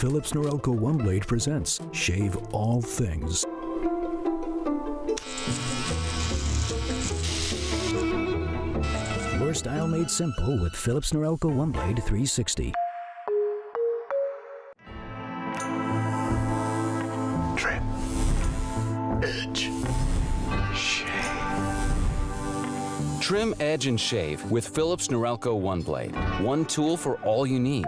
Philips Norelco One Blade presents Shave All Things. Your style made simple with Philips Norelco One Blade 360. Trim, edge, shave. Trim, edge, and shave with Philips Norelco One Blade. One tool for all you need.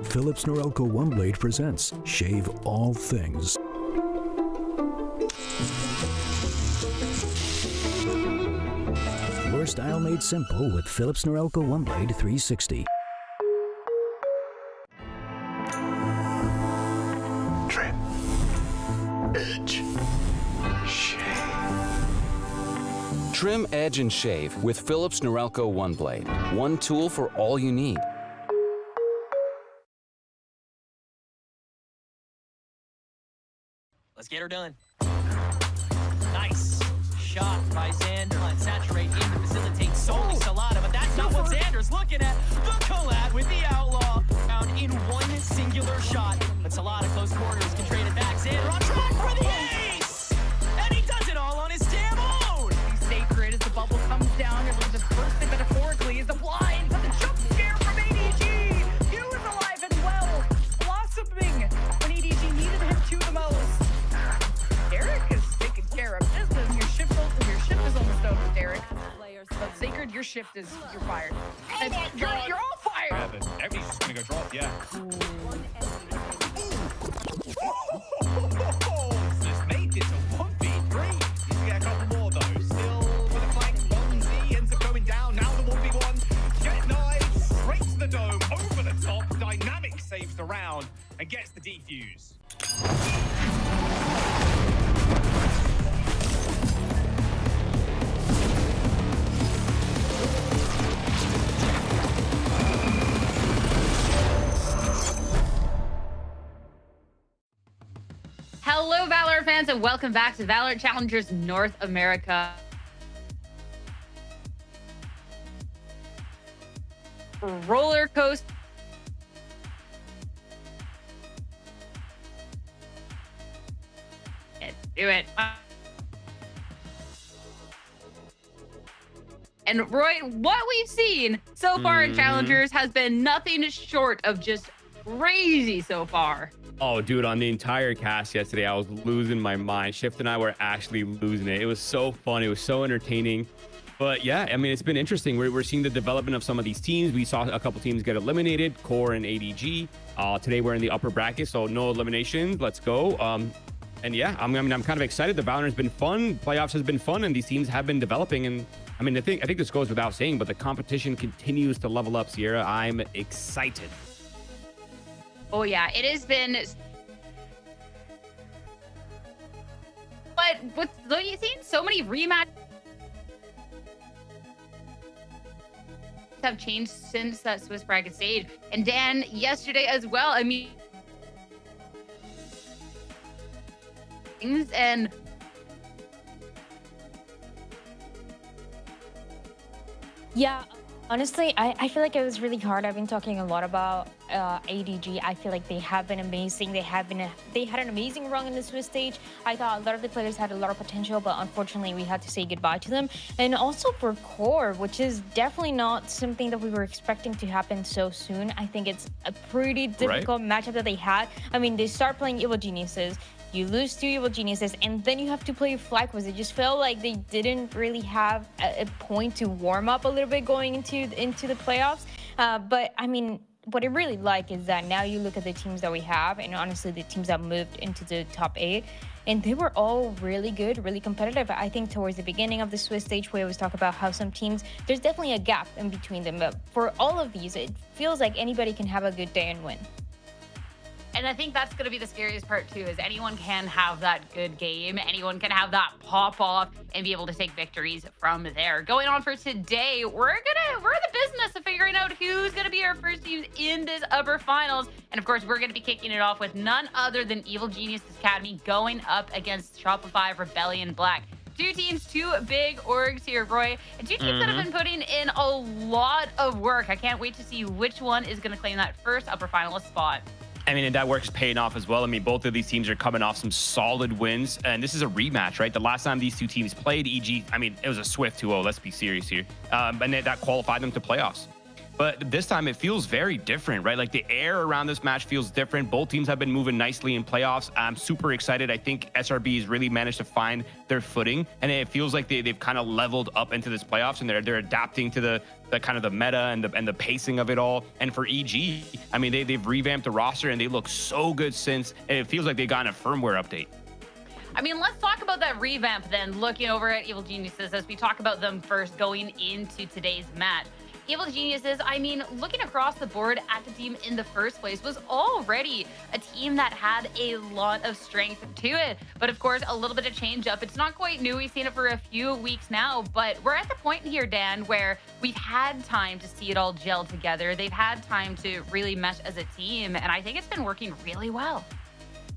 Philips Norelco One Blade presents Shave All Things. Your style made simple with Philips Norelco One Blade 360. Trim, edge, shave. Trim, edge, and shave with Philips Norelco One Blade. One tool for all you need. Let's get her done. Nice shot by Xander. Let's saturate in to facilitate solely Salada, but that's not what Xander's looking at. The collab with the Outlaw. Found in one singular shot, but Salada close quarters can trade it back. Xander on track for the ace! And he does it all on his damn own! Sacred as the bubble comes down. You're looking to burst it metaphorically as the blind, but the jump scare from ADG. You is alive and well, blossoming when ADG needed him to the most. Derek is taking care of business. Your shift is almost over, Derek. But Sacred, your shift is, you're fired. And you're all fired! Everybody's just gonna go drop, yeah. Just made this a 1v3. Needs to get a couple more though. Still with a flank, 1Z ends up going down. Now the 1v1. Get knives, straight to the dome, over the top. Dynamic saves the round and gets the defuse. Hello, Valorant fans, and welcome back to Valorant Challengers North America. Roller coaster. Let's do it. And Roy, what we've seen so far in Challengers has been nothing short of just crazy so far. Oh, dude, on the entire cast yesterday, I was losing my mind. Shift and I were actually losing it. It was so fun. It was so entertaining. But yeah, I mean, it's been interesting. We're seeing the development of some of these teams. We saw a couple teams get eliminated, Core and ADG. Today, we're in the upper bracket, so no eliminations. Let's go. And yeah, I'm kind of excited. The Valorant has been fun. Playoffs has been fun, and these teams have been developing. And I mean, I think this goes without saying, but the competition continues to level up, Sierra. I'm excited. Oh yeah, it has been. But though you've seen so many rematches have changed since that Swiss bracket stage, and Dan yesterday as well. I mean, and yeah, honestly, I feel like it was really hard. I've been talking a lot about ADG. I feel like they have been amazing. They had an amazing run in the Swiss stage. I thought a lot of the players had a lot of potential, but unfortunately we had to say goodbye to them. And also for Core, which is definitely not something that we were expecting to happen so soon. I think it's a pretty difficult matchup that they had. I mean, they start playing Evil Geniuses. You lose 2 Evil Geniuses, and then you have to play Flag Wars. It just felt like they didn't really have a point to warm up a little bit going into the playoffs. But I mean, what I really like is that now you look at the teams that we have, and honestly, the teams that moved into the top 8, and they were all really good, really competitive. I think towards the beginning of the Swiss stage, we always talk about how some teams, there's definitely a gap in between them. But for all of these, it feels like anybody can have a good day and win. And I think that's going to be the scariest part too, is anyone can have that good game. Anyone can have that pop off and be able to take victories from there. Going on for today, we're in the business of figuring out who's going to be our first teams in this upper finals. And of course, we're going to be kicking it off with none other than Evil Geniuses Academy going up against Shopify Rebellion Black. 2 teams, 2 big orgs here, Roy, and 2 teams that have been putting in a lot of work. I can't wait to see which one is going to claim that first upper finalist spot. I mean, and that work is paying off as well. I mean, both of these teams are coming off some solid wins, and this is a rematch, right? The last time these 2 teams played, EG, I mean, it was a swift 2-0. Let's be serious here. And that qualified them to playoffs. But this time it feels very different, right? Like the air around this match feels different. Both teams have been moving nicely in playoffs. I'm super excited. I think SRB has really managed to find their footing, and it feels like they've kind of leveled up into this playoffs, and they're adapting to the kind of the meta and the pacing of it all. And for EG, I mean, they've revamped the roster, and they look so good since. It feels like they've gotten a firmware update. I mean, let's talk about that revamp then, looking over at Evil Geniuses as we talk about them first going into today's match. Evil Geniuses, I mean, looking across the board at the team in the first place, was already a team that had a lot of strength to it. But of course, a little bit of change up. It's not quite new. We've seen it for a few weeks now, but we're at the point here, Dan, where we've had time to see it all gel together. They've had time to really mesh as a team, and I think it's been working really well.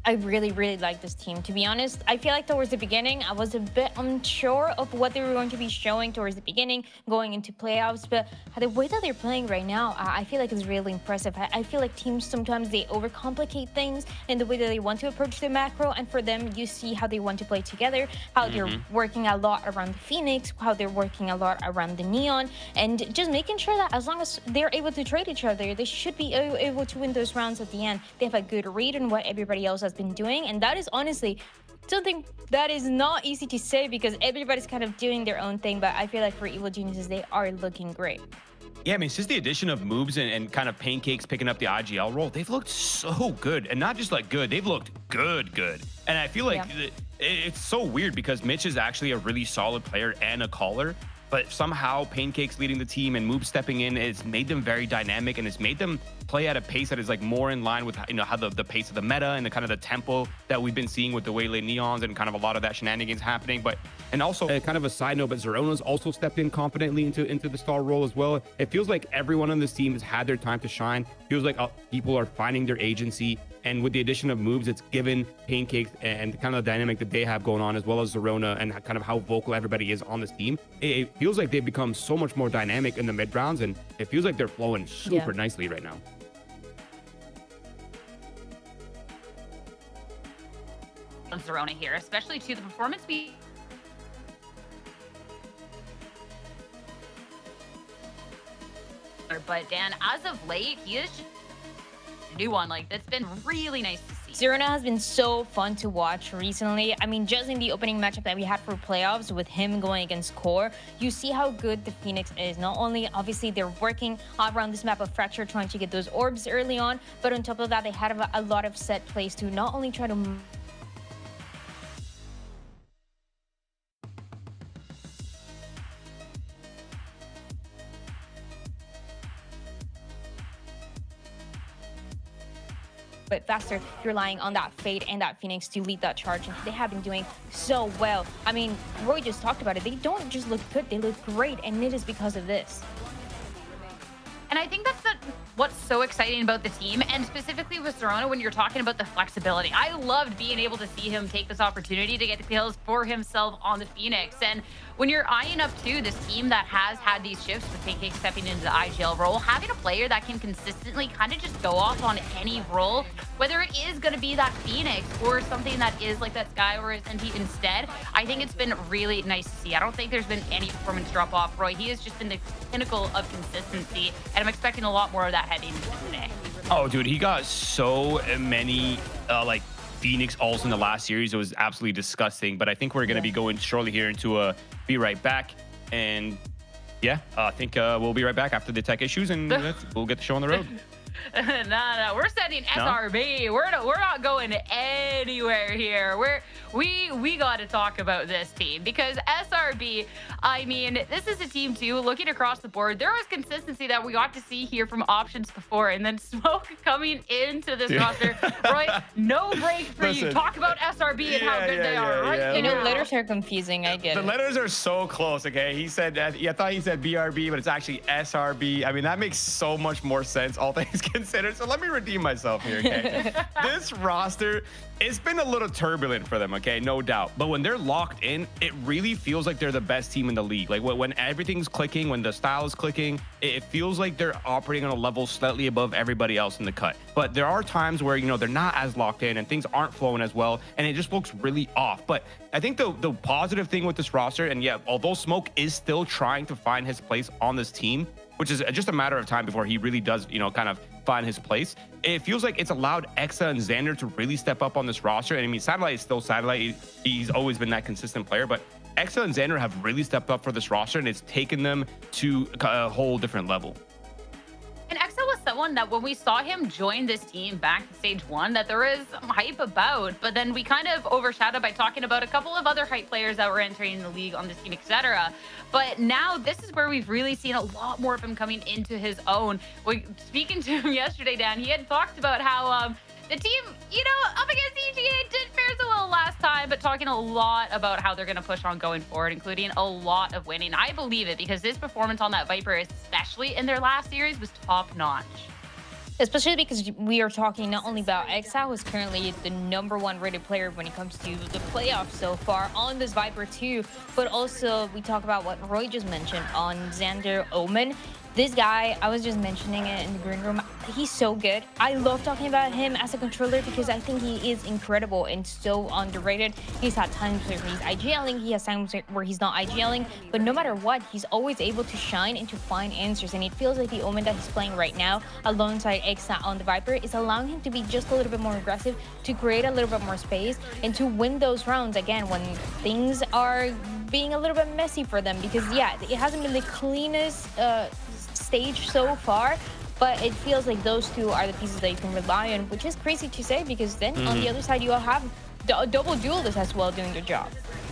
I really, really like this team. To be honest, I feel like towards the beginning, I was a bit unsure of what they were going to be showing towards the beginning, going into playoffs. But the way that they're playing right now, I feel like is really impressive. I feel like teams sometimes they overcomplicate things in the way that they want to approach the macro. And for them, you see how they want to play together, how they're working a lot around the Phoenix, how they're working a lot around the Neon, and just making sure that as long as they're able to trade each other, they should be able to win those rounds at the end. They have a good read on what everybody else has been doing, and that is honestly something that is not easy to say because everybody's kind of doing their own thing. But I feel like for Evil Geniuses, they are looking great. Yeah, I mean, since the addition of Moobs and kind of Pancakes picking up the IGL role, they've looked so good. And not just like good, they've looked good. And I feel like it's so weird because Mitch is actually a really solid player and a caller, but somehow Pancakes leading the team and Moobs stepping in has made them very dynamic, and it's made them play at a pace that is like more in line with, you know, how the pace of the meta and the kind of the tempo that we've been seeing with the Waylay Neons and kind of a lot of that shenanigans happening. But, and also kind of a side note, but Zerona's also stepped in competently into the star role as well. It feels like everyone on this team has had their time to shine. Feels like people are finding their agency. And with the addition of moves, it's given Pancakes and kind of the dynamic that they have going on, as well as Zerona and kind of how vocal everybody is on this team. It feels like they've become so much more dynamic in the mid rounds, and it feels like they're flowing super nicely right now. Zerona here, especially to the performance we. But Dan, as of late, he is just new one. Like, that's been really nice to see. Zerona has been so fun to watch recently. I mean, just in the opening matchup that we had for playoffs with him going against Core, you see how good the Phoenix is. Not only, obviously, they're working around this map of Fracture, trying to get those orbs early on, but on top of that, they had a lot of set plays to not only try to bit faster, relying on that Fade and that Phoenix to lead that charge, and they have been doing so well. I mean, Roy just talked about it. They don't just look good, they look great, and it is because of this. And I think that's what's so exciting about the team, and specifically with Zerona when you're talking about the flexibility. I loved being able to see him take this opportunity to get the kills for himself on the Phoenix. And when you're eyeing up to this team that has had these shifts with Pancake stepping into the IGL role, having a player that can consistently kind of just go off on any role, whether it is going to be that Phoenix or something that is like that Sky or NT instead, I think it's been really nice to see. I don't think there's been any performance drop off. Roy, he has just been the pinnacle of consistency, and I'm expecting a lot more of that heading into today. Oh, dude, he got so many like Phoenix ults in the last series. It was absolutely disgusting. But I think we're going to be going shortly here into a Be Right Back. And yeah, I think we'll be right back after the tech issues, and we'll get the show on the road. No, we're sending SRB. No? We're not going anywhere here. We got to talk about this team because SRB, I mean, this is a team too. Looking across the board, there was consistency that we got to see here from options before, and then Smoke coming into this roster. Roy, no break for you. Talk about SRB and how good they are. Right? You know, letters are confusing. I get it. The letters are so close. Okay, he said I thought he said BRB, but it's actually SRB. I mean, that makes so much more sense, all things considered. So let me redeem myself here. Okay, this roster, it's been a little turbulent for them. Okay, no doubt. But when they're locked in, it really feels like they're the best team in the league. Like when everything's clicking, when the style is clicking, it feels like they're operating on a level slightly above everybody else in the cut. But there are times where, you know, they're not as locked in and things aren't flowing as well, and it just looks really off. But I think the positive thing with this roster, and yeah, although Smoke is still trying to find his place on this team, which is just a matter of time before he really does, you know, kind of find his place. It feels like it's allowed Exa and Xander to really step up on this roster. And I mean, Satellite is still Satellite. He's always been that consistent player, but Exa and Xander have really stepped up for this roster, and it's taken them to a whole different level. And Exa was someone that when we saw him join this team back in stage 1, that there is some hype about, but then we kind of overshadowed by talking about a couple of other hype players that were entering the league on this team, etc. But now this is where we've really seen a lot more of him coming into his own. Speaking to him yesterday, Dan, he had talked about how the team, you know, up against EGA did fare so well last time, but talking a lot about how they're going to push on going forward, including a lot of winning. I believe it because this performance on that Viper, especially in their last series, was top-notch. Especially because we are talking not only about Exa, who's currently the #1 rated player when it comes to the playoffs so far on this Viper too, but also we talk about what Roy just mentioned on Xander Omen. This guy, I was just mentioning it in the green room, he's so good. I love talking about him as a controller because I think he is incredible and so underrated. He's had times where he's IGLing, he has times where he's not IGLing, but no matter what, he's always able to shine and to find answers. And it feels like the Omen that he's playing right now alongside Exa on the Viper is allowing him to be just a little bit more aggressive, to create a little bit more space, and to win those rounds again when things are being a little bit messy for them. Because yeah, it hasn't been the cleanest stage so far, but it feels like those two are the pieces that you can rely on, which is crazy to say because then on the other side you all have a double duelist as well doing their job.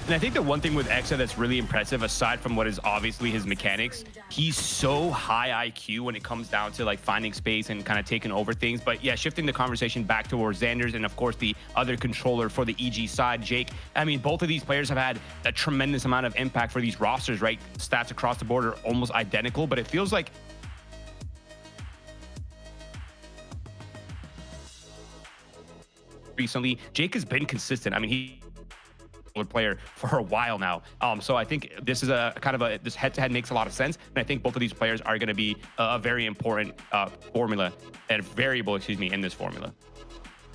And I think the one thing with Exa that's really impressive, aside from what is obviously his mechanics, he's so high IQ when it comes down to like finding space and kind of taking over things. But yeah, shifting the conversation back towards Xanders and of course the other controller for the EG side, Jake. I mean, both of these players have had a tremendous amount of impact for these rosters, right? Stats across the board are almost identical, but it feels like recently Jake has been consistent. I mean, he player for a while now, so I think this is a kind of this head-to-head makes a lot of sense, and I think both of these players are going to be a very important formula and variable, excuse me, in this formula.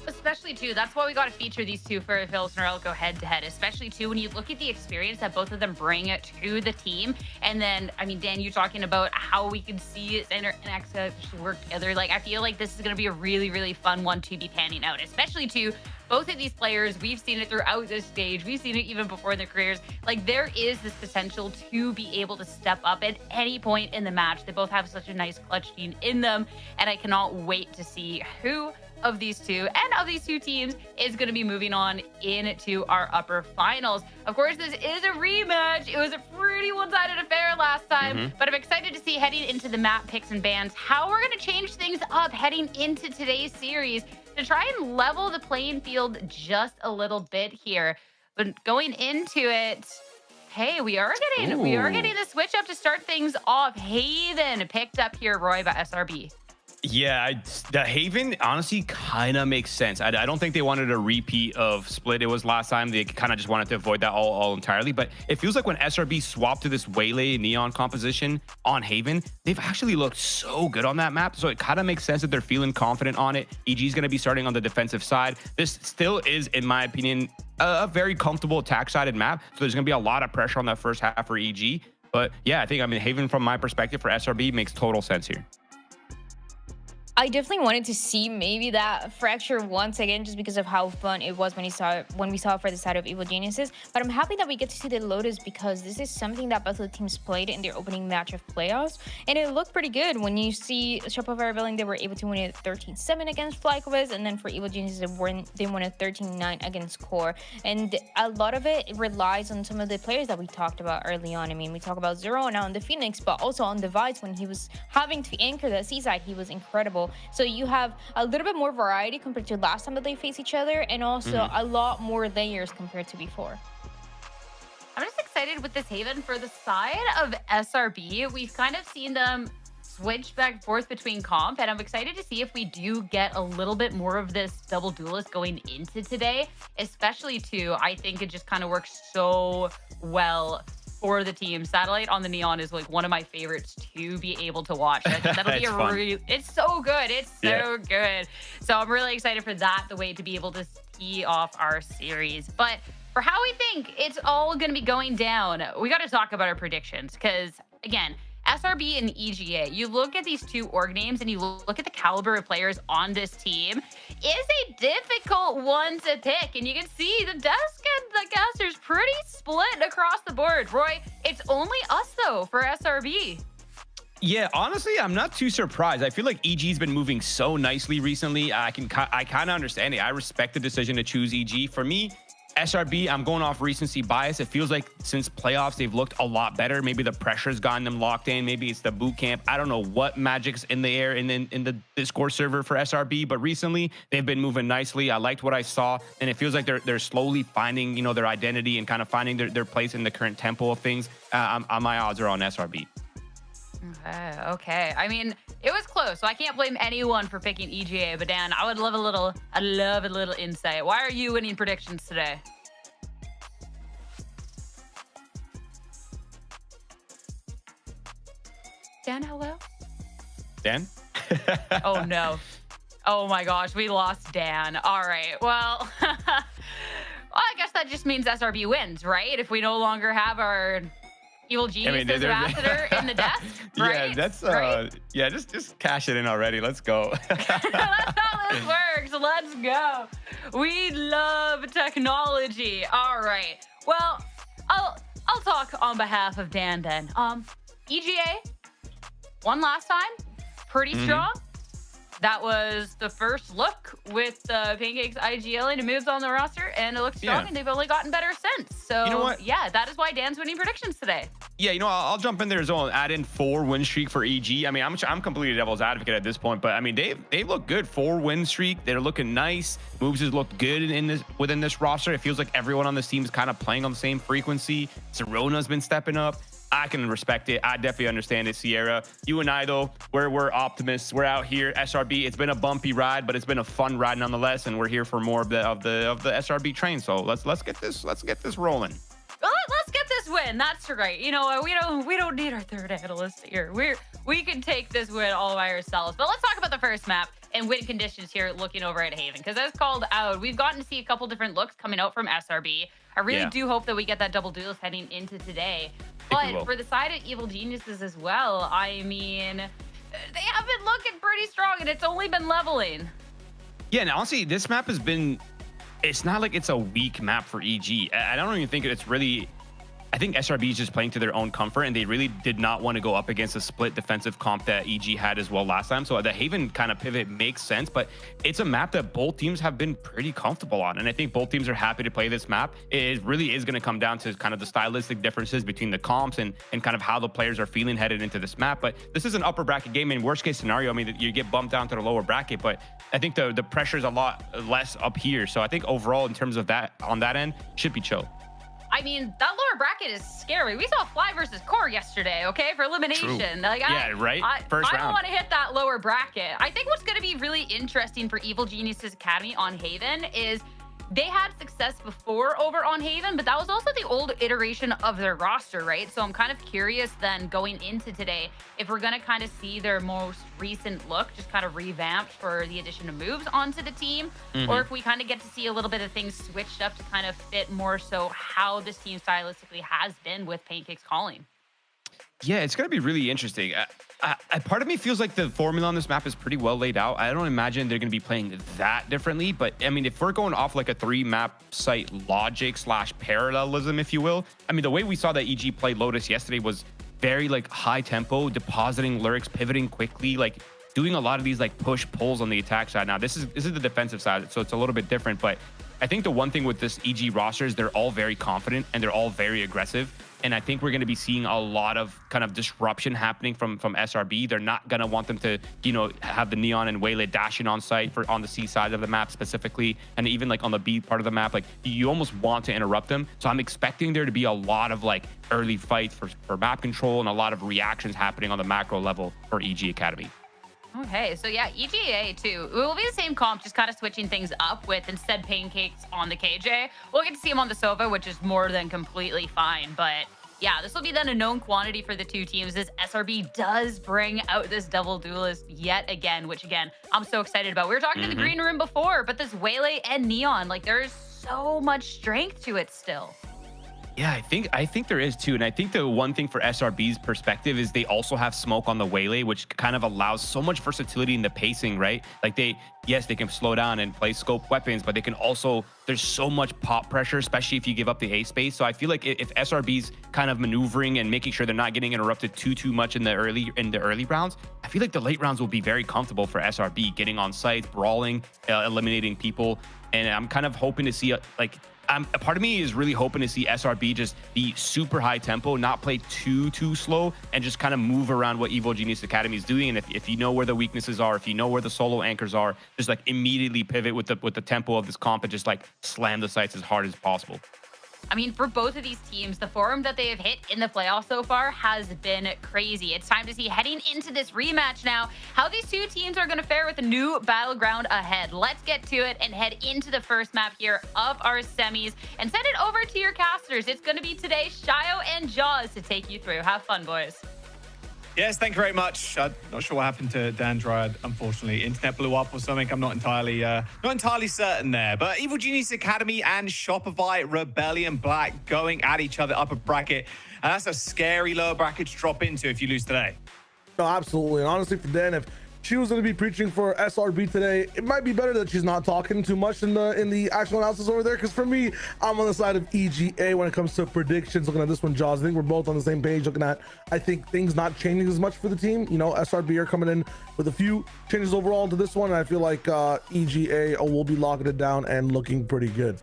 Especially too, that's why we got to feature these two for Philips Norelco head to head, especially too when you look at the experience that both of them bring to the team. And then, I mean, Dan, you're talking about how we could see Xander and Exa work together. Like, I feel like this is going to be a really, really fun one to be panning out, especially too. Both of these players, we've seen it throughout this stage. We've seen it even before in their careers. Like, there is this potential to be able to step up at any point in the match. They both have such a nice clutch gene in them, and I cannot wait to see who of these two and of these two teams is going to be moving on into our upper finals. Of course, this is a rematch. It was a pretty one-sided affair last time, but I'm excited to see heading into the map picks and bans how we're going to change things up heading into today's series to try and level the playing field just a little bit here. But going into it, hey, we are getting the switch up to start things off. Haven picked up here, Roy, by SRB. Yeah, the Haven honestly kind of makes sense. I don't think they wanted a repeat of Split it was last time. They kind of just wanted to avoid that all entirely. But it feels like when SRB swapped to this Waylay Neon composition on Haven, they've actually looked so good on that map. So it kind of makes sense that they're feeling confident on it. EG is going to be starting on the defensive side. This still is, in my opinion, a very comfortable attack-sided map. So there's going to be a lot of pressure on that first half for EG. But yeah, I think, I mean, Haven from my perspective for SRB makes total sense here. I definitely wanted to see maybe that fracture once again, just because of how fun it was when we saw it for the side of Evil Geniuses. But I'm happy that we get to see the Lotus, because this is something that both of the teams played in their opening match of playoffs, and it looked pretty good. When you see Shopify Rebellion, they were able to win it 13-7 against FlyQuest, and then for Evil Geniuses, they won it 13-9 against Core. And a lot of it relies on some of the players that we talked about early on. I mean, we talk about Zero now on the Phoenix, but also on the Vice when he was having to anchor the seaside, he was incredible. So you have a little bit more variety compared to last time that they face each other, and also a lot more layers compared to before. I'm just excited with this Haven for the side of SRB. We've kind of seen them switch back and forth between comp, and I'm excited to see if we do get a little bit more of this double duelist going into today, especially too, I think it just kind of works so well for the team. Satellite on the Neon is like one of my favorites to be able to watch. That'll be it's so good. It's so good. So I'm really excited for that, the way to be able to tee off our series. But for how we think it's all going to be going down, we got to talk about our predictions, because again, SRB and EGA, you look at these two org names and you look at the caliber of players on this team, it's a difficult one to pick. And you can see the desk and the casters pretty split across the board. Roy, it's only us though for SRB. Yeah, honestly, I'm not too surprised. I feel like EG's been moving so nicely recently. I kind of understand it. I respect the decision to choose EG. For me, SRB, I'm going off recency bias. It feels like since playoffs, they've looked a lot better. Maybe the pressure's gotten them locked in. Maybe it's the boot camp. I don't know what magic's in the air in the Discord server for SRB, but recently they've been moving nicely. I liked what I saw, and it feels like they're slowly finding, you know, their identity and kind of finding their place in the current tempo of things. My odds are on SRB. Okay. I mean, it was close, so I can't blame anyone for picking EGA. But Dan, I'd love a little insight. Why are you winning predictions today? Dan, hello? Dan? Oh no. Oh my gosh, we lost Dan. All right. Well, I guess that just means SRB wins, right? If we no longer have our Evil Genius ambassador in the desk, right? Yeah, that's right? yeah, just cash it in already. Let's go. That's how this works. Let's go. We love technology. All right. Well, I'll talk on behalf of Dan then. EGA won last time. Pretty strong. That was the first look with Pancake's IGL and it moves on the roster, and it looks strong, and they've only gotten better since. So You know what? yeah, that is why Dan's winning predictions today. Yeah, you know, I'll jump in there as well and add in 4 win streak for EG. I mean, I'm completely devil's advocate at this point, but I mean, they look good. 4 win streak. They're looking nice. Moves has looked good within this roster. It feels like everyone on this team is kind of playing on the same frequency. Serona's been stepping up. I can respect it. I definitely understand it, Sierra. You and I, though, we're optimists. We're out here. SRB, it's been a bumpy ride, but it's been a fun ride nonetheless, and we're here for more of the SRB train. So let's get this rolling. Well, let's get this win. That's right. You know, we don't need our third analyst here. We can take this win all by ourselves. But let's talk about the first map and win conditions here looking over at Haven, because as called out, we've gotten to see a couple different looks coming out from SRB. I really do hope that we get that double duelist heading into today. But for the side of Evil Geniuses as well, I mean, they have been looking pretty strong, and it's only been leveling. Yeah, and honestly, this map has been, it's not like it's a weak map for EG. I don't even think it's really, I think SRB is just playing to their own comfort, and they really did not want to go up against a split defensive comp that EG had as well last time. So the Haven kind of pivot makes sense, but it's a map that both teams have been pretty comfortable on. And I think both teams are happy to play this map. It really is going to come down to kind of the stylistic differences between the comps and kind of how the players are feeling headed into this map. But this is an upper bracket game. In worst case scenario, I mean, you get bumped down to the lower bracket, but I think the pressure is a lot less up here. So I think overall, in terms of that, on that end, should be chill. I mean, that lower bracket is scary. We saw Fly versus Core yesterday, okay, for elimination. True. Like, yeah, right? First I round. don't want to hit that lower bracket. I think what's going to be really interesting for Evil Geniuses Academy on Haven is they had success before over on Haven, but that was also the old iteration of their roster, right? So I'm kind of curious then going into today if we're going to kind of see their most recent look just kind of revamped for the addition of moves onto the team, or if we kind of get to see a little bit of things switched up to kind of fit more so how this team stylistically has been with Pancake's calling. Yeah, it's going to be really interesting. Part of me feels like the formula on this map is pretty well laid out. I don't imagine they're going to be playing that differently. But, I mean, if we're going off like a 3-map site logic / parallelism, if you will, I mean, the way we saw that EG play Lotus yesterday was very, like, high tempo, depositing lurks, pivoting quickly, like, doing a lot of these, like, push-pulls on the attack side. Now, this is the defensive side, so it's a little bit different. But I think the one thing with this EG roster is they're all very confident and they're all very aggressive. And I think we're going to be seeing a lot of kind of disruption happening from SRB. They're not going to want them to, you know, have the Neon and Waylay dashing on site for on the C side of the map specifically. And even like on the B part of the map, like you almost want to interrupt them. So I'm expecting there to be a lot of like early fights for map control and a lot of reactions happening on the macro level for EG Academy. Okay, so yeah, EGA too. It will be the same comp, just kind of switching things up with instead Pancakes on the KJ. We'll get to see him on the Sova, which is more than completely fine. But yeah, this will be then a known quantity for the two teams. This SRB does bring out this double duelist yet again, which again, I'm so excited about. We were talking in the green room before, but this Waylay and Neon, like there's so much strength to it still. Yeah, I think there is too. And I think the one thing for SRB's perspective is they also have smoke on the Waylay, which kind of allows so much versatility in the pacing, right? Like yes, they can slow down and play scope weapons, but they can also, there's so much pop pressure, especially if you give up the A space. So I feel like if SRB's kind of maneuvering and making sure they're not getting interrupted too much in the early rounds, I feel like the late rounds will be very comfortable for SRB, getting on sites, brawling, eliminating people. And I'm kind of hoping to see a part of me is really hoping to see SRB just be super high tempo, not play too slow, and just kind of move around what Evil Genius Academy is doing. And if you know where the weaknesses are, if you know where the solo anchors are, just like immediately pivot with the tempo of this comp and just like slam the sites as hard as possible. I mean, for both of these teams, the form that they have hit in the playoffs so far has been crazy. It's time to see, heading into this rematch now, how these two teams are going to fare with a new battleground ahead. Let's get to it and head into the first map here of our semis and send it over to your casters. It's going to be today, Shio and Jaws to take you through. Have fun, boys. Yes, thank you very much. I'm not sure what happened to Dan Dryad, unfortunately. Internet blew up or something. I'm not entirely certain there. But Evil Genius Academy and Shopify Rebellion Black going at each other upper bracket. And that's a scary lower bracket to drop into if you lose today. No, absolutely. And honestly, for Dan, if she was going to be preaching for SRB today, it might be better that she's not talking too much in the actual analysis over there. Because for me, I'm on the side of EGA when it comes to predictions. Looking at this one, Jaws, I think we're both on the same page. Looking at, I think things not changing as much for the team. You know, SRB are coming in with a few changes overall into this one. And I feel like EGA will be locking it down and looking pretty good.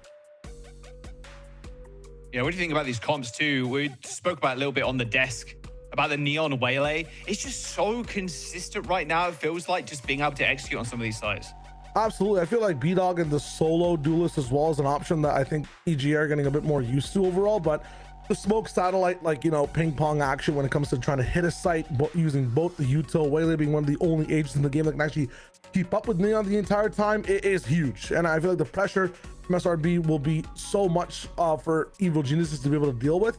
Yeah, what do you think about these comps too? We spoke about a little bit on the desk about the Neon Waylay. It's just so consistent right now. It feels like just being able to execute on some of these sites. Absolutely. I feel like B-Dog and the solo duelist as well is an option that I think EG are getting a bit more used to overall, but the smoke satellite, like, you know, ping pong action when it comes to trying to hit a site using both the util, Waylay being one of the only agents in the game that can actually keep up with Neon the entire time, it is huge. And I feel like the pressure from SRB will be so much for Evil Geniuses to be able to deal with.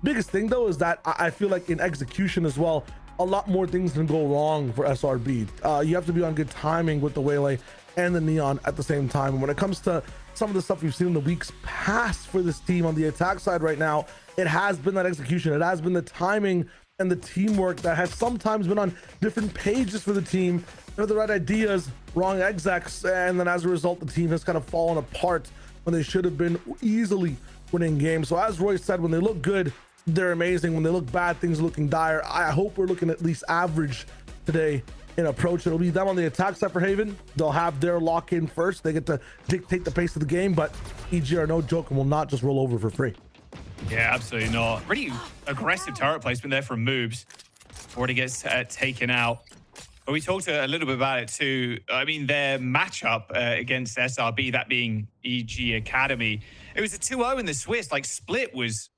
Biggest thing though is that I feel like in execution as well, a lot more things can go wrong for SRB. You have to be on good timing with the Waylay and the Neon at the same time. And when it comes to some of the stuff we've seen in the weeks past for this team on the attack side right now, it has been that execution. It has been the timing and the teamwork that has sometimes been on different pages for the team. They're the right ideas, wrong execs, and then as a result, the team has kind of fallen apart when they should have been easily winning games. So as Roy said, when they look good, they're amazing. When they look bad, things are looking dire. I hope we're looking at least average today in approach. It'll be them on the attack side for Haven. They'll have their lock in first. They get to dictate the pace of the game, but EG are no joke and will not just roll over for free. Yeah, absolutely not. Really aggressive turret placement there from Moobs before he gets taken out. But we talked a little bit about it too. I mean, their matchup against SRB, that being EG Academy, it was a 2-0 in the Swiss. Like Split was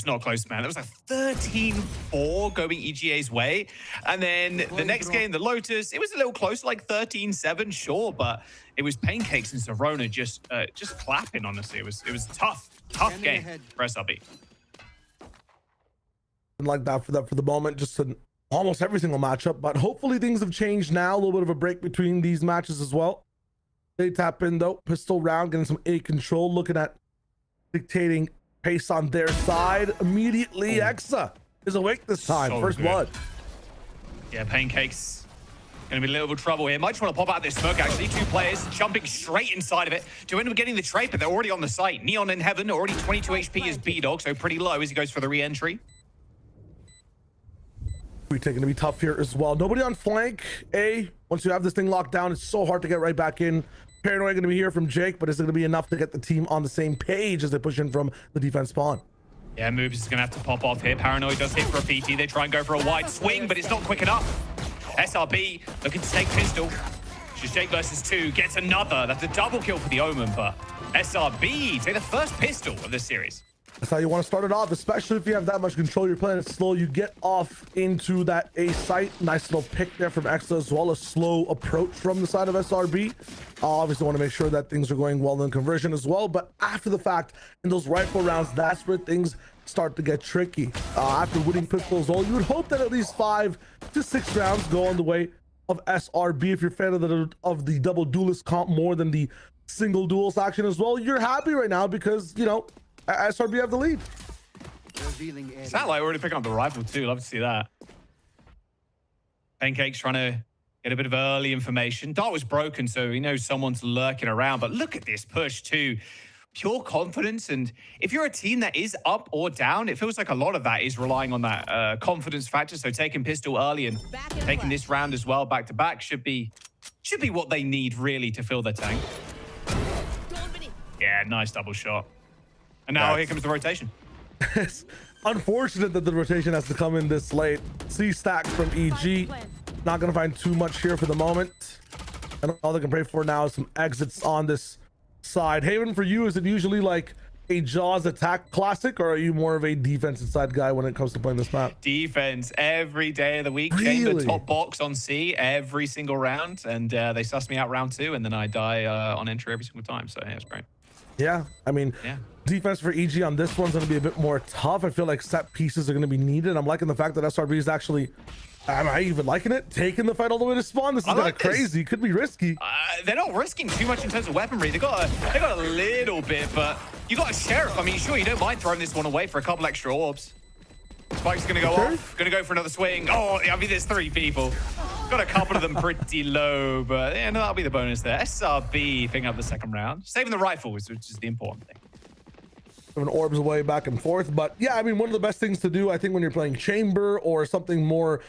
not close, man. That was like 13-4 going EGA's way. And then the next game, the Lotus, it was a little close, like 13-7, sure, but it was Pancakes and Serona just clapping, honestly. It was a tough game for SRB. Like that for the moment, just in almost every single matchup, but hopefully things have changed now. A little bit of a break between these matches as well. They tap in though, pistol round, getting some A control, looking at dictating pace on their side. Immediately, Exa is awake this time. So First good. blood. Yeah, Pancakes gonna be a little bit of trouble here. Might just want to pop out this smoke, actually. Two players jumping straight inside of it to end up getting the trade, but they're already on the site. Neon in Heaven, already 22 HP is B-Dog, so pretty low as he goes for the re-entry. We're taking to be tough here as well. Nobody on flank. Once you have this thing locked down, it's so hard to get right back in. Paranoia going to be here from Jake, but is it going to be enough to get the team on the same page as they push in from the defense spawn? Yeah, Moobs is going to have to pop off here. Paranoia does hit for a PT. They try and go for a wide swing, but it's not quick enough. SRB looking to take pistol. It's just Jake versus 2. Gets another. That's a double kill for the Omen, but SRB take the first pistol of this series. That's how you want to start it off, especially if you have that much control. You're playing it slow. You get off into that A site. Nice little pick there from Exa as well. A slow approach from the side of SRB. Obviously want to make sure that things are going well in conversion as well. But after the fact, in those rifle rounds, that's where things start to get tricky. After winning pistols, you would hope that at least 5 to 6 rounds go on the way of SRB. If you're a fan of the double duelist comp more than the single duelist action as well, you're happy right now because, you know, SRB have the lead. Sound like we're already picking up the rifle too. Love to see that. Pancake's trying to get a bit of early information. Dart was broken, so he knows someone's lurking around. But look at this push too. Pure confidence. And if you're a team that is up or down, it feels like a lot of that is relying on that confidence factor. So taking pistol early and taking this round as well back to back should be what they need really to fill their tank. Yeah, nice double shot. And now here comes the rotation. It's unfortunate that the rotation has to come in this late. C stack from EG. Not going to find too much here for the moment. And all they can pray for now is some exits on this side. Haven, for you, is it usually like a Jaws attack classic, or are you more of a defensive side guy when it comes to playing this map? Defense every day of the week. Really? Chamber top box on C every single round. And they suss me out round 2, and then I die on entry every single time. So yeah, it's great. Yeah, I mean, defense for EG on this one's going to be a bit more tough. I feel like set pieces are going to be needed. I'm liking the fact that SRB is actually, am I even liking it? Taking the fight all the way to spawn. This is kind of crazy. Could be risky. They're not risking too much in terms of weaponry. They got a little bit, but you got a sheriff. I mean, sure, you don't mind throwing this one away for a couple extra orbs. Spike's gonna go off. Gonna go for another swing. Oh, I mean, there's 3 people. Got a couple of them pretty low, but yeah, no, that'll be the bonus there. SRB picking up the second round, saving the rifles, which is the important thing. Orbs away back and forth, but yeah, I mean, one of the best things to do, I think, when you're playing chamber or something more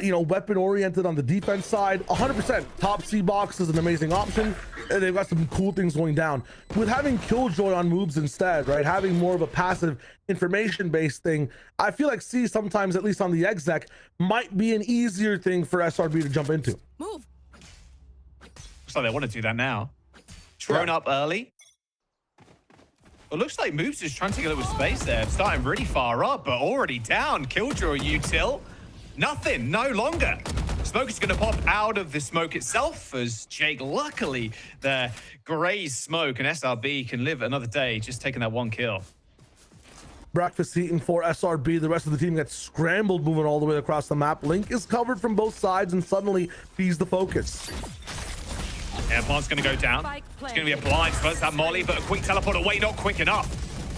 you know, weapon oriented on the defense side. 100% top C box is an amazing option, and they've got some cool things going down with having Killjoy on moves instead, right? Having more of a passive information based thing. I feel like C sometimes, at least on the exec, might be an easier thing for SRB to jump into. Move. Looks like they want to do that now. Drone up early. Well, looks like Moves is trying to get a little space there. Starting really far up, but already down. Killjoy util. Nothing, no longer. Smoke is going to pop out of the smoke itself as Jake, luckily, the grazed smoke, and SRB can live another day just taking that one kill. Breakfast eating for SRB. The rest of the team gets scrambled moving all the way across the map. Link is covered from both sides, and suddenly he's the focus. Airplant's going to go down. It's going to be a blind first that Molly, but a quick teleport away, not quick enough.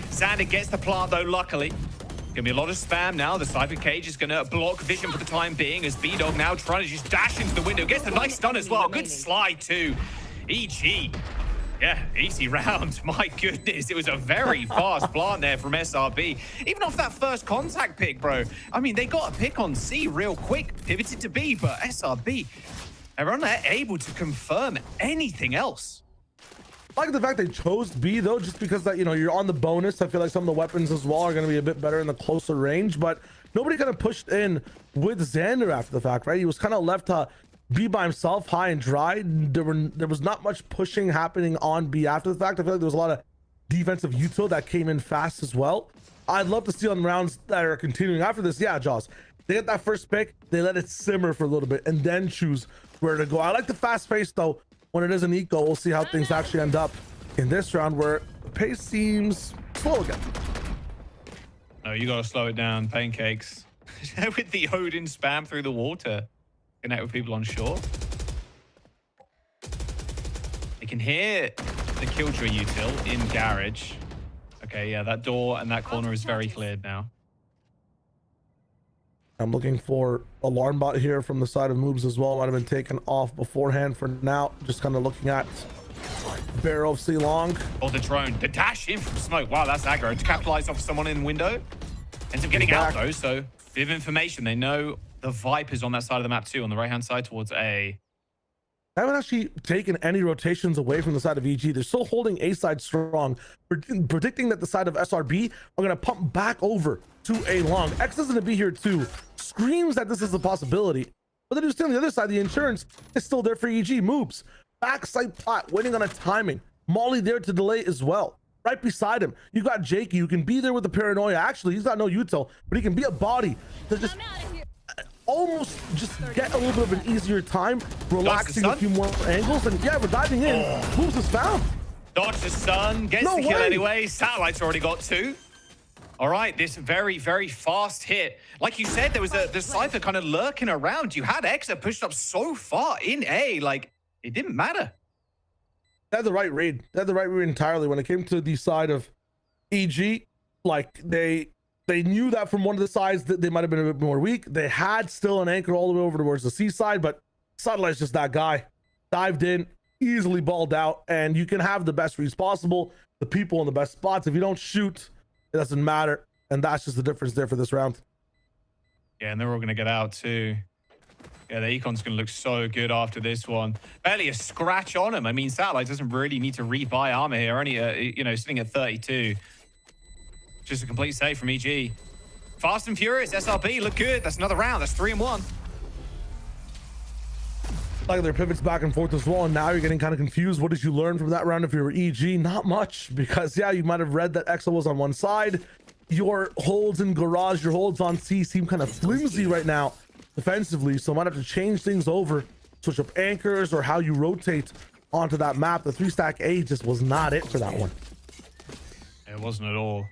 Xander gets the plant, though, luckily. Going to be a lot of spam now. The Cypher Cage is going to block vision for the time being as B-Dog now trying to just dash into the window. Gets a nice stun as well. Good slide, too. EG. Yeah, easy round. My goodness, it was a very fast plant there from SRB. Even off that first contact pick, bro. I mean, they got a pick on C real quick, pivoted to B, but SRB, they're unable to confirm anything else. I like the fact they chose B though, just because that, you know, you're on the bonus. I feel like some of the weapons as well are going to be a bit better in the closer range, but nobody kind of pushed in with Xander after the fact, right? He was kind of left to B by himself, high and dry. There was not much pushing happening on B after the fact. I feel like there was a lot of defensive util that came in fast as well. I'd love to see on rounds that are continuing after this. Yeah, Jaws, they get that first pick, they let it simmer for a little bit and then choose where to go. I like the fast pace though. When it is an eco, we'll see how things actually end up in this round where the pace seems slow again. No, you gotta slow it down, pancakes. With the Odin spam through the water. Connect with people on shore. They can hear the Killjoy util in garage. Okay, yeah, that door and that corner is very cleared now. I'm looking for alarm bot here from the side of moves as well. Might have been taken off beforehand. For now, just kind of looking at barrel of C long. Oh, the drone, the dash in from smoke. Wow, that's aggro. To capitalize off someone in the window. Ends up getting out though, so bit of information. They know the Viper's on that side of the map too, on the right-hand side towards A. I haven't actually taken any rotations away from the side of EG. They're still holding A side strong, predicting that the side of SRB are going to pump back over to A long. X is going to be here too. Screams that this is a possibility. But then still on the other side, the insurance is still there for EG. Moves. Backside plot, waiting on a timing. Molly there to delay as well. Right beside him, you got Jakey, who can be there with the paranoia. Actually, he's got no util, but he can be a body to just almost just get a little bit of an easier time, relaxing a few more angles, and yeah, we're diving in. Moves is found. Dodge the stun, gets the kill anyway. Satellite's already got 2. All right, this very, very fast hit. Like you said, there was the Cypher kind of lurking around. You had Exa pushed up so far in A, like, it didn't matter. They had the right read. They had the right read entirely. When it came to the side of EG, like, they knew that from one of the sides that they might have been a bit more weak. They had still an anchor all the way over towards the C side, but Satellite's just that guy. Dived in, easily balled out, and you can have the best reads possible, the people in the best spots. If you don't shoot, it doesn't matter, and that's just the difference there for this round. Yeah, and they're all going to get out too. Yeah, the Econ's going to look so good after this one. Barely a scratch on him. I mean, Satellite doesn't really need to rebuy armor here. Only, you know, sitting at 32. Just a complete save from EG. Fast and Furious, SRB, look good. That's another round. That's 3-1. Like their pivots back and forth as well, and now you're getting kind of confused. What did you learn from that round if you were EG? Not much, because yeah, you might have read that Exa was on one side. Your holds in garage, your holds on C seem kind of flimsy right now defensively, so might have to change things over, switch up anchors or how you rotate onto that map. The 3-stack A just was not it for that one. It wasn't at all.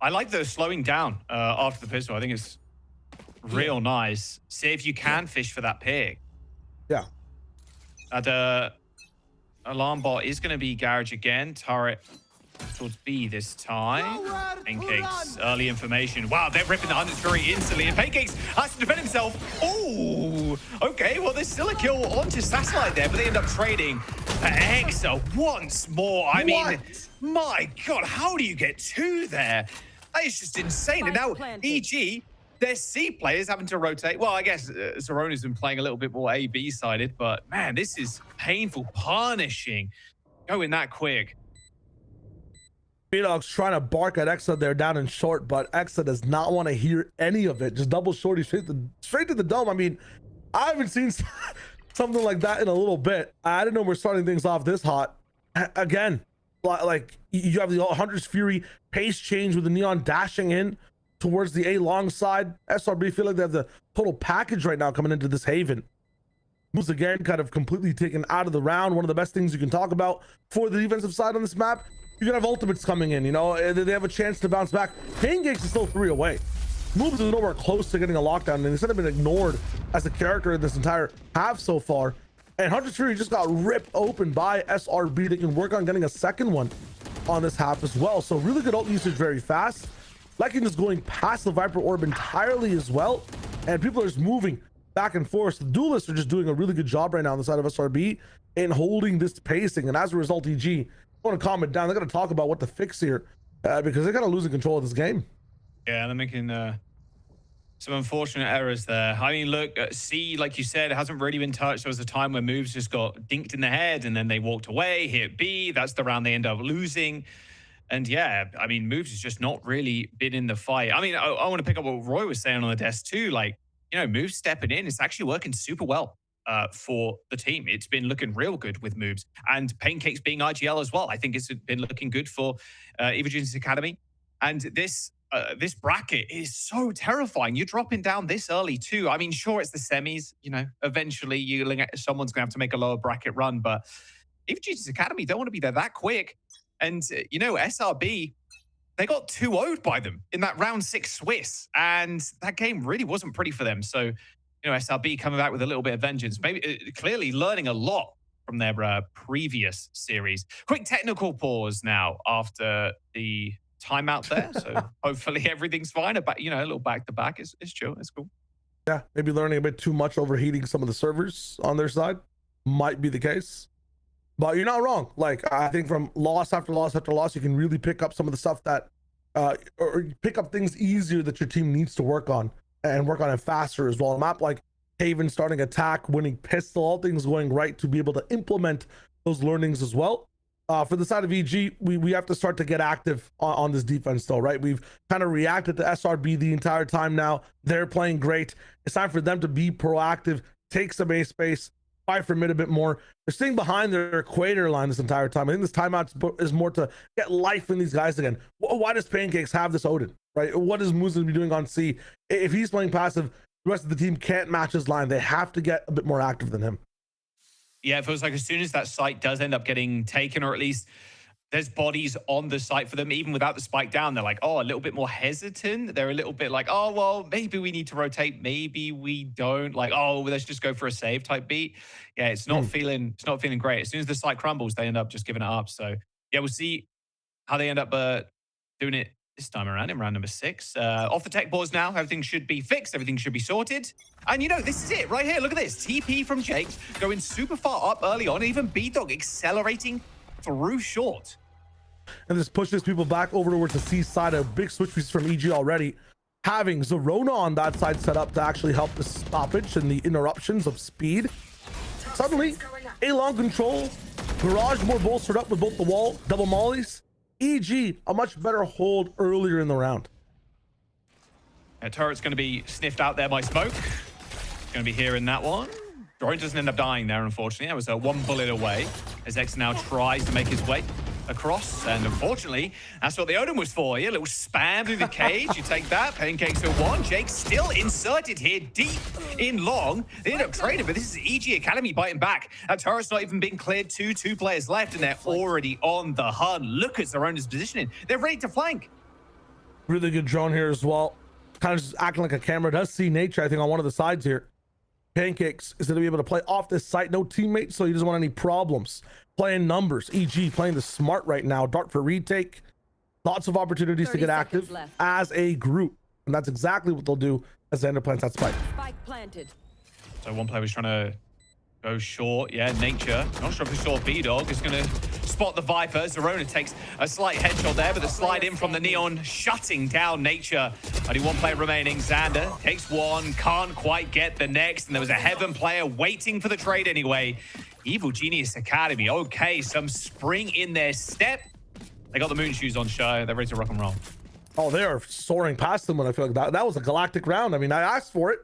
I like the slowing down after the pistol. I think it's real nice. See if you can fish for that pick. Yeah. And alarm bot is going to be garage again. Turret towards B this time. Pancakes, early information. Wow, they're ripping the Hunter's Fury instantly. And Pancakes has to defend himself. Oh, okay. Well, there's still a kill onto Satellite there, but they end up trading for Exa once more. I mean, my God, how do you get 2 there? That is just insane. And now EG their C players having to rotate. Well, I guess Zerona's been playing a little bit more A/B sided, but man, this is painful, punishing, going that quick. B-Dog's trying to bark at Exa there down in short, but Exa does not want to hear any of it. Just double shorty straight to the dome. I mean, I haven't seen something like that in a little bit. I didn't know we're starting things off this hot. Again, like you have the Hunter's Fury pace change with the Neon dashing in towards the A long side. SRB feel like they have the total package right now coming into this Haven. Moves again kind of completely taken out of the round. One of the best things you can talk about for the defensive side on this map. You can have ultimates coming in, you know, they have a chance to bounce back. Pancakes is still 3 away. Moves is nowhere close to getting a lockdown, and instead of being ignored as a character in this entire half so far. And Hunter's Fury just got ripped open by SRB. They can work on getting a second one on this half as well. So really good ult usage very fast. Lekin is going past the Viper Orb entirely as well. And people are just moving back and forth. The duelists are just doing a really good job right now on the side of SRB in holding this pacing. And as a result, EG want to calm it down. They're going to talk about what to fix here because they're kind of losing control of this game. Yeah, they're making some unfortunate errors there. I mean, look, C, like you said, hasn't really been touched. There was a time where moves just got dinked in the head and then they walked away, hit B. That's the round they end up losing. And yeah, I mean, moves has just not really been in the fight. I mean, I want to pick up what Roy was saying on the desk too. Like, you know, moves stepping in, it's actually working super well for the team. It's been looking real good with moves. And Pancakes being IGL as well. I think it's been looking good for Evogenesis Academy. And this bracket is so terrifying. You're dropping down this early too. I mean, sure, it's the semis. You know, eventually someone's going to have to make a lower bracket run. But Evogenesis Academy don't want to be there that quick. And, you know, SRB, they got 2-0'd by them in that round 6 Swiss. And that game really wasn't pretty for them. So, you know, SRB coming back with a little bit of vengeance. Maybe clearly learning a lot from their previous series. Quick technical pause now after the timeout there. So hopefully everything's fine. But, you know, a little back-to-back is chill. It's cool. Yeah, maybe learning a bit too much, overheating some of the servers on their side. Might be the case. But you're not wrong. Like, I think from loss after loss after loss, you can really pick up some of the stuff that, or pick up things easier that your team needs to work on and work on it faster as well. A map like Haven starting attack, winning pistol, all things going right to be able to implement those learnings as well. For the side of EG, we have to start to get active on this defense though, right? We've kind of reacted to SRB the entire time now. They're playing great. It's time for them to be proactive, take some A space, fight for mid a bit more. They're staying behind their equator line this entire time. I think this timeout is more to get life in these guys again. Why does Pancakes have this Odin, right? What is Moose going to be doing on C? If he's playing passive, the rest of the team can't match his line. They have to get a bit more active than him. Yeah, it feels like as soon as that site does end up getting taken, or at least there's bodies on the site for them, even without the spike down, they're like, oh, a little bit more hesitant. They're a little bit like, oh, well, maybe we need to rotate. Maybe we don't. Like, oh, let's just go for a save type beat. Yeah, it's not feeling great. As soon as the site crumbles, they end up just giving it up. So yeah, we'll see how they end up doing it this time around in round number 6. Off the tech boards now. Everything should be fixed. Everything should be sorted. And you know, this is it right here. Look at this. TP from Jake going super far up early on. Even B-Dog accelerating through short. And this pushes people back over towards the C side. A big switch piece from EG already. Having Zerona on that side set up to actually help the stoppage and the interruptions of speed. Suddenly, a long control. Garage more bolstered up with both the wall, double mollies. EG, a much better hold earlier in the round. Turret's going to be sniffed out there by smoke. Going to be hearing that one. Drone doesn't end up dying there, unfortunately. That was a 1 bullet away as X now tries to make his way across. And unfortunately, that's what the Odin was for. Yeah, a little spam through the cage. You take that. Pancakes for 1. Jake still inserted here deep in long. They end up trading, but this is EG Academy biting back. That turret's not even being cleared. 2 players left, and they're already on the hunt. Look at Zerona's positioning. They're ready to flank. Really good drone here as well. Kind of just acting like a camera. Does see nature, I think, on one of the sides here. Pancakes is going to be able to play off this site. No teammates, so he doesn't want any problems. Playing numbers. EG playing the smart right now. Dart for retake. Lots of opportunities to get active as a group. And that's exactly what they'll do as they end up playing that spike. Spike planted. So one player was trying to go short. Yeah, nature. Not sure if he saw B-Dog. Is going to spot the Viper. Zerona takes a slight headshot there, but the slide in from the Neon shutting down Nature. Only one player remaining. Xander takes one, can't quite get the next, and there was a Heaven player waiting for the trade anyway. Evil Genius Academy. Okay, some spring in their step. They got the moon shoes on show. They're ready to rock and roll. Oh, they are soaring past them when I feel like that was a galactic round. I mean, I asked for it.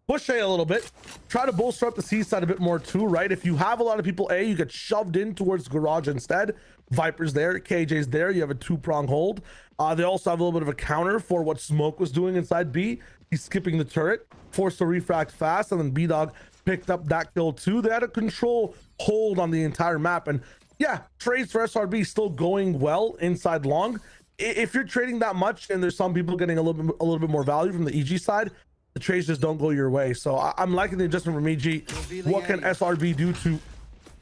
Push A a little bit. Try to bolster up the C side a bit more too, right? If you have a lot of people A, you get shoved in towards Garage instead. Viper's there, KJ's there. You have a two-prong hold. They also have a little bit of a counter for what Smoke was doing inside B. He's skipping the turret, forced to refract fast, and then B-Dog picked up that kill too. They had a control hold on the entire map. And yeah, trades for SRB still going well inside long. If you're trading that much and there's some people getting a little bit more value from the EG side, the trades just don't go your way. So I'm liking the adjustment from EG. What can SRB do to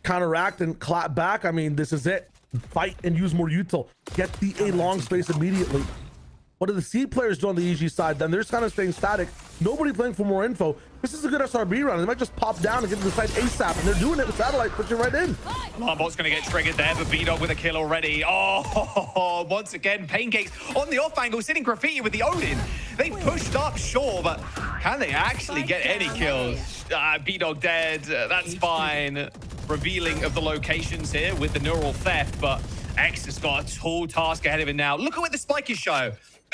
counteract and clap back? I mean, this is it. Fight and use more util. Get the A long space immediately. What do the C players do on the EG side? Then they're just kind of staying static. Nobody playing for more info. This is a good SRB round. They might just pop down and get to the side ASAP, and they're doing it with Satellite, pushing right in. Alarm bot's going to get triggered there, but B-Dog with a kill already. Oh, once again, Pancakes on the off angle, sitting Graffiti with the Odin. They pushed up, sure, but can they actually get any kills? B-Dog dead, that's fine. Revealing of the locations here with the neural theft, but X has got a tall task ahead of him now. Look at where the spike is show.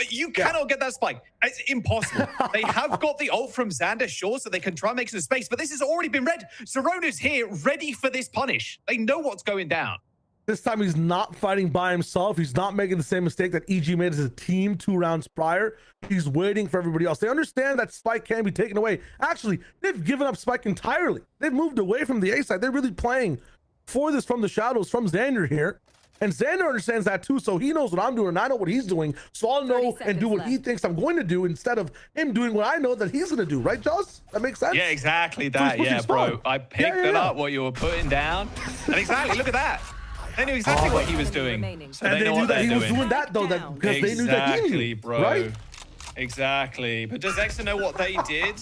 You cannot get that spike. It's impossible. They have got the ult from Xander, sure, so they can try and make some space, but this has already been read. Zerona's here, ready for this punish. They know what's going down. This time he's not fighting by himself. He's not making the same mistake that EG made as a team 2 rounds prior. He's waiting for everybody else. They understand that spike can be taken away. Actually, they've given up spike entirely. They've moved away from the A side. They're really playing for this from the shadows from Xander here. And Xander understands that too, so he knows what I'm doing and I know what he's doing. So I'll know and do what he thinks I'm going to do instead of him doing what I know that he's going to do. Right, Joss? That makes sense? Yeah, exactly that. Yeah, bro. I picked it up what you were putting down. And exactly, look at that. They knew exactly what he was doing. So and they knew that he was doing that, though, because they knew that he knew. Bro. Right? Exactly. But does Exa know what they did?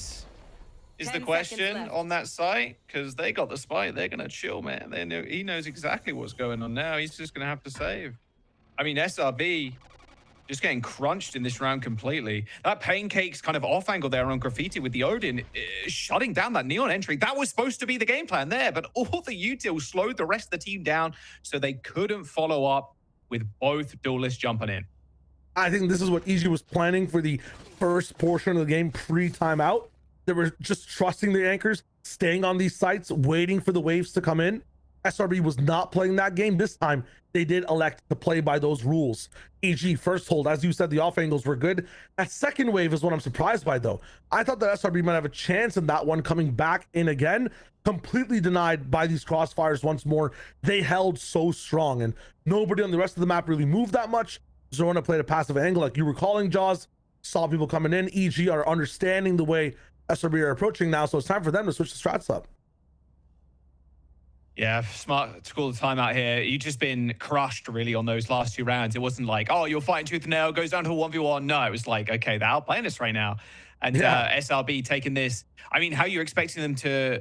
Is the question on that site, because they got the spike. They're gonna chill, man. They know he knows exactly what's going on now. He's just gonna have to save. I mean, SRB just getting crunched in this round completely. That Pancake's kind of off angle there on Graffiti with the Odin shutting down that Neon entry. That was supposed to be the game plan there, but all the util slowed the rest of the team down, so they couldn't follow up with both duelists jumping in. I think this is what EG was planning for the first portion of the game pre-timeout. They were just trusting the anchors, staying on these sites, waiting for the waves to come in. SRB was not playing that game. This time, they did elect to play by those rules. EG first hold, as you said, the off angles were good. That second wave is what I'm surprised by, though. I thought that SRB might have a chance in that one coming back in again. Completely denied by these crossfires once more. They held so strong, and nobody on the rest of the map really moved that much. Zorna played a passive angle like you were calling, Jaws. Saw people coming in. EG are understanding the way SRB are approaching now, so it's time for them to switch the strats up. Yeah, smart to call the timeout here. You've just been crushed, really, on those last 2 rounds. It wasn't like, oh, you're fighting tooth and nail, goes down to a 1v1. No, it was like, okay, they're outplaying us right now. And SRB taking this. I mean, how you're expecting them to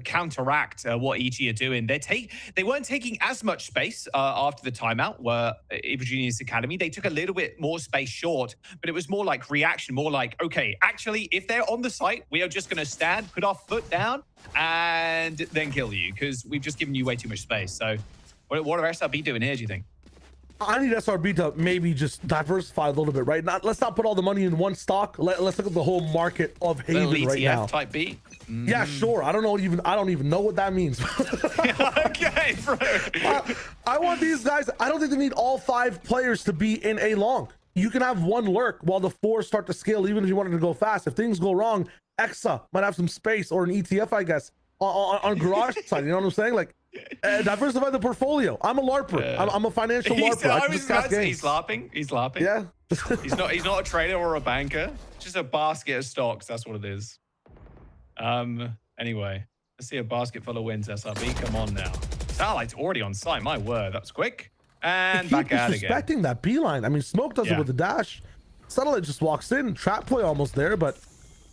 counteract what EG are doing. They weren't taking as much space after the timeout where Evil Genius Academy. They took a little bit more space short, but it was more like reaction, more like, okay, actually, if they're on the site, we are just going to stand, put our foot down, and then kill you, because we've just given you way too much space. So what are SRB doing here, do you think? I need SRB to maybe just diversify a little bit, right? Let's not put all the money in one stock. Let's look at the whole market of Haven right now. Type B. Yeah, sure. I don't even know what that means. Okay, bro. I want these guys. I don't think they need all 5 players to be in A long. You can have 1 lurk while the 4 start to scale, even if you wanted to go fast. If things go wrong, Exa might have some space, or an ETF, I guess, on garage side. You know what I'm saying? Like, diversify the portfolio. I'm a LARPer. I'm a financial LARPer. He's LARPing. He's LARPing. Yeah. He's not a trader or a banker. Just a basket of stocks. That's what it is. Anyway, let's see a basket full of wins. SRB, come on now. Satellite's already on site. My word, that's quick. And back out again. Expecting that beeline. I mean, Smoke does it with the dash. Satellite just walks in. Trap play almost there, but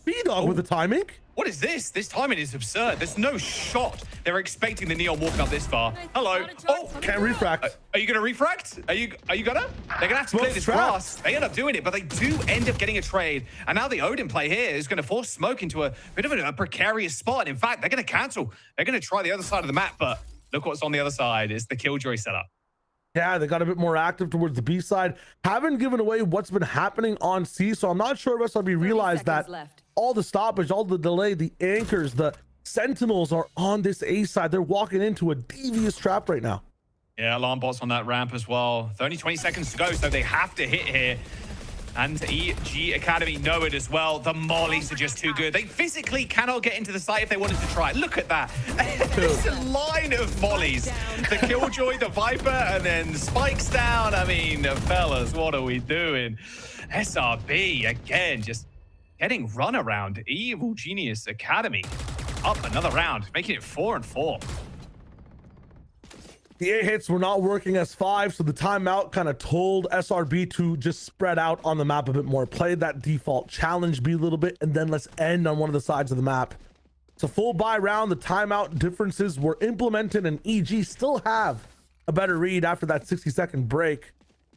B-Dog with the timing. What is this? This timing is absurd. There's no shot. They're expecting the Neon walking up this far. Hello. Oh, can't refract. Are you gonna refract? Are you gonna? They're gonna have to clear this grass. They end up doing it, but they do end up getting a trade. And now the Odin play here is gonna force Smoke into a bit of a precarious spot. And in fact, they're gonna cancel. They're gonna try the other side of the map, but look what's on the other side. It's the Killjoy setup. Yeah, they got a bit more active towards the B side. Haven't given away what's been happening on C, so I'm not sure if SRB realized that all the stoppage, all the delay, the anchors, the sentinels are on this A side. They're walking into a devious trap right now. Yeah, alarm bots on that ramp as well. There's only 20 seconds to go, so they have to hit here. And EG Academy know it as well. The mollies are just too good. They physically cannot get into the site if they wanted to try. Look at that. It's a line of mollies. The Killjoy, the Viper, and then Spikes down. I mean, fellas, what are we doing? SRB, again, just getting run around. Evil Genius Academy up another round, making it 4-4. The A hits were not working as 5, so the timeout kind of told SRB to just spread out on the map a bit more. Play that default challenge B a little bit, and then let's end on one of the sides of the map. It's a full buy round. The timeout differences were implemented, and EG still have a better read after that 60-second break.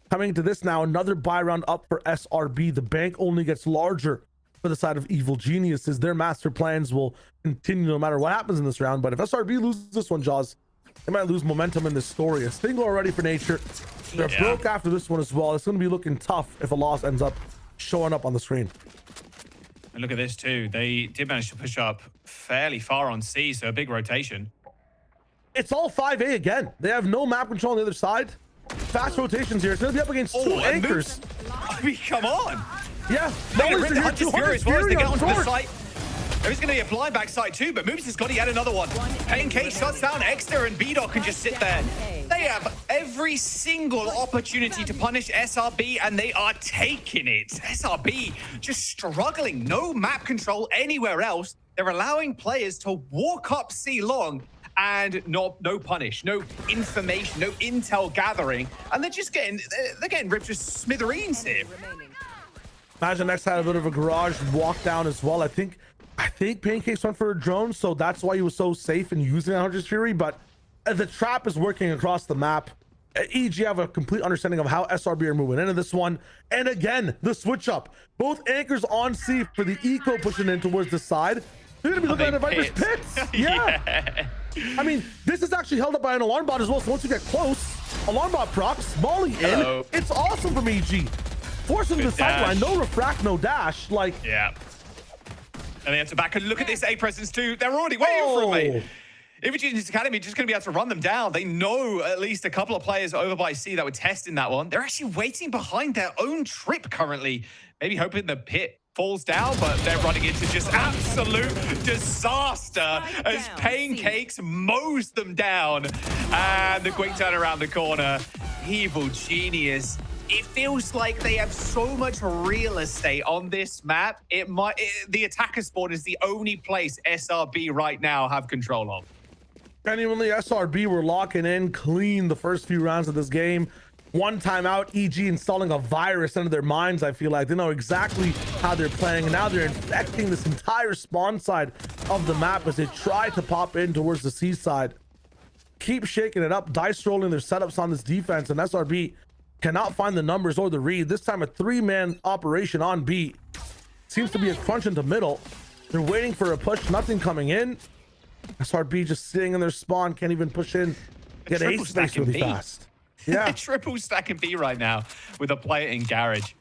Coming to this now, another buy round up for SRB. The bank only gets larger for the side of Evil Geniuses. Their master plans will continue no matter what happens in this round, but if SRB loses this one, Jaws, they might lose momentum in this story. A single already for Nature. They're broke after this one as well. It's going to be looking tough if a loss ends up showing up on the screen. And look at this too. They did manage to push up fairly far on C, so a big rotation. It's all 5A again. They have no map control on the other side. Fast rotations here. It's going to be up against two anchors. I mean, come on. Yeah. They're going to rip the Hunter's Fury as well as they get onto the site. There is going to be a blind backside too, but Moves has got to get another one. Pancake shuts down Exter, and B-Dog can just sit there. They have every single opportunity to punish SRB, and they are taking it. SRB just struggling. No map control anywhere else. They're allowing players to walk up C long and no punish, no information, no intel gathering, and they're getting ripped to smithereens here. Imagine X had a bit of a garage walk down as well. I think Pancakes went for a drone, so that's why he was so safe in using Hunter's Fury, but the trap is working across the map. EG have a complete understanding of how SRB are moving into this one. And again, the switch up. Both anchors on C for the eco pushing in towards the side. They're going to be looking at the Viper's pits. Yeah. I mean, this is actually held up by an alarm bot as well, so once you get close, alarm bot procs, Molly in. It's awesome from EG. Forcing the sideline, no refract, no dash. Like, yeah. And they have to back and look at this A presence too. They're already waiting for it, mate. Evil Genius Academy just going to be able to run them down. They know at least a couple of players over by C that were testing that one. They're actually waiting behind their own trip currently. Maybe hoping the pit falls down, but they're running into just absolute disaster as Pancakes mows them down. And the quick turn around the corner. Evil Genius. It feels like they have so much real estate on this map. The attacker spawn is the only place SRB right now have control of. Genuinely, SRB were locking in clean the first few rounds of this game. One timeout, EG installing a virus into their minds. I feel like they know exactly how they're playing, and now they're infecting this entire spawn side of the map as they try to pop in towards the C side. Keep shaking it up, dice rolling their setups on this defense, and SRB cannot find the numbers or the read. This time a 3-man operation on B. Seems to be a crunch into middle. They're waiting for a push, nothing coming in. SRB just sitting in their spawn, can't even push in. Get A space really fast. Yeah. Triple stack in B right now with a player in Garage.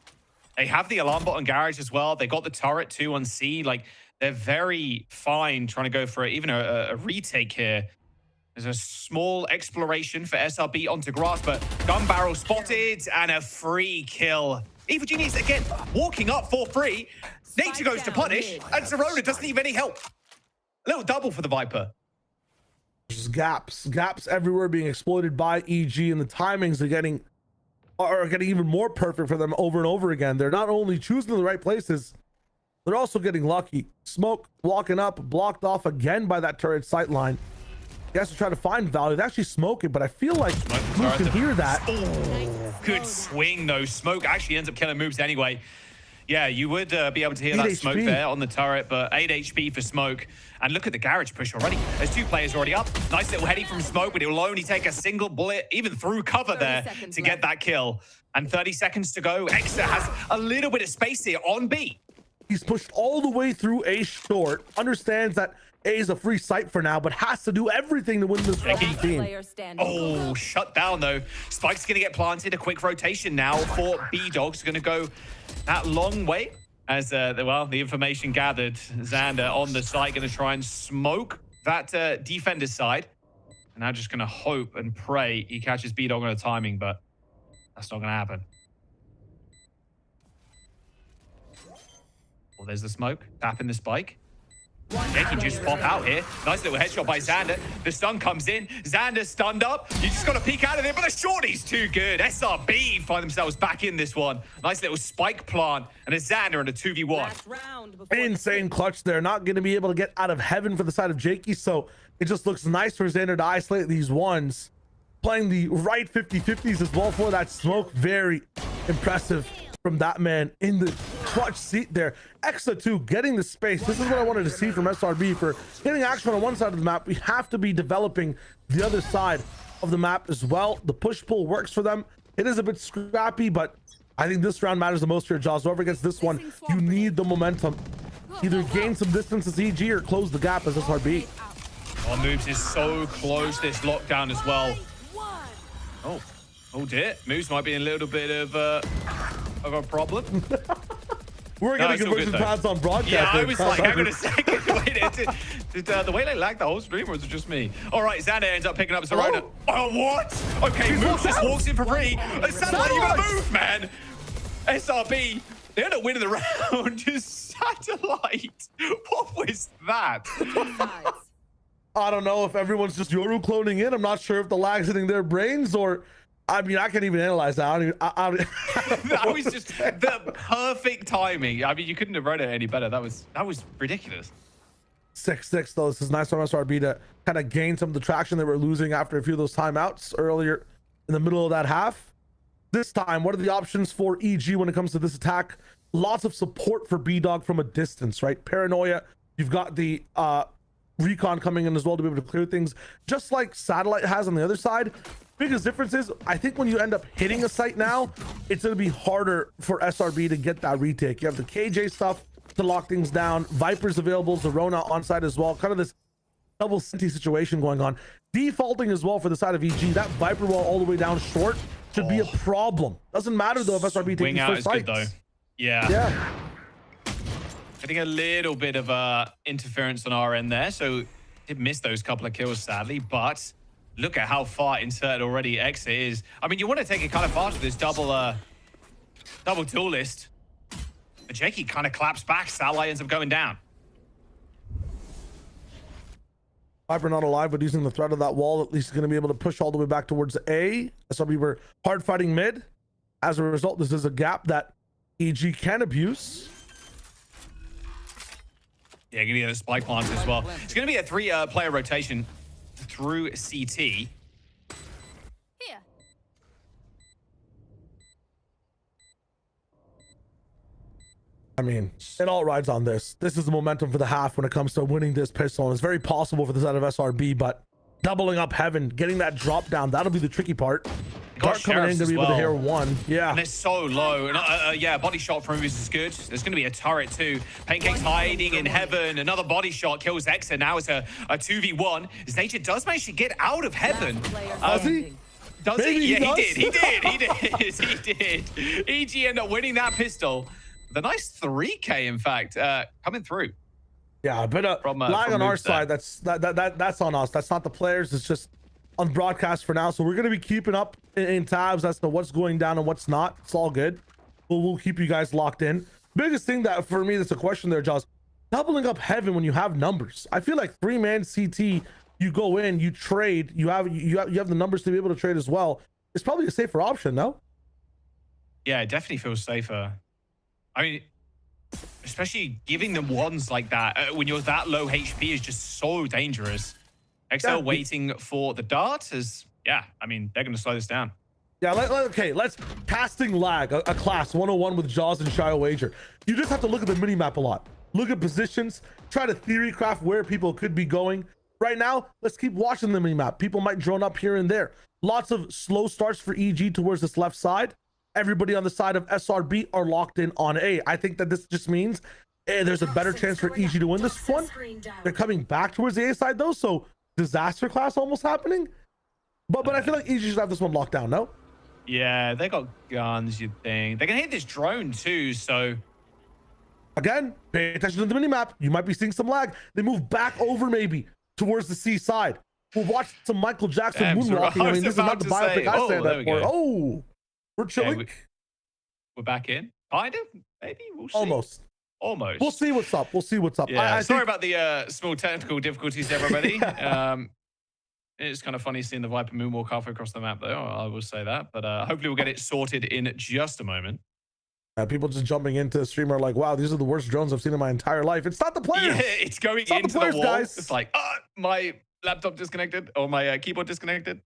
They have the alarm bot on Garage as well. They got the turret too on C. Like, they're very fine trying to go for even a retake here. There's a small exploration for SRB onto grass, but gun barrel spotted and a free kill. Evil Genius again walking up for free. Nature goes to punish, and Zerona doesn't need any help. A little double for the Viper. There's gaps everywhere being exploited by EG, and the timings are getting even more perfect for them over and over again. They're not only choosing the right places, they're also getting lucky. Smoke walking up, blocked off again by that turret sight line. He has to try to find Valor. They actually smoke it, but I feel like Moves can hear that. Oh, good swing though. Smoke actually ends up killing Moves anyway. Yeah, you would be able to hear 8 that smoke HP. there on the turret, but 8 HP for smoke. And look at the garage push already. There's 2 players already up. Nice little heady from smoke, but he'll only take a single bullet, even through cover there, to get that kill. And 30 seconds to go. Exa has a little bit of space here on B. He's pushed all the way through A short, understands that A is a free site for now, but has to do everything to win this fucking team. Oh, shut down though. Spike's gonna get planted. A quick rotation now for B-Dogs. Gonna go that long way as, well, the information gathered. Xander on the site, gonna try and smoke that defender's side. And now just gonna hope and pray he catches B-Dog on a timing, but that's not gonna happen. Well, there's the smoke, tapping the spike. Jake can just pop out here. Nice little headshot by Xander. The stun comes in. Xander stunned up. You just got to peek out of there, but the shorty's too good. SRB find themselves back in this one. Nice little spike plant and a Xander and a 2v1. Insane clutch there. Not going to be able to get out of heaven for the side of Jakey, so it just looks nice for Xander to isolate these ones. Playing the right 50-50s as well for that smoke. Very impressive from that man in the clutch seat there. Exa 2 getting the space. This is what I wanted to see from SRB. For hitting action on one side of the map, we have to be developing the other side of the map as well. The push-pull works for them. It is a bit scrappy, but I think this round matters the most here, Jaws. Whoever gets this one, you need the momentum. Either gain some distance as EG or close the gap as SRB. Oh, Moves is so close this lockdown as well. Oh dear. Moves might be in a little bit of a problem. We're getting conversion paths on broadcast. Yeah, I was like, hang on a second. Did the way they lagged the whole stream, or was it just me? All right, Xander ends up picking up Zerona. Oh, what? Okay, Moves just walks in for free. Satellite, you gotta move, man. SRB, they end up winning the round. Just Satellite. What was that? I don't know if everyone's just Yoru cloning in. I'm not sure if the lag's hitting their brains or... I mean, I can't even analyze that. That was just the perfect timing. I mean, you couldn't have wrote it any better. That was ridiculous. 6-6 though. This is nice from SRB to kind of gain some of the traction they were losing after a few of those timeouts earlier in the middle of that half. This time, what are the options for EG when it comes to this attack? Lots of support for B-Dog from a distance, right? Paranoia. You've got the recon coming in as well to be able to clear things, just like Satellite has on the other side. Biggest difference is, I think when you end up hitting a site now, it's going to be harder for SRB to get that retake. You have the KJ stuff to lock things down. Viper's available, Zerona on side as well. Kind of this double Cinti situation going on. Defaulting as well for the side of EG. That Viper wall all the way down short should be a problem. Doesn't matter though if SRB takes first sites. Good though. Yeah. Getting a little bit of interference on our end there, so did miss those couple of kills sadly, but look at how far inserted already Exa is. I mean, you want to take it kind of fast with this double duel list. But Jakey kind of claps back. Satellite ends up going down. Viper not alive, but using the threat of that wall, at least going to be able to push all the way back towards A. SRB were hard fighting mid. As a result, this is a gap that EG can abuse. Yeah, gonna be a spike plant as well. It's gonna be a 3-player rotation through CT. Here. I mean, it all rides on this. This is the momentum for the half when it comes to winning this pistol. And it's very possible for the side of SRB, but doubling up heaven, getting that drop down, that'll be the tricky part. Dart coming in to be able to hear one. Yeah. And it's so low. And yeah, body shot from Movies is good. There's going to be a turret too. Pancake's hiding in heaven. Another body shot kills Exa. Now it's a 2v1. His nature does manage to get out of heaven. Does he? Does Maybe he? Yeah, he he did. He did. EG ended up winning that pistol. The nice 3K, in fact, coming through. Yeah, a bit of lag on our side. That's on us. That's not the players. It's just on broadcast for now. So we're gonna be keeping up in tabs as to what's going down and what's not. It's all good. We'll keep you guys locked in. Biggest thing that for me, that's a question there, Jaws. Doubling up heaven when you have numbers. I feel like 3-man CT. You go in, you trade. You have the numbers to be able to trade as well. It's probably a safer option, no? Yeah, it definitely feels safer. I mean, especially giving them ones like that when you're that low HP is just so dangerous. XL waiting for the dart is, yeah, I mean, they're going to slow this down. Yeah, okay, let's casting lag, a class 101 with Jaws and Shy Wager. You just have to look at the mini-map a lot. Look at positions, try to theory craft where people could be going. Right now, let's keep watching the mini-map. People might drone up here and there. Lots of slow starts for EG towards this left side. Everybody on the side of SRB are locked in on A. I think that this just means there's a better chance for EG to win this one. They're coming back towards the A side though, so disaster class almost happening. But I feel like EG should have this one locked down, no? Yeah, they got guns, you'd think. They can hit this drone too, so... Again, pay attention to the mini-map. You might be seeing some lag. They move back over maybe towards the C side. We'll watch some Michael Jackson moonwalking. I mean, this is not the biopic I stand up for. Oh, we're chilling. Yeah, we're back in. Kind of, maybe. We'll see. Almost. We'll see what's up. We'll see what's up. Yeah, sorry about the small technical difficulties, everybody. It's kind of funny seeing the Viper moonwalk halfway across the map, though. I will say that. But hopefully we'll get it sorted in just a moment. People just jumping into the stream are like, wow, these are the worst drones I've seen in my entire life. It's not the players. Yeah, it's going into the wall. Guys. It's like, my laptop disconnected or my keyboard disconnected.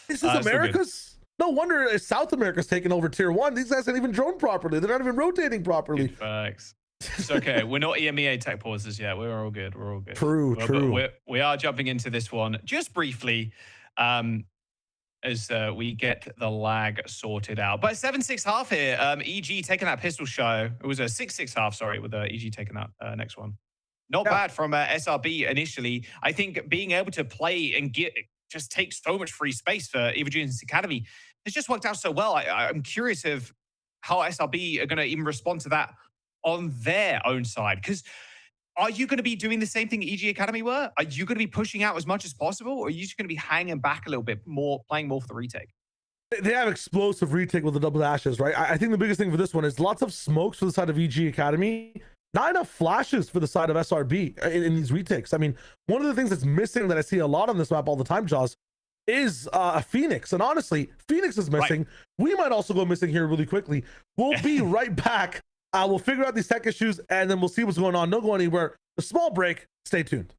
This is America's. No wonder South America's taking over tier 1. These guys can't even drone properly. They're not even rotating properly. Good facts. It's okay. We're not EMEA tech pauses yet. We're all good. We're all good. True. We are jumping into this one just briefly as we get the lag sorted out. But 7-6 half here. EG taking that pistol show. It was a 6-6 half, sorry, with EG taking that next one. Not bad from SRB initially. I think being able to play and just take so much free space for Eva Juniors Academy has just worked out so well. I'm curious of how SRB are going to even respond to that on their own side. Because are you going to be doing the same thing EG Academy were? Are you going to be pushing out as much as possible? Or are you just going to be hanging back a little bit more, playing more for the retake? They have explosive retake with the double dashes, right? I think the biggest thing for this one is lots of smokes for the side of EG Academy. Not enough flashes for the side of SRB in these retakes. I mean, one of the things that's missing that I see a lot on this map all the time, Jaws, is a Phoenix. And honestly, Phoenix is missing. Right. We might also go missing here really quickly. We'll be right back. We'll figure out these tech issues and then we'll see what's going on. Don't go anywhere. A small break. Stay tuned.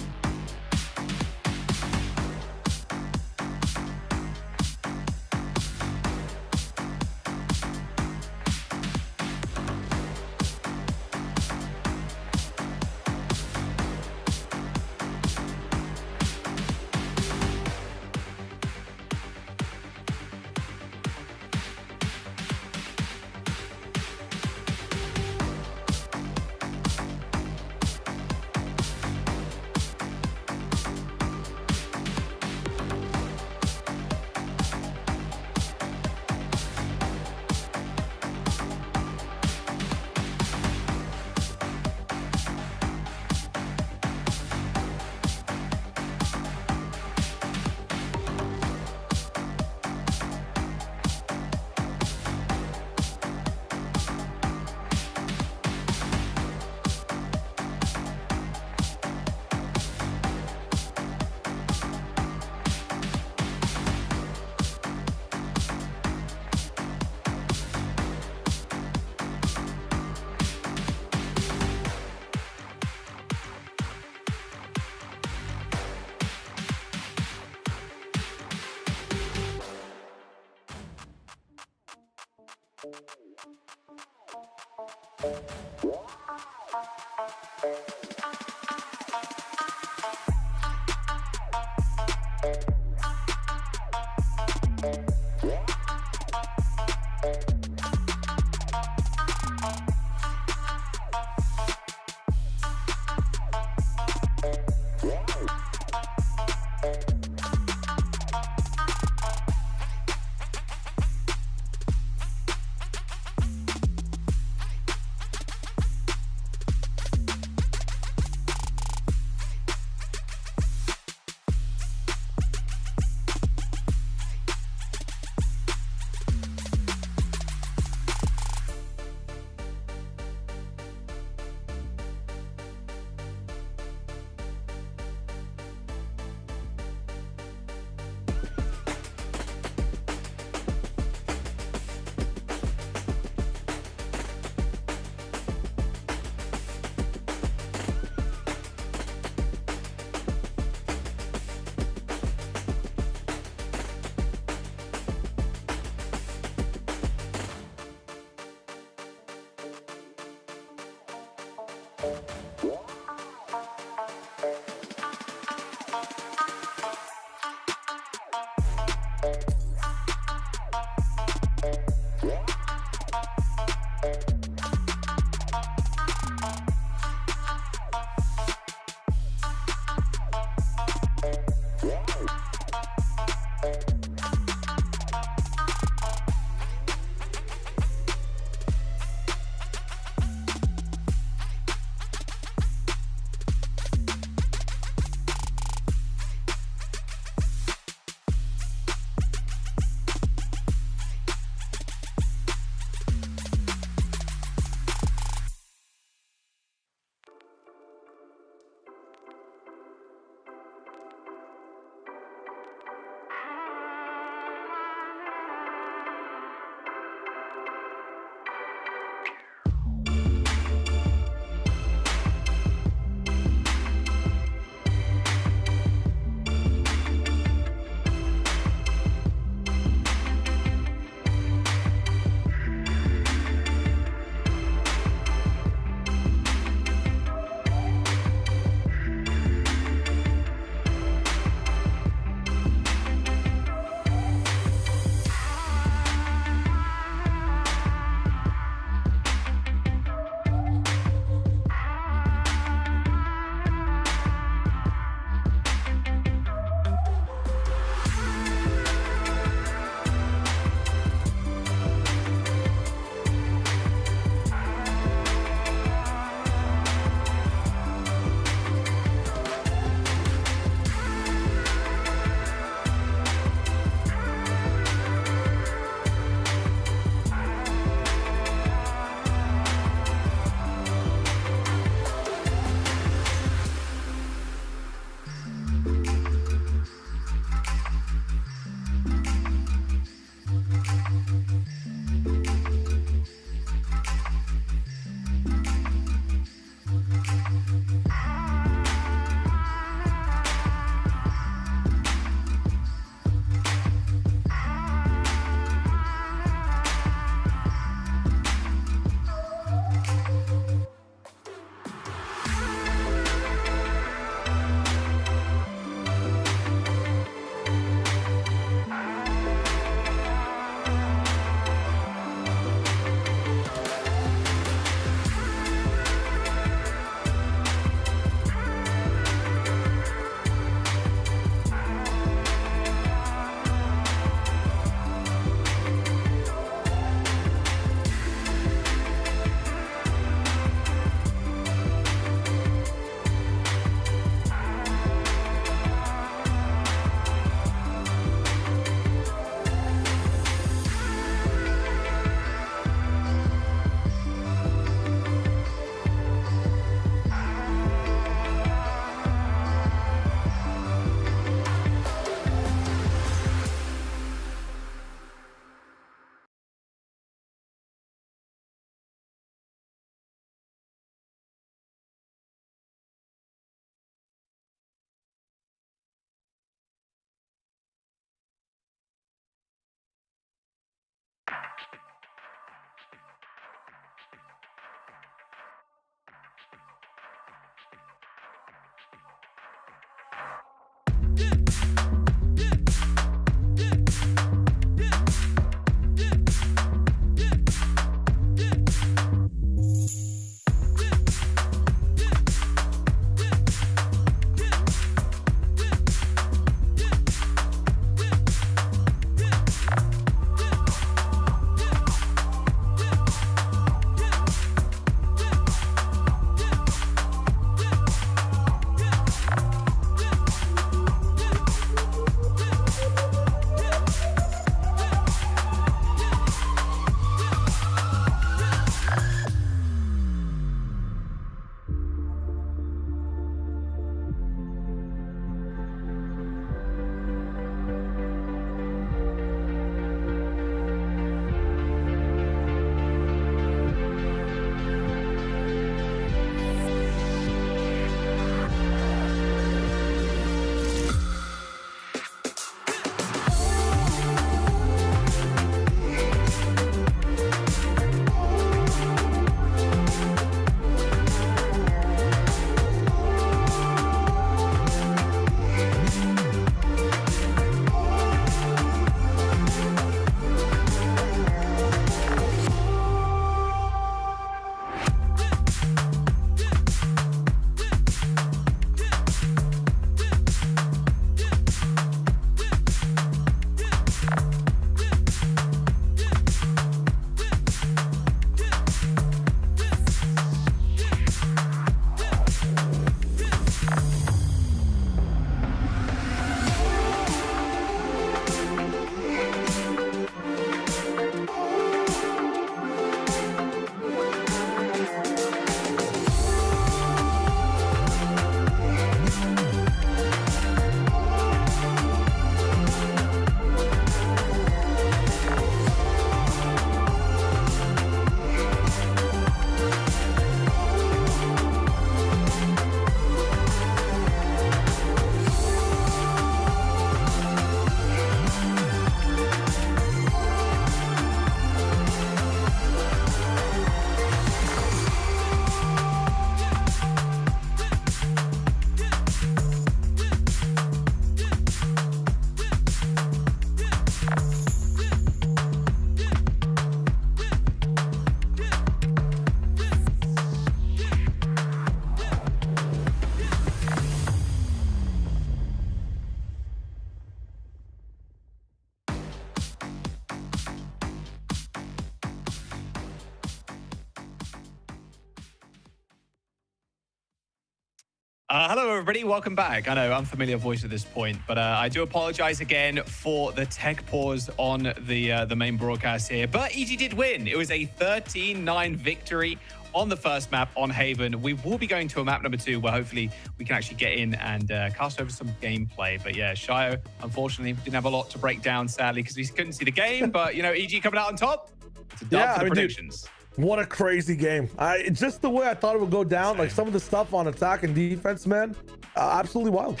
Hello, everybody. Welcome back. I know, unfamiliar voice at this point, but I do apologize again for the tech pause on the main broadcast here. But EG did win. It was a 13-9 victory on the first map on Haven. We will be going to a map number 2 where hopefully we can actually get in and cast over some gameplay. But yeah, Shio, unfortunately, didn't have a lot to break down, sadly, because we couldn't see the game. But, you know, EG coming out on top. It's a dub for the predictions. Dude, what a crazy game. Just the way I thought it would go down, like some of the stuff on attack and defense, man, absolutely wild.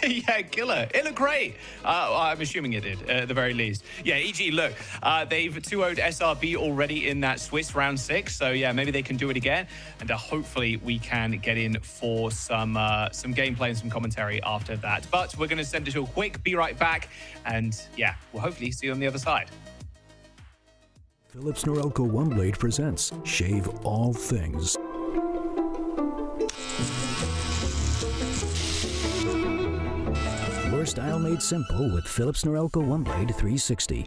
Yeah, killer. It looked great. I'm assuming it did, at the very least. Yeah, EG, look, they've 2-0'd SRB already in that Swiss round 6. So, yeah, maybe they can do it again. And hopefully we can get in for some gameplay and some commentary after that. But we're going to send it to a quick be right back. And, yeah, we'll hopefully see you on the other side. Philips Norelco OneBlade presents Shave All Things. Your style made simple with Philips Norelco OneBlade 360.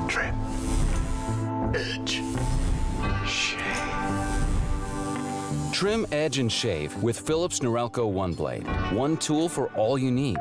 Trim, edge, shave. Trim, edge, and shave with Philips Norelco OneBlade. One tool for all you need.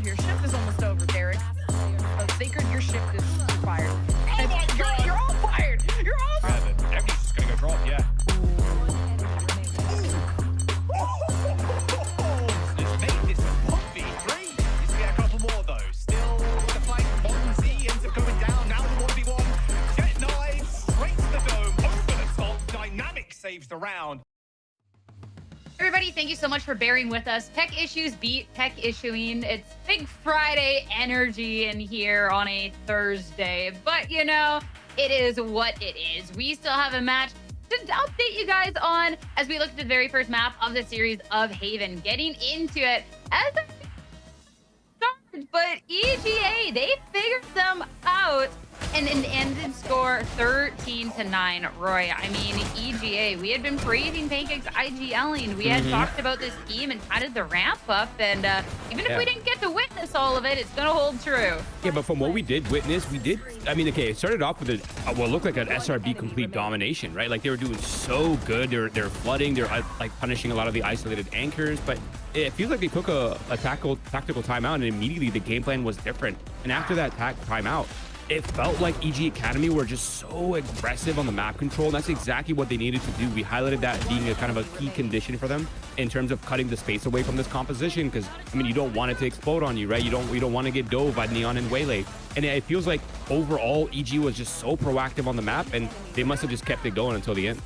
Your shift is almost over, Derek. Sacred, your shift is fired. Oh my God! You're all fired. You're all fired. Everybody's just gonna go drop, yeah. Let's make this a 1v3. Needs to get a couple more though. Still the fight. Monzi ends up going down. Now the 1v1. Jet Knight straight to the dome, over the top. Dynamic saves the round. Everybody, thank you so much for bearing with us. Tech issues beat tech issuing. It's Big Friday energy in here on a Thursday. But, you know, it is what it is. We still have a match to update you guys on as we look at the very first map of the series of Haven. Getting into it as a start but EGA, they figured them out and ended score 13-9. Roy, I mean, EGA, we had been praising Pancake's IGLing. We had talked about this team and kind of the ramp up, and even if we didn't get to witness all of it, it's going to hold true. Yeah, but from what we did witness, I mean, okay, it started off with what looked like an SRB complete domination, right? Like they were doing so good. They're flooding, they're like punishing a lot of the isolated anchors, but it feels like they took a tactical timeout, and immediately the game plan was different. And after that timeout, it felt like EG Academy were just so aggressive on the map control. And that's exactly what they needed to do. We highlighted that being a kind of a key condition for them in terms of cutting the space away from this composition, because I mean, you don't want it to explode on you, right? You don't want to get dove by Neon and Waylay. And it feels like overall EG was just so proactive on the map, and they must have just kept it going until the end.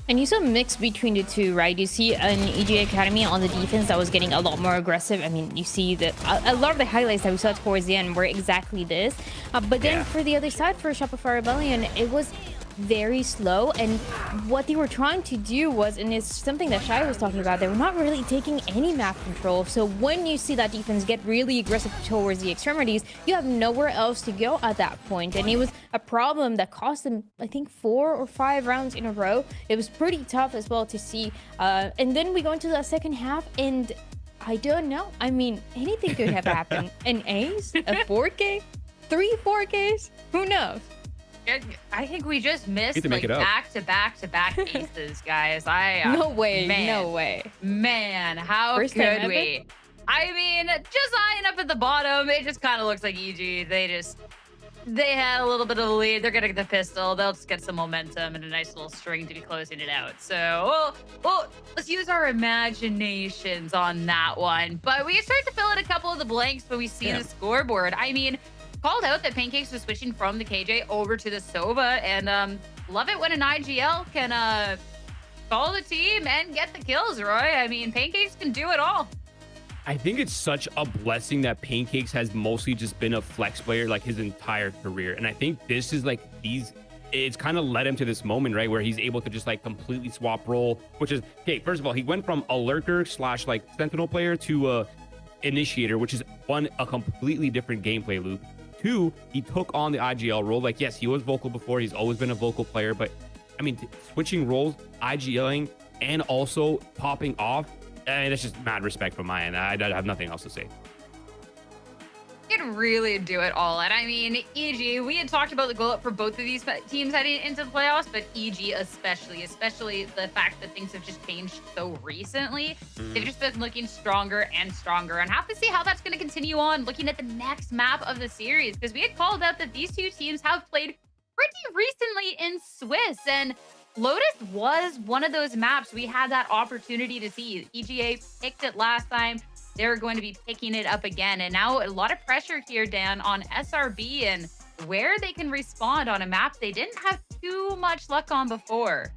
And you saw a mix between the two, right? You see an EG Academy on the defense that was getting a lot more aggressive. I mean, you see that a lot of the highlights that we saw towards the end were exactly this. But then for the other side, for Shopify Rebellion, it was very slow, and what they were trying to do was, and it's something that Shai was talking about, they were not really taking any map control. So when you see that defense get really aggressive towards the extremities, you have nowhere else to go at that point, and it was a problem that cost them, I think, 4 or 5 rounds in a row. It was pretty tough as well to see, and then we go into the second half, and I don't know, I mean, anything could have happened. An ace, a 4K, 3 4Ks, who knows? I think we just missed like back-to-back aces, guys. No way, no way. Man, how could we? I mean, just eyeing up at the bottom, it just kind of looks like EG. They had a little bit of a lead. They're gonna get the pistol. They'll just get some momentum and a nice little string to be closing it out. So, well, let's use our imaginations on that one. But we can start to fill in a couple of the blanks when we see the scoreboard. I mean, called out that Pancakes was switching from the KJ over to the Sova, and love it when an IGL can follow the team and get the kills, Roy. I mean, Pancakes can do it all. I think it's such a blessing that Pancakes has mostly just been a flex player like his entire career, and I think this is like it's kind of led him to this moment, right, where he's able to just like completely swap role, which is, okay, first of all, he went from a lurker / like sentinel player to initiator, which is a completely different gameplay loop. 2, he took on the IGL role. Like, yes, he was vocal before. He's always been a vocal player, but I mean, switching roles, IGLing, and also popping off, and it's just mad respect from my end. I have nothing else to say. You can really do it all. And I mean, EG, we had talked about the goal up for both of these teams heading into the playoffs, but EG especially the fact that things have just changed so recently. They've just been looking stronger and stronger, and have to see how that's going to continue on looking at the next map of the series, because we had called out that these two teams have played pretty recently in Swiss, and Lotus was one of those maps we had that opportunity to see. EGA picked it last time. They're going to be picking it up again. And now a lot of pressure here, Dan, on SRB and where they can respond on a map they didn't have too much luck on before.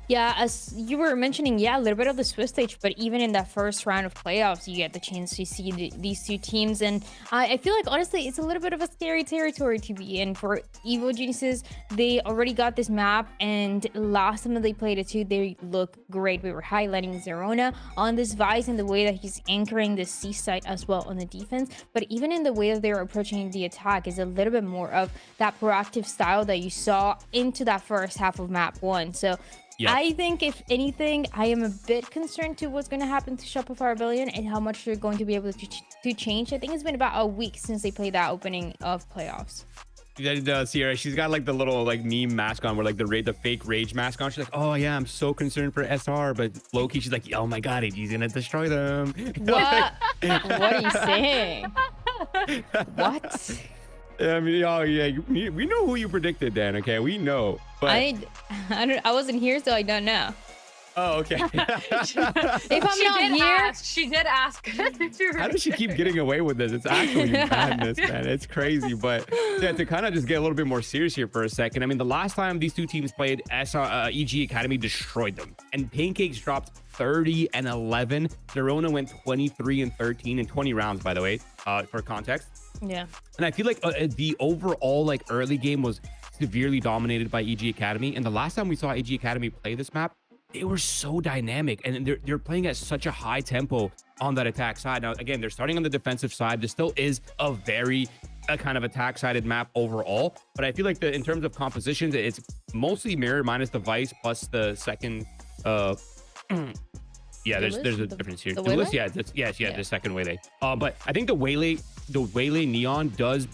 Yeah, as you were mentioning, yeah, a little bit of the Swiss stage, but even in that first round of playoffs, you get the chance to see these two teams. And I feel like, honestly, it's a little bit of a scary territory to be in. For Evo Geniuses, they already got this map, and last time that they played it too, they look great. We were highlighting Zerona on this Vice and the way that he's anchoring the C site as well on the defense. But even in the way that they're approaching the attack is a little bit more of that proactive style that you saw into that first half of map 1. So I think, if anything, I am a bit concerned to what's going to happen to Shopify Rebellion and how much they're going to be able to change. I think it's been about a week since they played that opening of playoffs. Sierra, she's got like the little like meme mask on, where like the fake rage mask on. She's like, oh yeah, I'm so concerned for SR, but low-key she's like, oh my god, he's gonna destroy them. What? What are you saying? What? I mean, oh yeah, we know who you predicted, Dan. Okay, we know. But I wasn't here, so I don't know. Oh, okay. If I'm not here, she did ask. How does she keep getting away with this? It's actually madness, man. It's crazy. But yeah, to kind of just get a little bit more serious here for a second. I mean, the last time these two teams played, EG Academy destroyed them, and Pancakes dropped 30-11. Zerona went 23-13 in 20 rounds, by the way, for context. Yeah. And I feel like the overall like early game was severely dominated by EG Academy. And the last time we saw EG Academy play this map, they were so dynamic, and they're playing at such a high tempo on that attack side. Now, again, they're starting on the defensive side. This still is a very kind of attack-sided map overall, but I feel like in terms of compositions, it's mostly mirror minus the Vice plus the second. Yeah, there's a difference here. Duelist, yeah, the second Waylay. But I think the Waylay Neon does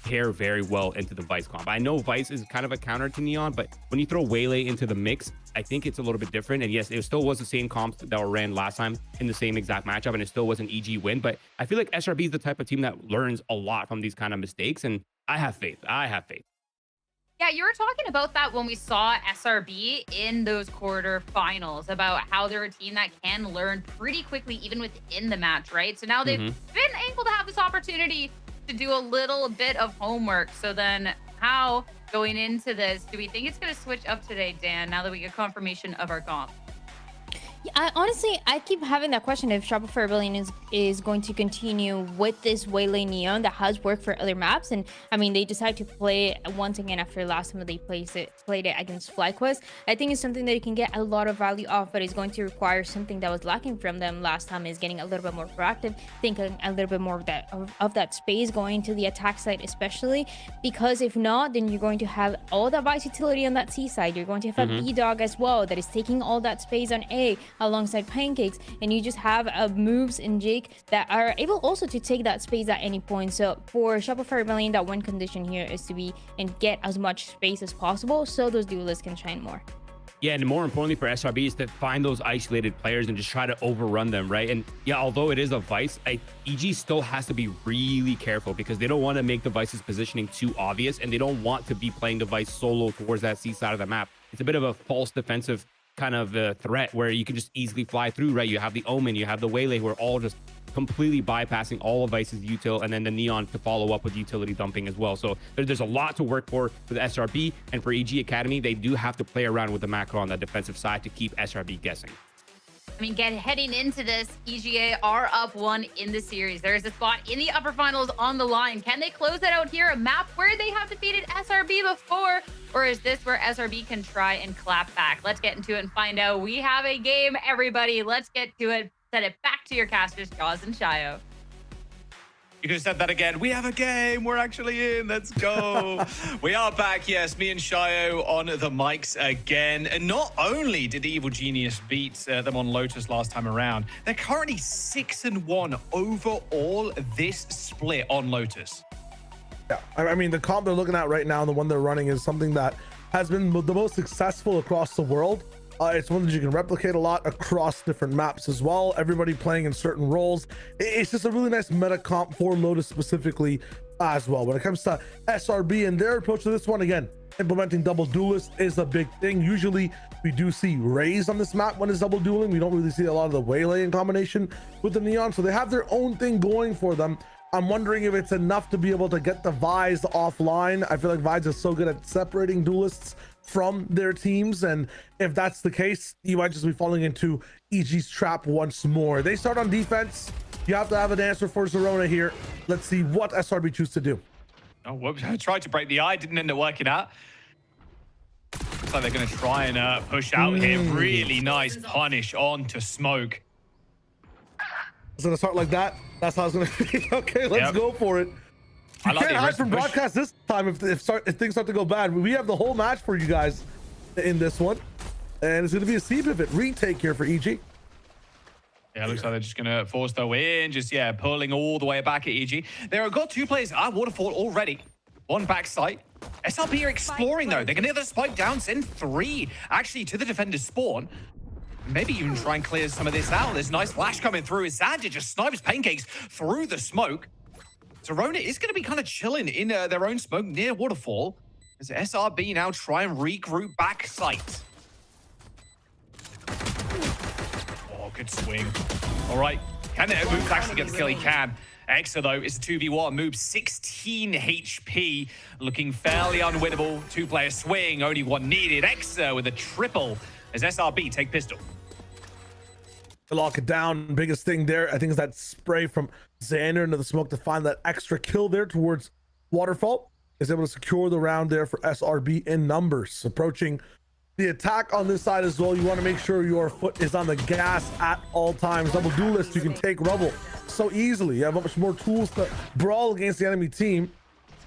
pair very well into the Vice comp. I know Vice is kind of a counter to Neon, but when you throw Waylay into the mix, I think it's a little bit different. And yes, it still was the same comps that were ran last time in the same exact matchup, and it still was an EG win. But I feel like SRB is the type of team that learns a lot from these kind of mistakes, and I have faith. Yeah, you were talking about that when we saw SRB in those quarterfinals, about how they're a team that can learn pretty quickly, even within the match, right? So now they've been able to have this opportunity to do a little bit of homework. So then how, going into this, do we think it's going to switch up today, Dan, now that we get confirmation of our comp? Yeah, honestly, I keep having that question if Shopify Rebellion is going to continue with this Waylay Neon that has worked for other maps. And I mean, they decided to play it once again after last time they played it against FlyQuest. I think it's something that you can get a lot of value off, but it's going to require something that was lacking from them last time, is getting a little bit more proactive, thinking a little bit more of that space going to the attack side, especially because if not, then you're going to have all that Vice utility on that C side. You're going to have a B-Dog as well that is taking all that space on A alongside Pancakes, and you just have moves and Jake that are able also to take that space at any point. So for Shopify Rebellion, that one condition here is to be and get as much space as possible so those duelists can shine more. Yeah, and more importantly for SRB is to find those isolated players and just try to overrun them, right? And yeah, although it is a Vice, EG still has to be really careful because they don't want to make the Vice's positioning too obvious, and they don't want to be playing the Vice solo towards that C side of the map. It's a bit of a false defensive kind of threat where you can just easily fly through, right? You have the Omen, you have the Waylay, who are all just completely bypassing all of Vice's util, and then the Neon to follow up with utility dumping as well. So there's a lot to work for the SRB, and for EG Academy, they do have to play around with the macro on that defensive side to keep SRB guessing. I mean, heading into this, EGA are up 1 in the series. There is a spot in the upper finals on the line. Can they close it out here? A map where they have defeated SRB before? Or is this where SRB can try and clap back? Let's get into it and find out. We have a game, everybody. Let's get to it. Send it back to your casters, Jaws and Shio. You could have said that again. We have a game. We're actually in. Let's go. We are back. Yes, me and Shio on the mics again. And not only did the Evil Genius beat them on Lotus last time around, they're currently 6-1 overall this split on Lotus. Yeah, I mean, the comp they're looking at right now, the one they're running, is something that has been the most successful across the world. It's one that you can replicate a lot across different maps as well. Everybody playing in certain roles. It's just a really nice meta comp for Lotus specifically as well. When it comes to SRB and their approach to this one, again, implementing double duelist is a big thing. Usually we do see Rays on this map when it's double dueling. We don't really see a lot of the Waylay in combination with the Neon. So they have their own thing going for them. I'm wondering if it's enough to be able to get the Vise offline. I feel like Vise is so good at separating duelists from their teams, and if that's the case, you might just be falling into EG's trap once more. They start on defense. You have to have an answer for Zerona here. Let's see what SRB choose to do. Oh, whoops. I tried to break the eye, didn't end up working out. Looks like they're going to try and push out here. Really nice punish on to Smoke. It's going to start like that. That's how it's going to be. Okay, let's go for it. You can't hide from broadcast this time if things start to go bad. We have the whole match for you guys in this one, and it's going to be a C pivot retake here for EG. Yeah, it looks like they're just going to force their way in, just, yeah, pulling all the way back at EG. There are got 2 players at Waterfall already. 1 backside. SRB are exploring, though. They're going to get the spike down, send 3 actually to the defender's spawn. Maybe even try and clear some of this out. There's a nice flash coming through as Xander just snipes Pancakes through the smoke. Zerona is going to be kind of chilling in their own smoke near Waterfall as SRB now try and regroup back site. Oh, good swing. All right. Can Moves actually get the kill? He can. Exa, though, is a 2v1. Move 16 HP. Looking fairly unwinnable. 2-player swing. Only 1 needed. Exa with a triple as SRB take pistol. To lock it down, biggest thing there, I think, is that spray from Xander into the smoke to find that extra kill there towards Waterfall. Is able to secure the round there for SRB in numbers. Approaching the attack on this side as well. You want to make sure your foot is on the gas at all times. Double duelist, you can take rubble so easily. You have much more tools to brawl against the enemy team.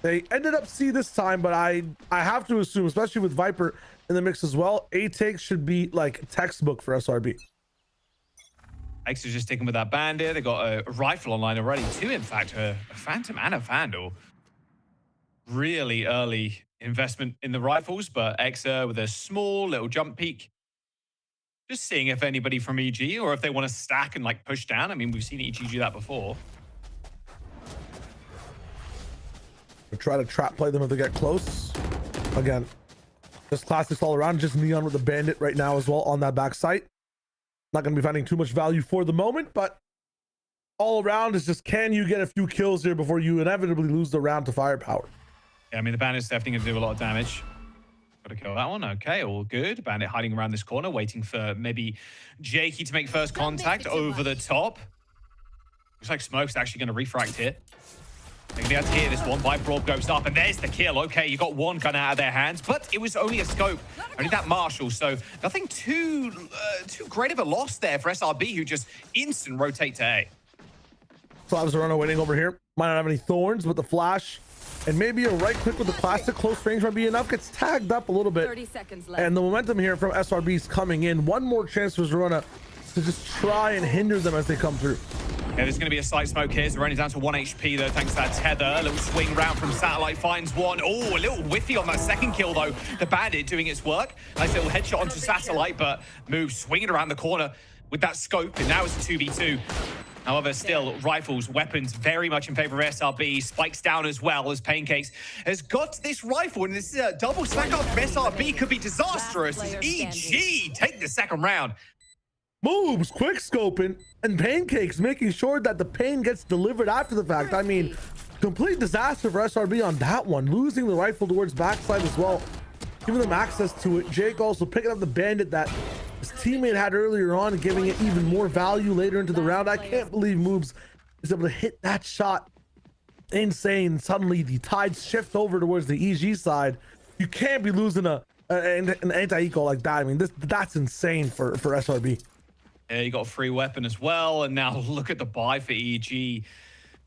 They ended up C this time, but I have to assume, especially with Viper in the mix as well, A takes should be like textbook for SRB. X is just sticking with that bandit. They got a rifle online already, too, in fact, a Phantom and a Vandal. Really early investment in the rifles, but Exa with a small little jump peek. Just seeing if anybody from EG or if they want to stack and like push down. I mean, we've seen EG do that before. Try to trap play them if they get close. Again, just classics all around. Just Neon with the bandit right now as well on that back site. Not going to be finding too much value for the moment, but all around is just, can you get a few kills here before you inevitably lose the round to firepower? Yeah, I mean, the bandit's definitely going to do a lot of damage. Got to kill that one. Okay, all good. Bandit hiding around this corner, waiting for maybe Jakey to make first contact over the top. Looks like Smoke's actually going to refract here. They're going to be able to hear this one. Viper Orb goes up, and there's the kill. Okay, you got one gun out of their hands, but it was only a scope. Only that Marshall, so nothing too great of a loss there for SRB, who just instant rotate to A. Slavs are waiting over here. Might not have any thorns, but the flash and maybe a right click with the classic close range might be enough. Gets tagged up a little bit. 30 seconds left. And the momentum here from SRB is coming in. One more chance for Zorona to just try and hinder them as they come through. Yeah, there's going to be a slight smoke here. They're only down to 1 HP, though, thanks to that tether. A little swing round from Satellite, finds one. Oh, a little whiffy on that second kill, though. The bandit doing its work. Nice little headshot onto Satellite, but moves swinging around the corner with that scope, and now it's a 2v2. However, still, rifles, weapons, very much in favor of SRB. Spikes down as well as Pancakes has got this rifle, and this is a double stack up from SRB. Could be disastrous. EG take the second round. Moves, quick scoping, and Pancakes making sure that the pain gets delivered after the fact. I mean, complete disaster for SRB on that one. Losing the rifle towards backside as well, giving them access to it. Jake also picking up the bandit that his teammate had earlier on, giving it even more value later into the round. I can't believe Moobs is able to hit that shot. Insane. Suddenly the tides shift over towards the EG side. You can't be losing an anti-eco like that. I mean, that's insane for SRB. Yeah, you got a free weapon as well, and now look at the buy for EG.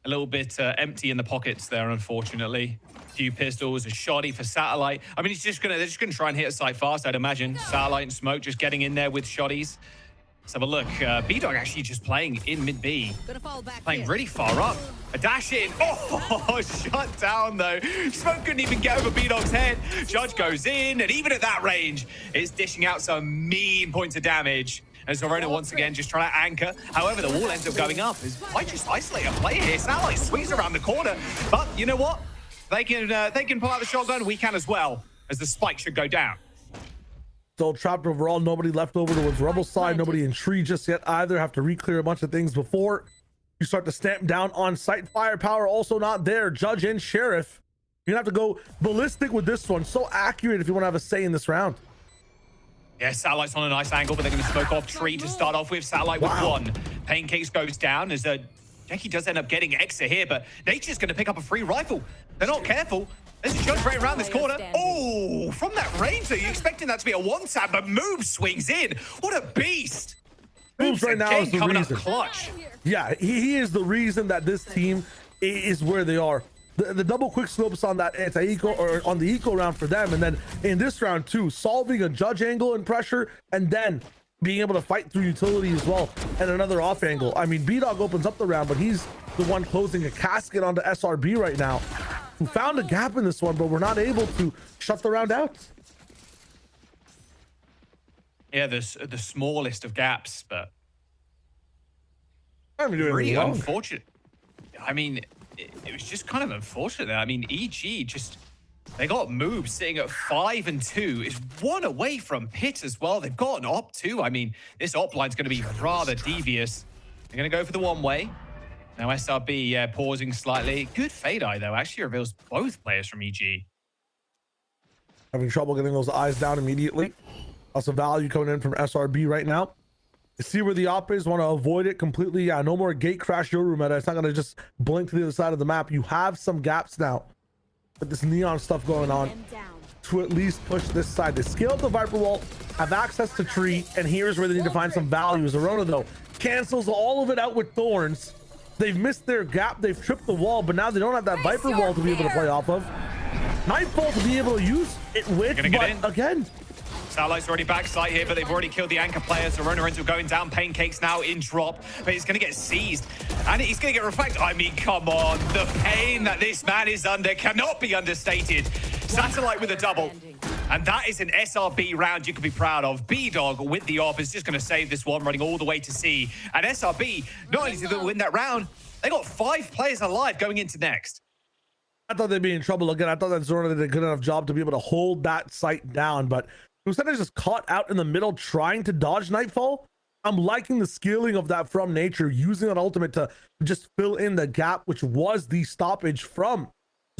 A little bit empty in the pockets there, unfortunately. A few pistols, a shoddy for Satellite. I mean, they're just gonna try and hit a site fast, I'd imagine. Satellite and Smoke just getting in there with shoddies. Let's have a look. B-Dog actually just playing in mid-B. Playing really far up. A dash in. Oh, shut down, though. Smoke couldn't even get over B-Dog's head. Judge goes in, and even at that range, is dishing out some mean points of damage. And Zorona once again just trying to anchor. However, the wall ends up going up. Might just isolate a player here. Satellite swings around the corner. But you know what? They can pull out the shotgun. We can as well, as the spike should go down. Still trapped overall. Nobody left over towards Rebel side. Nobody in tree just yet either. Have to re-clear a bunch of things before you start to stamp down on site. Firepower also not there. Judge and Sheriff. You're gonna have to go ballistic with this one. So accurate if you want to have a say in this round. Yeah, Satellite's on a nice angle, but they're going to smoke off tree to start off with. Satellite with one. Pancakes goes down as Jackie does end up getting Exa here, but Nature's going to pick up a free rifle. They're not careful. There's a judge right around this corner. Oh, from that range, though, you're expecting that to be a one-tap, but Move swings in. What a beast. Moves right now is the reason. Clutch. Yeah, he is the reason that this team is where they are. The double quick scopes on that anti-eco or on the eco round for them, and then in this round too, solving a judge angle and pressure, and then being able to fight through utility as well and another off angle. I mean, B-Dog opens up the round, but he's the one closing a casket onto SRB right now, who found a gap in this one, but we're not able to shut the round out. Yeah, there's the smallest of gaps, but I'm doing really wrong. Unfortunate. I mean, it was just kind of unfortunate there. I mean, EG just, they got moves sitting at 5 and 2. Is one away from Pit as well. They've got an op too. I mean, this op line's going to be rather devious. They're going to go for the one way. Now SRB pausing slightly. Good fade eye though. Actually reveals both players from EG. Having trouble getting those eyes down immediately. Also value coming in from SRB right now. See where the op is, want to avoid it completely. Yeah, no more gate crash your room meta. It's not going to just blink to the other side of the map. You have some gaps now with this neon stuff going on. to at least push this side. They scale up the Viper wall, have access to tree, and here's where they need to find some value. Zerona, though, cancels all of it out with thorns. They've missed their gap. They've tripped the wall, but now they don't have that Viper wall to be able to play off of. Nightfall to be able to use it with, but again, Starlight's already backside here, but they've already killed the anchor player. Zerona ends up going down. Pancakes now in drop, but he's going to get seized. And he's going to get reflected. I mean, come on. The pain that this man is under cannot be understated. Satellite with a double. And that is an SRB round you can be proud of. B-Dog with the op is just going to save this one, running all the way to C. And SRB, not only did they win that round, they got 5 players alive going into next. I thought they'd be in trouble again. I thought that Zerona did a good enough job to be able to hold that site down, but instead of just caught out in the middle trying to dodge Nightfall. I'm liking the scaling of that from nature, using that ultimate to just fill in the gap, which was the stoppage from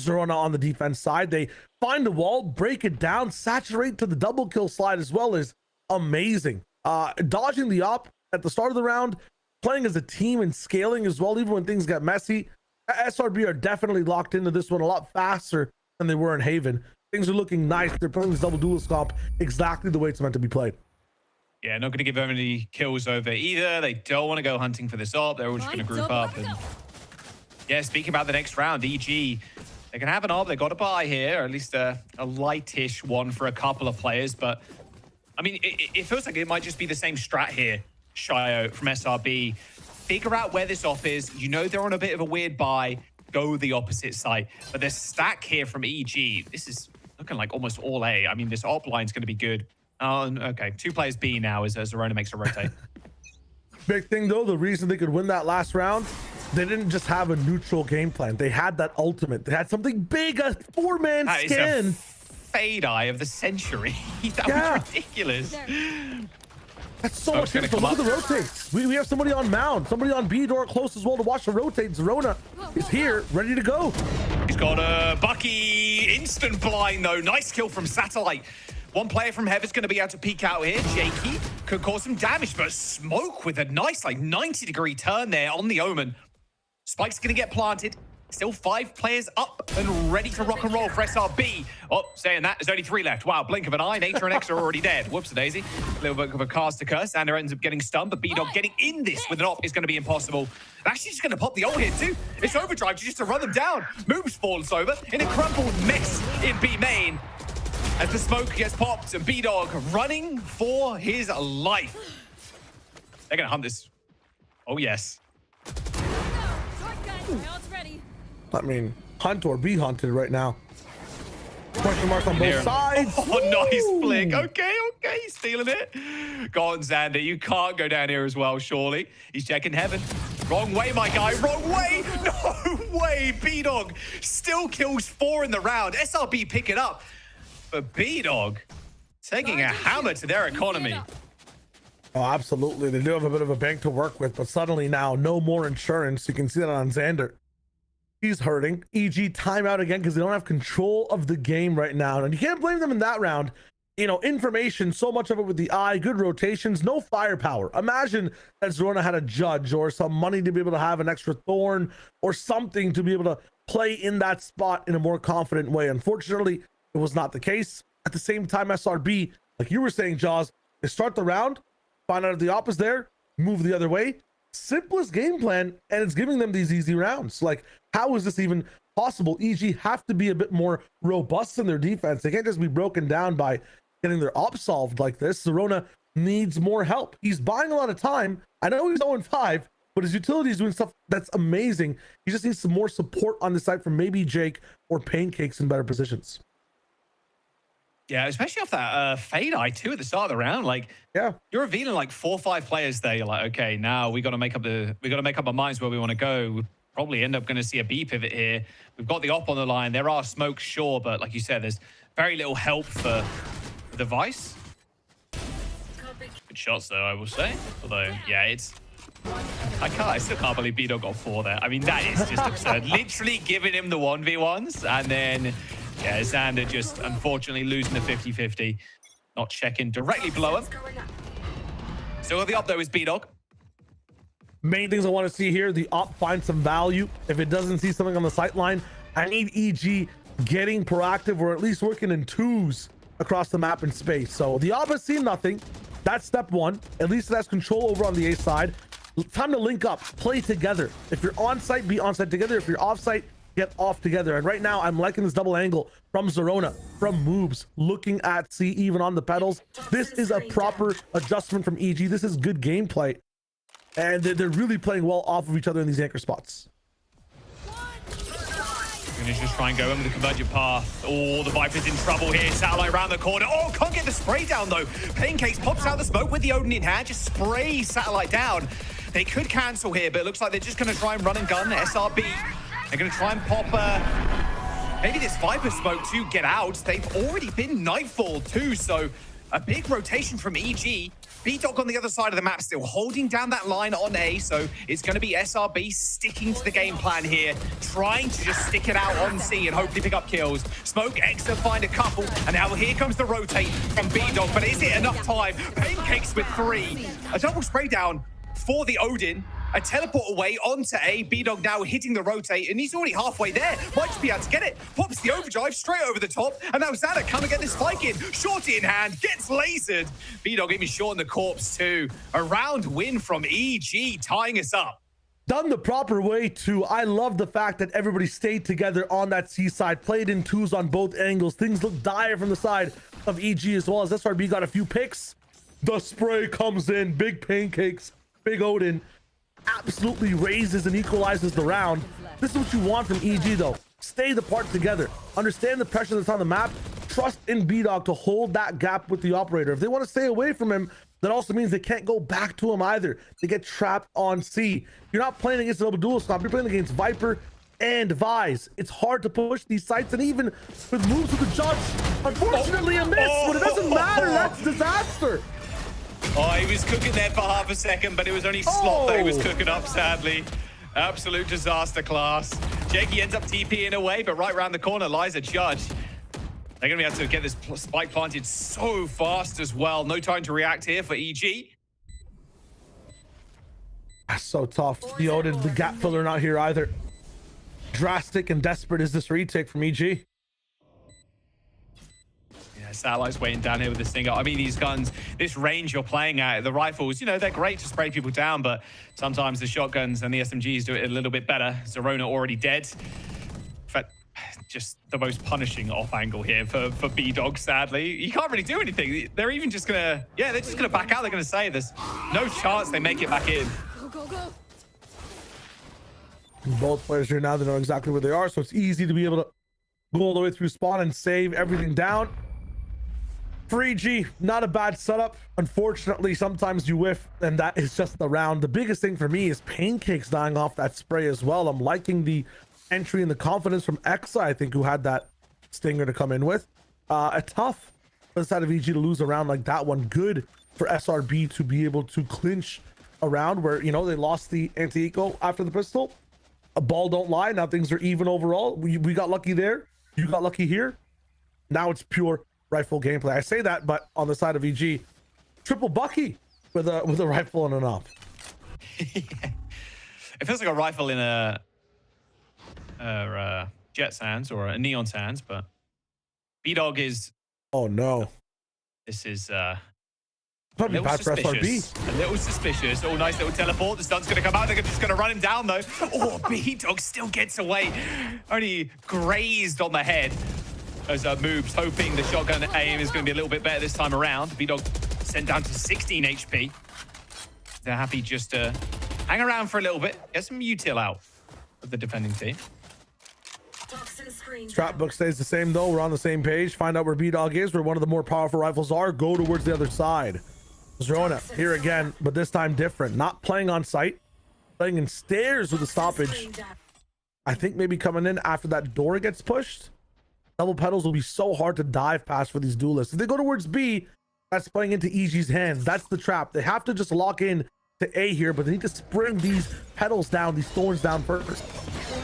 Zerona on the defense side. They find the wall, break it down, saturate to the double kill slide as well is amazing. Dodging the op at the start of the round, playing as a team and scaling as well, even when things get messy. SRB are definitely locked into this one a lot faster than they were in Haven. Things are looking nice. They're playing this double duelist comp exactly the way it's meant to be played. Yeah, not going to give them any kills over either. They don't want to go hunting for this op. They're all just going to group up. And yeah, speaking about the next round, EG, they can have an op. They got to buy here, or at least a lightish one for a couple of players. But I mean, it feels like it might just be the same strat here. Shio from SRB. Figure out where this op is. You know they're on a bit of a weird buy. Go the opposite side. But this stack here from EG, this is looking like almost all A. I mean, this op line's going to be good. Oh, okay. 2 players B now as Zerona makes a rotate. Big thing, though, the reason they could win that last round, they didn't just have a neutral game plan. They had that ultimate. They had something big, a 4-man skin. That is a fade eye of the century. That was ridiculous. That's so much info. Look at the rotates. We have somebody on mound, somebody on B door close as well to watch the rotate. Zerona is here, ready to go. He's got a Bucky instant blind, though. Nice kill from Satellite. One player from Heaven's going to be able to peek out here. Jakey could cause some damage, but Smoke with a nice, like, 90-degree turn there on the Omen. Spike's going to get planted. Still 5 players up and ready to rock and roll for SRB. Oh, saying that, there's only 3 left. Wow, blink of an eye. Nature and X are already dead. Whoops-a-daisy. A little bit of a cast to curse. Sander ends up getting stunned, but B-Dog getting in this with an op is going to be impossible. Actually, just going to pop the ult here, too. It's overdrive just to run them down. Moves falls over in a crumpled mess in B main. As the smoke gets popped and B-Dog running for his life. They're going to hunt this. Oh, yes. I mean, hunt or be hunted right now. Question marks on both sides. Oh, nice flick. Okay, he's feeling it. Go on, Xander. You can't go down here as well, surely. He's checking Heaven. Wrong way, my guy. Wrong way. No way. B-Dog still kills 4 in the round. SRB pick it up. But B-Dog taking a hammer to their economy. Oh, absolutely. They do have a bit of a bank to work with, but suddenly now no more insurance. You can see that on Xander. He's hurting. EG timeout again because they don't have control of the game right now. And you can't blame them in that round. You know, information, so much of it with the eye, good rotations, no firepower. Imagine that Zerona had a judge or some money to be able to have an extra thorn or something to be able to play in that spot in a more confident way. Unfortunately, it was not the case. At the same time, SRB, like you were saying, Jaws, they start the round, find out if the op is there, move the other way. Simplest game plan, and it's giving them these easy rounds. Like, how is this even possible? EG have to be a bit more robust in their defense. They can't just be broken down by getting their op solved like this. Zerona needs more help. He's buying a lot of time. I know he's 0-5, but his utility is doing stuff that's amazing. He just needs some more support on the side from maybe Jake or Pancakes in better positions. Yeah, especially off that fade eye too at the start of the round. Like, yeah, you're revealing like 4 or 5 players there. You're like, okay, now we got to make up our minds where we want to go. We'll probably end up going to see a B pivot here. We've got the op on the line. There are smokes, sure, but like you said, there's very little help for the Vice. Good shots though, I will say. Although, yeah, it's. I still can't believe B-Dog got 4 there. I mean, that is just absurd. Literally giving him the 1v1s and then. Yeah, Xander just unfortunately losing the 50-50. Not checking directly below him. Still got the op though is B-Dog. Main things I want to see here, the op find some value. If it doesn't see something on the sight line, I need EG getting proactive or at least working in twos across the map and space. So the Op has seen nothing. That's step one. At least it has control over on the A side. Time to link up, play together. If you're on site, be on site together. If you're off site, get off together. And right now, I'm liking this double angle from Zerona, from Moobs, looking at C even on the pedals. This is a proper adjustment from EG. This is good gameplay. And they're really playing well off of each other in these anchor spots. Gonna just try and go in with the convergent path. Oh, the Viper's in trouble here. Satellite around the corner. Oh, can't get the spray down though. Pancakes pops out the smoke with the Odin in hand. Just spray Satellite down. They could cancel here, but it looks like they're just gonna try and run and gun SRB. They're gonna try and pop maybe this Viper smoke to get out. They've already been Nightfall too, so a big rotation from EG. B-Dog on the other side of the map still holding down that line on A, so it's going to be SRB sticking to the game plan here, trying to just stick it out on C and hopefully pick up kills. Smoke, Exa find a couple, and now here comes the rotate from B-Dog, but is it enough time? Pancakes with 3. A double spray down for the Odin. A teleport away onto A. B-Dog now hitting the rotate, and he's already halfway there. Might just be able to get it. Pops the overdrive straight over the top, and now Zana can't get this spike in. Shorty in hand, gets lasered. B-Dog even short in the corpse too. A round win from EG, tying us up. Done the proper way too. I love the fact that everybody stayed together on that C side, played in twos on both angles. Things look dire from the side of EG as well as SRB got a few picks. The spray comes in, big pancakes, big Odin. Absolutely raises and equalizes the round. This is what you want from EG though. Stay the part together. Understand the pressure that's on the map. Trust in B-Dog to hold that gap with the operator. If they want to stay away from him, that also means they can't go back to him either. They get trapped on C. You're not playing against a double dual stop. You're playing against Viper and Vise. It's hard to push these sites, and even with moves with the judge, unfortunately a miss, but it doesn't matter. That's disaster. Oh, he was cooking there for half a second, but it was only Slot that he was cooking up, sadly. Absolute disaster class. Jakey ends up TPing away, but right around the corner lies a judge. They're going to be able to get this spike planted so fast as well. No time to react here for EG. That's so tough. The Odin, the gap filler not here either. Drastic and desperate is this retake from EG. Satellite's weighing down here with this thing. I mean, these guns, this range you're playing at, the rifles, you know, they're great to spray people down, but sometimes the shotguns and the SMGs do it a little bit better. Zerona already dead. In fact, just the most punishing off angle here for B-Dog, sadly. You can't really do anything. They're even just gonna, they're just gonna back out. They're gonna say there's no chance they make it back in. Both players here now, they know exactly where they are, so it's easy to be able to go all the way through spawn and save everything down. For EG, not a bad setup. Unfortunately, sometimes you whiff, and that is just the round. The biggest thing for me is Pancakes dying off that spray as well. I'm liking the entry and the confidence from Exa, I think, who had that stinger to come in with. A tough for the side of EG to lose a round like that one. Good for SRB to be able to clinch a round where, you know, they lost the anti-eco after the pistol. A ball don't lie. Now things are even overall. We got lucky there. You got lucky here. Now it's pure rifle gameplay. I say that, but on the side of EG, triple Bucky with a rifle and an op. It feels like a rifle in a Jet Sands or a Neon Sands, but B-Dog is... Oh no. This is Probably bad for SRB. A little suspicious. Oh, nice little teleport. The stun's going to come out. They're just going to run him down, though. Oh, B-Dog still gets away. Only grazed on the head. As Moobs hoping the shotgun aim is going to be a little bit better this time around. B-Dog sent down to 16 HP. They're happy just to hang around for a little bit. Get some util out of the defending team. Strat book stays the same though. We're on the same page. Find out where B-Dog is, where one of the more powerful rifles are. Go towards the other side. Zerona here again, but this time different. Not playing on site. Playing in stairs with a stoppage. I think maybe coming in after that door gets pushed. Double pedals will be so hard to dive past for these duelists. If they go towards B, that's playing into EG's hands. That's the trap. They have to just lock in to A here, but they need to spring these pedals down, these thorns down first.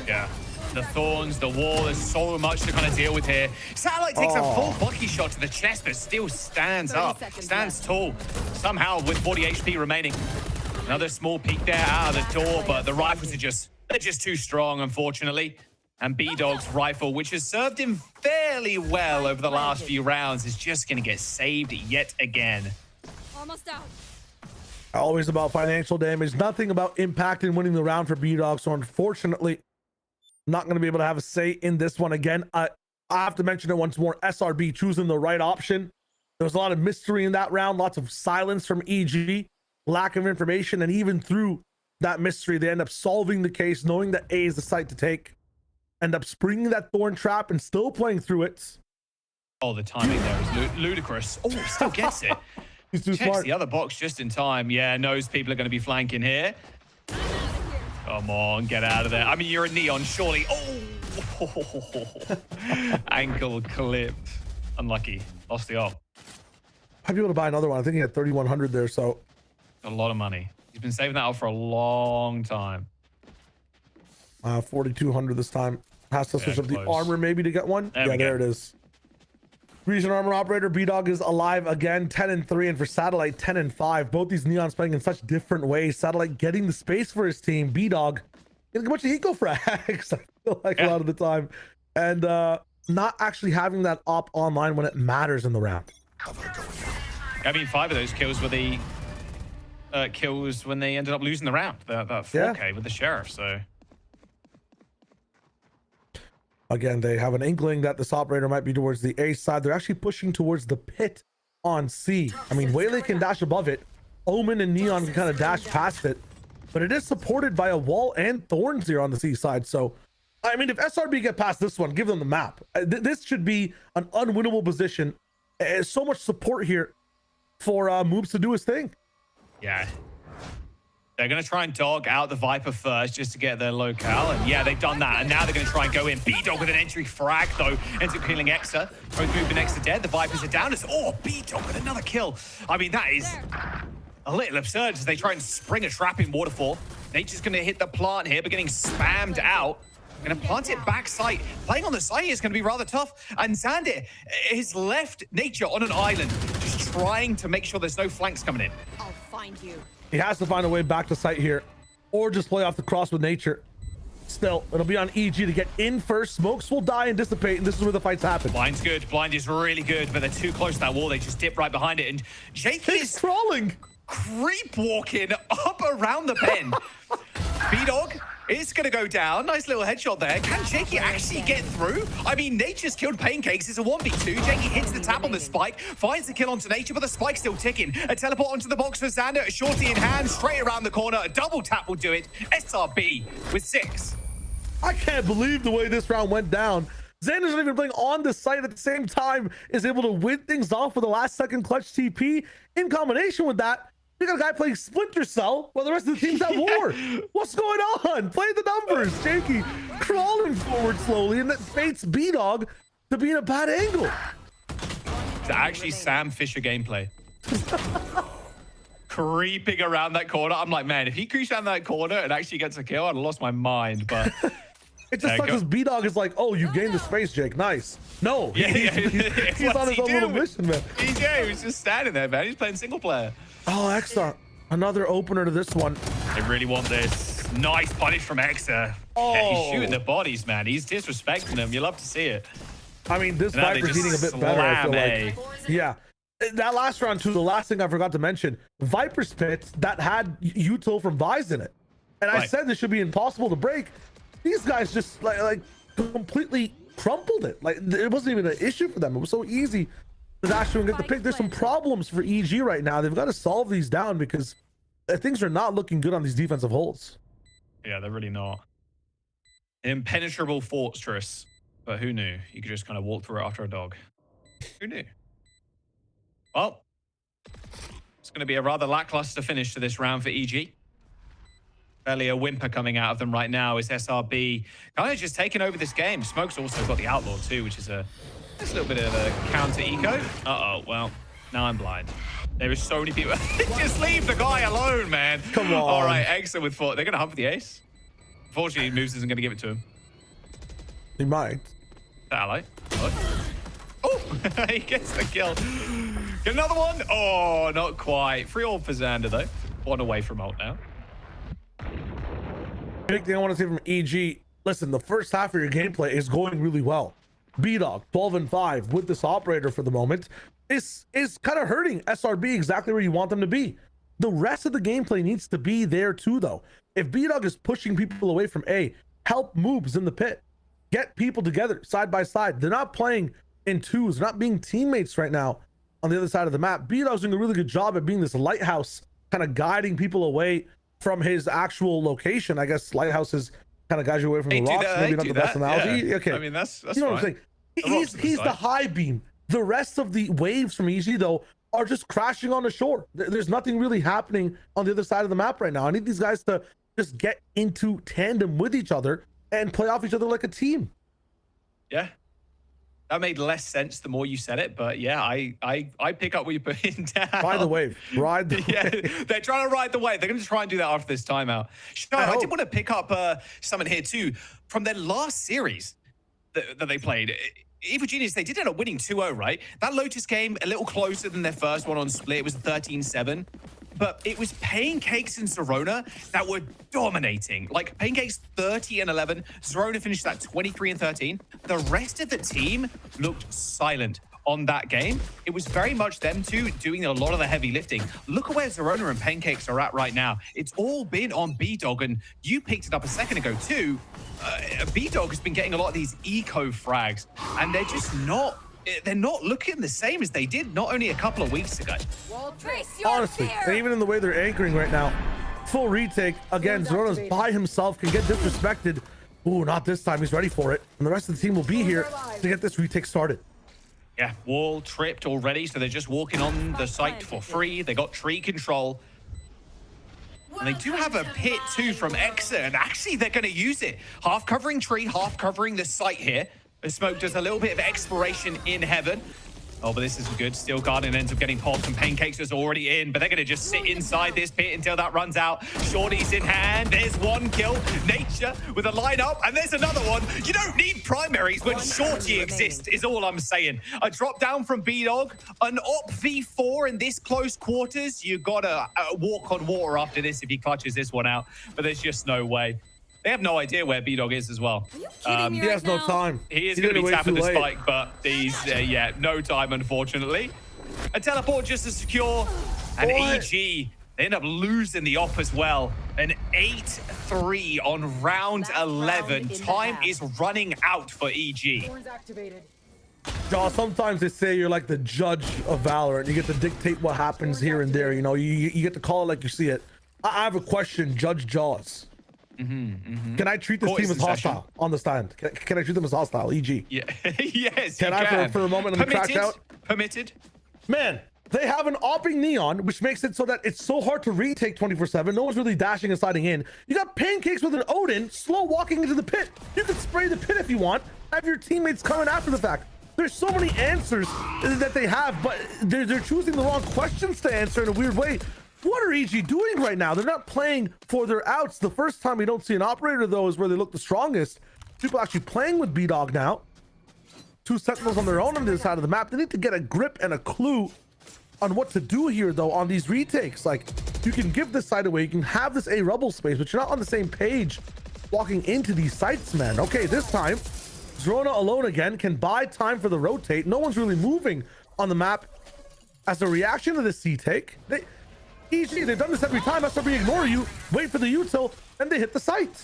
Yeah. The thorns, the wall, there's so much to kind of deal with here. Satellite takes a full Bucky shot to the chest, but still stands up, stands tall, somehow with 40 HP remaining. Another small peek there out of the door, but the rifles are they're just too strong, unfortunately. And B-Dog's rifle, which has served him fairly well over the last few rounds, is just going to get saved yet again. Almost out. Always about financial damage, nothing about impact and winning the round for B-Dog. So unfortunately, not going to be able to have a say in this one again. I have to mention it once more. SRB choosing the right option. There was a lot of mystery in that round, lots of silence from EG, lack of information, and even through that mystery, they end up solving the case, knowing that A is the site to take, end up springing that thorn trap and still playing through it. Oh, the timing there is ludicrous. Oh, still gets it. He's too Checks smart. the other box just in time. Yeah, knows people are going to be flanking here. Come on, get out of there. I mean, you're a Neon, surely. Oh, ankle clipped. Unlucky. Lost the op. I'd be able to buy another one. I think he had 3,100 there, so A lot of money. He's been saving that up for a long time. 4,200 this time. Has to switch up the close. armor maybe to get one. There we There go. it is. Region armor operator B-Dog is alive again, 10-3, and for Satellite 10-5. Both these Neons playing in such different ways. Satellite getting the space for his team. B-Dog getting a bunch of eco frags, I feel like a lot of the time, and not actually having that op online when it matters in the round. I mean, 5 of those kills were the kills when they ended up losing the round. That 4K with the sheriff. So again, they have an inkling that this operator might be towards the A side. They're actually pushing towards the pit on C. I mean, Waylay can dash above it. Omen and Neon can kind of dash past it, but it is supported by a wall and thorns here on the C side. So, I mean, if SRB get past this one, give them the map. This should be an unwinnable position. There's so much support here for Moobs to do his thing. yeah, they're going to try and dog out the Viper first just to get their locale. And yeah, they've done that. And now they're going to try and go in. B-Dog with an entry frag, though. Ends up killing Exa. Both moving next to dead. The Vipers are down. Oh, B-Dog with another kill. I mean, that is a little absurd as they try and spring a trap in Waterfall. Nature's going to hit the plant here, but getting spammed out. Going to plant it backside. Playing on the side is going to be rather tough. And Xander has left Nature on an island, just trying to make sure there's no flanks coming in. I'll find you. He has to find a way back to site here, or just play off the cross with Nature. Still, it'll be on EG to get in first. Smokes will die and dissipate, and this is where the fights happen. Blind's good. Blind is really good, but they're too close to that wall. They just dip right behind it. And Jake He's is crawling. creep walking up around the bend. B-Dog is going to go down. Nice little headshot there. Can Jakey actually get through? I mean, Nature's killed Pancakes. It's a 1v2. Jakey hits the tap on the spike, finds the kill onto Nature, but the spike's still ticking. A teleport onto the box for Xander. A shorty in hand, straight around the corner. A double tap will do it. SRB with 6. I can't believe the way this round went down. Xander's not even playing on the site at the same time, is able to win things off with a last second clutch TP. In combination with that, we got a guy playing Splinter Cell while the rest of the team's at war. What's going on? Play the numbers. Jakey crawling forward slowly, and that fates B-Dog to be in a bad angle. It's actually Sam Fisher gameplay. Creeping around that corner. I'm like, man, if he creeps down that corner and actually gets a kill, I'd have lost my mind. But it just sucks because B-Dog is like, oh, you gained the space, Jake. Nice. No, yeah, he's on his own little mission, man. He was just standing there, man. He's playing single player. Oh, Exa, another opener to this one. They really want this. Nice punish from Exa. Oh. Yeah, he's shooting the bodies, man. He's disrespecting them. You love to see it. I mean, this Now they Viper's just eating a bit better, I feel slam like. Yeah. That last round, too, the last thing I forgot to mention, Viper's pit that had util from Vise in it. And I said this should be impossible to break. These guys just like completely crumpled it. Like, it wasn't even an issue for them. It was so easy to dash through and get the pick. There's some problems for EG right now. They've got to solve these down because things are not looking good on these defensive holds. Yeah, they're really not. Impenetrable fortress. But who knew? You could just kind of walk through it after a dog. Who knew? Well, it's going to be a rather lackluster finish to this round for EG. Barely a whimper coming out of them right now is SRB kind of just taking over this game. Smoke's also got the Outlaw too, which is a little bit of a counter eco. Uh-oh, well, now I'm blind. There is so many people. Just leave the guy alone, man. Come on. All right, Exa with 4. They're going to hunt for the ace. Unfortunately, Moves isn't going to give it to him. He might. Ally. Oh, he gets the kill. Get another one. Oh, not quite. 3-all for Xander, though. 1 away from ult now. Big thing I want to see from EG listen, the first half of your gameplay is going really well. B-Dog 12-5 with this operator for the moment is kind of hurting SRB exactly where you want them to be. The rest of the gameplay needs to be there too, though. If B-Dog is pushing people away from A, help moves in the pit, get people together side by side. They're not playing in twos, they're not being teammates right now on the other side of the map. B-Dog's doing a really good job at being this lighthouse, kind of guiding people away from his actual location. I guess lighthouse is kind of guides you away from the rocks. Maybe not the best analogy. Yeah. Okay, I mean, that's you know fine. what I'm saying. He's the high beam. The rest of the waves from EG though are just crashing on the shore. There's nothing really happening on the other side of the map right now. I need these guys to just get into tandem with each other and play off each other like a team. Yeah. That made less sense the more you said it, but yeah, I pick up what you're putting down. Ride the wave. Ride the Yeah, wave. they're trying to ride the wave. They're going to try and do that after this timeout. I did want to pick up something here too. From their last series that they played, Evil Genius, they did end up winning 2-0, right? That Lotus game, a little closer than their first one on Split. It was 13-7. But it was Pancakes and Zerona that were dominating. Like, Pancakes 30-11. Zerona finished at 23-13. The rest of the team looked silent on that game. It was very much them two doing a lot of the heavy lifting. Look at where Zerona and Pancakes are at right now. It's all been on B-Dog, and you picked it up a second ago too. B-Dog has been getting a lot of these eco frags, and they're just not... They're not looking the same as they did not only a couple of weeks ago. Honestly, and even in the way they're anchoring right now, full retake. Again, Zerona's by himself, can get disrespected. Ooh, not this time. He's ready for it. And the rest of the team will be here to get this retake started. Yeah, wall tripped already, so they're just walking on the site for free. They got tree control. And they do have a pit too from Exa, and actually they're going to use it. Half covering tree, half covering the site here. The smoke does a little bit of exploration in heaven. Oh, but this isn't good. Steel Guardian ends up getting popped, and Pancakes is already in, but they're going to just sit inside this pit until that runs out. Shorty's in hand. There's one kill. Nature with a lineup, and there's another one. You don't need primaries when Shorty exists, is all I'm saying. A drop down from B-Dog, an op v4 in this close quarters. You got to walk on water after this if he clutches this one out, but there's just no way. They have no idea where B-Dog is as well. He has no time. He is going to be tapping the spike, but he's, yeah, no time, unfortunately. A teleport just as secure. And EG, they end up losing the op as well. An 8-3 on round 11. Time is running out for EG. Jaw, sometimes they say you're like the judge of Valorant. You get to dictate what happens here and there. You know, you get to call it like you see it. I have a question, Judge Jaws. Can I treat this team as hostile on the stand? Can I treat them as hostile? EG. Yeah. Yes. Can I for a moment let me crash out? Permitted. Man, they have an opping Neon, which makes it so that it's so hard to retake 24/7. No one's really dashing and sliding in. You got Pancakes with an Odin slow walking into the pit. You can spray the pit if you want. Have your teammates coming after the fact. There's so many answers that they have, but they're choosing the wrong questions to answer in a weird way. What are EG doing right now? They're not playing for their outs. The first time we don't see an operator, though, is where they look the strongest. People actually playing with B-Dog now. Two Sentinels on their own on the other side of the map. They need to get a grip and a clue on what to do here, though, on these retakes. Like, you can give this side away. You can have this A rubble space, but you're not on the same page walking into these sites, man. Okay, this time, Zerona alone again can buy time for the rotate. No one's really moving on the map. As a reaction to this C-take, they've done this every time. SRB ignore you, wait for the util, and they hit the site.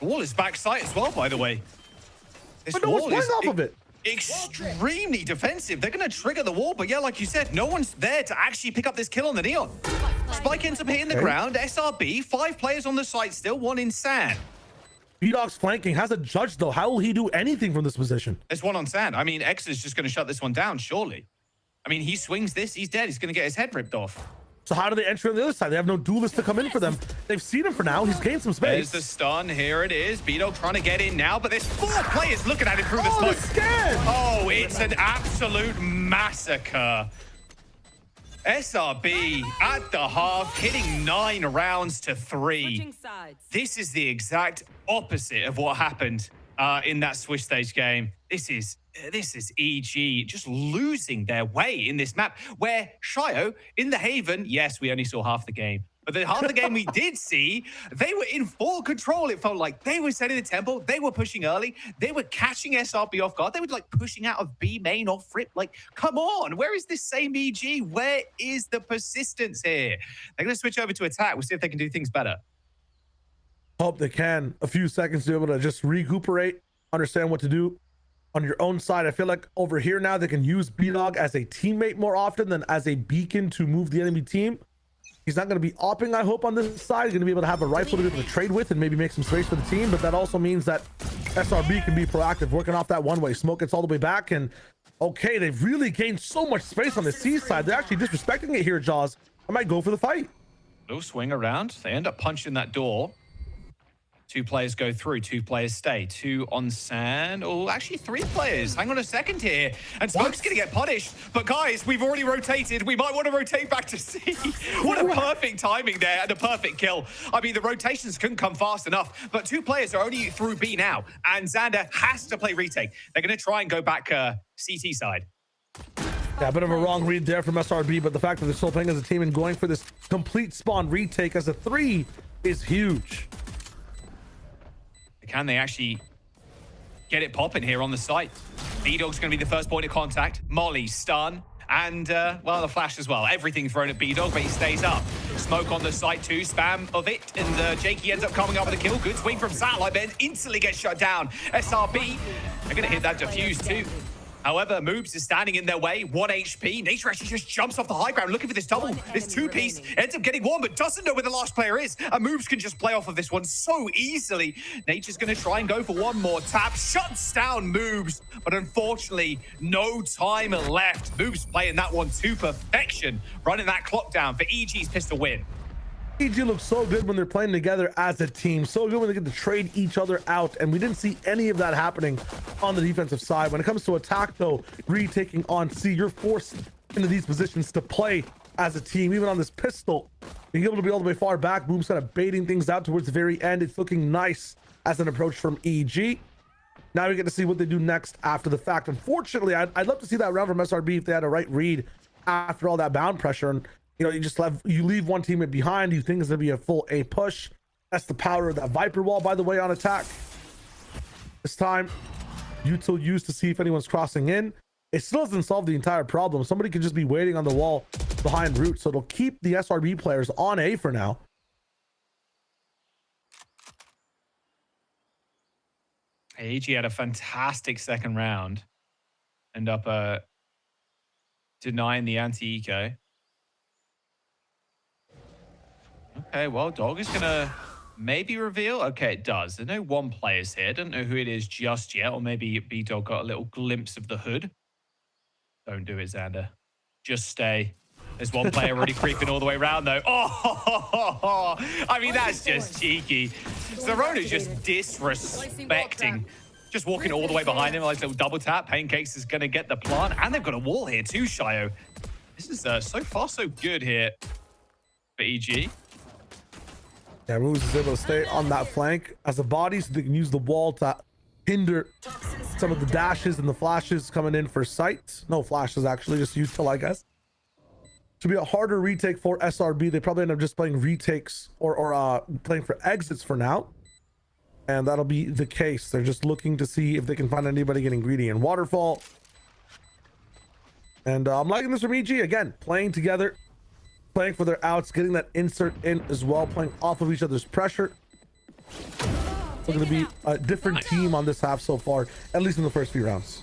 The wall is back site as well, by the way. But no one's playing off of it. Extremely defensive. They're going to trigger the wall, but yeah, like you said, no one's there to actually pick up this kill on the Neon. Spike ends up hitting the ground. SRB, 5 players on the site still, 1 in sand. B-Dog's flanking, has a judge though. How will he do anything from this position? There's 1 on sand. I mean, X is just going to shut this one down, surely. I mean, he swings this, he's dead. He's going to get his head ripped off. So how do they enter on the other side? They have no duelist to come in for them. They've seen him for now. He's gained some space. There's the stun. Here it is. B-Dog trying to get in now, but there's 4 players looking at him through the smoke. Oh, it's an absolute massacre. SRB at the half, hitting 9 rounds to 3. This is the exact opposite of what happened in that Swiss stage game. This is EG just losing their way in this map where Shio in the Haven, yes, we only saw half the game, But the half the game we did see, they were in full control. It felt like they were setting the tempo. They were pushing early. They were catching SRB off guard. They were like pushing out of B main off rip. Like, come on, where is this same EG? Where is the persistence here? They're going to switch over to attack. We'll see if they can do things better. Hope they can. A few seconds to be able to just recuperate, understand what to do on your own side. I feel like over here now they can use B-Dog as a teammate more often than as a beacon to move the enemy team. He's not going to be opping, I hope, on this side. He's going to be able to have a rifle to be able to trade with and maybe make some space for the team. But that also means that SRB can be proactive, working off that one-way. Smoke gets all the way back. And, okay, they've really gained so much space on the C side. They're actually disrespecting it here, Jaws. I might go for the fight. Little swing around. They end up punching that door. 2 players go through, 2 players stay, 2 on sand. Oh, actually 3 players. Hang on a second here. And Smoke's going to get punished. But guys, we've already rotated. We might want to rotate back to C. What a perfect timing there and a perfect kill. I mean, the rotations couldn't come fast enough. But 2 players are only through B now. And Xander has to play retake. They're going to try and go back CT side. Yeah, a bit of a wrong read there from SRB. But the fact that they're still playing as a team and going for this complete spawn retake as a 3 is huge. Can they actually get it popping here on the site? B-Dog's going to be the first point of contact. Molly, stun, and, well, the flash as well. Everything thrown at B-Dog, but he stays up. Smoke on the site too, spam of it, and Jakey ends up coming up with a kill. Good swing from Satellite, but instantly gets shut down. SRB, they're going to hit that defuse too. However, Moobs is standing in their way. 1 HP. Nature actually just jumps off the high ground looking for this double. This 2-piece ends up getting one, but doesn't know where the last player is. And Moobs can just play off of this one so easily. Nature's going to try and go for one more tap. Shuts down Moobs, but unfortunately, no time left. Moobs playing that one to perfection, running that clock down for EG's pistol win. EG looks so good when they're playing together as a team. So good when they get to trade each other out. And we didn't see any of that happening on the defensive side. When it comes to attack, though, retaking on C, you're forced into these positions to play as a team. Even on this pistol, being able to be all the way far back, Boom's kind of baiting things out towards the very end. It's looking nice as an approach from EG. Now we get to see what they do next after the fact. Unfortunately, I'd love to see that round from SRB if they had a right read after all that bound pressure. And you know, you leave one teammate behind. You think it's gonna be a full A push. That's the power of that Viper wall, by the way, on attack. This time, util used to see if anyone's crossing in. It still doesn't solve the entire problem. Somebody could just be waiting on the wall behind root, so it'll keep the SRB players on A for now. AG had a fantastic second round. End up denying the anti-eco. Okay, well, Dog is going to maybe reveal. Okay, it does. There's no 1 players here. Don't know who it is just yet. Or maybe B-Dog got a little glimpse of the hood. Don't do it, Xander. Just stay. There's 1 player already creeping all the way around, though. Oh, I mean, that's just cheeky. Zerona just disrespecting. Just walking all the way behind him. Like a little double tap. Pancakes is going to get the plant. And they've got a wall here too, Shio. This is so far so good here for EG. Yeah, Moose is able to stay on that flank as a body, so they can use the wall to hinder some of the dashes and the flashes coming in for sight. No flashes, actually, just util, I guess. Should be a harder retake for SRB. They probably end up just playing retakes or playing for exits for now. And that'll be the case. They're just looking to see if they can find anybody getting greedy in Waterfall. And I'm liking this from EG. Again, playing together. Playing for their outs, getting that insert in as well, playing off of each other's pressure. It's going to be a different team on this half so far, at least in the first few rounds.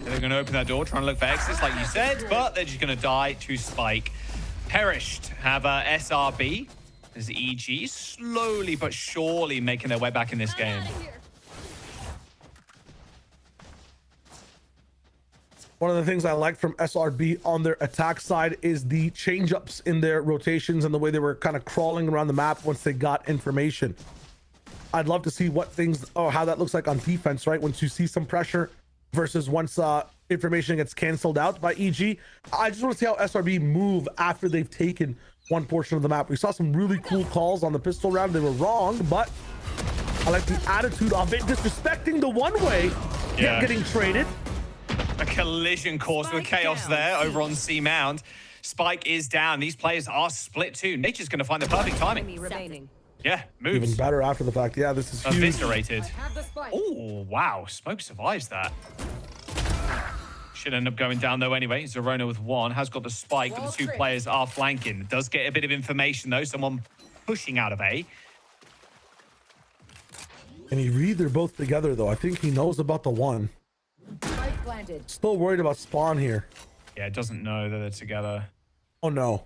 They're going to open that door, trying to look for exits, like you said, but they're just going to die to Spike. Perished have SRB as EG slowly but surely making their way back in this game. One of the things I liked from SRB on their attack side is the change-ups in their rotations and the way they were kind of crawling around the map once they got information. I'd love to see what things, or how that looks like on defense, right? Once you see some pressure versus once information gets canceled out by EG. I just want to see how SRB move after they've taken one portion of the map. We saw some really cool calls on the pistol round. They were wrong, but I like the attitude of it, disrespecting the one-way, yet getting traded. A collision course with Chaos there over on C Mound. Spike is down. These players are split too. Nature's going to find the perfect timing. Enemy remaining. Yeah, moves. Even better after the fact. Yeah, this is huge. Eviscerated. Have the spike. Oh, wow. Smoke survives that. Should end up going down though anyway. Zerona with one has got the spike, but the two players are flanking. Does get a bit of information though. Someone pushing out of A. And you read they're both together though. I think he knows about the one. Spike planted. Still worried about spawn here. Yeah, it doesn't know that they're together. Oh no.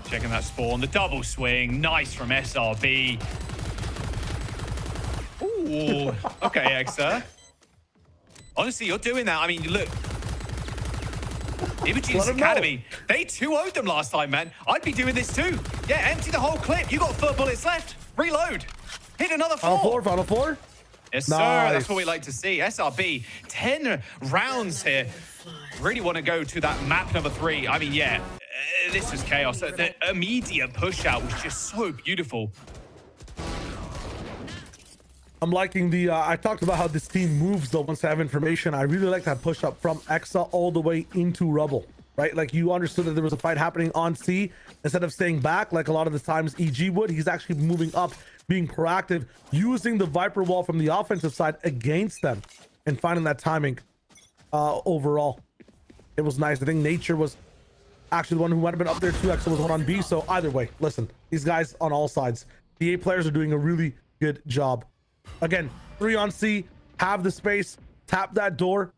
Checking that spawn. The double swing. Nice from SRB. Ooh. Okay, Exer. Honestly, you're doing that. I mean, look. Image's Academy, they 2-0'd them last time, man. I'd be doing this too. Yeah, empty the whole clip. You got 4 bullets left. Reload. Hit another 4. Final four. Yes, Nice. sir. That's what we like to see. SRB, 10 rounds here. Really want to go to that map number 3. I mean, yeah, this was chaos. The immediate push out was just so beautiful. I'm liking the, I talked about how this team moves though once they have information. I really like that push up from Exa all the way into rubble, right? Like you understood that there was a fight happening on C. Instead of staying back like a lot of the times EG would, he's actually moving up, being proactive, using the Viper wall from the offensive side against them and finding that timing overall. It was nice. I think Nature was actually the one who might have been up there too. Exa was one on B. So either way, listen, these guys on all sides, the A players are doing a really good job. Again, 3 on C, have the space, tap that door,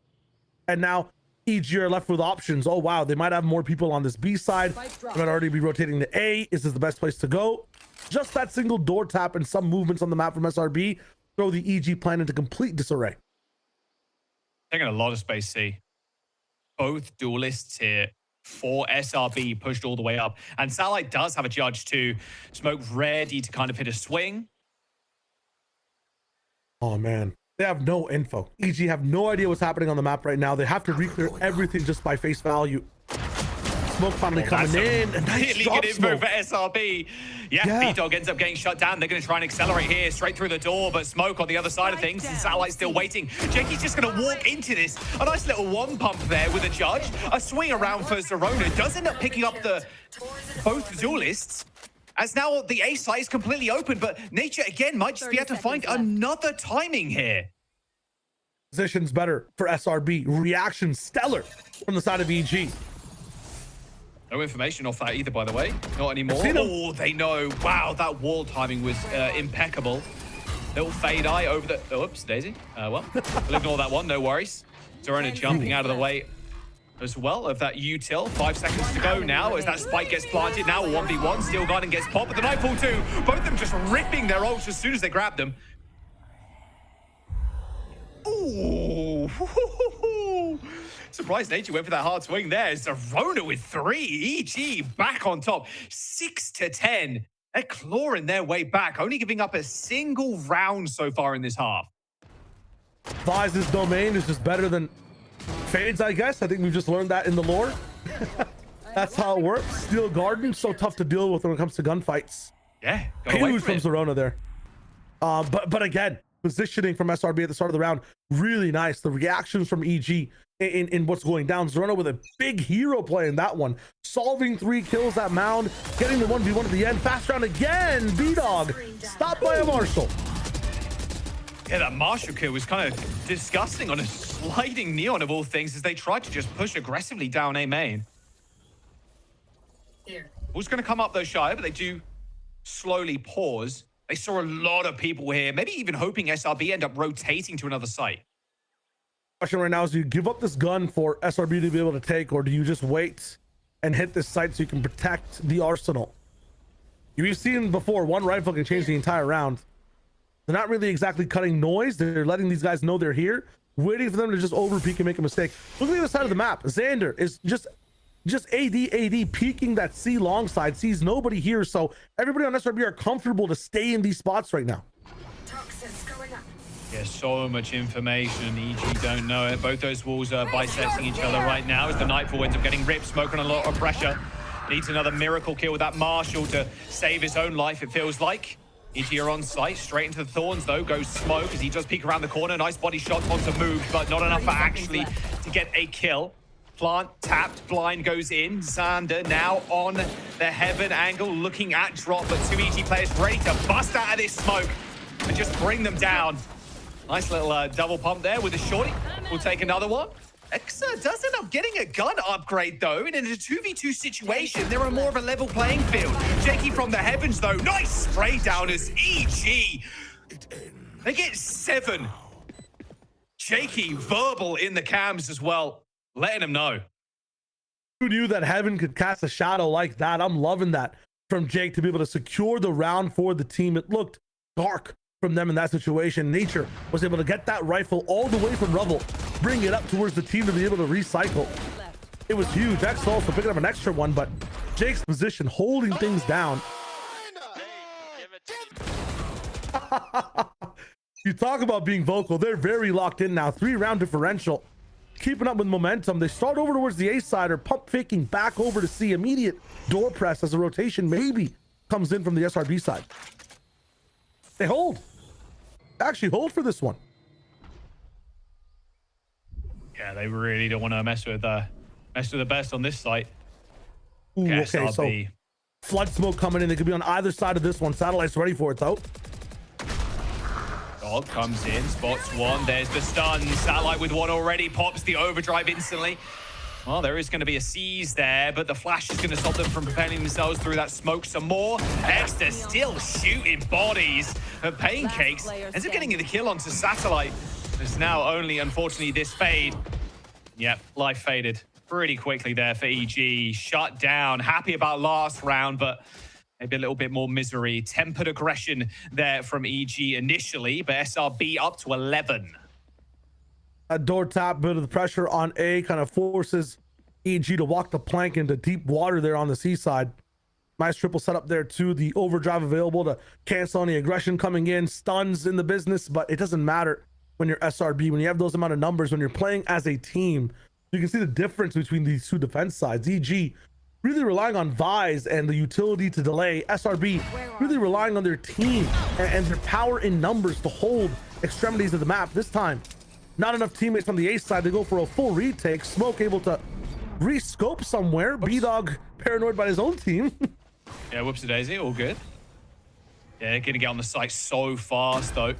and now EG are left with options. Oh wow, they might have more people on this B side. They might already be rotating to A. Is this the best place to go? Just that single door tap and some movements on the map from SRB throw the EG plan into complete disarray. Taking a lot of space C. Both duelists here for SRB pushed all the way up. And Satellite does have a judge too. Smoke ready to kind of hit a swing. Oh man, they have no info. EG have no idea what's happening on the map right now. They have to re-clear everything just by face value. Smoke finally coming in. Really good info for SRB. Yeah, B-Dog ends up getting shut down. They're going to try and accelerate here, straight through the door, but Smoke on the other side of things, and Satellite still waiting. Jakey's just going to walk into this. A nice little one pump there with a judge. A swing around for Zerona. Does end up picking up both duelists. As now the A site is completely open, but Nature again might just be able to find another timing here. Position's better for SRB. Reaction stellar from the side of EG. No information off that either, by the way. Not anymore. Oh, they know. Wow, that wall timing was impeccable. Little fade eye over the... Oops, Daisy. Well, we'll ignore that one. No worries. Zerona jumping out of the way as well of that util. 5 seconds to go now as that spike gets planted. Now 1v1. Steel Garden gets popped, but the Nightfall too. Both of them just ripping their ults as soon as they grab them. Ooh. Surprised Nature went for that hard swing there. Zerona with 3. EG back on top. 6-10. They're clawing their way back, only giving up a single round so far in this half. Vize's domain is just better than Fades, I guess. I think we've just learned that in the lore. That's how it works. Steel Garden, so tough to deal with when it comes to gunfights. Yeah, huge from Zerona there. But again, positioning from SRB at the start of the round, really nice. The reactions from EG in what's going down. Zerona with a big hero play in that one, solving 3 kills at Mound, getting the 1v1 at the end. Fast round again. B-Dog stopped by a Marshall. Yeah, that Marshall kill was kind of disgusting on a sliding neon of all things as they tried to just push aggressively down A main. Who's going to come up though, Shire, but they do slowly pause. They saw a lot of people here, maybe even hoping SRB end up rotating to another site. Question right now is, do you give up this gun for SRB to be able to take, or do you just wait and hit this site so you can protect the arsenal? You've seen before, one rifle can change the entire round. They're not really exactly cutting noise. They're letting these guys know they're here, waiting for them to just overpeak and make a mistake. Look at the other side of the map. Xander is just AD peeking that C long side, sees nobody here. So everybody on SRB are comfortable to stay in these spots right now. Yeah, so much information. EG don't know it. Both those walls are bisecting each other right now as the Nightfall ends up getting ripped, smoking a lot of pressure. Needs another miracle kill with that Marshall to save his own life, it feels like. EG are on site, straight into the thorns though, goes Smoke as he does peek around the corner. Nice body shot onto move, but not enough for actually to get a kill. Plant tapped, blind goes in. Xander now on the heaven angle, looking at drop, but two EG players ready to bust out of this smoke and just bring them down. Nice little double pump there with a shorty. We'll take another one. Exa does end up getting a gun upgrade, though. And in a 2v2 situation, they're on more of a level playing field. Jakey from the heavens, though. Nice spray down as EG. They get 7. Jakey verbal in the cams as well, letting them know. Who knew that heaven could cast a shadow like that? I'm loving that from Jake to be able to secure the round for the team. It looked dark from them in that situation. Nature was able to get that rifle all the way from rubble, bring it up towards the team to be able to recycle. It was huge. X also picking up an extra one, but Jake's position holding things down. You talk about being vocal. They're very locked in now. 3-round differential, keeping up with momentum. They start over towards the A side, or pump faking back over to C. Immediate door press as a rotation maybe comes in from the SRB side. They hold. Actually hold for this one. Yeah, they really don't want to mess with the best on this site. Ooh, okay, SRB. so flood smoke coming in. They could be on either side of this one. Satellite's ready for it though. Dog comes in, spots one. There's the stun. Satellite with one already, pops the overdrive instantly. Well, there is going to be a seize there, but the flash is going to stop them from propelling themselves through that smoke some more. Extra still shooting bodies. But Pancakes ends up getting the kill onto Satellite. There's now only, unfortunately, this fade. Yep, life faded pretty quickly there for EG. Shut down. Happy about last round, but maybe a little bit more misery. Tempered aggression there from EG initially, but SRB up to 11. A door tap, bit of the pressure on A kind of forces EG to walk the plank into deep water there on the seaside. Nice triple setup there too. The overdrive available to cancel any aggression coming in. Stuns in the business, but it doesn't matter when you're SRB. When you have those amount of numbers, when you're playing as a team, you can see the difference between these two defense sides. EG really relying on Vise and the utility to delay. SRB really relying on their team and their power in numbers to hold extremities of the map. This time, not enough teammates on the A side. They go for a full retake. Smoke able to rescope somewhere. B-Dog paranoid by his own team. Yeah, whoopsie-daisy, all good. Yeah, gonna get on the site so fast, though.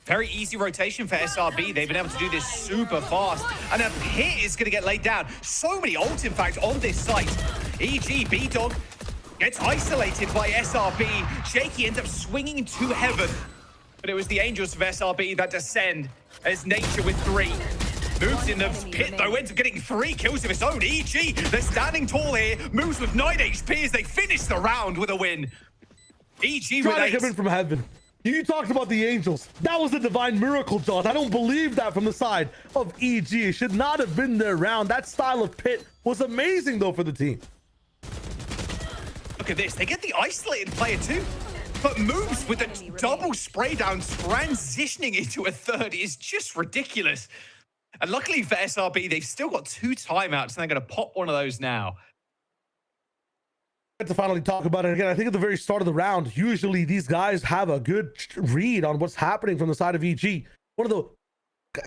Very easy rotation for SRB. They've been able to do this super fast. And a pit is gonna get laid down. So many ults, in fact, on this site. EG, B-Dog gets isolated by SRB. Jakey ends up swinging to heaven. But it was the Angels of SRB that descend as Nature with 3. Moves in the pit, though, ends up getting 3 kills of its own. EG, they're standing tall here. Moves with 9 HP as they finish the round with a win. EG with 8. Come in from heaven. You talked about the Angels. That was a divine miracle, John. I don't believe that from the side of EG. It should not have been their round. That style of pit was amazing, though, for the team. Look at this. They get the isolated player, too. But moves with a double spray down, transitioning into a third is just ridiculous. And luckily for SRB, they've still got 2 timeouts, and they're going to pop one of those now. To finally talk about it again, I think at the very start of the round, usually these guys have a good read on what's happening from the side of EG. One of the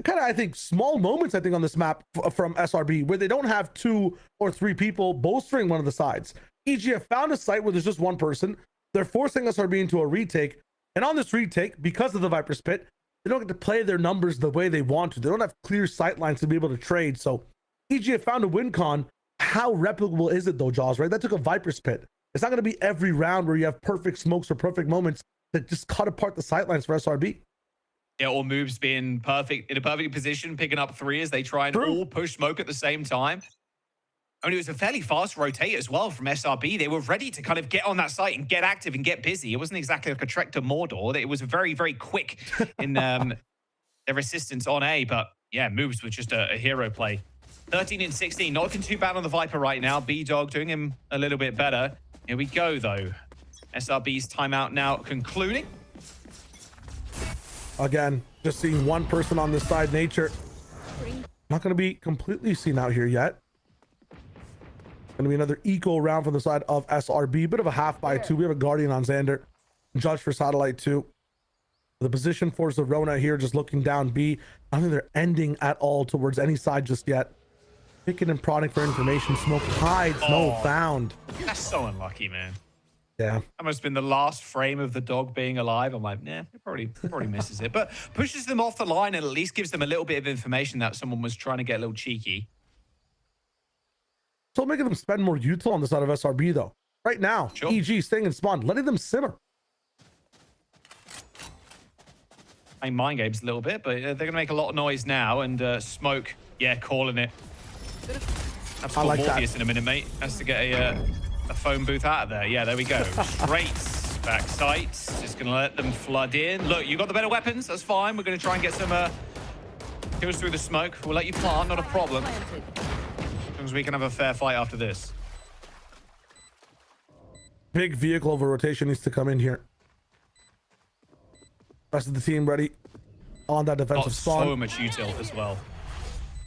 kind of, I think, small moments, I think, on this map from SRB, where they don't have 2 or 3 people bolstering one of the sides. EG have found a site where there's just one person. They're forcing SRB into a retake. And on this retake, because of the Viper's Pit, they don't get to play their numbers the way they want to. They don't have clear sight lines to be able to trade. So EG have found a win con. How replicable is it though, Jaws, right? That took a Viper's Pit. It's not going to be every round where you have perfect smokes or perfect moments that just cut apart the sight lines for SRB. Yeah, all moves being perfect, in a perfect position, picking up 3 as they try and all push smoke at the same time. I mean, it was a fairly fast rotate as well from SRB. They were ready to kind of get on that site and get active and get busy. It wasn't exactly like a trek to Mordor. It was very, very quick in their assistance on A. But yeah, moves was just a hero play. 13 and 16, not looking too bad on the Viper right now. B-Dog doing him a little bit better. Here we go, though. SRB's timeout now concluding. Again, just seeing one person on this side. Nature not going to be completely seen out here yet. Going to be another eco round from the side of SRB. Bit of a half by 2. We have a Guardian on Xander. Judge for Satellite 2. The position for Zerona here, just looking down B. I don't think they're ending at all towards any side just yet. Picking and prodding for information. Smoke hides, no found. That's so unlucky, man. Yeah. That must have been the last frame of the dog being alive. I'm like, nah, he probably misses it. But pushes them off the line and at least gives them a little bit of information that someone was trying to get a little cheeky. Still making them spend more util on the side of SRB though. Right now, Sure. EG staying in spawn, letting them simmer. Playing mind games a little bit, but they're going to make a lot of noise now. And Smoke, yeah, calling it. That's I like Morpheus that. in a minute, mate. Has to get a phone booth out of there. Yeah, there we go. Straight back sights. Just going to let them flood in. Look, you got the better weapons. That's fine. We're going to try and get some kills through the smoke. We'll let you plant. Not a problem. As long as we can have a fair fight after this. Big vehicle over rotation needs to come in here. Rest of the team ready on that defensive Got spawn. so much util as well.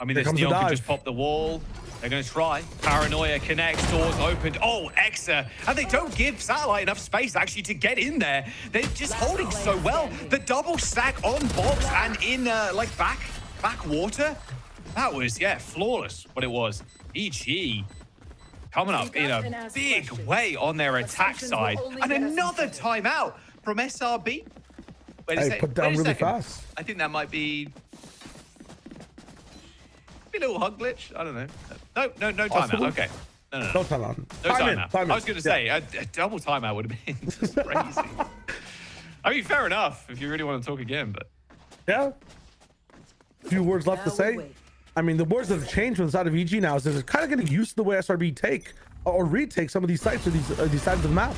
I mean, Here this comes the Neon could dive. just pop the wall. They're going to try. Paranoia connects, doors opened. Oh, Exa. And they don't give Satellite enough space actually to get in there. They're just holding so well. The double stack on box and in like back water. That was, yeah, flawless what it was. EG coming up in a big way on their attack side. And another timeout from SRB. Wait a Hey, second. put down Wait a really second. fast. I think that might be a little hug glitch. I don't know. No timeout. Possible. Okay. No. No timeout. No Time timeout. in. I was going to say a double timeout would have been just crazy. I mean, fair enough if you really want to talk again, but Yeah. Few words left to say. I mean, the words that have changed from the side of EG now is that they're kind of getting used to the way SRB take or retake some of these sites or these sides of the map.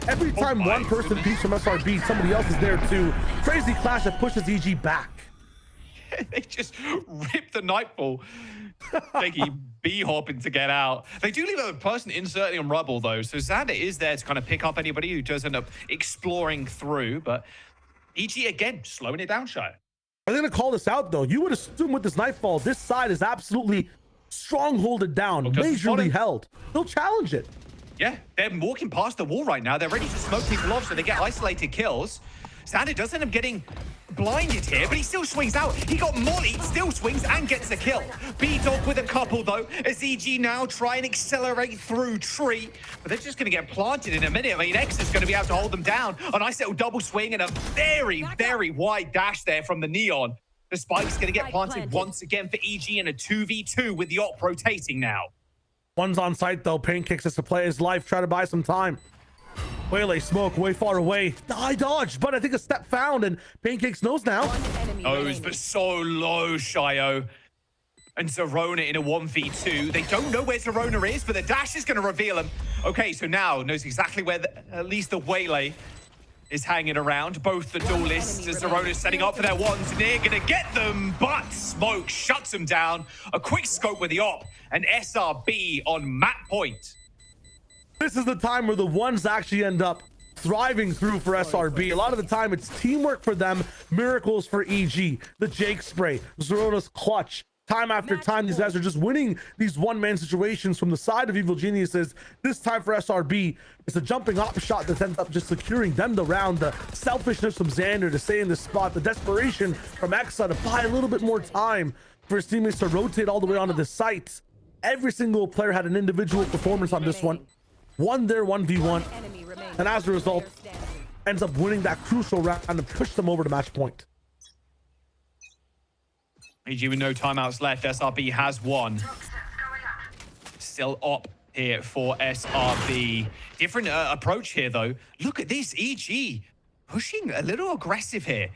Every time my one person peeks from SRB, somebody else is there too. Crazy clash that pushes EG back. they just rip the Nightfall. Taking B-hopping to get out. They do leave a person inserting on rubble, though, so Xander is there to kind of pick up anybody who does end up exploring through, but EG, again, slowing it down, Shire. I'm going to call this out, though. You would assume with this Nightfall, this side is absolutely strongholded down, majorly held. They'll challenge it. Yeah, they're walking past the wall right now. They're ready to smoke people off so they get isolated kills. Xander does end up getting blinded here, but he still swings out. He got mollied, still swings and gets a kill. B-Dog with a couple, though, as EG now try and accelerate through tree, but they're just going to get planted in a minute. I mean, X is going to be able to hold them down. A nice little double swing and a very, very wide dash there from the Neon. The Spike's going to get planted once again for EG in a 2v2 with the op rotating now. One's on site, though. Pancakes has to play his life, try to buy some time. Waylay Smoke way far away. I dodged, but I think a step found, and Pancakes knows now. Knows, but so low, Shio. And Zerona in a 1v2. They don't know where Zerona is, but the dash is going to reveal him. Okay, so now knows exactly where at least the Waylay is hanging around. Both the duelists as Zerona's setting up for their ones, and they're going to get them, but Smoke shuts them down. A quick scope with the op, and SRB on map point. This is the time where the ones actually end up thriving through for SRB. A lot of the time, it's teamwork for them, miracles for EG, the Jake spray, Zerona's clutch. Time after time, these guys are just winning these one-man situations from the side of Evil Geniuses. This time for SRB, it's a jumping off shot that ends up just securing them the round. The selfishness from Xander to stay in this spot, the desperation from Exa to buy a little bit more time for his teammates to rotate all the way onto the site. Every single player had an individual performance on this one. Won their 1v1, and as a result, ends up winning that crucial round and push them over to match point. EG with no timeouts left. SRB has won. Still op here for SRB. Different approach here, though. Look at this. EG pushing a little aggressive here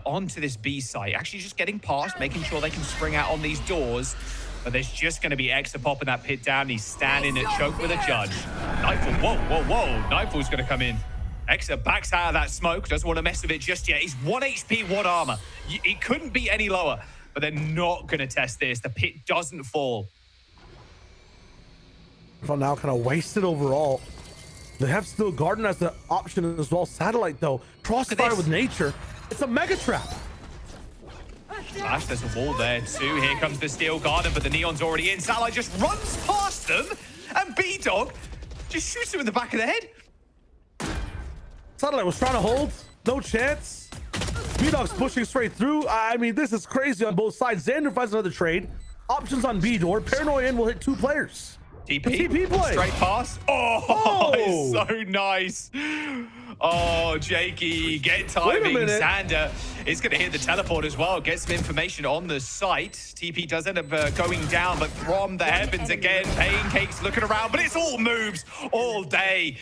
onto this B site. Actually just getting past, making sure they can spring out on these doors. But there's just going to be Exa popping that pit down. He's standing at choke with a judge. Nightfall, whoa. Nightfall's going to come in. Exa backs out of that smoke. Doesn't want to mess with it just yet. He's 1 HP, 1 armor. It couldn't be any lower. But they're not going to test this. The pit doesn't fall. Well, now kind of wasted overall. They have still Garden as the option as well. Satellite, though. Crossfire with nature. It's a mega trap. Flash, there's a wall there too. Here comes the Steel Garden, but the Neon's already in. Satellite just runs past them, and B-Dog just shoots him in the back of the head. Satellite was trying to hold. No chance. B-Dog's pushing straight through. I mean, this is crazy on both sides. Xander finds another trade. Options on B door. Paranoia in will hit 2 players. TP play. Straight pass. Oh, it's so nice. Oh, Jakey, get timing. Xander is going to hit the teleport as well. Get some information on the site. TP does end up going down, but from the heavens again. Pancake's looking around, but it's all moves all day.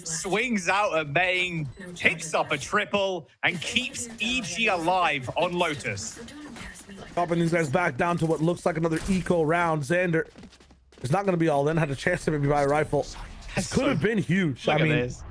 Swings out a main, picks up a triple, and keeps EG alive on Lotus. Dropping these guys back down to what looks like another eco round. Xander is not going to be all in. Had a chance to maybe buy a rifle. This could have been huge. Look I mean, at this.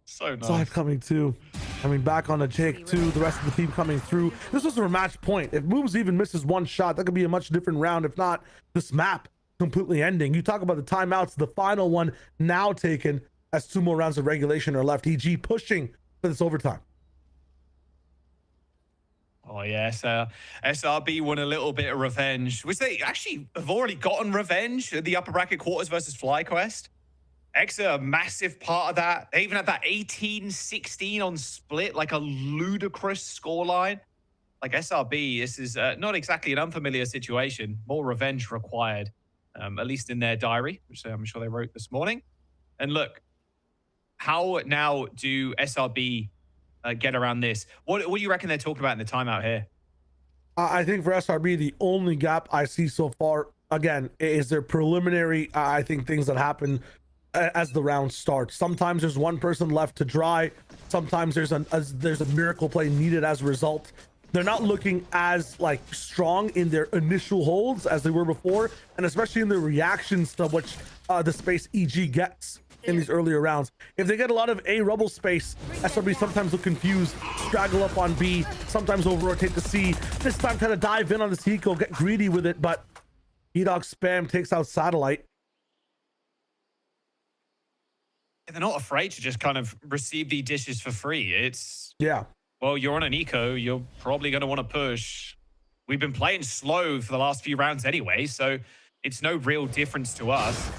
So nice. Side coming too. I mean, back on the Jake too. The rest of the team coming through. This was a match point. If Moves even misses 1 shot, that could be a much different round. If not, this map completely ending. You talk about the timeouts. The final one now taken as 2 more rounds of regulation are left. EG pushing for this overtime. Oh, yes. SRB won a little bit of revenge, which they actually have already gotten revenge at the upper bracket quarters versus FlyQuest. Exa, a massive part of that. They even had that 18-16 on split, like a ludicrous scoreline. Like SRB, this is not exactly an unfamiliar situation. More revenge required, at least in their diary, which I'm sure they wrote this morning. And look, how now do SRB get around this? What do you reckon they're talking about in the timeout here? I think for SRB, the only gap I see so far, again, is their preliminary, I think, things that happen as the round starts. Sometimes there's one person left to dry. Sometimes there's a miracle play needed as a result. They're not looking as like strong in their initial holds as they were before, and especially in their reactions to which the space EG gets in these earlier rounds. If they get a lot of A rubble space, SRB sometimes look confused, straggle up on B, sometimes over rotate to C. This time kind of dive in on this eco, get greedy with it, but E-Dog spam takes out Satellite. They're not afraid to just kind of receive the dishes for free. It's, yeah, well, you're on an eco, you're probably going to want to push. We've been playing slow for the last few rounds anyway, so it's no real difference to us.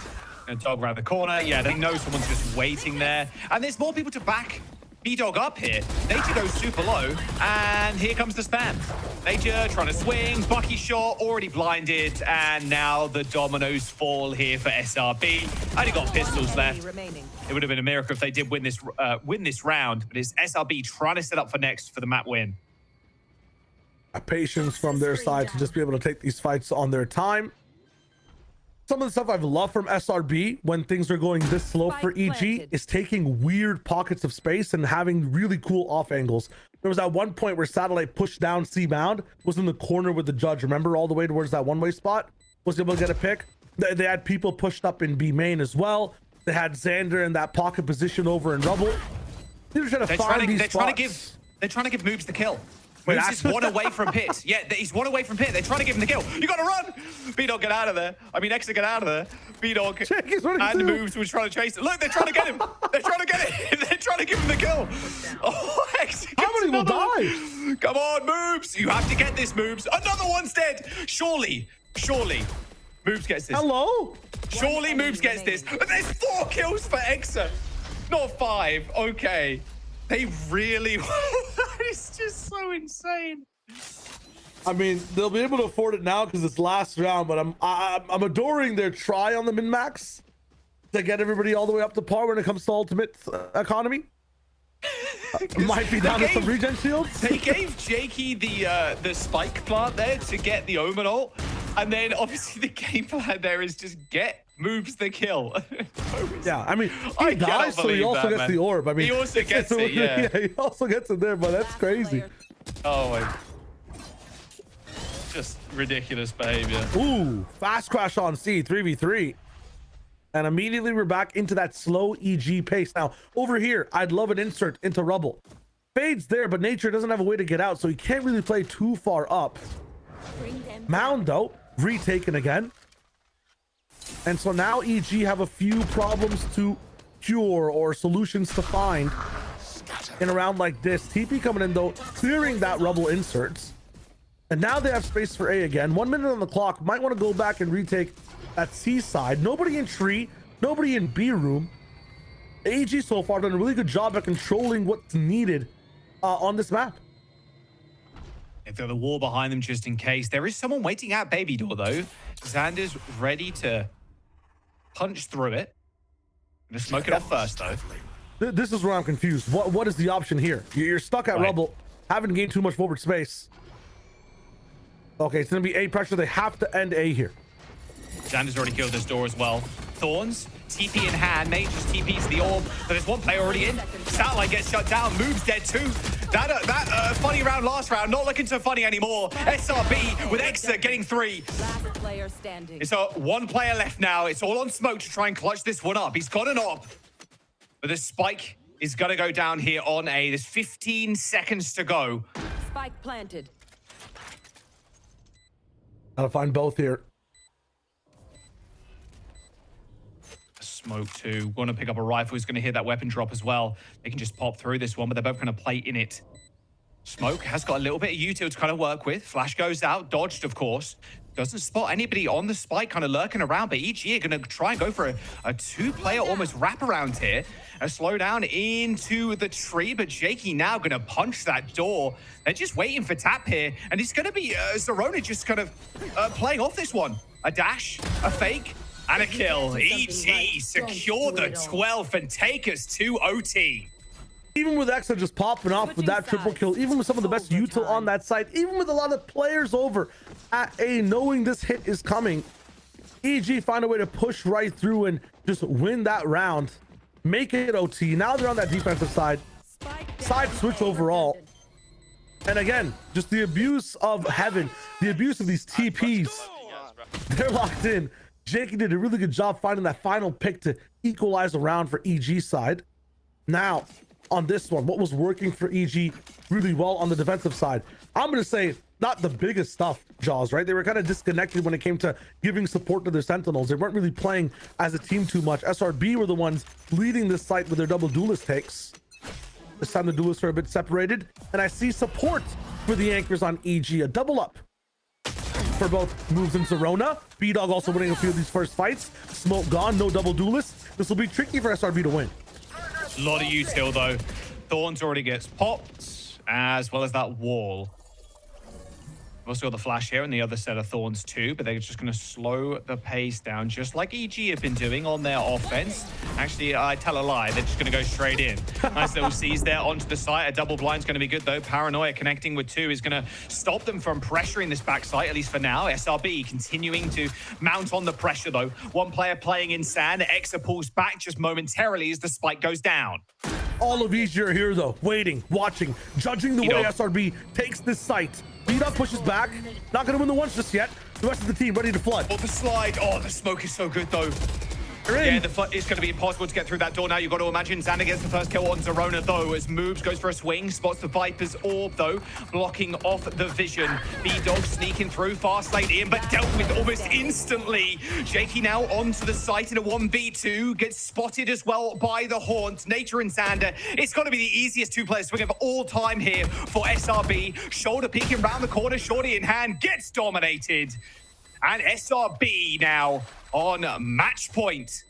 And dog around the corner. Yeah, they know someone's just waiting there. And there's more people to back B-Dog up here. Nature goes super low, and here comes the spam. Nature trying to swing, Bucky shot, already blinded, and now the dominoes fall here for SRB. Only got pistols left. It would have been a miracle if they did win this round, but it's SRB trying to set up for next for the map win. Patience from their side to just be able to take these fights on their time. Some of the stuff I've loved from SRB when things are going this slow for EG is taking weird pockets of space and having really cool off angles. There was that one point where Satellite pushed down C-bound, was in the corner with the judge. Remember, all the way towards that one-way spot? Was able to get a pick. They had people pushed up in B main as well. They had Xander in that pocket position over in Rubble. They're trying to find these spots. They're trying to give Moobs the kill. Moves is 1 away from pit. Yeah, he's 1 away from pit. They're trying to give him the kill. You got to run. B-Dog, get out of there. I mean, Exa, get out of there. B-Dog and Moves was trying to chase it. Look, they're trying to get him. They're trying to get him. They're trying to give him the kill. Oh, Exa, how many will die? Come on, Moves. You have to get this, Moves. Another one's dead. Surely. Moves gets this. Hello? Surely Moves gets this. But there's 4 kills for Exa. Not 5. Okay. They really, that is just so insane. I mean, they'll be able to afford it now because it's last round, but I'm adoring their try on the min-max to get everybody all the way up to par when it comes to ultimate economy. Might be down to some regen shields. They gave Jakey the spike plant there to get the Omen ult, and then obviously the game plan there is just get Moves the kill. Yeah, I mean, he dies, so he also gets the orb. I mean, he also gets it, yeah. He also gets it there, but that's crazy. Oh my. Just ridiculous behavior. Ooh, fast crash on C, 3v3. And immediately we're back into that slow EG pace. Now, over here, I'd love an insert into Rubble. Fade's there, but Nature doesn't have a way to get out, so he can't really play too far up. Mound, though, retaken again. And so now EG have a few problems to cure or solutions to find in a round like this. TP coming in, though, clearing that Rubble inserts. And now they have space for A again. 1 minute on the clock. Might want to go back and retake that C side. Nobody in tree, nobody in B room. AG so far done a really good job at controlling what's needed on this map. They've got the wall behind them just in case. There is someone waiting at baby door though. Xander's ready to punch through it. Gonna smoke it off first though. This is where I'm confused. What is the option here? You're stuck at rubble, haven't gained too much forward space. Okay, it's gonna be A pressure. They have to end A here. Xander's already killed this door as well. Thorns, TP in hand, Mage just TPs the orb, but there's one player already in. Satellite gets shut down, Move's dead too. That funny round last round, not looking so funny anymore. SRB with Exit getting 3. Last player standing. It's one player left now. It's all on Smoke to try and clutch this one up. He's got an op, but the spike is gonna go down here on A. There's 15 seconds to go. Spike planted. Gotta find both here. Smoke too. Want to pick up a rifle. He's going to hear that weapon drop as well. They can just pop through this one, but they're both going to play in it. Smoke has got a little bit of util to kind of work with. Flash goes out, dodged, of course. Doesn't spot anybody on the spike, kind of lurking around, but EG are going to try and go for a two-player almost wraparound here. A slow down into the tree, but Jakey now going to punch that door. They're just waiting for tap here, and it's going to be Zerona just kind of playing off this one. A dash, a fake, and a kill. EG secure the 12th and take us to OT. Even with Exa just popping off with that triple kill, even with some of the best util on that side, even with a lot of players over at A knowing this hit is coming, EG find a way to push right through and just win that round, make it OT. Now they're on that defensive side, side switch overall. And again, just the abuse of Heaven, the abuse of these TPs. They're locked in. Jakey did a really good job finding that final pick to equalize the round for EG side. Now, on this one, what was working for EG really well on the defensive side? I'm going to say not the biggest stuff, Jaws, right? They were kind of disconnected when it came to giving support to their Sentinels. They weren't really playing as a team too much. SRB were the ones leading this site with their double duelist takes. This time the duelists are a bit separated, and I see support for the anchors on EG, a double up for both Moves and Zerona. B-Dog also winning a few of these first fights. Smoke gone, no double duelists. This will be tricky for SRB to win. A lot of util though. Thorns already gets popped, as well as that wall. We've also got the flash here and the other set of Thorns too, but they're just going to slow the pace down, just like EG have been doing on their offense. Actually, I tell a lie. They're just going to go straight in. Nice little C's there onto the site. A double blind's going to be good, though. Paranoia connecting with 2 is going to stop them from pressuring this backside, at least for now. SRB continuing to mount on the pressure, though. One player playing in sand. Exa pulls back just momentarily as the spike goes down. All of EG are here, though, waiting, watching, judging the way SRB takes this site. B-Dog pushes back. Not going to win the ones just yet. The rest of the team ready to flood. Oh, the slide. Oh, the smoke is so good, though. Yeah, it's going to be impossible to get through that door now. You've got to imagine Xander gets the first kill on Zerona, though, as Moves goes for a swing, spots the Viper's orb, though, blocking off the vision. B-Dog sneaking through, fast late in, but dealt with almost instantly. Jakey now onto the site in a 1v2, gets spotted as well by the Haunt. Nature and Xander. It's got to be the easiest two-player swing of all time here for SRB. Shoulder peeking round the corner, shorty in hand, gets dominated. And SRB now on match point.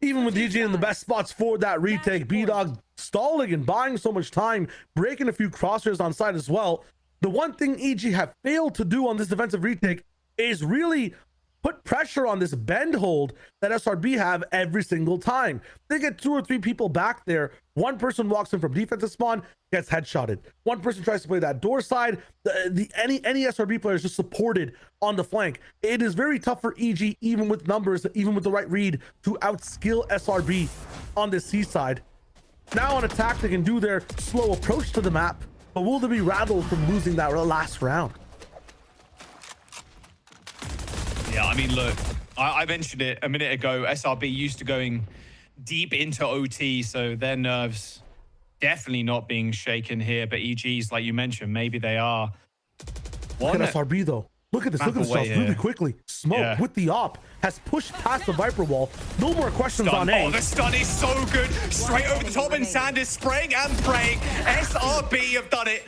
Even with EG in the best spots for that retake, B-Dog stalling and buying so much time, breaking a few crosshairs on side as well. The one thing EG have failed to do on this defensive retake is really put pressure on this bend hold that SRB have every single time. They get 2 or 3 people back there. One person walks in from defensive spawn, gets headshotted. One person tries to play that door side. Any SRB player is just supported on the flank. It is very tough for EG, even with numbers, even with the right read, to outskill SRB on this C side. Now on attack, they can do their slow approach to the map, but will they be rattled from losing that last round? Yeah, I mean, look, I mentioned it a minute ago. SRB used to going deep into OT, so their nerves definitely not being shaken here. But EG's, like you mentioned, maybe they are. Look at SRB, though. Look at this. Look at this shot really quickly. Smoke with the op has pushed past the Viper wall. No more questions on A. Oh, the stun is so good. Straight over the top, and Sanders spraying and praying. SRB have done it.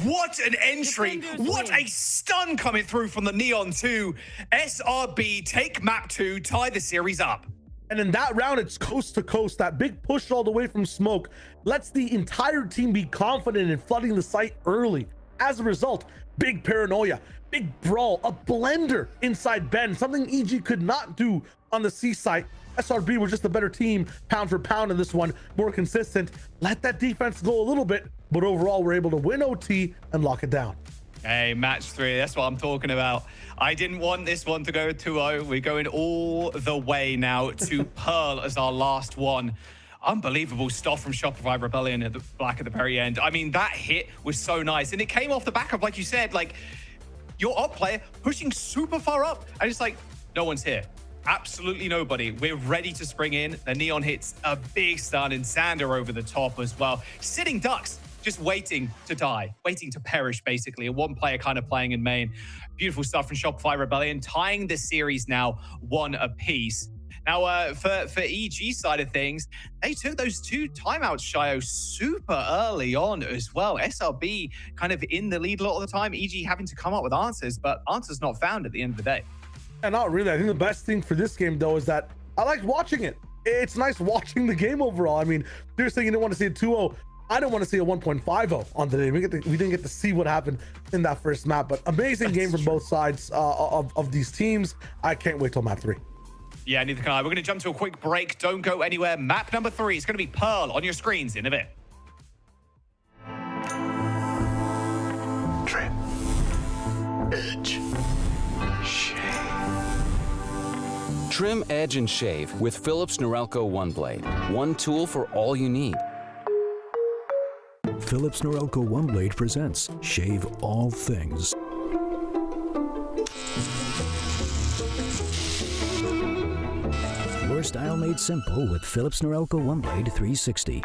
What an entry. What a stun coming through from the Neon 2. SRB take map 2, tie the series up. And in that round, it's coast to coast. That big push all the way from Smoke lets the entire team be confident in flooding the site early. As a result, big paranoia, big brawl, a blender inside Ben, something EG could not do on the C site. SRB was just a better team, pound for pound in this one, more consistent. Let that defense go a little bit, but overall, we're able to win OT and lock it down. Hey, match 3, that's what I'm talking about. I didn't want this one to go 2-0. We're going all the way now to Pearl as our last one. Unbelievable stuff from Shopify Rebellion at the Black at the very end. I mean, that hit was so nice. And it came off the back of, like you said, like your up player pushing super far up. And it's like, no one's here. Absolutely nobody. We're ready to spring in. The Neon hits a big stun and Xander over the top as well. Sitting ducks, just waiting to die, waiting to perish, basically. And one player kind of playing in main. Beautiful stuff from Shopify Rebellion, tying the series now 1 apiece. Now, for EG side of things, they took those 2 timeouts, Shio, super early on as well. SRB kind of in the lead a lot of the time. EG having to come up with answers, but answers not found at the end of the day. And not really. I think the best thing for this game, though, is that I liked watching it. It's nice watching the game overall. I mean, you're saying you didn't want to see a 2-0. I don't want to see a 1.50 on the day. We didn't get to see what happened in that first map, but amazing game from both sides of these teams. I can't wait till map 3. Yeah, neither can I. We're going to jump to a quick break. Don't go anywhere. Map number 3 is going to be Pearl on your screens in a bit. Trim. Edge. Shave. Trim, edge, and shave with Philips Norelco One Blade. One tool for all you need. Philips Norelco One Blade presents Shave All Things. Your style made simple with Philips Norelco One Blade 360.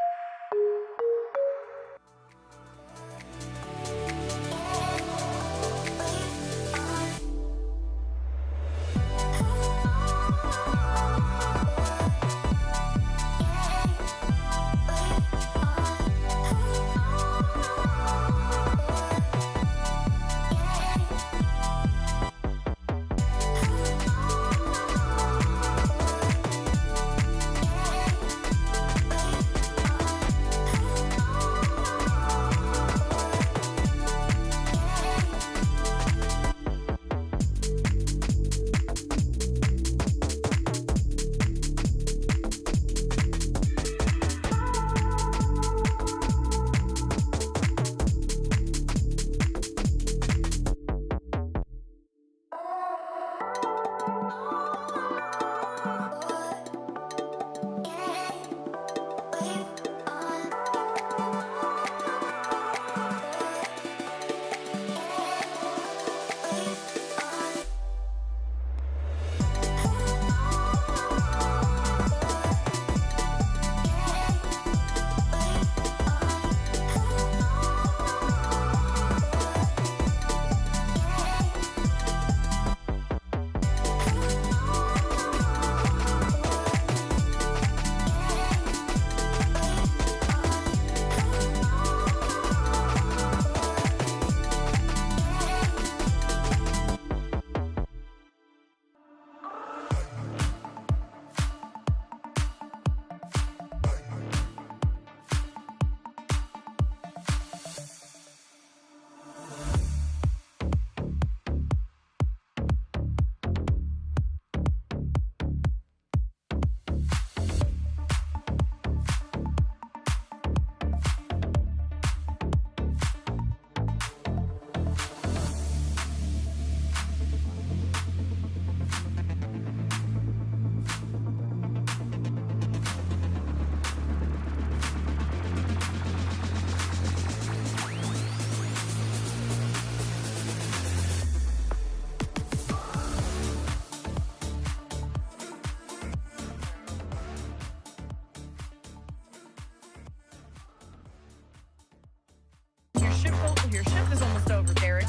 Your shift is almost over, Derek.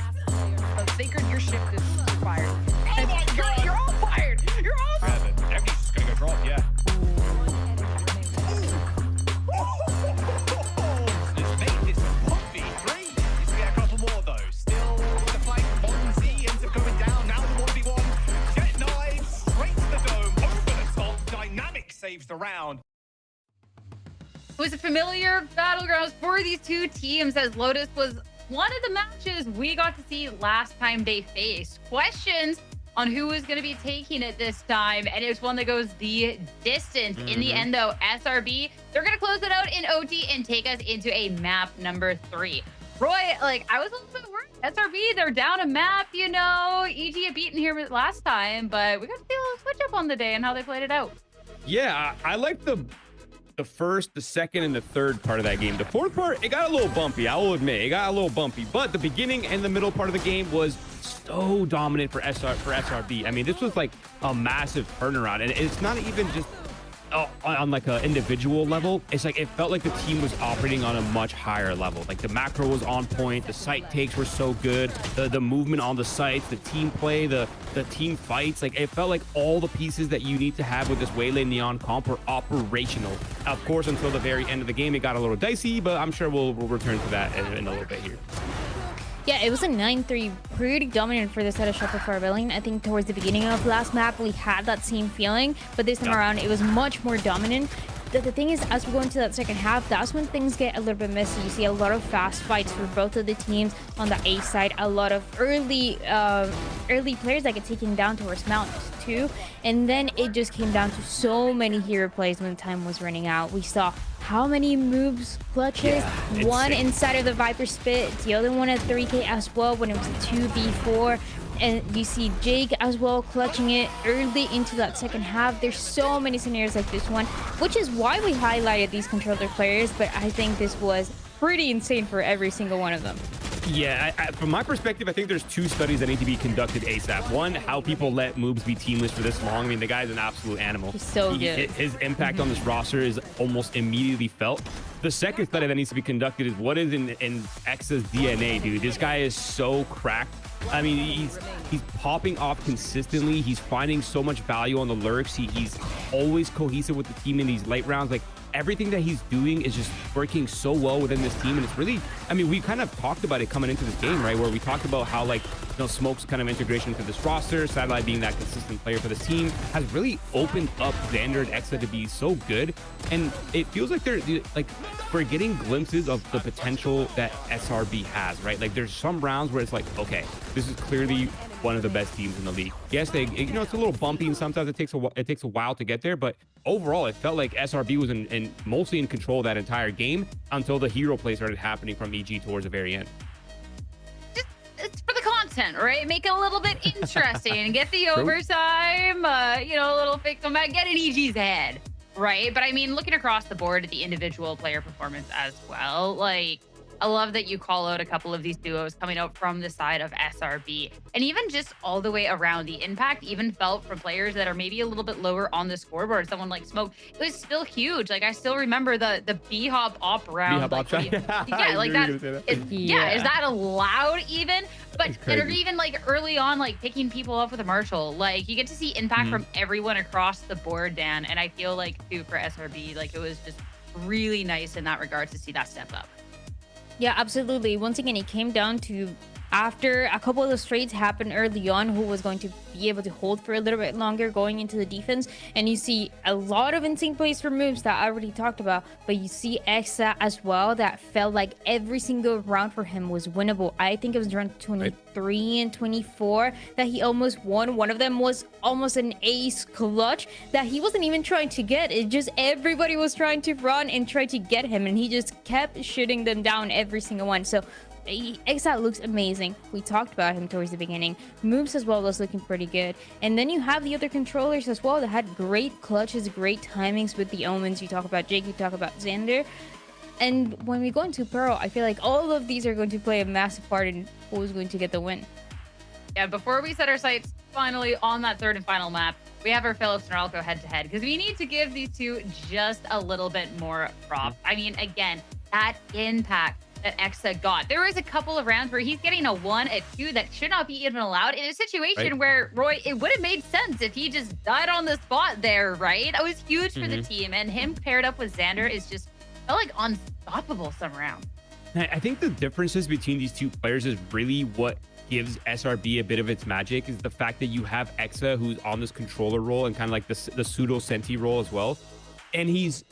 Sacred, your shift is fired. Oh my God! You're all fired! You're all fired! Everything's just going to go drop, yeah. It's made this a 1v3. Needs to get a couple more, though. Still with the flank. Bonzi ends up going down. Now the 1v1. Jet knives straight to the dome. Over the top. Dynamic saves the round. It was a familiar battlegrounds for these two teams as Lotus was one of the matches we got to see last time they faced. Questions on who is going to be taking it this time, and it's one that goes the distance. In the end, though, SRB, they're going to close it out in OT and take us into a map number 3. Roy, like, I was a little bit worried. SRB, they're down a map, you know. EG had beaten here last time, but we got to see a little switch up on the day and how they played it out. Yeah, I like the first, the second, and the third part of that game. The fourth part, it got a little bumpy. I will admit, it got a little bumpy. But the beginning and the middle part of the game was so dominant for SRB. I mean, this was like a massive turnaround, and it's not even just on like an individual level. It's like it felt like the team was operating on a much higher level. Like the macro was on point, the site takes were so good, the movement on the sites, the team play, the team fights. Like it felt like all the pieces that you need to have with this Waylay Neon comp were operational. Of course, until the very end of the game, it got a little dicey, but I'm sure we'll return to that in a little bit here. Yeah, it was a 9-3, pretty dominant for the side of Shopify Rebellion. I think towards the beginning of last map, we had that same feeling, but this time around, it was much more dominant. The thing is, as we go into that second half, that's when things get a little bit messy. You see a lot of fast fights for both of the teams. On the A side, a lot of early players that get taken down towards Mount too. And then it just came down to so many hero plays when time was running out. We saw how many moves, clutches, one inside of the Viper Spit, the other one at 3K as well when it was a 2v4. And you see Jake as well clutching it early into that second half. There's so many scenarios like this one, which is why we highlighted these controller players, but I think this was pretty insane for every single one of them. Yeah, from my perspective, I think there's 2 studies that need to be conducted ASAP. One, how people let Moobs be teamless for this long. I mean, the guy's an absolute animal. He's so good. His impact on this roster is almost immediately felt. The second study that needs to be conducted is what is in X's DNA, dude. This guy is so cracked. I mean, he's popping off consistently. He's finding so much value on the lurks. He's always cohesive with the team in these late rounds. Like, everything that he's doing is just working so well within this team, and it's really, I mean, we kind of talked about it coming into this game, right, where we talked about how, like, you know, Smoke's kind of integration into this roster, Satellite being that consistent player for this team, has really opened up Xander and Exa to be so good. And it feels like we're getting glimpses of the potential that SRB has, right? Like, there's some rounds where it's like, okay, this is clearly one of the best teams in the league. Yes, you know, it's a little bumpy, and sometimes it takes a while to get there, but overall, it felt like SRB was mostly in control of that entire game until the hero play started happening from EG towards the very end. It's for the content, right? Make it a little bit interesting. Get the overtime, you know, a little fake comeback, get in EG's head, right? But I mean, looking across the board at the individual player performance as well, like, I love that you call out a couple of these duos coming out from the side of SRB. And even just all the way around, the impact even felt from players that are maybe a little bit lower on the scoreboard. Someone like Smoke, it was still huge. Like, I still remember the B-Hop op round. B-Hop op shot? Yeah, like that. Is that allowed even? But or even like early on, like picking people up with a Marshall. Like, you get to see impact from everyone across the board, Dan. And I feel like, too, for SRB, like, it was just really nice in that regard to see that step up. Yeah, absolutely. Once again, it came down to, after a couple of those trades happened early on, who was going to be able to hold for a little bit longer going into the defense. And you see a lot of insane plays for moves that I already talked about, but you see Exa as well, that felt like every single round for him was winnable. I think it was around 23 and 24 that he almost won. One of them was almost an ace clutch that he wasn't even trying to get. It just, everybody was trying to run and try to get him, and he just kept shooting them down, every single one. So Exa looks amazing. We talked about him towards the beginning. Moves as well was looking pretty good. And then you have the other controllers as well that had great clutches, great timings with the Omens. You talk about Jake, you talk about Xander. And when we go into Pearl, I feel like all of these are going to play a massive part in who's going to get the win. Yeah, before we set our sights finally on that third and final map, we have our Philips and Norelco head-to-head, because we need to give these two just a little bit more props. I mean, again, that impact that Exa got. There was a couple of rounds where he's getting a 1, a 2 that should not be even allowed in a situation where, Roy, it would have made sense if he just died on the spot there, right? That was huge for the team, and him paired up with Xander is just felt like unstoppable some round. I think the differences between these two players is really what gives SRB a bit of its magic, is the fact that you have Exa, who's on this controller role and kind of like the pseudo Senti role as well. And he's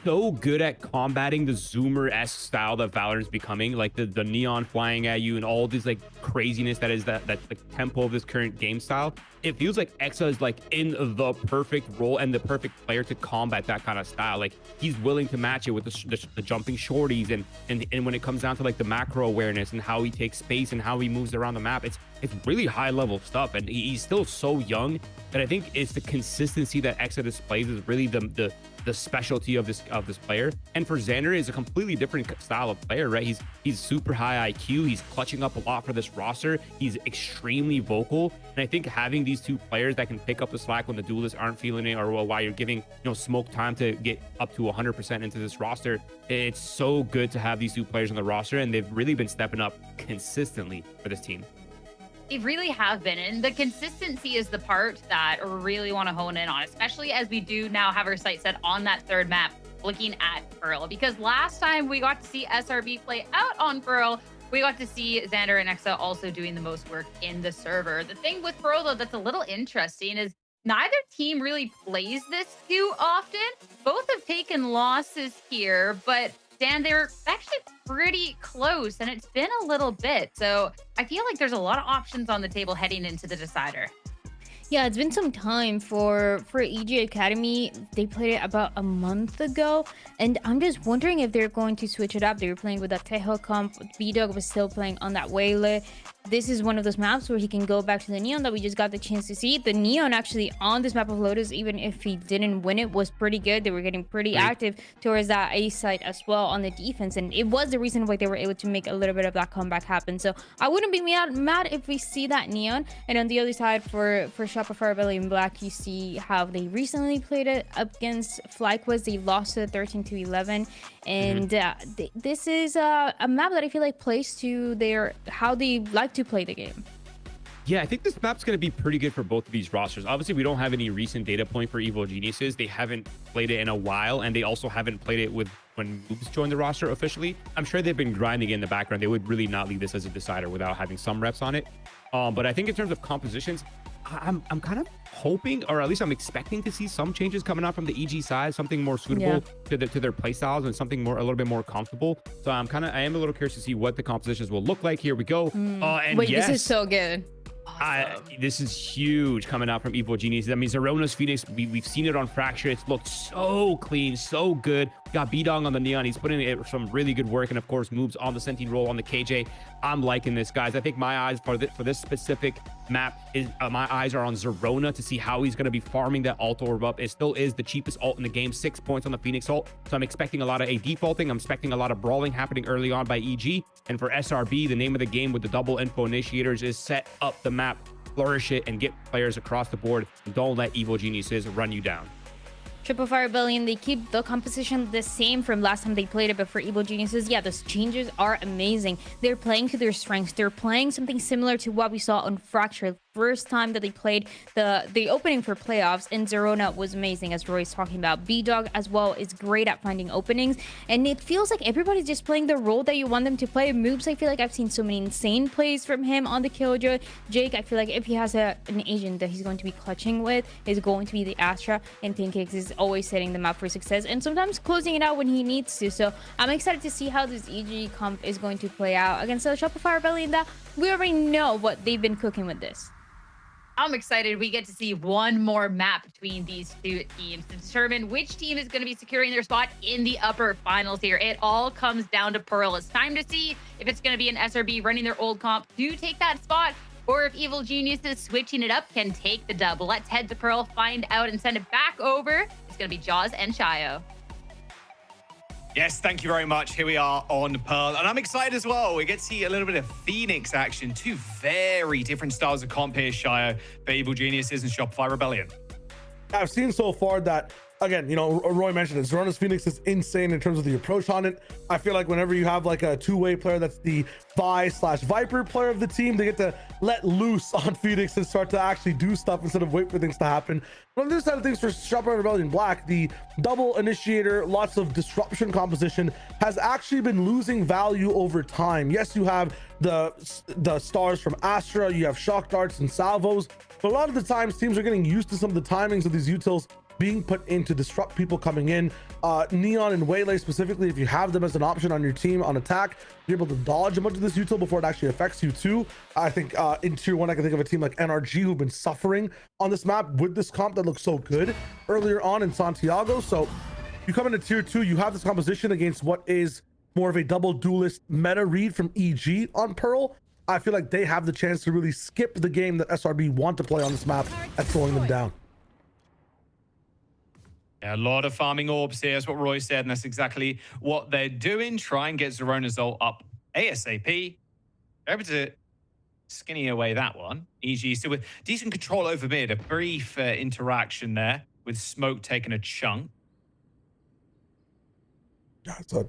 so good at combating the Zoomer-esque style that Valorant is becoming, like the neon flying at you and all this like craziness that is that the tempo of this current game style. It feels like Exa is like in the perfect role and the perfect player to combat that kind of style. Like he's willing to match it with the jumping shorties and when it comes down to like the macro awareness and how he takes space and how he moves around the map, it's really high level stuff. And he's still so young that I think it's the consistency that Exa displays is really the specialty of this player. And for Xander, is a completely different style of player, right? He's super high IQ. He's clutching up a lot for this roster. He's extremely vocal, and I think having these two players that can pick up the slack when the duelists aren't feeling it, or while you're giving Smoke time to get up to 100% into this roster, it's so good to have these two players on the roster, and they've really been stepping up consistently for this team. They really have been, and the consistency is the part that I really want to hone in on, especially as we do now have our sights set on that third map, looking at Pearl. Because last time we got to see SRB play out on Pearl, we got to see Xander and Exa also doing the most work in the server. The thing with Pearl, though, that's a little interesting is neither team really plays this too often. Both have taken losses here, but Dan, they're actually pretty close, and it's been a little bit. So I feel like there's a lot of options on the table heading into the decider. Yeah, it's been some time for EG Academy. They played it about a month ago, and I'm just wondering if they're going to switch it up. They were playing with that Tejo comp. B-Dog was still playing on that Waylay. This is one of those maps where he can go back to the Neon that we just got the chance to see. The Neon actually on this map of Lotus, even if he didn't win it, was pretty good. They were getting pretty active towards that A site as well on the defense, and it was the reason why they were able to make a little bit of that comeback happen. So I wouldn't be mad if we see that Neon. And on the other side, for Shopify Rebellion Black, you see how they recently played it against FlyQuest. They lost it 13-11, and this is a map that I feel like plays to how they like to play the game. Yeah, I think this map's going to be pretty good for both of these rosters. Obviously, we don't have any recent data point for Evil Geniuses. They haven't played it in a while, and they also haven't played it with when Moobs joined the roster officially. I'm sure they've been grinding in the background. They would really not leave this as a decider without having some reps on it. But I think in terms of compositions, I'm kind of hoping, or at least I'm expecting to see some changes coming out from the EG side, something more suitable to their play styles and something a little bit more comfortable. So I am a little curious to see what the compositions will look like. Here we go. And wait, yes, this is so good. This is huge coming out from Evil Geniuses. I mean, Zerona's Phoenix, we've seen it on Fracture. It's looked so clean, so good. We got B-Dong on the Neon. He's putting in some really good work. And of course, moves on the Sentinel role on the KJ. I'm liking this, guys. I think my eyes for this specific map is my eyes are on Zerona to see how he's going to be farming that ult orb up. It still is the cheapest ult in the game, 6 points on the Phoenix ult. So I'm expecting a lot of defaulting. I'm expecting a lot of brawling happening early on by EG. And for SRB, the name of the game with the double info initiators is set up the map, flourish it, and get players across the board. And don't let Evil Geniuses run you down. Triple Fire Rebellion, they keep the composition the same from last time they played it, but for Evil Geniuses, yeah, those changes are amazing. They're playing to their strengths. They're playing something similar to what we saw on Fracture. First time that they played the opening for playoffs, and Zerona was amazing, as Roy's talking about. B-Dog as well is great at finding openings, and it feels like everybody's just playing the role that you want them to play. Moves, I feel like I've seen so many insane plays from him on the Killjoy. Jake, I feel like if he has an agent that he's going to be clutching with, is going to be the Astra, and Pancakes is always setting them up for success and sometimes closing it out when he needs to. So I'm excited to see how this EG comp is going to play out against the Shopify Rebellion that we already know what they've been cooking with this. I'm excited we get to see one more map between these two teams to determine which team is going to be securing their spot in the upper finals here. It all comes down to Pearl. It's time to see if it's going to be an SRB running their old comp to take that spot, or if Evil Geniuses switching it up can take the dub. Let's head to Pearl, find out, and send it back over. It's going to be Jaws and Shio. Yes, thank you very much. Here we are on Pearl, and I'm excited as well. We get to see a little bit of Phoenix action. Two very different styles of comp here, Shio, for Evil Geniuses and Shopify Rebellion. I've seen so far that, again, you know, Roy mentioned it, Zerona's Phoenix is insane in terms of the approach on it. I feel like whenever you have like a two-way player that's the Vi/Viper player of the team, they get to let loose on Phoenix and start to actually do stuff instead of wait for things to happen. But on the other side of things, for Shopify Rebellion Black, the double initiator, lots of disruption composition has actually been losing value over time. Yes, you have the stars from Astra, you have shock darts and salvos, but a lot of the times teams are getting used to some of the timings of these utils being put in to disrupt people coming in. Neon and Waylay specifically, if you have them as an option on your team on attack, you're able to dodge a bunch of this util before it actually affects you too. I think in tier 1, I can think of a team like NRG who've been suffering on this map with this comp that looks so good earlier on in Santiago. So you come into tier 2, you have this composition against what is more of a double duelist meta read from EG on Pearl. I feel like they have the chance to really skip the game that SRB want to play on this map at slowing them down. Yeah, a lot of farming orbs here, is what Roy said, and that's exactly what they're doing. Try and get Zerona's ult up ASAP. They're able to skinny away that one. EG still with decent control over mid. A brief interaction there with Smoke taking a chunk. Yeah, it's a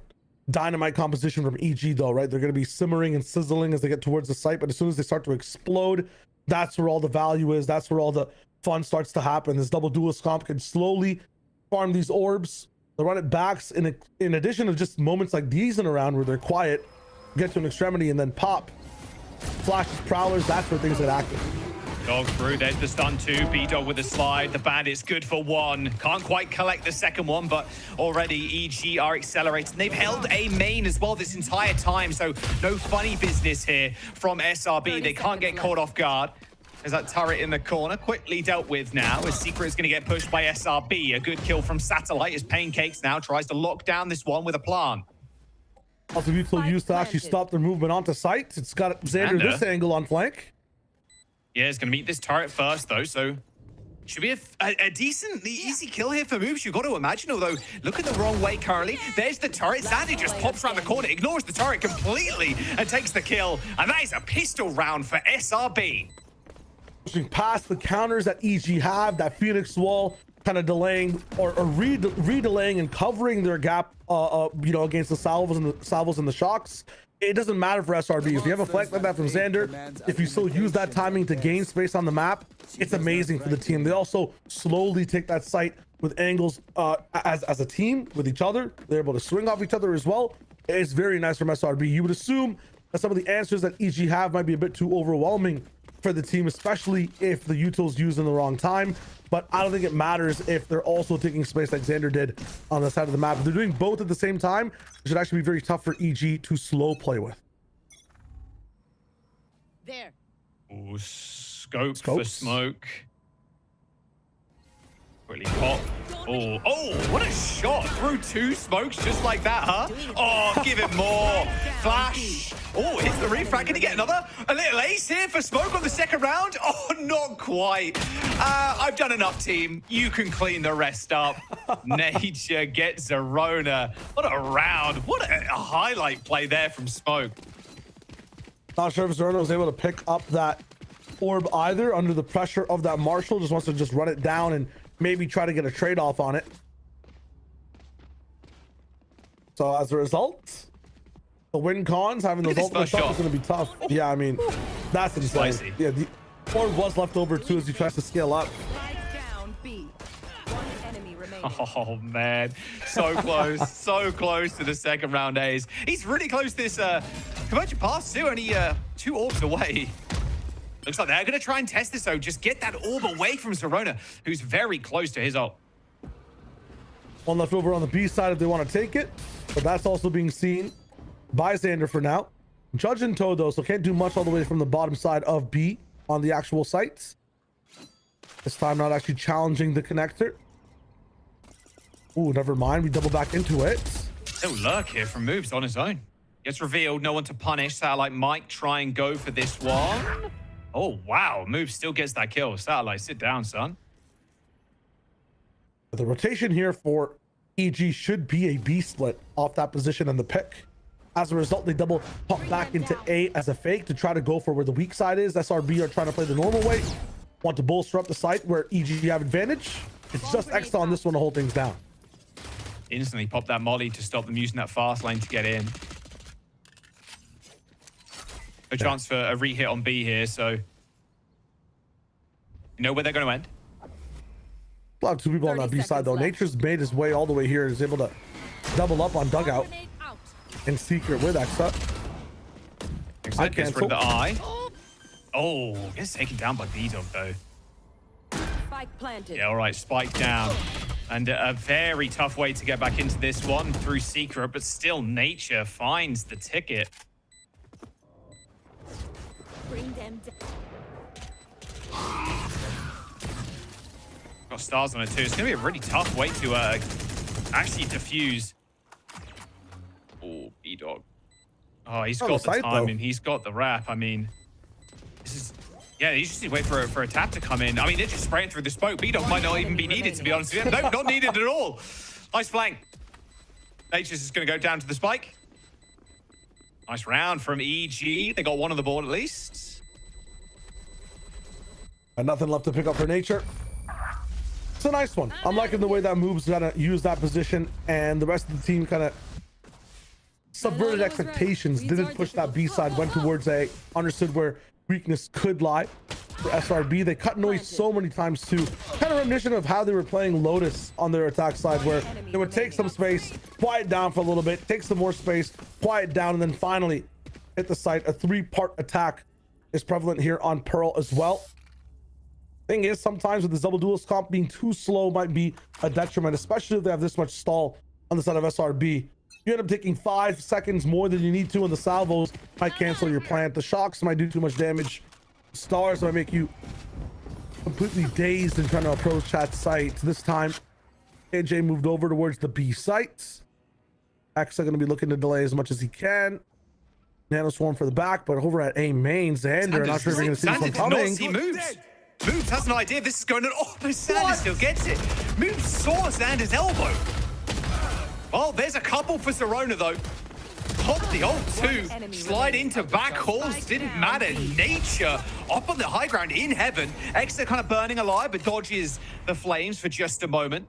dynamite composition from EG though, right? They're going to be simmering and sizzling as they get towards the site, but as soon as they start to explode, that's where all the value is. That's where all the fun starts to happen. This double duelist comp can slowly farm these orbs. They run it backs in addition to just moments like these in a round where they're quiet, get to an extremity, and then pop. Flashes, prowlers, that's where things get active. Dog through, there's the stun too. B-Dog with a slide. The bandit's good for one. Can't quite collect the second one, but already EG are accelerating. They've held a main as well this entire time, so no funny business here from SRB. They can't get caught off guard. There's that turret in the corner, quickly dealt with now, as Secret is going to get pushed by SRB. A good kill from Satellite as Pancakes now tries to lock down this one with a plant. Also, Util used to actually stop their movement onto site. It's got Xander this angle on flank. Yeah, it's going to meet this turret first, though, so should be a decently easy kill here for Moves. You've got to imagine, although looking the wrong way currently. There's the turret. Xander just pops around the corner, ignores the turret completely, and takes the kill. And that is a pistol round for SRB. Pushing past the counters that EG have, that Phoenix wall kind of delaying or re-delaying and covering their gap, you know, against the salvos and the shocks. It doesn't matter for SRB. If you have a flank like that from Xander, if you still use that timing to gain space on the map, it's amazing for the team. They also slowly take that site with angles as a team with each other. They're able to swing off each other as well. It's very nice from SRB. You would assume that some of the answers that EG have might be a bit too overwhelming for the team, especially if the util's used in the wrong time. But I don't think it matters if they're also taking space like Xander did on the side of the map. If they're doing both at the same time, it should actually be very tough for EG to slow play with. There. Ooh, scope for Smoke. Quickly pop. Oh, what a shot through two smokes just like that, huh? Oh, give it more. Flash. Oh, hits the refrag. Can he get another? A little ace here for Smoke on the second round? Oh, not quite. I've done enough, team. You can clean the rest up. Nature gets Zerona. What a round. What a highlight play there from Smoke. Not sure if Zerona was able to pick up that orb either under the pressure of that Marshall. Just wants to just run it down and maybe try to get a trade-off on it. So as a result, the win cons having those ultimate stuff is going to be tough. Yeah, I mean, that's insane. Yeah, the orb was left over too as he tries to scale up. Oh man, so close, so close to the second round A's. He's really close to this conversion pass too, only 2 orbs away. Looks like they're going to try and test this, though. Just get that orb away from Zerona, who's very close to his ult. One left over on the B side if they want to take it, but that's also being seen by Xander for now. Judge and Toad, though, so can't do much all the way from the bottom side of B on the actual sites. This time not actually challenging the connector. Ooh, never mind. We double back into it. No luck here from Moves on his own. Gets revealed, no one to punish. Satellite might try and go for this one. Oh, wow. Move still gets that kill. Satellite, sit down, son. The rotation here for EG should be a B split off that position and the pick. As a result, they double pop back into A as a fake to try to go for where the weak side is. SRB are trying to play the normal way. Want to bolster up the site where EG have advantage. It's just X on this one to hold things down. Instantly pop that molly to stop them using that fast lane to get in. A chance for a re-hit on B here, so you know where they're going to end. A lot of 2 people on that B side, though. Nature's made his way all the way here. Is able to double up on Dugout and Secret with Exa. I cancel the eye. Oh, gets taken down by B-Dog, though. Spike planted. Yeah, all right, spike down. And a very tough way to get back into this one through Secret, but still Nature finds the ticket. Bring them down. Got stars on it too. It's going to be a really tough way to actually defuse. Oh, B-Dog. Oh, he's got the timing. He's got the wrap. I mean, this is... Yeah, you just need to wait for a tap to come in. I mean, they're just spraying through the smoke. B-Dog might not even be needed, to be honest with you. No, not needed at all. Nice flank. Nature's is going to go down to the spike. Nice round from EG. They got one on the board at least. And nothing left to pick up for Nature. It's a nice one. I'm liking the way that moves kind of use that position, and the rest of the team kind of subverted expectations. Didn't push that B side, went towards A, understood where weakness could lie for SRB. They cut noise so many times too, kind of reminiscent of how they were playing Lotus on their attack side, where they would take some space, quiet down for a little bit, take some more space, quiet down, and then finally hit the site. A 3-part attack is prevalent here on Pearl as well. Thing is, sometimes with this double duelist comp, being too slow might be a detriment, especially if they have this much stall on the side of SRB. You end up taking 5 seconds more than you need to, and the salvos might cancel your plant. The shocks might do too much damage. Stars might make you completely dazed and trying to approach that site. This time, AJ moved over towards the B site. X are going to be looking to delay as much as he can. Nano swarm for the back, but over at A main, Xander, not sure if you're going to see this one coming. He moves. Moves has an idea this is going on. Oh, but Xander still gets it. Moves saw Xander's elbow. Oh, there's a couple for Zerona, though. Pop the ult, too. Slide into back halls. Didn't matter. Nature up on the high ground in heaven. Exeter kind of burning alive, but dodges the flames for just a moment.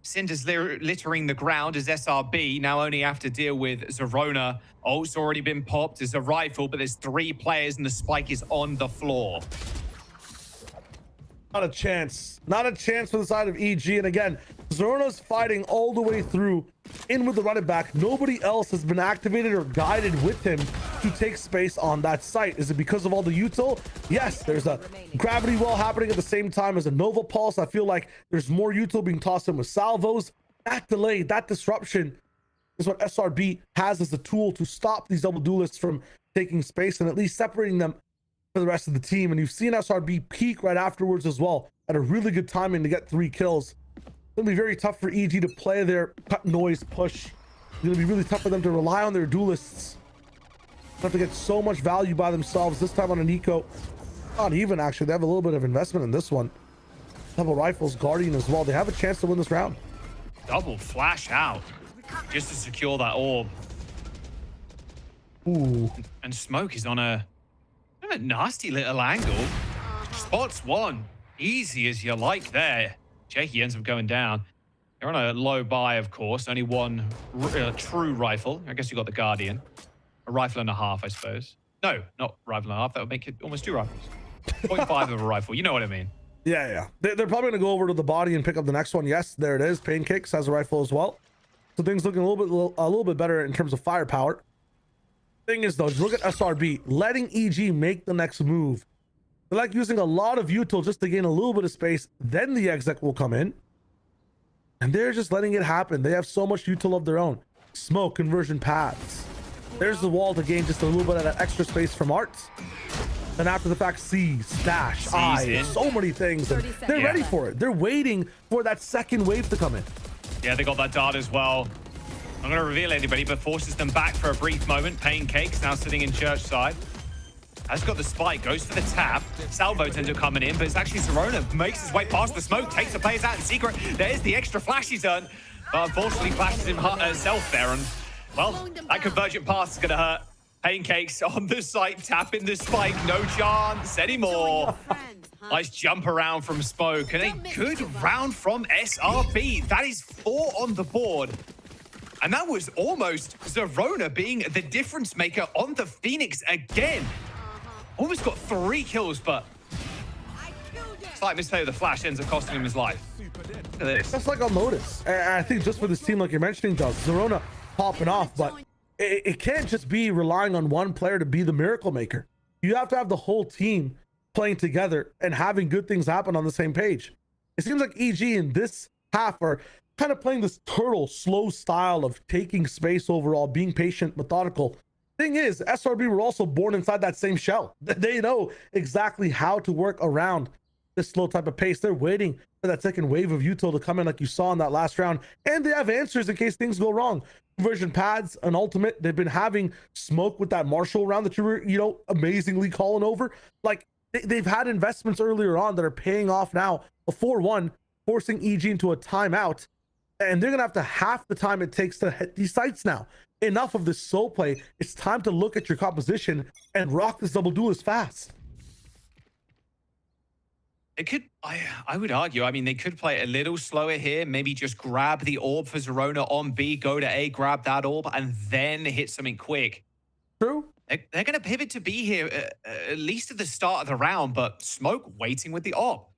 Cinders littering the ground as SRB now only have to deal with Zerona. Ult's already been popped. There's a rifle, but there's 3 players, and the spike is on the floor. Not a chance. Not a chance for the side of EG. And again, Zerona's fighting all the way through in with the running back. Nobody else has been activated or guided with him to take space on that site. Is it because of all the util? Yes, there's a gravity well happening at the same time as a Nova Pulse. I feel like there's more util being tossed in with salvos. That delay, that disruption is what SRB has as a tool to stop these double duelists from taking space and at least separating them for the rest of the team. And you've seen SRB peak right afterwards as well at a really good timing to get 3 kills. It's gonna be very tough for EG to play their cut noise push. It's gonna be really tough for them to rely on their duelists. They have to get so much value by themselves. This time on an eco, not even actually. They have a little bit of investment in this one. Double rifles, Guardian as well. They have a chance to win this round. Double flash out just to secure that orb. Ooh. And Smoke is on a nasty little angle. Spots one. Easy as you like there. Jakey ends up going down. They're on a low buy, of course. Only one true rifle. I guess you got the Guardian. A rifle and a half, I suppose. No, not rifle and a half. That would make it almost 2 rifles. 0.5 of a rifle. You know what I mean. Yeah. They're probably going to go over to the body and pick up the next one. Yes, there it is. Pancakes has a rifle as well. So things looking a little bit better in terms of firepower. Thing is, though, look at SRB letting EG make the next move. They're like using a lot of util just to gain a little bit of space. Then the exec will come in. And they're just letting it happen. They have so much util of their own. Smoke, conversion paths. There's the wall to gain just a little bit of that extra space from Arts. Then after the fact, C, Stash, I, so many things. And they're ready for it. They're waiting for that second wave to come in. Yeah, they got that dart as well. I'm going to reveal anybody, but forces them back for a brief moment. Pancakes now sitting in church side. Has got the spike, goes for the tap. Salvo ends up coming in, but it's actually Zerona makes his way past the smoke, takes the players out in secret. There's the extra flash he's done, but unfortunately flashes himself there. And, well, that convergent pass is going to hurt. Pancakes on the site, tapping the spike, no chance anymore. Nice jump around from Smoke, and a good round from SRB. That is 4 on the board. And that was almost Zerona being the difference maker on the Phoenix again. Almost got 3 kills, but slight misplay of the flash ends up costing him his life. Look at this. That's like on Lotus. I think just for this team, like you're mentioning, Doug, Zerona popping off, but it can't just be relying on one player to be the miracle maker. You have to have the whole team playing together and having good things happen on the same page. It seems like EG in this half are kind of playing this turtle slow style of taking space overall, being patient, methodical. Thing is, SRB were also born inside that same shell. They know exactly how to work around this slow type of pace. They're waiting for that second wave of util to come in, like you saw in that last round, and they have answers in case things go wrong. Conversion pads, an ultimate. They've been having smoke with that Marshall round that you were, amazingly calling over. Like, they've had investments earlier on that are paying off now. A 4-1, forcing EG into a timeout, and they're gonna have to half the time it takes to hit these sites now. Enough of this soul play. It's time to look at your composition and rock this double duelist fast. It could, I would argue, I mean, they could play it a little slower here, maybe just grab the orb for Zerona on B, go to A, grab that orb, and then hit something quick. True. They're going to pivot to B here, at least at the start of the round, but Smoke waiting with the op.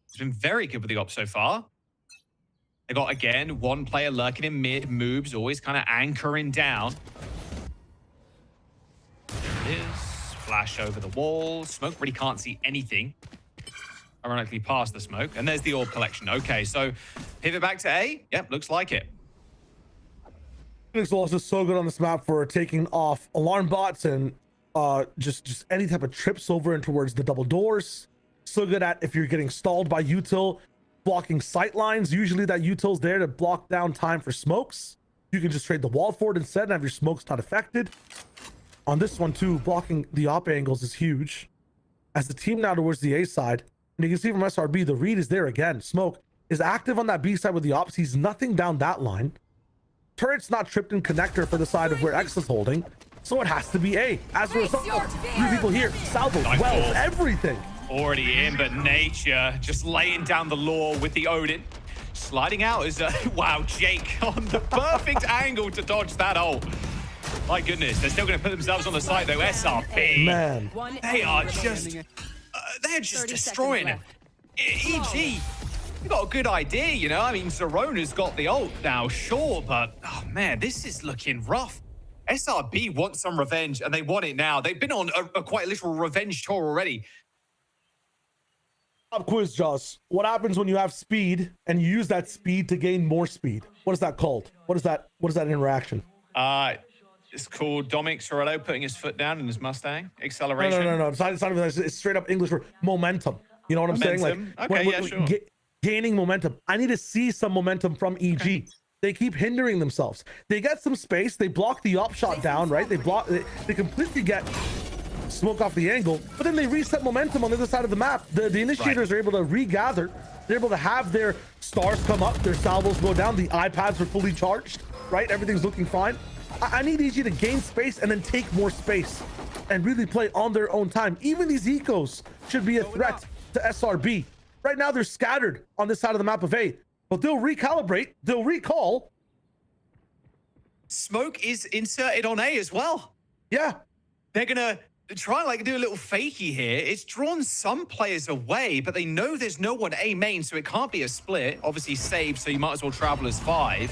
It's been very good with the op so far. They got, again, one player lurking in mid, moves, always kind of anchoring down. There it is. Flash over the wall. Smoke really can't see anything. Ironically past the smoke. And there's the orb collection. Okay, so pivot back to A. Yep, looks like it. Phoenix Lost is so good on this map for taking off alarm bots and just any type of trips over and towards the double doors. So good at if you're getting stalled by util, blocking sight lines. Usually that util's there to block down time for smokes. You can just trade the wall for it instead and have your smokes not affected. On this one too, blocking the op angles is huge. As the team now towards the A side, and you can see from SRB, the read is there again. Smoke is active on that B side with the ops. He's nothing down that line. Turret's not tripped in connector for the side of where X is holding. So it has to be A. As a result, three people here. Salvo, Wells, everything. Already in, but Nature just laying down the law with the Odin. Sliding out is, wow, Jake on the perfect angle to dodge that ult. My goodness, they're still going to put themselves on the site though. SRB, man, they are just destroying it. EG, you got a good idea, I mean, Zerona's got the ult now, sure, but oh man, this is looking rough. SRB want some revenge, and they want it now. They've been on a quite literal revenge tour already. Pop quiz, Joss. What happens when you have speed and you use that speed to gain more speed? What is that called? What is that interaction? It's called Dominic Sorello putting his foot down in his Mustang. Acceleration. No. It's not even, it's straight up English for momentum. You know what I'm saying? Like, okay, sure. Gaining momentum. I need to see some momentum from EG. Okay. They keep hindering themselves. They get some space. They block the op shot down, right? They completely get smoke off the angle, but then they reset momentum on the other side of the map. The initiators are able to regather. They're able to have their stars come up, their salvos go down, the iPads are fully charged, right? Everything's looking fine. I need EG to gain space and then take more space and really play on their own time. Even these ecos should be a threat to SRB. Right now, they're scattered on this side of the map of A, but they'll recalibrate, they'll recall. Smoke is inserted on A as well. Yeah. They're gonna try and do a little fakey here. It's drawn some players away, but they know there's no one A main, so it can't be a split. Obviously saved, so you might as well travel as 5.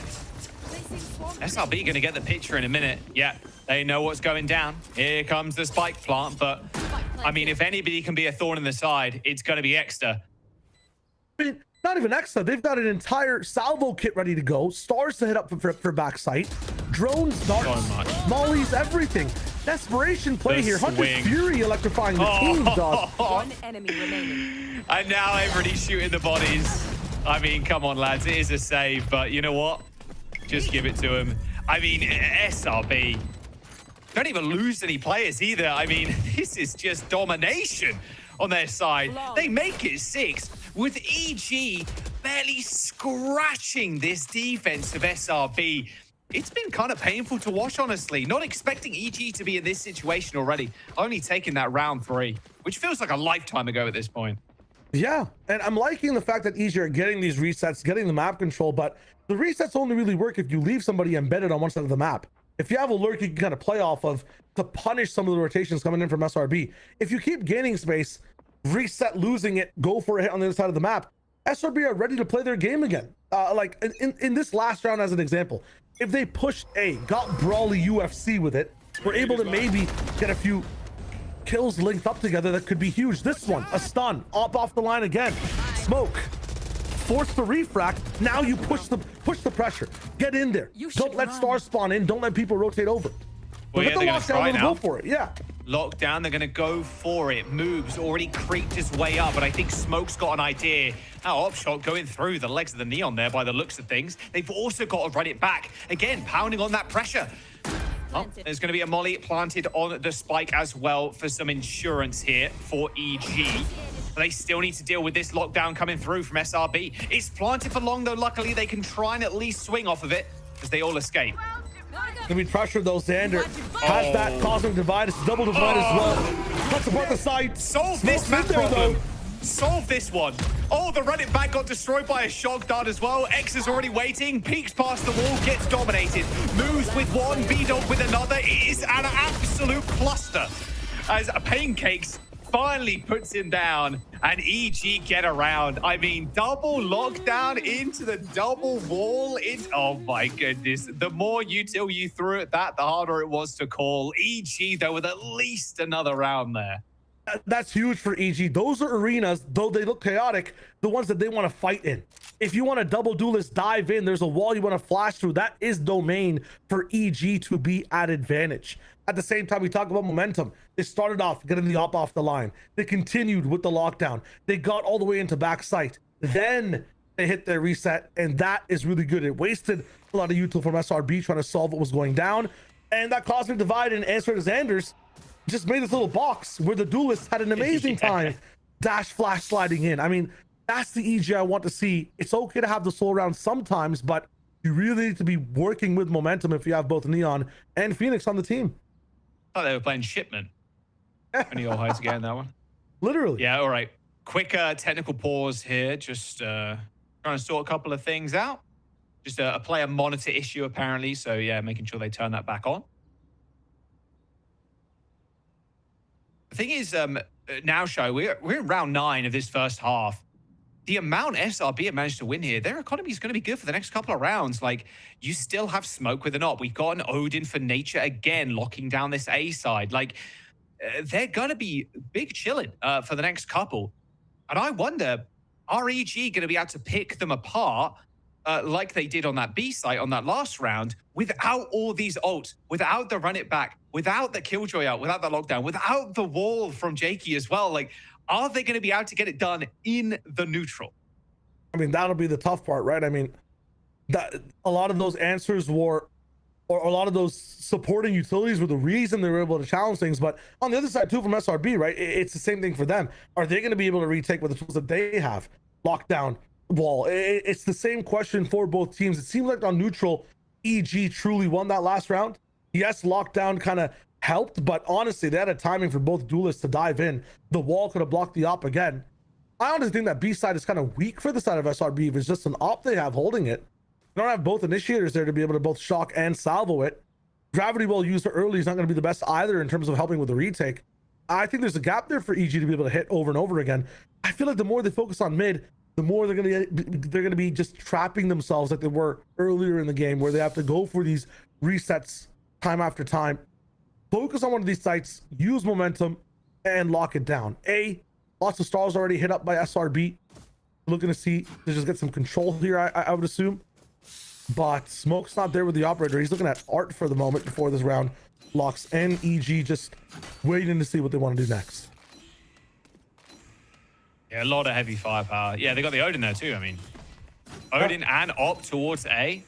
SRB gonna get the picture in a minute. Yeah, they know what's going down. Here comes the spike plant, but I mean, if anybody can be a thorn in the side, it's gonna be Exter. I mean, not even Extra. They've got an entire salvo kit ready to go. Stars to hit up for backside. Drones, darts, mollies, everything. Desperation play here. Hunter's Fury electrifying the team, dog. One enemy remaining. And now everybody's shooting the bodies. I mean, come on, lads. It is a save, but you know what? Just give it to him. I mean, SRB don't even lose any players either. I mean, this is just domination on their side. They make it 6 with EG barely scratching this defense of SRB. It's been kind of painful to watch, honestly. Not expecting EG to be in this situation already. Only taking that round 3, which feels like a lifetime ago at this point. Yeah, and I'm liking the fact that EG are getting these resets, getting the map control, but the resets only really work if you leave somebody embedded on one side of the map. If you have a lurk you can kind of play off of to punish some of the rotations coming in from SRB. If you keep gaining space, reset, losing it, go for a hit on the other side of the map, SRB are ready to play their game again. Like in this last round as an example, if they pushed A, got brawly UFC with it, were able to maybe get a few kills linked up together that could be huge. This one, a stun, off the line again. Smoke, force the refract. Now you push the pressure. Get in there. Don't let stars spawn in. Don't let people rotate over. Well, Get the lockdown, go for it. Yeah. Lockdown, they're going to go for it. Moves already creeped his way up, but I think Smoke's got an idea. Now, Opshot going through the legs of the Neon there by the looks of things. They've also got to run it back. Again, pounding on that pressure. Oh, there's going to be a molly planted on the spike as well for some insurance here for EG. But they still need to deal with this lockdown coming through from SRB. It's planted for long, though. Luckily, they can try and at least swing off of it as they all escape. Gonna be pressured though. Xander has that cosmic divide. It's double divide as well. Cuts apart the site. Solve this map problem. Solve this one. Oh, the run it back got destroyed by a shock dart as well. X is already waiting. Peeks past the wall, gets dominated. Moves with one, B-Dog with another. It is an absolute cluster as Pancakes finally puts him down and EG get around. I mean, double lockdown into the double wall. Oh my goodness. The more util you threw at that, the harder it was to call. EG, though, with at least another round there. That's huge for EG. Those are arenas, though they look chaotic, the ones that they want to fight in. If you want a double duelist dive in, there's a wall you want to flash through. That is domain for EG to be at advantage. At the same time, we talk about momentum. They started off getting the op off the line. They continued with the lockdown. They got all the way into backside. Then they hit their reset, and that is really good. It wasted a lot of util from SRB trying to solve what was going down. And that cosmic divide in answer to Xander's just made this little box where the duelists had an amazing time dash flash sliding in. I mean, that's the EG I want to see. It's okay to have the soul round sometimes, but you really need to be working with momentum if you have both Neon and Phoenix on the team. Oh, they were playing Shipment. Any old hides again, that one? Literally. Yeah, all right. Quick technical pause here. Just trying to sort a couple of things out. Just a player monitor issue, apparently. So, yeah, making sure they turn that back on. The thing is, now, Shy, we're in round 9 of this first half. The amount SRB have managed to win here, their economy is going to be good for the next couple of rounds. Like, you still have Smoke with an op. We've got an Odin for Nature again, locking down this A side. Like, they're going to be big chilling for the next couple. And I wonder, are EG going to be able to pick them apart like they did on that B site on that last round without all these ults, without the run it back, without the Killjoy out, without the lockdown, without the wall from Jakey as well? Like, are they going to be able to get it done in the neutral? I mean, that'll be the tough part, right? I mean, that a lot of those answers were, or a lot of those supporting utilities were the reason they were able to challenge things. But on the other side too, from SRB, right, it's the same thing for them. Are they going to be able to retake with the tools that they have? Lockdown, wall. It's the same question for both teams. It seems like on neutral, EG truly won that last round. Yes, lockdown kind of helped, but honestly, they had a timing for both duelists to dive in. The wall could have blocked the op again. I honestly think that B side is kind of weak for the side of SRB if it's just an op they have holding it. They don't have both initiators there to be able to both shock and salvo it. Gravity well used early is not going to be the best either in terms of helping with the retake. I think there's a gap there for EG to be able to hit over and over again. I feel like the more they focus on mid, the more they're going to be just trapping themselves like they were earlier in the game, where they have to go for these resets time after time. Focus on one of these sites, use momentum, and lock it down. Lots of stars already hit up by SRB. Looking to see to just get some control here, I would assume. But Smoke's not there with the operator. He's looking at Art for the moment before this round locks, and EG just waiting to see what they want to do next. Yeah, a lot of heavy firepower. Yeah, they got the Odin there too. I mean, Odin and Op towards A.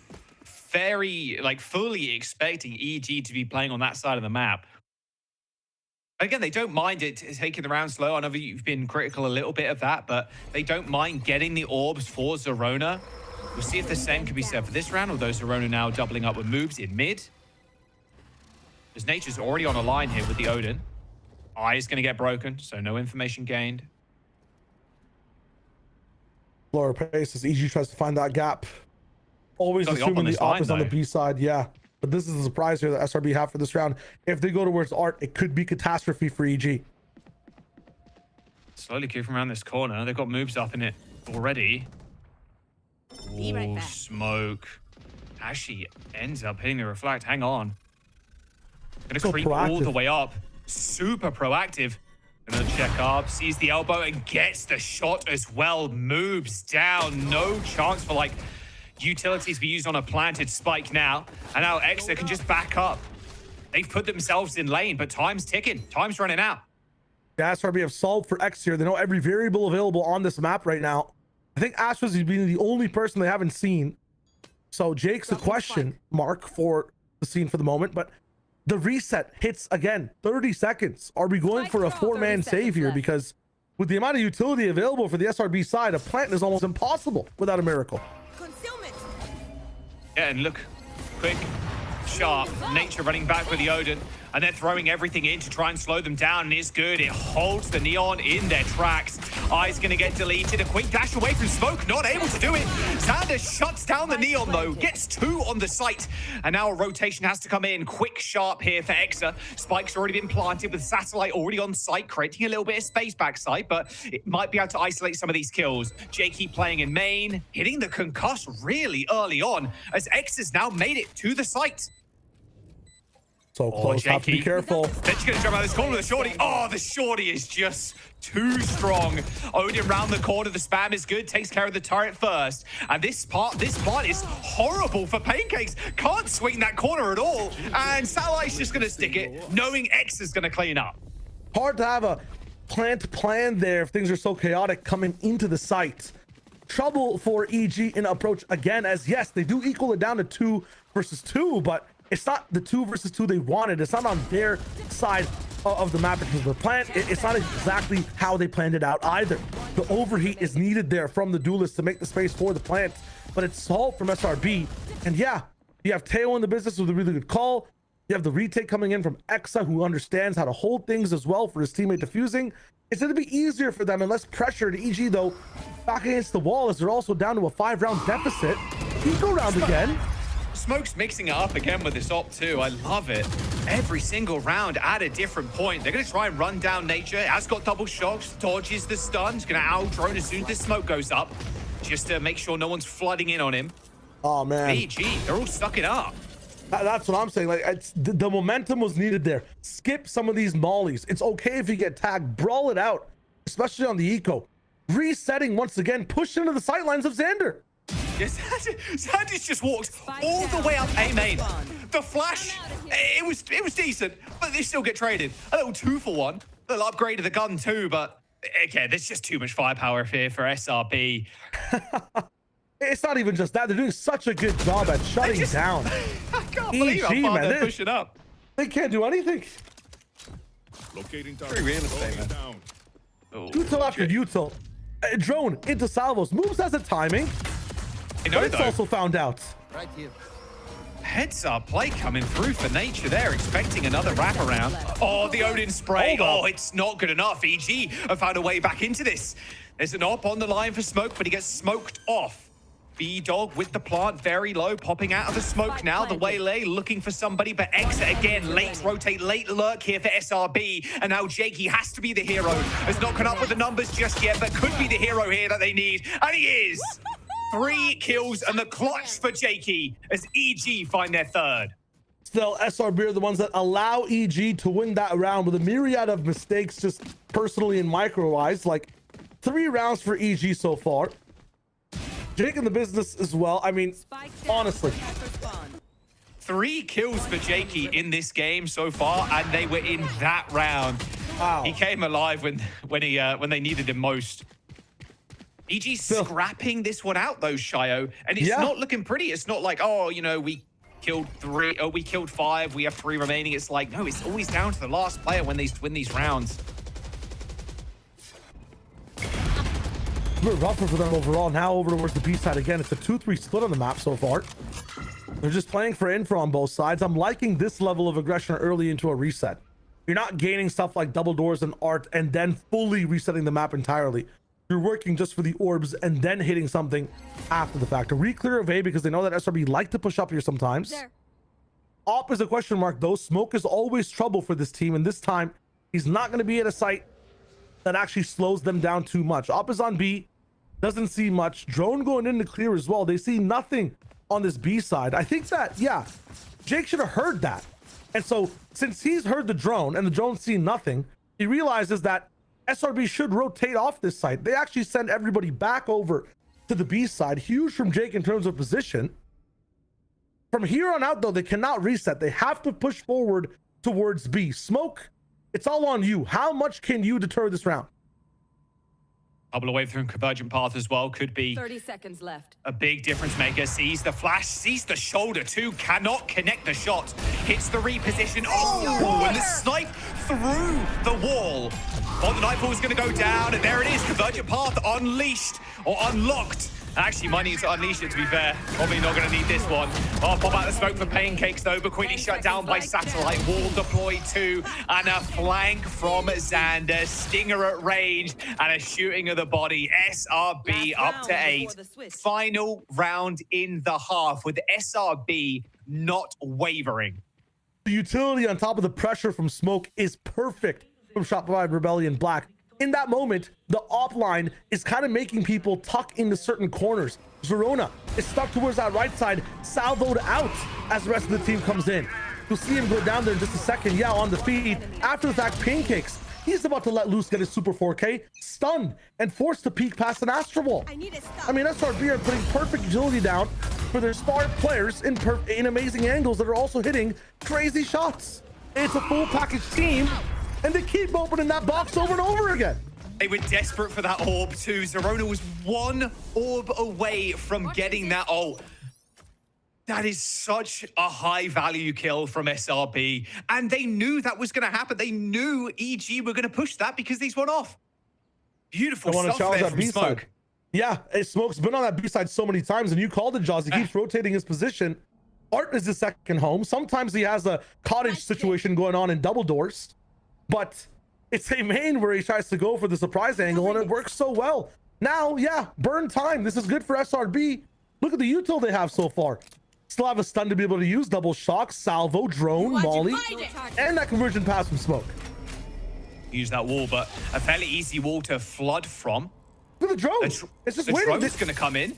Very, like, fully expecting EG to be playing on that side of the map. Again, they don't mind it taking the round slow. I know you've been critical a little bit of that, but they don't mind getting the orbs for Zerona. We'll see if the same can be said for this round, although Zerona now doubling up with moves in mid. As Nature's already on a line here with the Odin. Eye is going to get broken, so no information gained. Lower pace as EG tries to find that gap. Always assuming the op is on the B side, yeah. But this is a surprise here that SRB have for this round. If they go towards Art, it could be catastrophe for EG. Slowly creeping around this corner. They've got moves up in it already. Be right back. Smoke. Actually ends up hitting the reflect. Hang on. Gonna So creep all proactive. the way up. super proactive. Gonna check up, sees the elbow and gets the shot as well. Moves down, no chance for like utilities to be used on a planted spike now. And now Exa can just back up. They've put themselves in lane, but time's ticking. Time's running out. The SRB have solved for X here. They know every variable available on this map right now. I think Astra's being the only person they haven't seen. So Jake's the question mark for the scene for the moment, but the reset hits again, 30 seconds. Are we going for a 4-man save here? Because with the amount of utility available for the SRB side, a plant is almost impossible without a miracle. Yeah, and look, quick, sharp, Nature running back with the Odin, and they're throwing everything in to try and slow them down, and it's good. It holds the Neon in their tracks. Eye's gonna get deleted. A quick dash away from Smoke, not able to do it. Xander shuts down the Neon though, gets 2 on the site, and now a rotation has to come in. Quick, sharp here for Exa. Spike's already been planted with Satellite already on site, creating a little bit of space backside, but it might be able to isolate some of these kills. Jakey playing in main, hitting the concuss really early on, as Exa's now made it to the site. So close, have to be careful. Then she's gonna jump out of this corner with the shorty. Oh, the shorty is just too strong. Odin round the corner, the spam is good, takes care of the turret first. And this part is horrible for Pancakes. Can't swing that corner at all. And Satellite's just gonna stick it, knowing X is gonna clean up. Hard to have a plant plan there if things are so chaotic coming into the site. Trouble for EG in approach again, as yes, they do equal it down to 2 versus 2, but it's not the 2 versus 2 they wanted. It's not on their side of the map because of the plant. It's not exactly how they planned it out either. The overheat is needed there from the duelist to make the space for the plant, but it's solved from SRB. And yeah, you have Teo in the business with a really good call. You have the retake coming in from Exa, who understands how to hold things as well for his teammate defusing. It's going to be easier for them and less pressure to EG though back against the wall, as they're also down to a 5-round deficit. Eco round again. Smoke's mixing it up again with this op too. I love it. Every single round at a different point. They're going to try and run down Nature. Has got double shocks, dodges the stun. He's going to out-drone as soon as the smoke goes up, just to make sure no one's flooding in on him. Oh, man. BG, they're all sucking up. That's what I'm saying. Like, the momentum was needed there. Skip some of these mollies. It's okay if you get tagged. Brawl it out, especially on the eco. Resetting once again, push into the sightlines of Xander. Yes, Sanders just walked all the way up A main. The flash, it was decent, but they still get traded. A little 2-for-1, a little upgrade of the gun too, but again, there's just too much firepower here for SRB. It's not even just that. They're doing such a good job at shutting down. I can't believe how far they're pushing up. They can't do anything. Locating Very real estate, man. Oh, Util after util. Drone into salvos. Moves has a timing. But it's also found out. Right here. Heads up play coming through for Nature. They're expecting another wraparound. Oh, the Odin spray. Oh, it's not good enough. EG have found a way back into this. There's an op on the line for Smoke, but he gets smoked off. B-Dog with the plant very low, popping out of the smoke now. The Waylay looking for somebody, but Exa again, late rotate, late lurk here for SRB. And now Jakey has to be the hero. Has not come up with the numbers just yet, but could be the hero here that they need. And he is! 3 kills and the clutch for Jakey as EG find their 3rd. Still, SRB are the ones that allow EG to win that round with a myriad of mistakes, just personally and micro-wise. Like 3 rounds for EG so far. Jake in the business as well. I mean, honestly. 3 kills for Jakey in this game so far, and they were in that round. Wow. He came alive when they needed him most. EG scrapping this one out though, Shio, and it's not looking pretty. It's not like, oh, you know, we killed 3, or we killed 5, we have 3 remaining. It's like, no, it's always down to the last player when they win these rounds. A bit rougher for them overall. Now over towards the B side again. It's a 2-3 split on the map so far. They're just playing for info on both sides. I'm liking this level of aggression early into a reset. You're not gaining stuff like double doors and art and then fully resetting the map entirely. You're working just for the orbs and then hitting something after the fact. A re-clear of A because they know that SRB like to push up here sometimes. There. Op is a question mark though. Smoke is always trouble for this team, and this time he's not going to be at a site that actually slows them down too much. Op is on B, doesn't see much. Drone going in to clear as well. They see nothing on this B side. I think that, yeah, Jake should have heard that. And so since he's heard the drone and the drone's seen nothing, he realizes that SRB should rotate off this side. They actually send everybody back over to the B side. Huge from Jake in terms of position. From here on out, though, they cannot reset. They have to push forward towards B. Smoke, it's all on you. How much can you deter this round? Couple away from convergent path as well. Could be 30 seconds left. a big difference maker. Sees the flash, sees the shoulder too. Cannot connect the shot. Hits the reposition. Oh, and the snipe through the wall. Oh, the nightfall is going to go down, and there it is. Convergent path unleashed or unlocked. Actually, might need to unleash it, to be fair. Probably not going to need this one. Oh, pop out the smoke for Pancakes, though, but quickly shut down by Satellite. Wall deployed too, and a flank from Xander. Stinger at range, and a shooting of the body. SRB up to 8. Final round in the half, with SRB not wavering. The utility on top of the pressure from Smoke is perfect from Shopify Rebellion Black. In that moment, the op line is kind of making people tuck into certain corners. Zerona is stuck towards that right side, salvoed out as the rest of the team comes in. You'll see him go down there in just a second. Yeah, on the feed. After the fact, Pancakes, he's about to let loose, get his super 4K, stunned and forced to peek past an Astro Wall. I mean, SRB are putting perfect agility down for their star players in amazing angles that are also hitting crazy shots. It's a full package team, and they keep opening that box over and over again. They were desperate for that orb too. Zerona was one orb away from getting that ult. That is such a high value kill from SRB. And they knew that was going to happen. They knew EG were going to push that because these went off. Beautiful stuff there from Smoke. Yeah, Smoke's been on that B side so many times, and you called it, Jaws. He keeps rotating his position. Art is his second home. Sometimes he has a cottage situation going on in double doors, but it's a main where he tries to go for the surprise angle, and it works so well. Now, yeah, burn time. This is good for SRB. Look at the util they have so far. Still have a stun to be able to use, double shock, salvo, drone, molly, and that conversion pass from Smoke. Use that wall, but a fairly easy wall to flood from. Look at the drone. It's just waiting. The drone's going to come in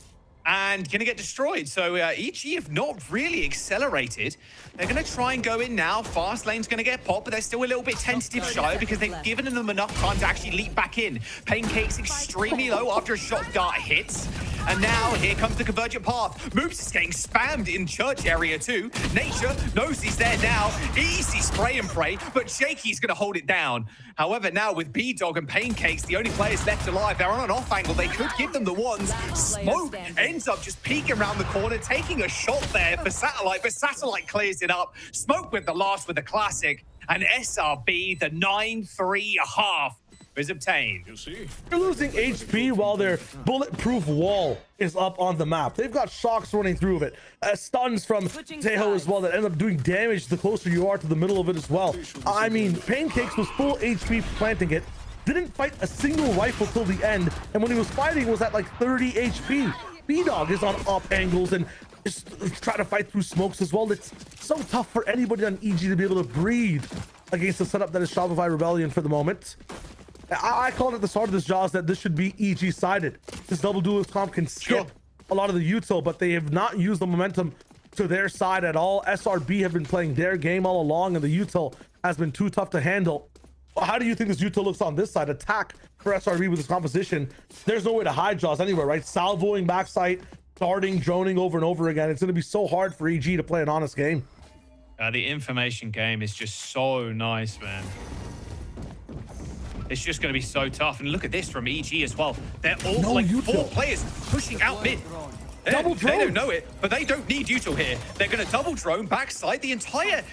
and going to get destroyed. So EG have not really accelerated. They're going to try and go in now. Fast lane's going to get popped, but they're still a little bit tentative shy because they've given them enough time to actually leap back in. Pancakes extremely low after a shot dart hits. And now here comes the convergent path. Moops is getting spammed in church area too. Nature knows he's there now. Easy spray and pray, but Shaky's going to hold it down. However, now with B-Dog and Pancakes, the only players left alive, they're on an off angle. They could give them the ones. Smoke ends up just peeking around the corner, taking a shot there for Satellite, but Satellite clears it up. Smoke with the last with the classic, and SRB, the 9-3 half is obtained. You see, they're losing HP while their bulletproof wall is up on the map. They've got shocks running through of it, stuns from Teho as well that end up doing damage the closer you are to the middle of it as well. I mean, Pancakes was full HP planting it, didn't fight a single rifle till the end, and when he was fighting was at like 30 HP. B-Dog is on up angles and just trying to fight through smokes as well. It's so tough for anybody on EG to be able to breathe against the setup that is Shopify Rebellion for the moment. I called at the start of this, Jaws, that this should be EG sided. This double duelist comp can skip a lot of the util, but they have not used the momentum to their side at all. SRB have been playing their game all along, and the util has been too tough to handle. How do you think this util looks on this side? Attack for SRB with this composition. There's no way to hide, Jaws, anywhere, right? Salvoing backside, darting, droning over and over again. It's going to be so hard for EG to play an honest game. The information game is just so nice, man. It's just going to be so tough. And look at this from EG as well. They're all like four players pushing out mid. Double drone. They don't know it, but they don't need util here. They're going to double drone backside. The entire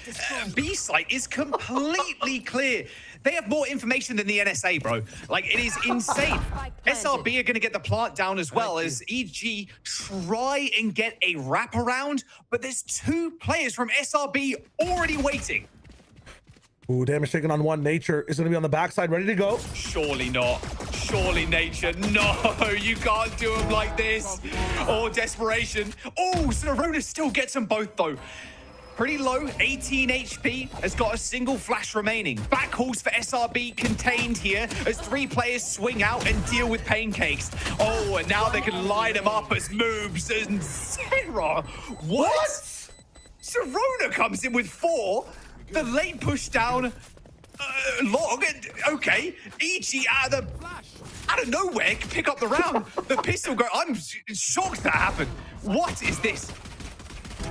B site is completely clear. They have more information than the NSA, bro. Like, it is insane. SRB are going to get the plant down as well as EG try and get a wraparound, but there's two players from SRB already waiting. Ooh, damage taken on one. Nature is going to be on the backside, ready to go. Surely not. Surely, Nature. No, you can't do them like this. Oh, desperation. Oh, Zerona still gets them both, though. Pretty low, 18 HP, has got a single flash remaining. Backhauls for SRB contained here as three players swing out and deal with Pancakes. Oh, and now they can line them up as moves and Sarah. What? Zerona comes in with 4. The late push down. Log. Okay. EG out of nowhere can pick up the round. The pistol go. I'm shocked that happened. What is this?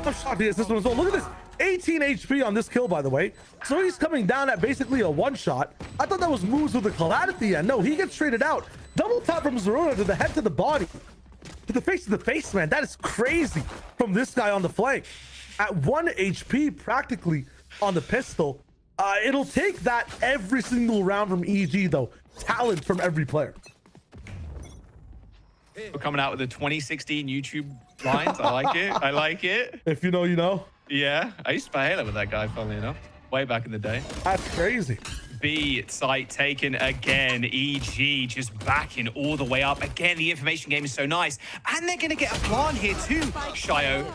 I'm shocked this one as well. Look at this. 18 HP on this kill, by the way. So he's coming down at basically a one-shot. I thought that was moves with the collab at the end. No, he gets traded out. Double tap from Zerona to the head to the body. To the face, man. That is crazy from this guy on the flank. At 1 HP, practically, on the pistol. It'll take that every single round from EG, though. Talent from every player. We're coming out with the 2016 YouTube lines. I like it. I like it. If you know, you know. Yeah, I used to play Halo with that guy, funnily enough, way back in the day. That's crazy. B site taken again. EG just backing all the way up. Again, the information game is so nice. And they're going to get a plant here too, Shio.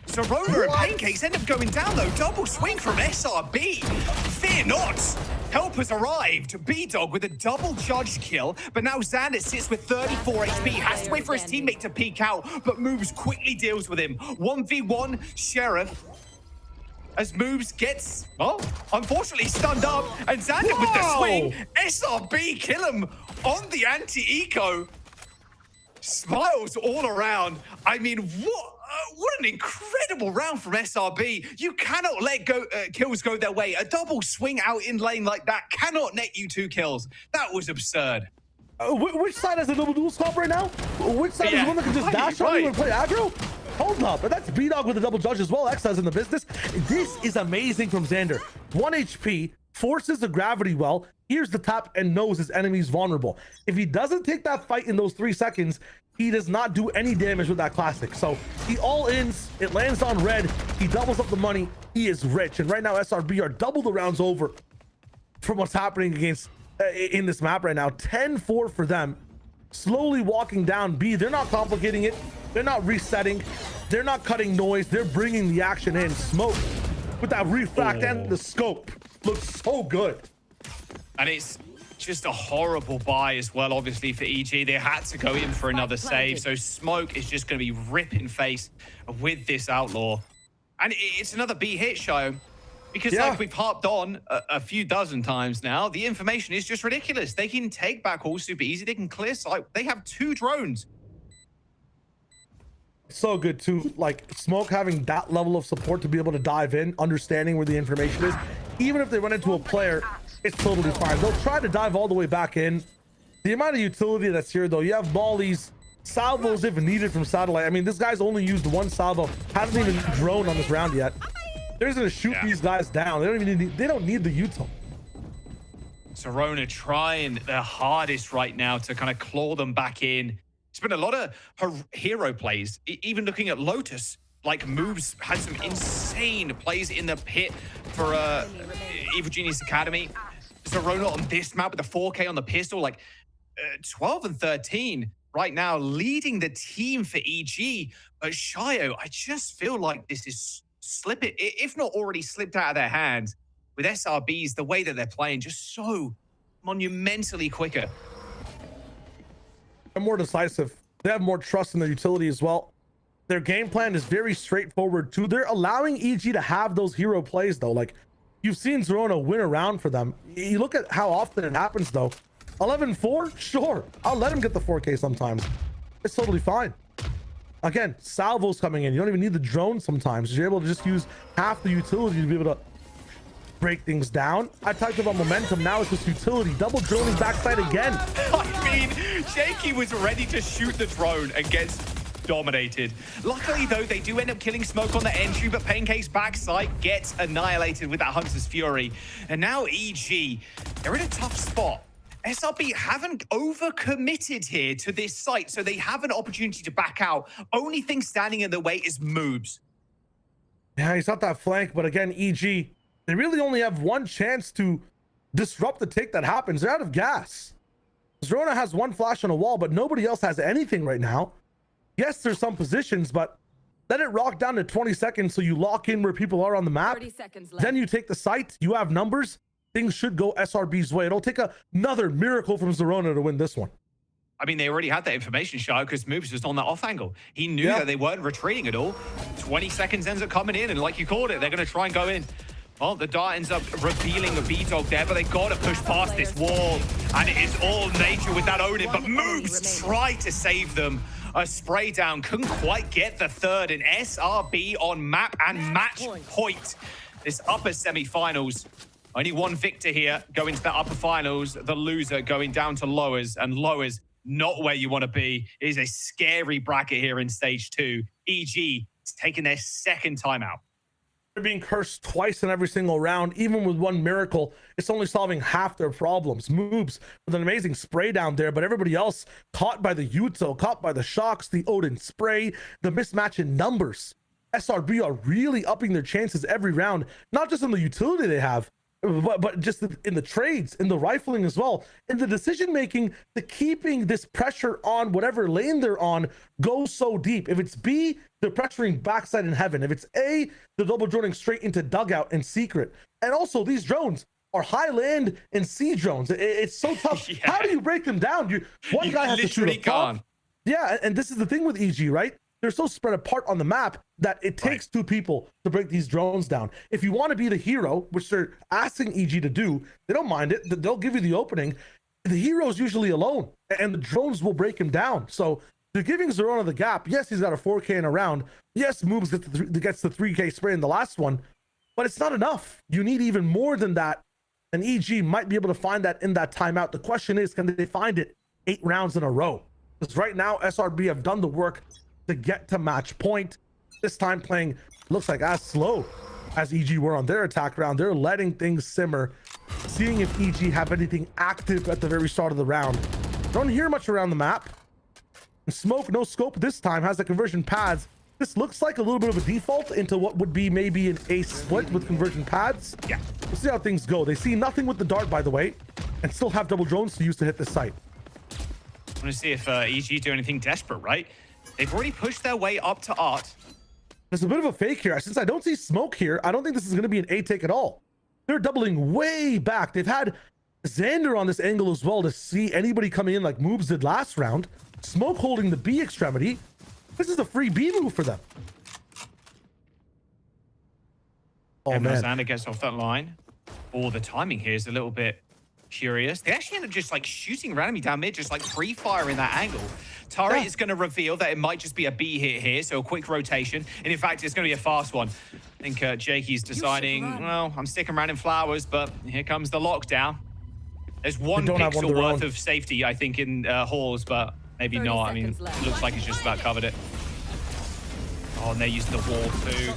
Zerona and Pancakes end up going down, though. Double swing from SRB. Fear not. Help has arrived. B-Dog with a double judge kill, but now Xander sits with 34 HP. Has to wait for his teammate to peek out, but Moves quickly deals with him. 1v1 Sheriff. As Moves gets, well, unfortunately stunned up, and Xander with the swing. SRB kill him on the anti-eco. Smiles all around. I mean, what an incredible round from SRB. You cannot let kills go their way. A double swing out in lane like that cannot net you 2 kills. That was absurd. Which side has a double dual scope right now? Which side is the one that can just dash on you and play aggro? Hold up, and that's B-Dog with a double judge as well. X's in the business. This is amazing from Xander. 1 HP, forces the gravity well, hears the tap, and knows his enemy's vulnerable. If he doesn't take that fight in those 3 seconds, he does not do any damage with that classic. So he all-ins, it lands on red, he doubles up the money, he is rich. And right now, SRB are double the rounds over from what's happening against in this map right now. 10-4 for them. Slowly walking down B. They're not complicating it. They're not resetting. They're not cutting noise. They're bringing the action in. Smoke with that refract and the scope looks so good. And it's just a horrible buy as well, obviously, for EG. They had to go in for another save. So Smoke is just going to be ripping face with this Outlaw. And it's another B hit show. Because like we've harped on a few dozen times now, the information is just ridiculous. They can take back all super easy. They can clear site. They have 2 drones. So good too. Like Smoke having that level of support to be able to dive in, understanding where the information is. Even if they run into a player, it's totally fine. They'll try to dive all the way back in. The amount of utility that's here, though, you have mollies, salvos if needed from satellite. I mean, this guy's only used 1 salvo, hasn't even drone on this round yet. They're just gonna shoot these guys down. They don't even need, they don't need the util. Zerona trying their hardest right now to kind of claw them back in. It's been a lot of her hero plays. Even looking at Lotus, like Moves had some insane plays in the pit for Evil Genius Academy. Zerona on this map with the 4K on the pistol, like 12 and 13 right now, leading the team for EG. But Shio, I just feel like this is slipping, if not already slipped out of their hands, with SRBs, the way that they're playing, just so monumentally quicker. They're more decisive. They have more trust in their utility as well. Their game plan is very straightforward too. They're allowing EG to have those hero plays though. Like you've seen Zerona win around for them. You look at how often it happens though. 11-4, sure. I'll let him get the 4K sometimes. It's totally fine. Again, salvos coming in. You don't even need the drone sometimes. You're able to just use half the utility to be able to break things down. I talked about momentum. Now it's just utility. Double droning backside again. I mean, Jakey was ready to shoot the drone and gets dominated. Luckily, though, they do end up killing Smoke on the entry, but Pancake's backside gets annihilated with that Hunter's Fury. And now EG, they're in a tough spot. SRB haven't overcommitted here to this site, so they have an opportunity to back out. Only thing standing in the way is Moves. Yeah, he's not that flank, but again, EG, they really only have 1 chance to disrupt the take that happens. They're out of gas. Zerona has 1 flash on a wall, but nobody else has anything right now. Yes, there's some positions, but let it rock down to 20 seconds so you lock in where people are on the map. 30 seconds left. Then you take the site, you have numbers. Things should go SRB's way. It'll take another miracle from Zerona to win this one. I mean, they already had that information, Shah, because Moves was on that off angle. He knew that they weren't retreating at all. 20 seconds ends up coming in, and like you called it, they're going to try and go in. Well, the dart ends up revealing a B-Dog there, but they got to push past this wall. And it is all nature with that Odin, but moves try to save them. A spray down, couldn't quite get the third. An SRB on map and match point. This upper semi-finals. Only one victor here going to the upper finals. The loser going down to lowers, and lowers not where you want to be. It is a scary bracket here in stage 2. EG is taking their second timeout. They're being cursed twice in every single round. Even with one miracle, it's only solving half their problems. Moves with an amazing spray down there, but everybody else caught by the Yuto, caught by the shocks, the Odin spray, the mismatch in numbers. SRB are really upping their chances every round, not just in the utility they have, but just in the trades, in the rifling as well, in the decision making, the keeping this pressure on whatever lane they're on goes so deep. If it's B, they're pressuring backside in heaven. If it's A, they're double droning straight into dugout and secret. And also these drones are high land and C drones. It's so tough. Yeah. How do you break them down? One guy has to shoot a top. Yeah, and this is the thing with EG, right? They're so spread apart on the map that it takes two people to break these drones down. If you want to be the hero, which they're asking EG to do, they don't mind it. They'll give you the opening. The hero's usually alone, and the drones will break him down. So they're giving Zerona the gap. Yes, he's got a 4K in a round. Yes, Moves gets the 3K spray in the last one, but it's not enough. You need even more than that, and EG might be able to find that in that timeout. The question is, can they find it 8 rounds in a row? Because right now, SRB have done the work to get to match point. This time playing looks like as slow as EG were on their attack round. They're letting things simmer, seeing if EG have anything active at the very start of the round. Don't hear much around the map. And Smoke, no scope this time, has the conversion pads. This looks like a little bit of a default into what would be maybe an A split with conversion pads. Yeah, we'll see how things go. They see nothing with the dart, by the way, and still have double drones to use to hit this site. I want to see if EG do anything desperate, right? They've already pushed their way up to Art. There's a bit of a fake here. Since I don't see Smoke here, I don't think this is going to be an A take at all. They're doubling way back. They've had Xander on this angle as well to see anybody coming in like Moves did last round. Smoke holding the B extremity. This is a free B move for them. Oh, man. Xander gets off that line. Oh, the timing here is a little bit curious. They actually end up just like shooting randomly down mid, just like pre-firing that angle. Turret is going to reveal that it might just be a B hit here, so a quick rotation. And in fact, it's going to be a fast one. I think Jakey's deciding, well, I'm sticking around in flowers, but here comes the lockdown. There's one pixel worth of safety, I think, in halls, but maybe not. I mean, it looks like he's just about covered it. Oh, and they used the wall too.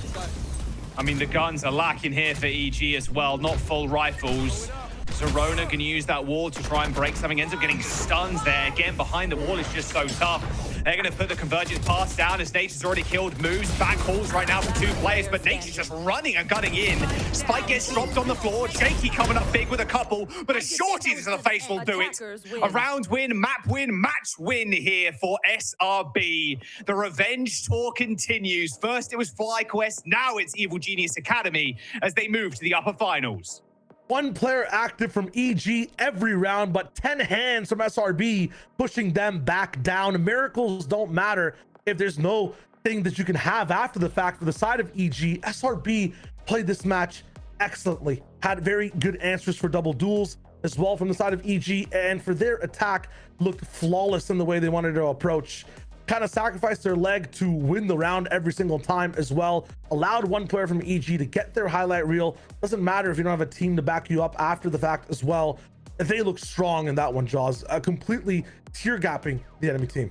I mean, the guns are lacking here for EG as well, not full rifles. Zerona can use that wall to try and break something. Ends up getting stuns there. Again, behind the wall is just so tough. They're going to put the convergence pass down as Nature's already killed Moves. Back calls right now for 2 players, but Nature's just running and gunning in. Spike gets dropped on the floor. Jakey coming up big with a couple, but a shorty to the face will do it. A round win, map win, match win here for SRB. The revenge tour continues. First it was FlyQuest, now it's Evil Genius Academy as they move to the upper finals. 1 player active from EG every round, but 10 hands from SRB pushing them back down. Miracles don't matter if there's no thing that you can have after the fact. For the side of EG, SRB played this match excellently, had very good answers for double duels as well from the side of EG, and for their attack looked flawless in the way they wanted to approach. Kind of sacrificed their leg to win the round every single time as well. Allowed 1 player from EG to get their highlight reel. Doesn't matter if you don't have a team to back you up after the fact as well. They look strong in that one, Jaws. Completely tear-gapping the enemy team.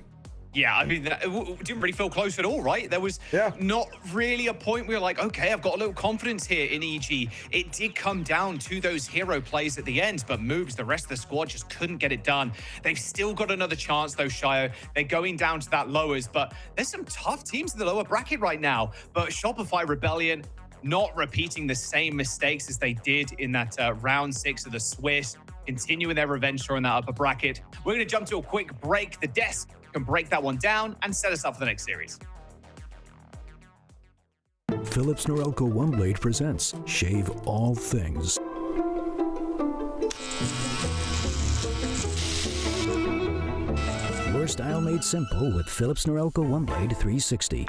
Yeah, I mean, it didn't really feel close at all, right? There was not really a point where you're like, okay, I've got a little confidence here in EG. It did come down to those hero plays at the end, but Moves, the rest of the squad just couldn't get it done. They've still got another chance, though, Shio. They're going down to that lowers, but there's some tough teams in the lower bracket right now. But Shopify Rebellion not repeating the same mistakes as they did in that round 6 of the Swiss, continuing their revenge tour in that upper bracket. We're going to jump to a quick break. The desk can break that one down and set us up for the next series. Philips Norelco One Blade presents Shave All Things. Your style made simple with Philips Norelco One Blade 360.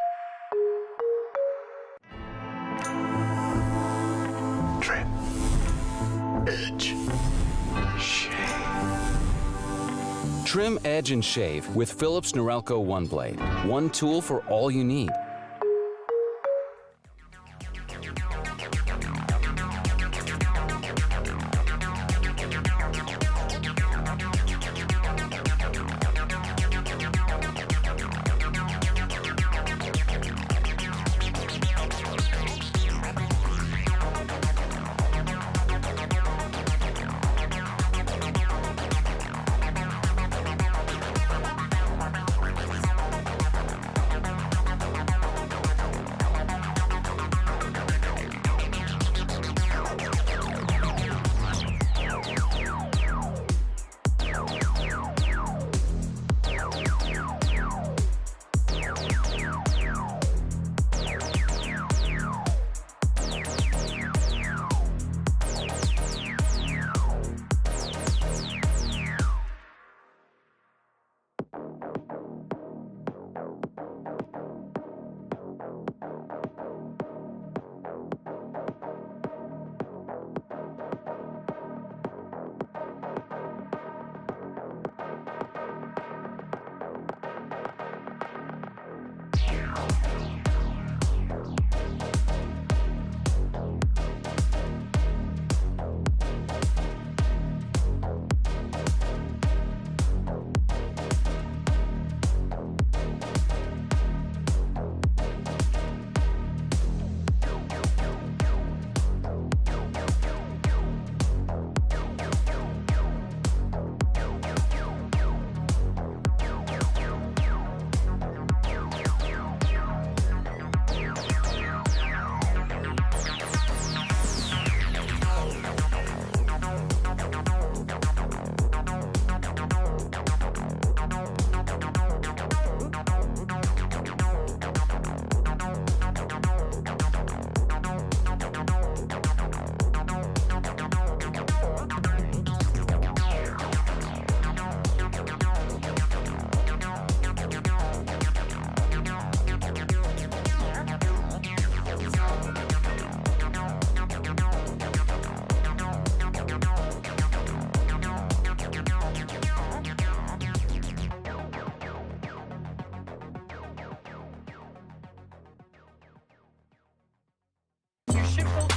Trim, edge, and shave with Philips Norelco One Blade. One tool for all you need.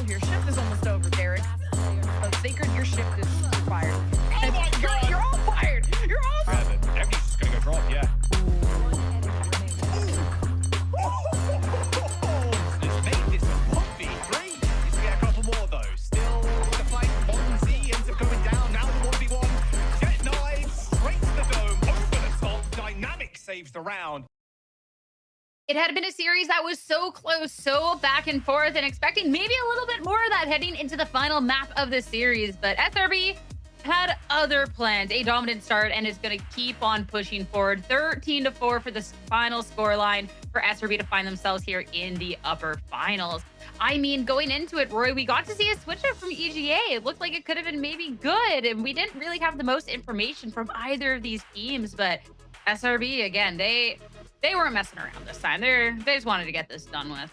Your shift is almost over, Derek. Sacred, your shift is fired. Oh my God. You're all fired. You're all fired. Everything's just gonna go drop, yeah. It's made this a 1v3. Needs to get a couple more though. Still with the fight. Bonzi ends up going down. Now the 1v1. Jet knives straight to the dome. Over the top. Dynamic saves the round. It had been a series that was so close, so back and forth, and expecting maybe a little bit more of that heading into the final map of the series. But SRB had other plans, a dominant start, and is going to keep on pushing forward. 13-4 for the final scoreline for SRB to find themselves here in the upper finals. I mean, going into it, Roy, we got to see a switch up from EGA. It looked like it could have been maybe good, and we didn't really have the most information from either of these teams. But SRB, again, they weren't messing around this time. They just wanted to get this done with.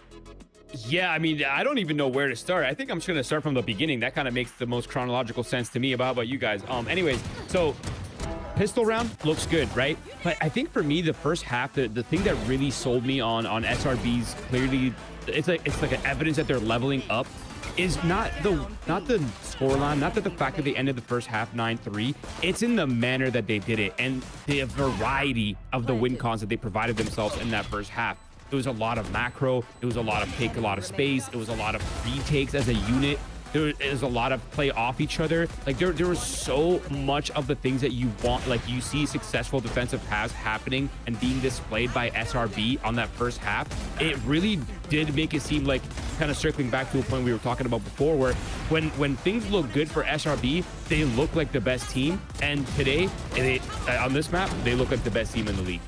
Yeah, I mean, I don't even know where to start. I think I'm just going to start from the beginning. That kind of makes the most chronological sense to me. About you guys. Anyways, so pistol round looks good, right? But I think for me, the first half, the thing that really sold me on SRB's clearly, it's like an evidence that they're leveling up, is not the scoreline, not that the fact that they ended the first half 9-3. It's in the manner that they did it and the variety of the win cons that they provided themselves in that first half. It was a lot of macro. It was a lot of take a lot of space. It was a lot of retakes as a unit. There is a lot of play off each other. Like there was so much of the things that you want, like you see successful defensive paths happening and being displayed by SRB on that first half. It really did make it seem like, kind of circling back to a point we were talking about before, where when things look good for SRB, they look like the best team. And today, on this map, they look like the best team in the league.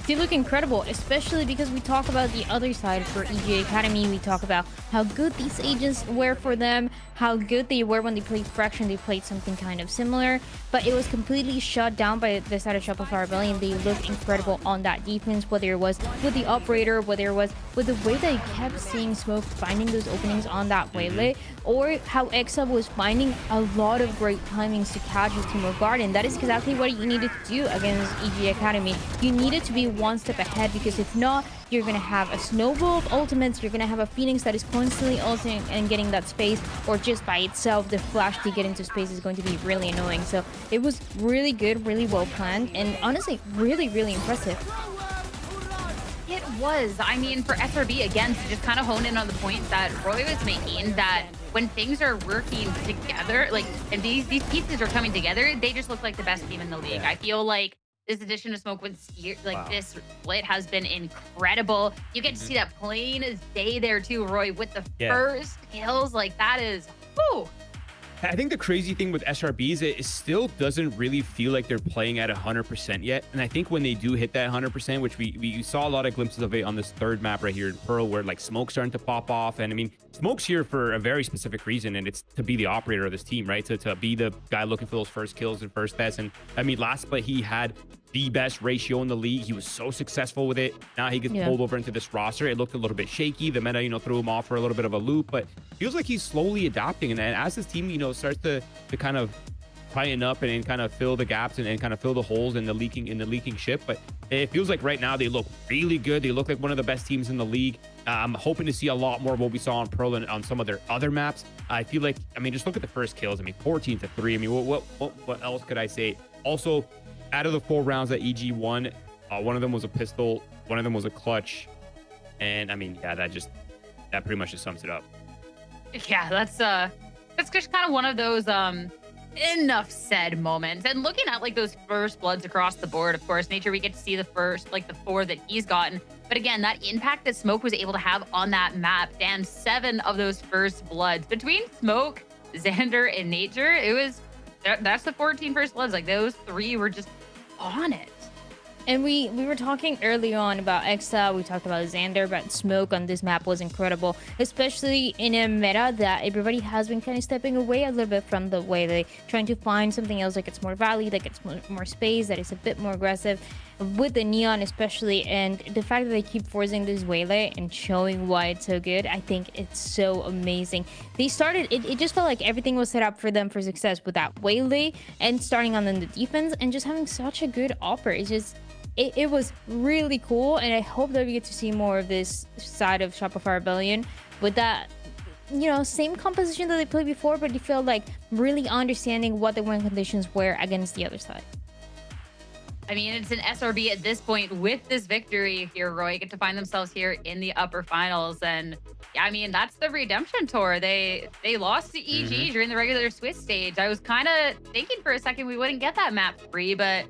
they look incredible, especially because we talk about the other side for EG Academy. We talk about how good these agents were for them, how good they were when they played Fraction. They played something kind of similar, but it was completely shut down by the side of Shopify Rebellion. They looked incredible on that defense, whether it was with the operator, whether it was with the way they kept seeing Smoke finding those openings on that waylay, or how Exa was finding a lot of great timings to catch his team off guard. And that is exactly what you needed to do against EG Academy. You needed to be one step ahead, because if not, you're going to have a snowball of ultimates, you're going to have a Phoenix that is constantly ulting and getting that space, or just by itself, the flash to get into space is going to be really annoying. So it was really good, really well planned, and honestly, really, really impressive. It was. I mean, for SRB, again, to just kind of hone in on the point that Roy was making, that when things are working together, like, and these pieces are coming together, they just look like the best team in the league. I feel like this addition of Smoke with this split has been incredible. You get to see that plain as day there too, Roy, with the first kills. Like, that is, whoo. I think the crazy thing with SRB is it still doesn't really feel like they're playing at 100% yet. And I think when they do hit that 100%, which we saw a lot of glimpses of it on this third map right here in Pearl, where like Smoke's starting to pop off. And I mean, Smoke's here for a very specific reason, and it's to be the operator of this team, right? To be the guy looking for those first kills and first deaths. And I mean, last split he had the best ratio in the league. He was so successful with it. Now he gets pulled over into this roster. It looked a little bit shaky. The meta, threw him off for a little bit of a loop, but feels like he's slowly adapting. And as his team, starts to kind of tighten up and kind of fill the gaps and kind of fill the holes in the leaking ship. But it feels like right now they look really good. They look like one of the best teams in the league. I'm hoping to see a lot more of what we saw on Pearl and on some of their other maps. I feel like, I mean, just look at the first kills. I mean, 14-3. I mean, what else could I say? Also, out of the 4 rounds that EG won, one of them was a pistol, one of them was a clutch, and I mean, yeah, that pretty much just sums it up. Yeah, that's just kind of one of those enough said moments. And looking at like those first bloods across the board, of course, Nature, we get to see the first, like the 4 that he's gotten. But again, that impact that Smoke was able to have on that map, damn, 7 of those first bloods between Smoke, Xander, and Nature. It was, that's the 14 first bloods. Like, those 3 were just on it. And we were talking early on about Exa, we talked about Xander, but Smoke on this map was incredible, especially in a meta that everybody has been kind of stepping away a little bit from the way they trying to find something else that gets more value, that gets more space, that is a bit more aggressive with the Neon especially. And the fact that they keep forcing this waylay and showing why it's so good, I think it's so amazing. They started, it just felt like everything was set up for them for success with that waylay and starting on the defense and just having such a good offer. It's just, it was really cool, and I hope that we get to see more of this side of Shopify Rebellion with that, same composition that they played before, but you feel like really understanding what the win conditions were against the other side. I mean, it's an SRB at this point with this victory here, Roy, get to find themselves here in the upper finals. And I mean, that's the redemption tour. They lost to EG during the regular Swiss stage. I was kind of thinking for a second we wouldn't get that map free, but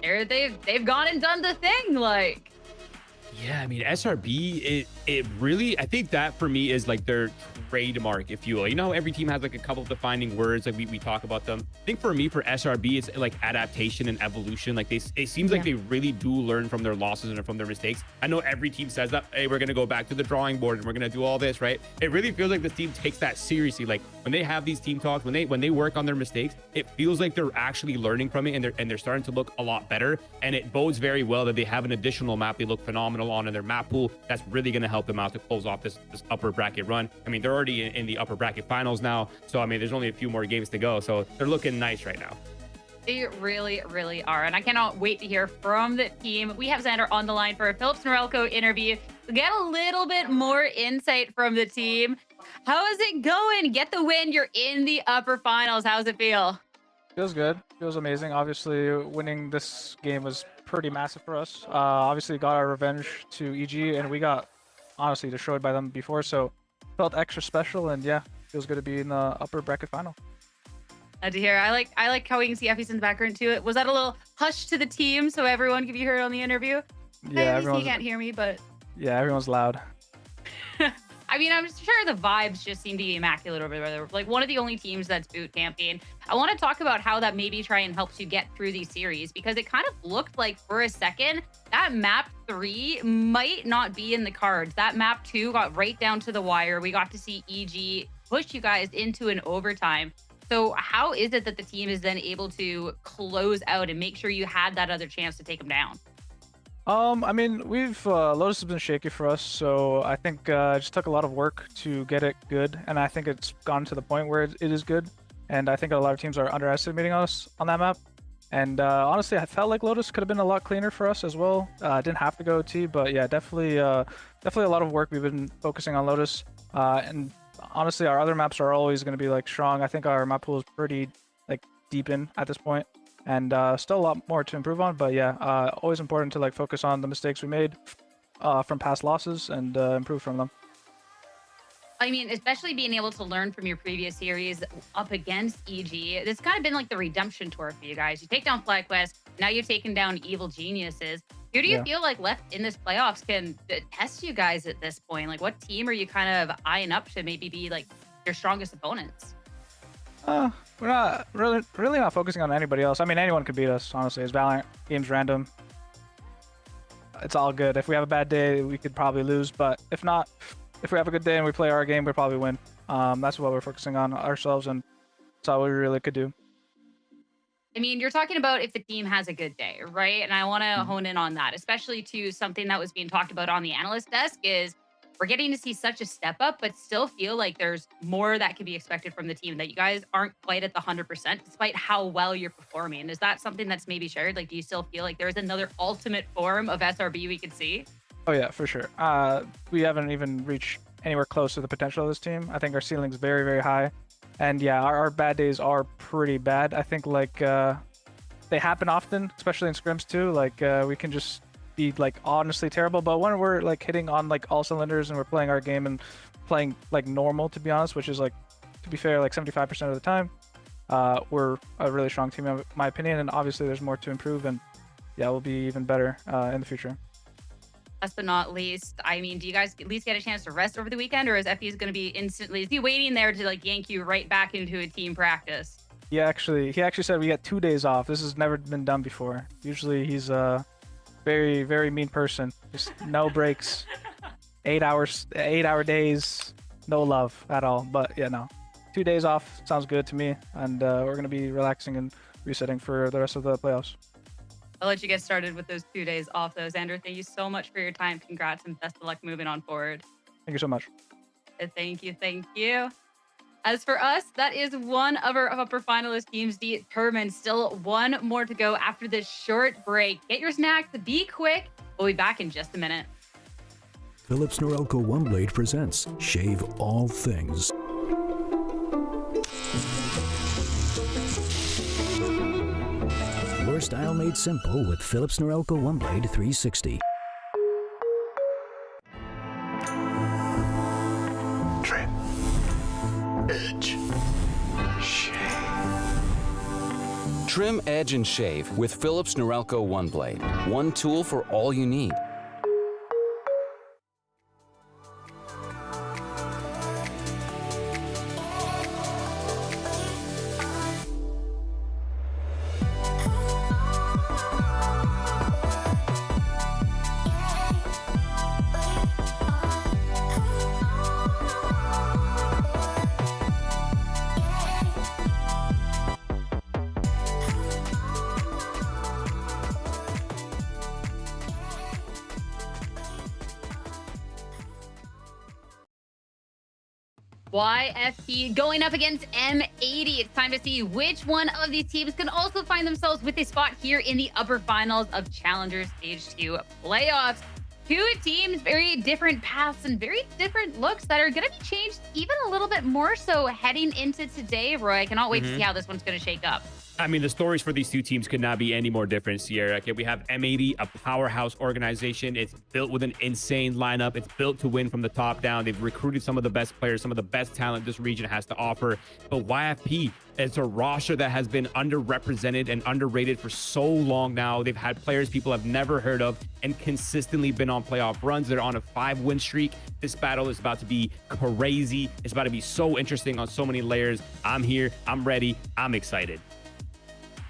they've gone and done the thing. Like, yeah, I mean, SRB, it really, I think that for me is like their trademark, if you will. Every team has like a couple of defining words, like we talk about them. I think for me, for SRB, it's like adaptation and evolution. Like it seems like they really do learn from their losses and from their mistakes. I know every team says that, hey, we're gonna go back to the drawing board and we're gonna do all this, right? It really feels like this team takes that seriously. Like when they have these team talks, when they work on their mistakes, it feels like they're actually learning from it, and they're starting to look a lot better. And it bodes very well that they have an additional map they look phenomenal on in their map pool. That's really gonna help them out to close off this upper bracket run. I mean, they're already in the upper bracket finals now, so I mean, there's only a few more games to go, so they're looking nice right now. They really, really are, and I cannot wait to hear from the team. We have Xander on the line for a Phillips Norelco interview to get a little bit more insight from the team. How is it going? Get the win. You're in the upper finals. How's it feel? Feels good. Feels amazing. Obviously, winning this game was pretty massive for us. Obviously, got our revenge to EG, and we got honestly destroyed by them before, so felt extra special. And yeah, feels good to be in the upper bracket final. Glad to hear. I like how we can see Effie's in the background too. Was that a little hush to the team so everyone could be heard on the interview? Yeah, everyone can't hear me, but yeah, everyone's loud. I mean, I'm sure the vibes just seem to be immaculate over there. Like one of the only teams that's boot camping. I want to talk about how that maybe try and helps you get through these series, because it kind of looked like for a second that map 3 might not be in the cards. That map 2 got right down to the wire. We got to see EG push you guys into an overtime. So how is it that the team is then able to close out and make sure you had that other chance to take them down? I mean, Lotus has been shaky for us, so I think it just took a lot of work to get it good, and I think it's gotten to the point where it is good, and I think a lot of teams are underestimating us on that map. And honestly, I felt like Lotus could have been a lot cleaner for us as well. Didn't have to go OT, but yeah, definitely a lot of work we've been focusing on Lotus. And honestly, our other maps are always going to be like strong. I think our map pool is pretty like deep in at this point. And still a lot more to improve on, but yeah, always important to like focus on the mistakes we made from past losses and improve from them. I mean, especially being able to learn from your previous series up against EG, it's kind of been like the redemption tour for you guys. You take down FlyQuest, now you've taken down Evil Geniuses. Who do you feel like left in this playoffs can test you guys at this point? Like, what team are you kind of eyeing up to maybe be like your strongest opponents? We're not really not focusing on anybody else. I mean, anyone could beat us, honestly. It's VALORANT, game's random. It's all good. If we have a bad day, we could probably lose, but if not, if we have a good day and we play our game, we'll probably win. That's what we're focusing on ourselves, and that's all we really could do. I mean, you're talking about if the team has a good day, right? And I want to hone in on that, especially to something that was being talked about on the analyst desk is we're getting to see such a step up, but still feel like there's more that can be expected from the team, that you guys aren't quite at the 100% despite how well you're performing. Is that something that's maybe shared? Like, do you still feel like there's another ultimate form of SRB we could see? Oh yeah, for sure. We haven't even reached anywhere close to the potential of this team. I think our ceiling's very, very high. And yeah, our bad days are pretty bad. I think like they happen often, especially in scrims too. Like we can just be like honestly terrible, but when we're like hitting on like all cylinders and we're playing our game and playing like normal, to be honest, which is like, to be fair, like 75% of the time, we're a really strong team in my opinion. And obviously there's more to improve, and yeah, we'll be even better in the future. Last but not least, I mean, do you guys at least get a chance to rest over the weekend, or is FE going to be instantly, is he waiting there to like yank you right back into a team practice? He actually said we get 2 days off. This has never been done before. Usually he's very, very mean person. Just no breaks. 8 hour days, no love at all. But yeah, no. 2 days off sounds good to me, and we're gonna be relaxing and resetting for the rest of the playoffs. I'll let you get started with those 2 days off, though. Xander, thank you so much for your time. Congrats and best of luck moving on forward. Thank you so much. Thank you. Thank you. As for us, that is one of our upper finalist teams determined. Still one more to go after this short break. Get your snacks, be quick. We'll be back in just a minute. Philips Norelco OneBlade presents Shave All Things. Your style made simple with Philips Norelco OneBlade 360. Trim, edge, shave. Trim, edge, and shave with Philips Norelco OneBlade. One tool for all you need. YFP going up against M80. It's time to see which one of these teams can also find themselves with a spot here in the upper finals of Challengers Stage 2 playoffs. Two teams, very different paths and very different looks that are going to be changed even a little bit more so heading into today, Roy. I cannot wait to see how this one's going to shake up. I mean, the stories for these two teams could not be any more different, Sierra. Okay, we have M80, a powerhouse organization. It's built with an insane lineup. It's built to win from the top down. They've recruited some of the best players, some of the best talent this region has to offer. But YFP, it's a roster that has been underrepresented and underrated for so long now. They've had players people have never heard of and consistently been on playoff runs. They're on a 5-win streak. This battle is about to be crazy. It's about to be so interesting on so many layers. I'm here. I'm ready. I'm excited.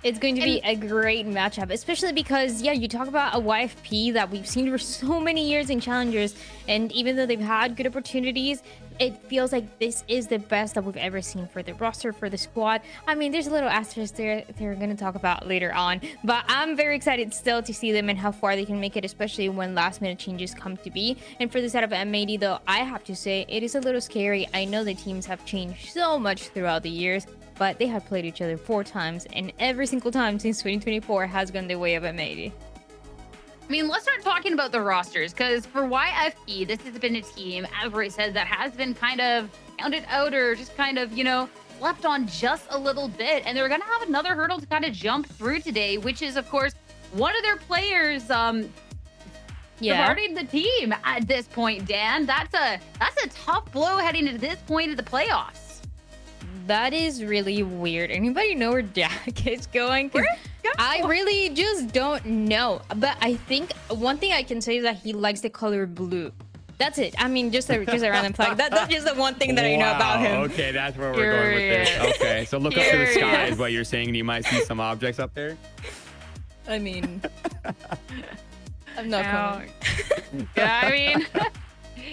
It's going to be a great matchup, especially because, yeah, you talk about a YFP that we've seen for so many years in Challengers, and even though they've had good opportunities, it feels like this is the best that we've ever seen for the roster, for the squad. I mean, there's a little asterisk there they're going to talk about later on, but I'm very excited still to see them and how far they can make it, especially when last-minute changes come to be. And for the side of M80, though, I have to say, it is a little scary. I know the teams have changed so much throughout the years, but they have played each other 4 times, and every single time since 2024 has gone the way of M80. I mean, let's start talking about the rosters, because for YFP, this has been a team, as Roy said, that has been kind of counted out or just kind of, you know, slept on just a little bit. And they're going to have another hurdle to kind of jump through today, which is, of course, one of their players departing the team at this point, Dan. That's a tough blow heading into this point of the playoffs. That is really weird. Anybody know where Jack is going? I really just don't know. But I think one thing I can say is that he likes the color blue. That's it. I mean, just a random flag. That's just the one thing that I know about him. Okay, that's where we're going with this. Okay, so look up to the sky is what you're saying, and you might see some objects up there. I mean, I'm not coming. Yeah, I mean...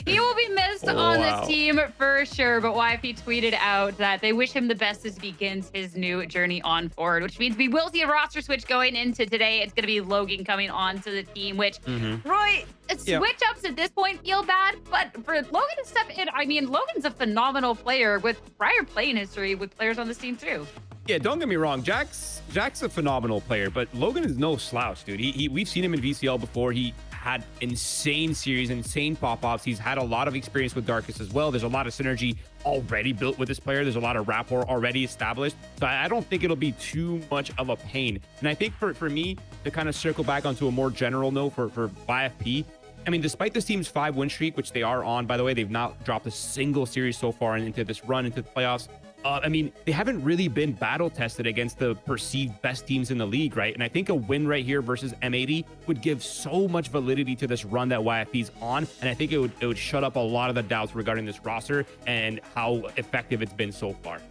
He will be missed on this team for sure, but YFP tweeted out that they wish him the best as he begins his new journey on forward, which means we will see a roster switch going into today. It's going to be Logan coming on to the team, which, Roy, switch-ups at this point feel bad, but for Logan to step in, I mean, Logan's a phenomenal player with prior playing history with players on this team too. Yeah, don't get me wrong. Jack's a phenomenal player, but Logan is no slouch, dude. We've seen him in VCL before. He had insane series, insane pop-offs. He's had a lot of experience with Darkus as well. There's a lot of synergy already built with this player. There's a lot of rapport already established. So I don't think it'll be too much of a pain. And I think for me to kind of circle back onto a more general note for YFP, I mean, despite this team's 5-win streak, which they are on, by the way, they've not dropped a single series so far into this run into the playoffs. I mean, they haven't really been battle tested against the perceived best teams in the league, right? And I think a win right here versus M80 would give so much validity to this run that YFP's on. And I think it would shut up a lot of the doubts regarding this roster and how effective it's been so far.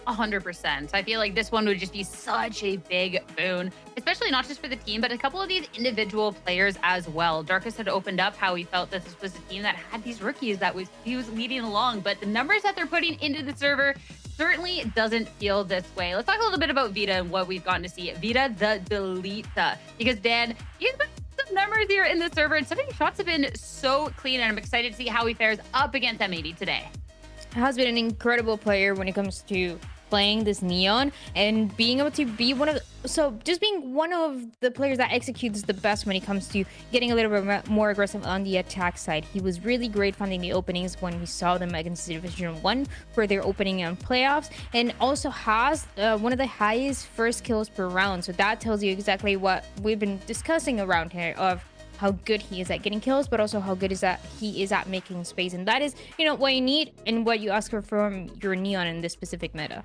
100%. I feel like this one would just be such a big boon, especially not just for the team, but a couple of these individual players as well. Darkus had opened up how he felt that this was a team that had these rookies that he was leading along, but the numbers that they're putting into the server certainly doesn't feel this way. Let's talk a little bit about Vita and what we've gotten to see. Vita the Delita, because Dan, he's been some numbers here in the server, and some of these shots have been so clean, and I'm excited to see how he fares up against M80 today. Has been an incredible player when it comes to playing this Neon and being able to be one of the players that executes the best when it comes to getting a little bit more aggressive on the attack side. He was really great finding the openings when we saw them against Division 1 for their opening on playoffs, and also has one of the highest first kills per round. So that tells you exactly what we've been discussing around here of how good he is at getting kills, but also how good he is at making space. And that is, you know, what you need and what you ask for from your Neon in this specific meta.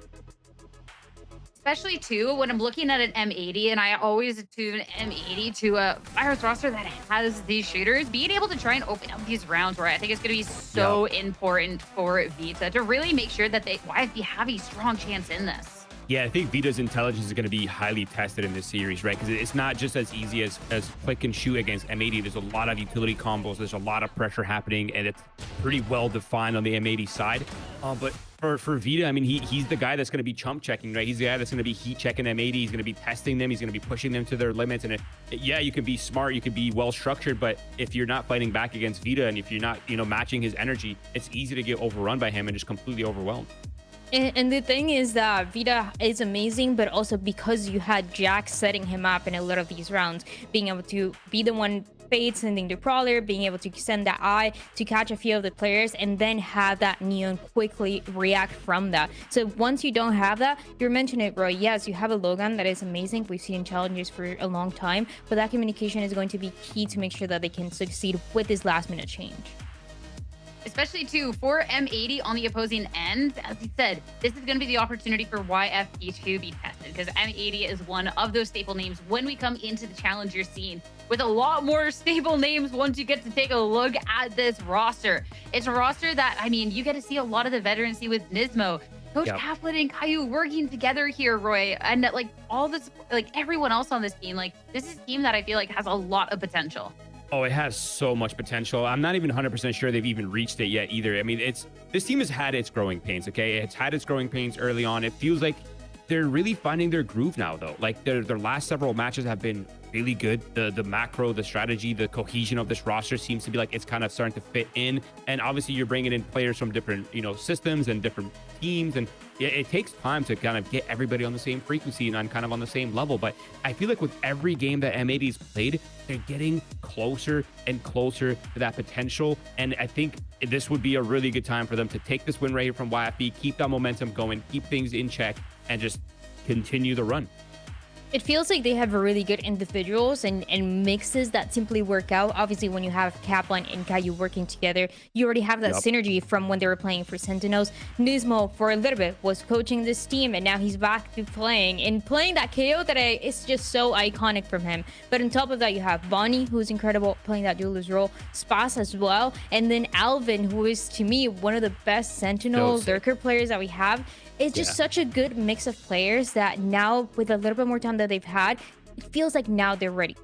Especially too, when I'm looking at an M80, and I always tune M80 to a virus roster that has these shooters, being able to try and open up these rounds where I think it's going to be so important for Vita to really make sure that YFP have a strong chance in this. Yeah, I think Vita's intelligence is going to be highly tested in this series, right? Because it's not just as easy as click and shoot against M80. There's a lot of utility combos. There's a lot of pressure happening, and it's pretty well defined on the M80 side. But for Vita, I mean, he's the guy that's going to be chump checking, right? He's the guy that's going to be heat checking M80. He's going to be testing them. He's going to be pushing them to their limits. And yeah, you can be smart, you can be well structured, but if you're not fighting back against Vita and if you're not, you know, matching his energy, it's easy to get overrun by him and just completely overwhelmed. And the thing is that Vita is amazing, but also because you had Jack setting him up in a lot of these rounds, being able to be the one Fade sending the Crawler, being able to send that Eye to catch a few of the players, and then have that Neon quickly react from that. So once you don't have that, you mentioned it, Roy. Yes, you have a Logan that is amazing. We've seen challenges for a long time, but that communication is going to be key to make sure that they can succeed with this last minute change. Especially too for M80 on the opposing end. As he said, this is going to be the opportunity for YFP to be tested, because M80 is one of those staple names when we come into the challenger scene, with a lot more stable names once you get to take a look at this roster. It's a roster that, I mean, you get to see a lot of the veterancy with Nismo, Coach Kaplan and Caillou working together here, Roy, and like all this, like everyone else on this team. Like, this is a team that I feel like has a lot of potential. Oh, it has so much potential. I'm not even 100% sure they've even reached it yet either. I mean, this team has had its growing pains, okay? It's had its growing pains early on. It feels like they're really finding their groove now, though. Like, their last several matches have been really good. The macro, the strategy, the cohesion of this roster seems to be like it's kind of starting to fit in. And obviously, you're bringing in players from different, systems and different teams. And it takes time to kind of get everybody on the same frequency and kind of on the same level. But I feel like with every game that M80's played, they're getting closer and closer to that potential. And I think this would be a really good time for them to take this win right here from YFP, keep that momentum going, keep things in check, and just continue the run. It feels like they have really good individuals and mixes that simply work out. Obviously, when you have Kaplan and Caillou working together, you already have that synergy from when they were playing for Sentinels. Nismo, for a little bit, was coaching this team, and now he's back to playing. And playing that KO today is just so iconic from him. But on top of that, you have Bonnie, who's incredible, playing that duelist role, Spas as well, and then Alvin, who is, to me, one of the best Sentinel lurker players that we have. It's just such a good mix of players that now, with a little bit more time that they've had, it feels like now they're ready.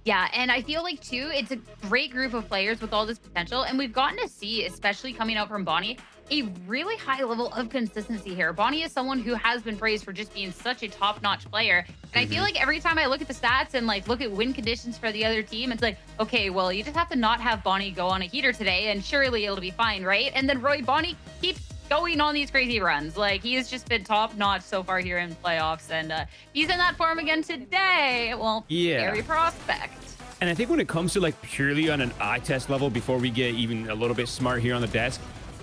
Yeah, and I feel like, too, it's a great group of players with all this potential. And we've gotten to see, especially coming out from Bonnie, a really high level of consistency here. Bonnie is someone who has been praised for just being such a top-notch player. And I feel like every time I look at the stats and like look at win conditions for the other team, it's like, okay, well, you just have to not have Bonnie go on a heater today and surely it'll be fine, right? And then Roy, Bonnie keeps going on these crazy runs. Like, he has just been top notch so far here in playoffs, and he's in that form again today. Well, scary prospect. And I think when it comes to like purely on an eye test level, before we get even a little bit smart here on the desk,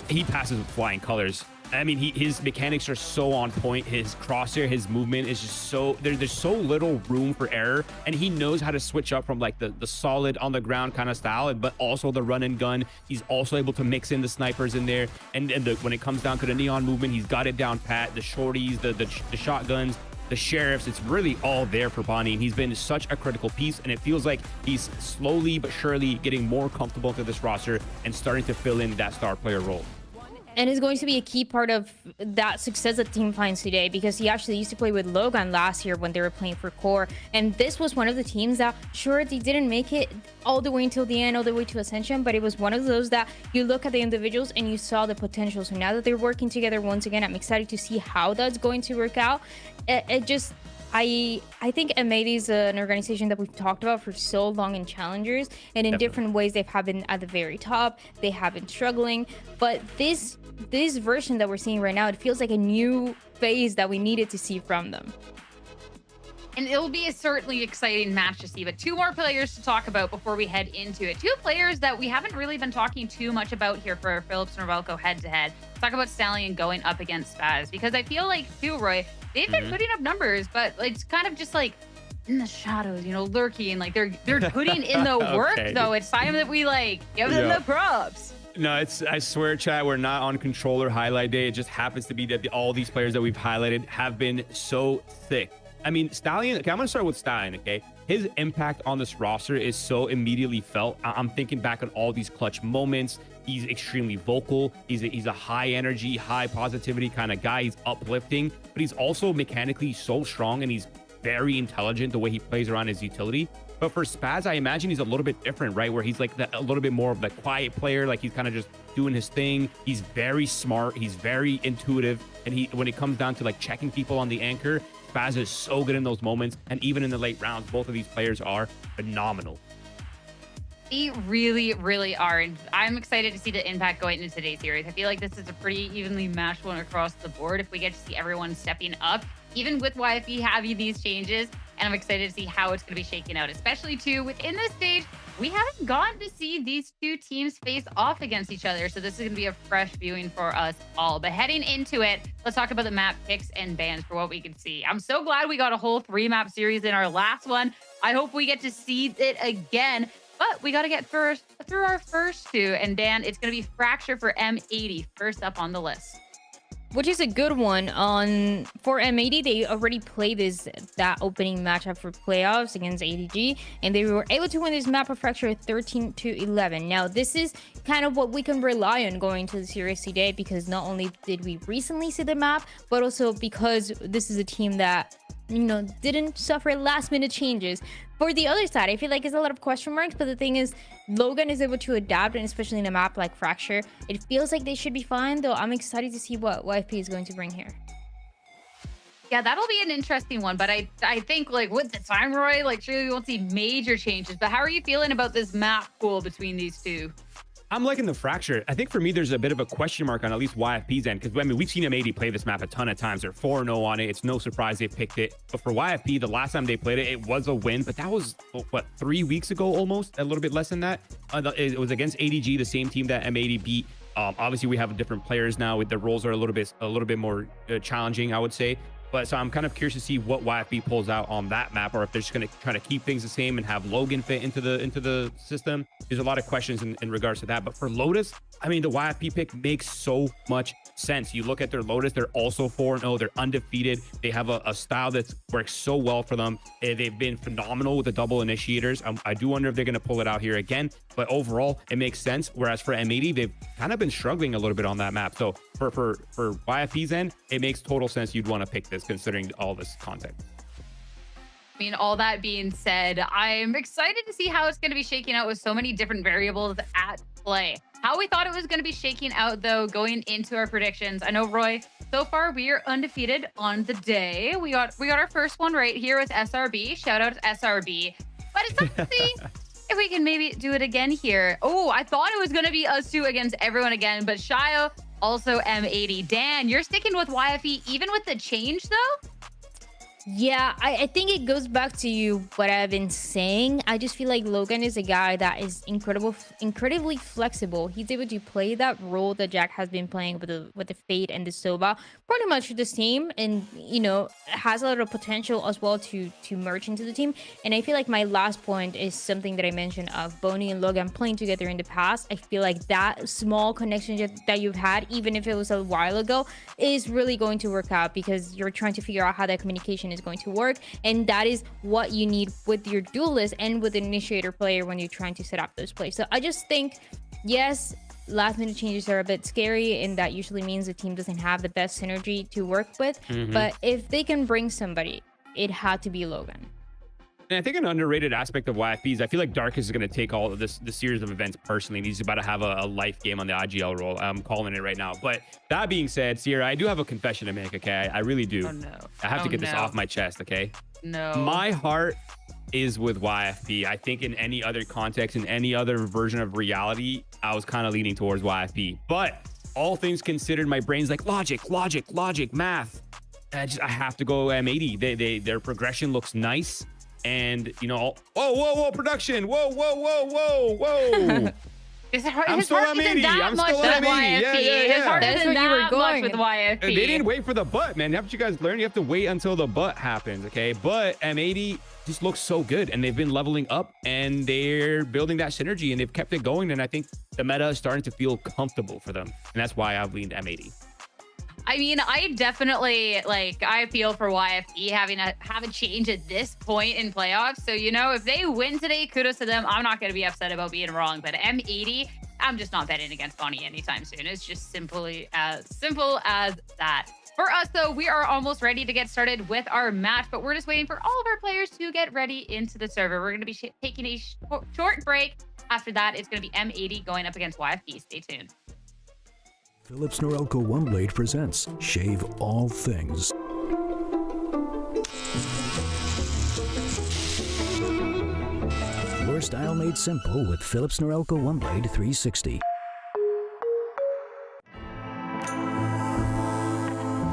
he passes with flying colors. I mean, his mechanics are so on point. His crosshair, his movement is just so there's so little room for error, and he knows how to switch up from like the solid on the ground kind of style, but also the run and gun. He's also able to mix in the snipers in there, and when it comes down to the neon movement, he's got it down pat. The shorties, the shotguns, the sheriffs, it's really all there for Bonnie, and he's been such a critical piece. And it feels like he's slowly but surely getting more comfortable to this roster and starting to fill in that star player role. And is going to be a key part of that success that team finds today, because he actually used to play with Logan last year when they were playing for Core. And this was one of the teams that, sure, they didn't make it all the way until the end, all the way to Ascension, but it was one of those that you look at the individuals and you saw the potential. So now that they're working together once again, I'm excited to see how that's going to work out. I think M80 is an organization that we've talked about for so long in Challengers, and in different ways they've been at the very top, they have been struggling, but this version that we're seeing right now, it feels like a new phase that we needed to see from them. And it'll be a certainly exciting match to see. But two more players to talk about before we head into it. Two players that we haven't really been talking too much about here for Philips Norelco head-to-head. Let's talk about Stallion going up against Spaz, because I feel like, too, Roy, they've been putting up numbers, but it's kind of just like in the shadows, lurking. Like, they're putting in the work, though. It's time that we, give them the props. No, I swear, chat, we're not on controller highlight day. It just happens to be that all these players that we've highlighted have been so thick. I mean, Stallion, okay, I'm going to start with Stallion, okay? His impact on this roster is so immediately felt. I'm thinking back on all these clutch moments. He's extremely vocal. He's a high energy, high positivity kind of guy. He's uplifting, but he's also mechanically so strong, and he's very intelligent the way he plays around his utility. But for Spaz, I imagine he's a little bit different, right? Where he's like a little bit more of the quiet player. Like, he's kind of just doing his thing. He's very smart. He's very intuitive. And when it comes down to like checking people on the anchor, Spaz is so good in those moments. And even in the late rounds, both of these players are phenomenal. They really, really are. And I'm excited to see the impact going into today's series. I feel like this is a pretty evenly matched one across the board if we get to see everyone stepping up. Even with YFP having these changes, and I'm excited to see how it's going to be shaking out, especially too within this stage. We haven't gotten to see these two teams face off against each other, so this is going to be a fresh viewing for us all. But heading into it, let's talk about the map picks and bans for what we can see. I'm so glad we got a whole 3-map series in our last one. I hope we get to see it again, but we got to get through our first 2. And Dan, it's going to be Fracture for M80 first up on the list. Which is a good one. For M80, they already played that opening matchup for playoffs against ADG, and they were able to win this map of Fracture 13-11. Now, this is kind of what we can rely on going to the series today, because not only did we recently see the map, but also because this is a team that, you know, didn't suffer last-minute changes. For the other side, I feel like it's a lot of question marks, but the thing is, Logan is able to adapt, and especially in a map like Fracture, it feels like they should be fine, though I'm excited to see what YFP is going to bring here. Yeah, that'll be an interesting one, but I think, like, with the time, Roy, like, surely we won't see major changes, but how are you feeling about this map pool between these two? I'm liking the Fracture. I think for me, there's a bit of a question mark on at least YFP's end, because I mean, we've seen M80 play this map a ton of times. They're 4-0 on it. It's no surprise they picked it. But for YFP, the last time they played it, it was a win, but that was, what, 3 weeks ago almost? A little bit less than that. It was against ADG, the same team that M80 beat. Obviously, we have different players now. The roles are a little bit more challenging, I would say. But so I'm kind of curious to see what YFP pulls out on that map, or if they're just going to try to keep things the same and have Logan fit into the system. There's a lot of questions in regards to that. But for Lotus, I mean, the YFP pick makes so much sense. You look at their Lotus, they're also 4-0. They're undefeated. They have a style that works so well for them. They've been phenomenal with the double initiators. I do wonder if they're going to pull it out here again. But overall, it makes sense. Whereas for M80, they've kind of been struggling a little bit on that map. So for YFP's end, it makes total sense you'd want to pick this, considering all this context. I mean, all that being said, I'm excited to see how it's going to be shaking out with so many different variables at play. How we thought it was going to be shaking out, though, going into our predictions. I know, Roy, so far we are undefeated on the day. We got our first one right here with SRB. Shout out to SRB. But it's time to see if we can maybe do it again here. Oh, I thought it was going to be us two against everyone again, but Shio, also M80. Dan, you're sticking with YFE even with the change, though? Yeah, I think it goes back to what I've been saying. I just feel like Logan is a guy that is incredibly flexible. He's able to play that role that Jack has been playing with the Fate and the Sova pretty much the same, and you know, has a lot of potential as well to merge into the team. And I feel like my last point is something that I mentioned of Bonnie and Logan playing together in the past. I feel like that small connection that you've had, even if it was a while ago, is really going to work out, because you're trying to figure out how that communication is going to work, and that is what you need with your duelist and with the initiator player when you're trying to set up those plays. So I just think, yes, last minute changes are a bit scary, and that usually means the team doesn't have the best synergy to work with. But if they can bring somebody, it had to be Logan. And I think an underrated aspect of YFP is I feel like Darkus is going to take all of this series of events personally. He's about to have a life game on the IGL role. I'm calling it right now. But that being said, Sierra, I do have a confession to make, okay? I really do. Oh, no. I have to get this off my chest, okay? No. My heart is with YFP. I think in any other context, in any other version of reality, I was kind of leaning towards YFP. But all things considered, my brain's like logic, math. I have to go M80. Their progression looks nice. And, you know, whoa, production. Whoa. I'm still M80. I'm still M80. Yeah. His heart isn't that much with YFP. They didn't wait for the butt, man. Haven't you guys learned? You have to wait until the butt happens, okay? But M80 just looks so good, and they've been leveling up, and they're building that synergy, and they've kept it going. And I think the meta is starting to feel comfortable for them, and that's why I've leaned M80. I mean, I definitely, like, I feel for YFE having to have a change at this point in playoffs. So, you know, if they win today, kudos to them. I'm not going to be upset about being wrong. But M80, I'm just not betting against Bonnie anytime soon. It's just simply as simple as that. For us, though, we are almost ready to get started with our match, but we're just waiting for all of our players to get ready into the server. We're going to be taking a short break. After that, it's going to be M80 going up against YFP. Stay tuned. Philips Norelco OneBlade presents Shave All Things. Your style made simple with Philips Norelco OneBlade 360.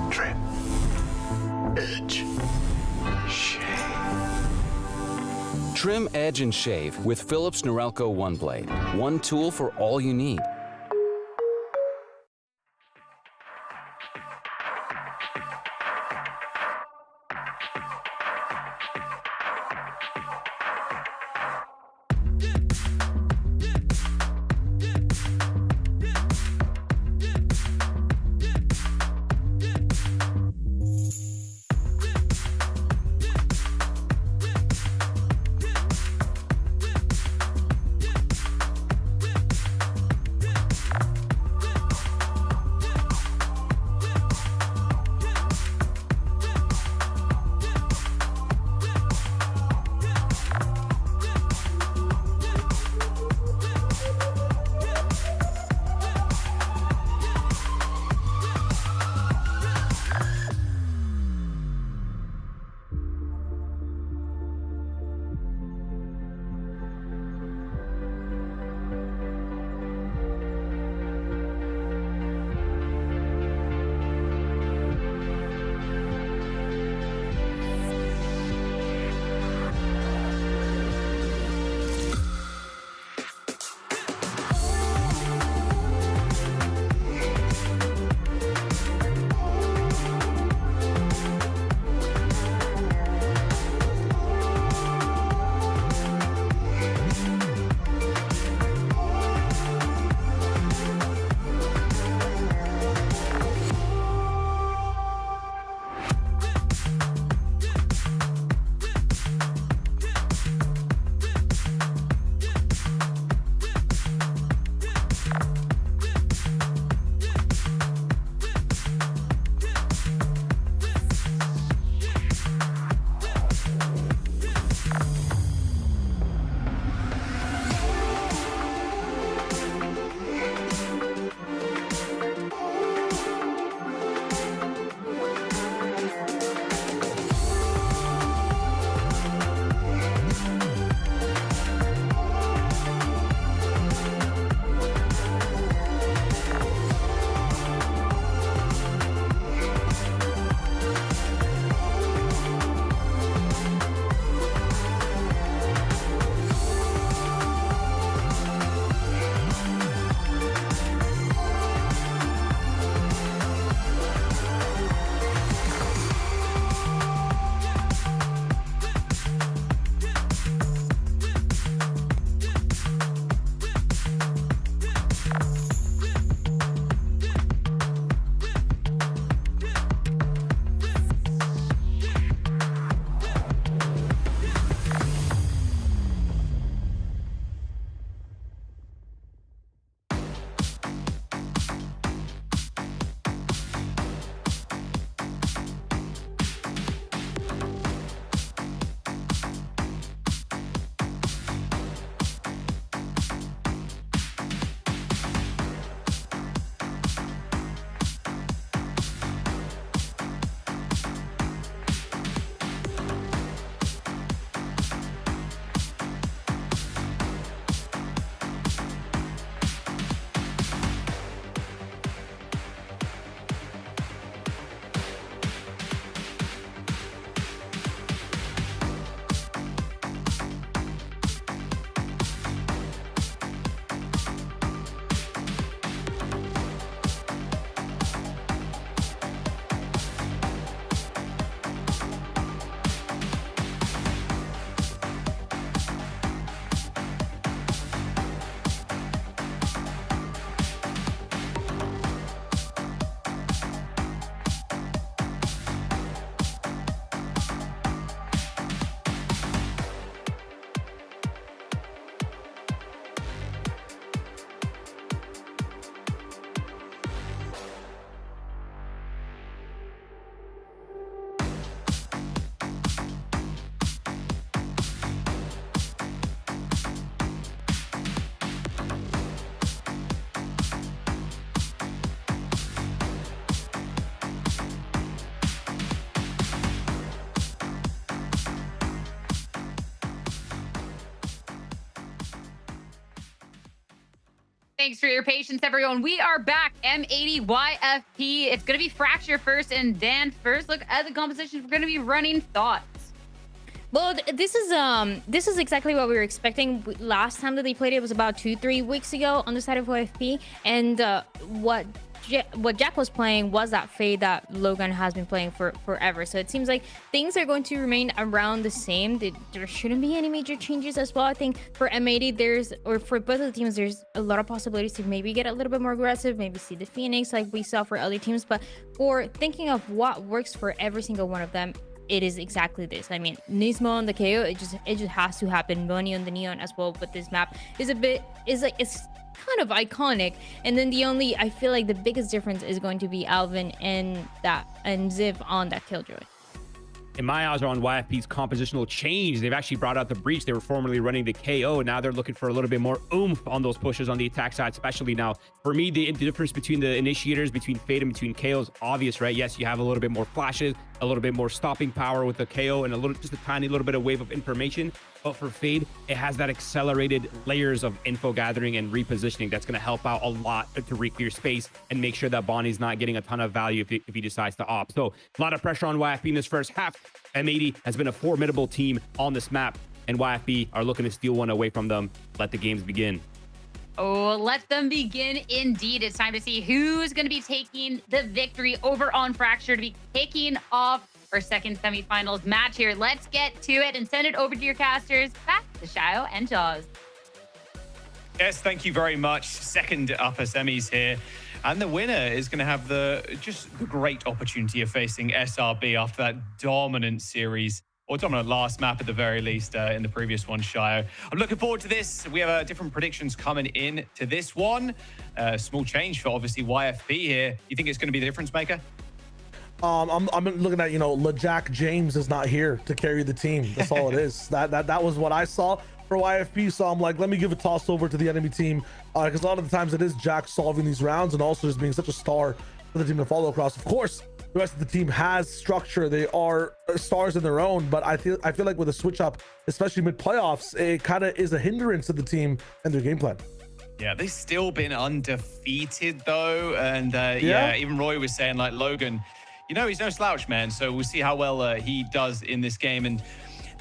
Trim, edge, shave. Trim, edge, and shave with Philips Norelco One Blade. One tool for all you need. Thanks for your patience, everyone. We are back. M80 YFP. It's going to be Fracture first and Dan first. Look at the composition. We're going to be running thoughts. Well, this is exactly what we were expecting. Last time that they played it was about 2-3 weeks ago on the side of YFP, and what Jack was playing was that fade that Logan has been playing for forever. So it seems like things are going to remain around the same. There shouldn't be any major changes as well. I think for M80, for both of the teams, there's a lot of possibilities to maybe get a little bit more aggressive, maybe see the Phoenix like we saw for other teams. But for thinking of what works for every single one of them, it is exactly this. I mean, Nismo on the KO, it just has to happen. Bonnie on the Neon as well, but this map is it's kind of iconic. And then I feel like the biggest difference is going to be Alvin and Ziv on that Killjoy. In my eyes, are on YFP's compositional change. They've actually brought out the breach. They were formerly running the KO. Now they're looking for a little bit more oomph on those pushes on the attack side, especially now. For me, the difference between the initiators, between Fade and between KO is obvious, right? Yes, you have a little bit more flashes, a little bit more stopping power with the KO, and just a tiny little bit of wave of information. But for Fade, it has that accelerated layers of info gathering and repositioning that's going to help out a lot to re-clear space and make sure that Bonnie's not getting a ton of value if he decides to opt. So a lot of pressure on YFP in this first half. M80 has been a formidable team on this map, and YFP are looking to steal one away from them. Let the games begin. Oh, let them begin indeed. It's time to see who's going to be taking the victory over on Fracture to be kicking off our second semifinals match here. Let's get to it and send it over to your casters. Back to Shayo and Jaws. Yes, thank you very much. Second upper semis here. And the winner is going to have the great opportunity of facing SRB after that dominant series, or dominant last map at the very least in the previous one, Shayo. I'm looking forward to this. We have different predictions coming in to this one. Small change for obviously YFP here. You think it's going to be the difference maker? I'm looking at, LeJack James is not here to carry the team. That's all it is. That was what I saw for YFP. So I'm like, let me give a toss over to the enemy team, because a lot of the times it is Jack solving these rounds and also just being such a star for the team to follow across. Of course, the rest of the team has structure. They are stars in their own, but I feel like with a switch up, especially mid playoffs, it kind of is a hindrance to the team and their game plan. Yeah, they've still been undefeated though, and yeah, even Roy was saying like Logan, he's no slouch, man. So we'll see how well he does in this game, and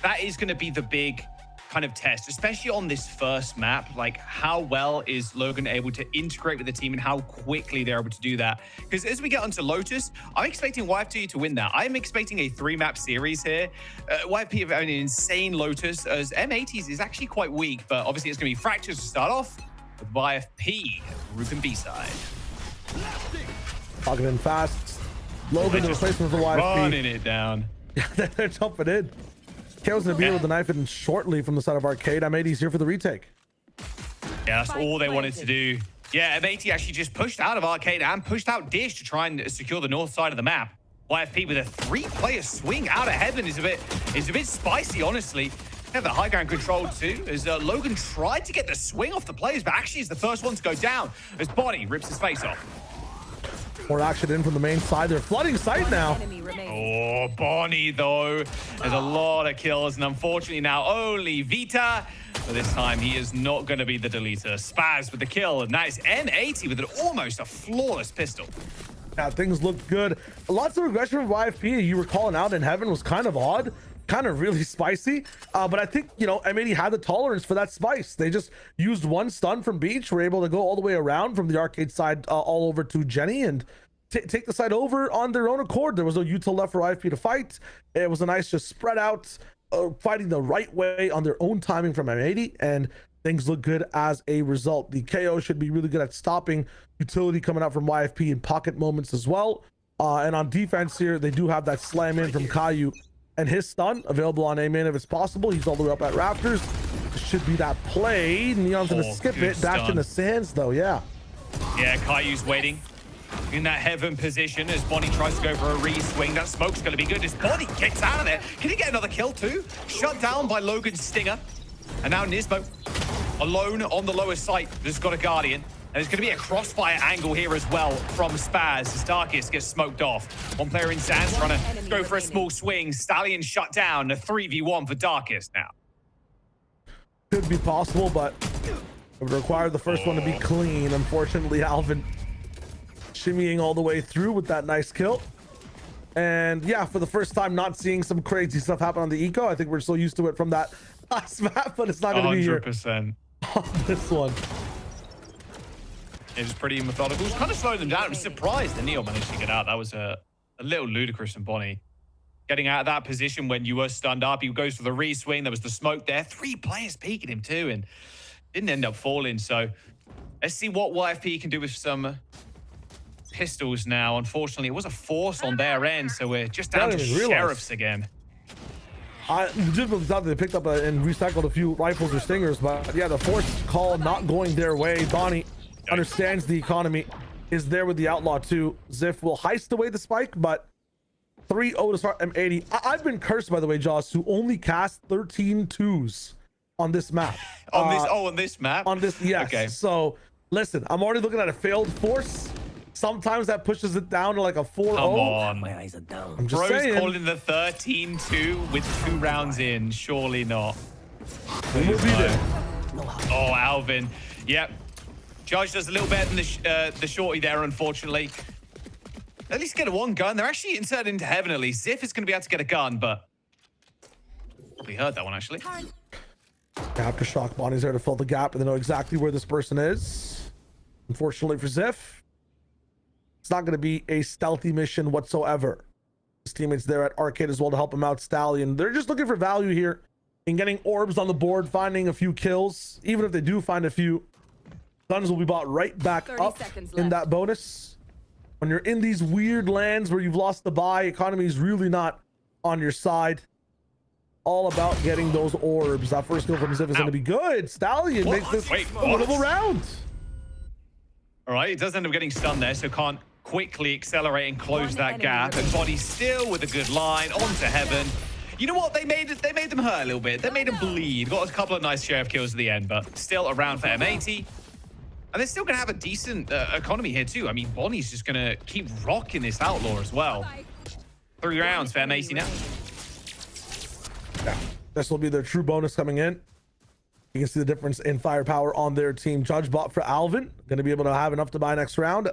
that is going to be the big kind of test, especially on this first map. Like, how well is Logan able to integrate with the team and how quickly they're able to do that? Because as we get onto Lotus, I'm expecting YFP to win that. I'm expecting a 3-map series here. YFP have an insane Lotus, as M80s is actually quite weak, but obviously it's going to be Fractures to start off with YFP, Ruben B-side. Talking in fast. Logan, the replacement for YFP. Running it down. They're jumping in. KO's gonna be able to knife it in shortly from the side of Arcade. M80's here for the retake. Yeah, that's all they wanted to do. Yeah, M80 actually just pushed out of Arcade and pushed out Dish to try and secure the north side of the map. YFP with a 3-player swing out of heaven is a bit spicy, honestly. They have the high ground control too, as Logan tried to get the swing off the players, but actually is the first one to go down as Bonnie rips his face off. More action in from the main side. They're flooding site now. Oh, Bonnie, though. There's a lot of kills, and unfortunately now only Vita. But this time, he is not going to be the deleter. Spaz with the kill, and that is M80 with almost a flawless pistol. Yeah, things look good. Lots of aggression from YFP you were calling out in heaven was kind of odd. Kind of really spicy, but I think M80 had the tolerance for that spice. They just used one stun from Beach, were able to go all the way around from the Arcade side all over to Jenny and take the side over on their own accord. There was no util left for IFP to fight. It was a nice just spread out, fighting the right way on their own timing from M80, and things look good as a result. The KO should be really good at stopping utility coming out from YFP in pocket moments as well. And on defense here, they do have that slam in from Caillou. And his stun available on A-main if it's possible. He's all the way up at Raptors. Should be that play. Neon's gonna skip it. Dash in the sands though, yeah. Yeah, Caillou's waiting in that heaven position as Bonnie tries to go for a re-swing. That smoke's gonna be good as Bonnie gets out of there. Can he get another kill too? Shut down by Logan's Stinger. And now Nismo alone on the lower site. Just got a Guardian. And there's going to be a crossfire angle here as well from Spaz as Darkest gets smoked off. One player in Sands trying to go for a small swing. Stallion shut down. A 3v1 for Darkest now. Could be possible, but it would require the first one to be clean. Unfortunately, Alvin shimmying all the way through with that nice kill. And yeah, for the first time, not seeing some crazy stuff happen on the eco. I think we're so used to it from that last map, but it's not going to be here 100%. on this one. It was pretty methodical. It was kind of slowing them down. I was surprised that Neo managed to get out. That was a little ludicrous from Bonnie. Getting out of that position when you were stunned up. He goes for the re-swing. There was the smoke there. 3 players peeking him too, and didn't end up falling. So let's see what YFP can do with some pistols now. Unfortunately, it was a force on their end, so we're just down to sheriffs again. I legitimately thought they picked up and recycled a few rifles or stingers, but yeah, the force call not going their way. Bonnie understands the economy, is there with the outlaw too. Ziff will heist away the spike, but 3 Otis M80. I've been cursed, by the way, Joss, to only cast 13 twos on this map. On this map? On this, yes. Okay. So listen, I'm already looking at a failed force. Sometimes that pushes it down to like a 4-0. Come on. My eyes are down. I'm just Bro's saying. calling the 13-2 with 2 rounds in. Surely not. We'll be there. Oh, Alvin. Yep. Judge does a little better than the shorty there, unfortunately. At least get a 1 gun. They're actually inserted into heaven at least. Ziff is going to be able to get a gun, but probably heard that one actually. Aftershock, Bonnie's there to fill the gap, and they know exactly where this person is. Unfortunately for Ziff, it's not going to be a stealthy mission whatsoever. His teammates there at Arcade as well to help him out. Stallion, they're just looking for value here in getting orbs on the board, finding a few kills. Even if they do find a few, guns will be bought right back up in that bonus. When you're in these weird lands where you've lost the buy, economy is really not on your side. All about getting those orbs. That first kill from Ziff is going to be good. Stallion makes this a winnable round. All right, it does end up getting stunned there, so can't quickly accelerate and close that gap. And Body still with a good line onto heaven. You know what? They made them hurt a little bit. They made them bleed. Got a couple of nice sheriff kills at the end, but still around for M80. And they're still going to have a decent economy here too. I mean, Bonnie's just going to keep rocking this outlaw as well. 3 rounds for M80 now. Yeah, this will be their true bonus coming in. You can see the difference in firepower on their team. Judge bought for Alvin. Going to be able to have enough to buy next round.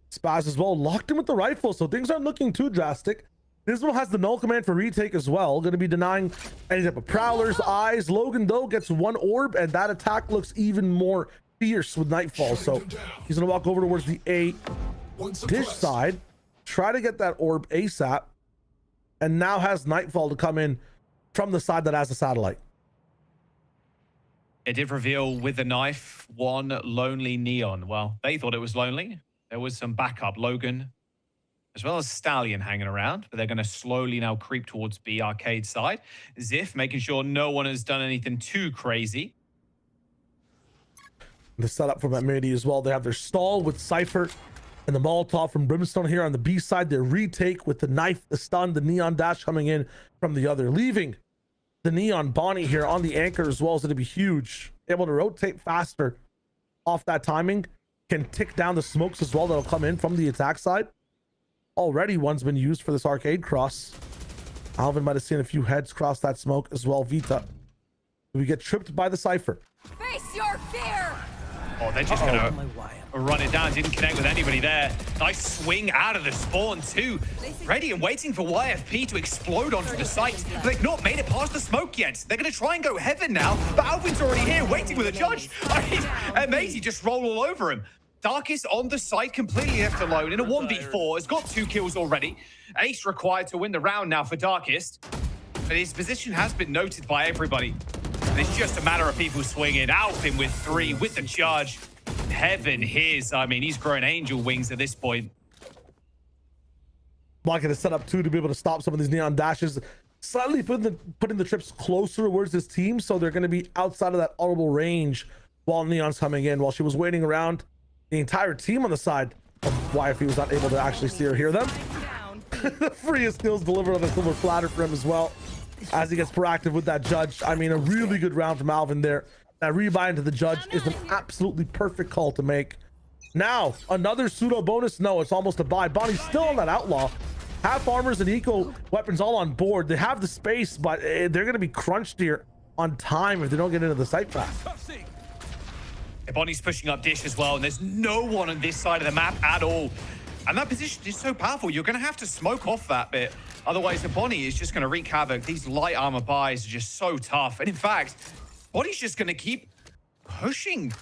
Spaz as well. Locked in with the rifle, so things aren't looking too drastic. This one has the null command for retake as well. Going to be denying any type of prowlers, eyes. Logan, though, gets 1 orb, and that attack looks even more fierce with Nightfall. So he's going to walk over towards the A dish side, try to get that orb ASAP, and now has Nightfall to come in from the side that has the satellite. It did reveal with the knife 1 lonely Neon. Well, they thought it was lonely. There was some backup. Logan, as well as Stallion hanging around, but they're going to slowly now creep towards B arcade side. Ziff making sure no one has done anything too crazy. The setup from M80 as well. They have their stall with Cypher and the Molotov from Brimstone here on the B side. Their retake with the knife, the stun, the Neon dash coming in from the other, leaving the Neon Bonnie here on the anchor as well. Is going to be huge. Able to rotate faster off that timing. Can tick down the smokes as well that'll come in from the attack side. Already one's been used for this arcade cross. Alvin might have seen a few heads cross that smoke as well. Vita, we get tripped by the Cypher. Face your fear. Oh, they're just going to run it down. Didn't connect with anybody there. Nice swing out of the spawn too. Ready and waiting for YFP to explode onto the site. But they've not made it past the smoke yet. They're going to try and go heaven now. But Alvin's already here waiting with a judge. I mean, M80 just roll all over him. Darkest on the site, completely left alone in a 1v4. Has got 2 kills already. Ace required to win the round now for Darkest. But his position has been noted by everybody. And it's just a matter of people swinging. Alvin with 3 with the charge. Heaven his. I mean, he's growing angel wings at this point. Blocking a setup too to be able to stop some of these Neon dashes. Slightly putting the trips closer towards this team, so they're going to be outside of that audible range while Neon's coming in. While she was waiting around, the entire team on the side of YFP was not able to actually see or hear them. The freest skills delivered on the silver platter for him as well, as he gets proactive with that judge. I mean, a really good round from Alvin there. That rebuy into the judge is an absolutely perfect call to make. Now, another pseudo bonus. No, it's almost a buy. Bonnie's still on that outlaw. Half armors and eco weapons all on board. They have the space, but they're going to be crunched here on time if they don't get into the site fast. Bonnie's pushing up dish as well, and there's no one on this side of the map at all. And that position is so powerful. You're going to have to smoke off that bit. Otherwise, the Bonnie is just going to wreak havoc. These light armor buys are just so tough. And in fact, Bonnie's just going to keep pushing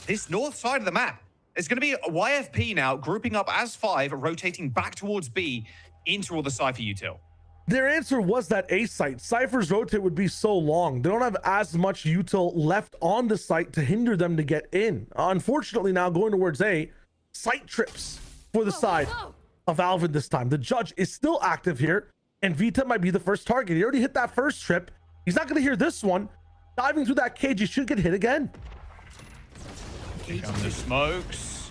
this north side of the map. It's going to be a YFP now, grouping up as 5, rotating back towards B into all the Cypher util. Their answer was that A site. Cypher's rotate would be so long. They don't have as much util left on the site to hinder them to get in. Unfortunately, now going towards A, site trips for the side of Alvin this time. The judge is still active here, and Vita might be the first target. He already hit that first trip. He's not going to hear this one. Diving through that cage, he should get hit again. Here come the smokes.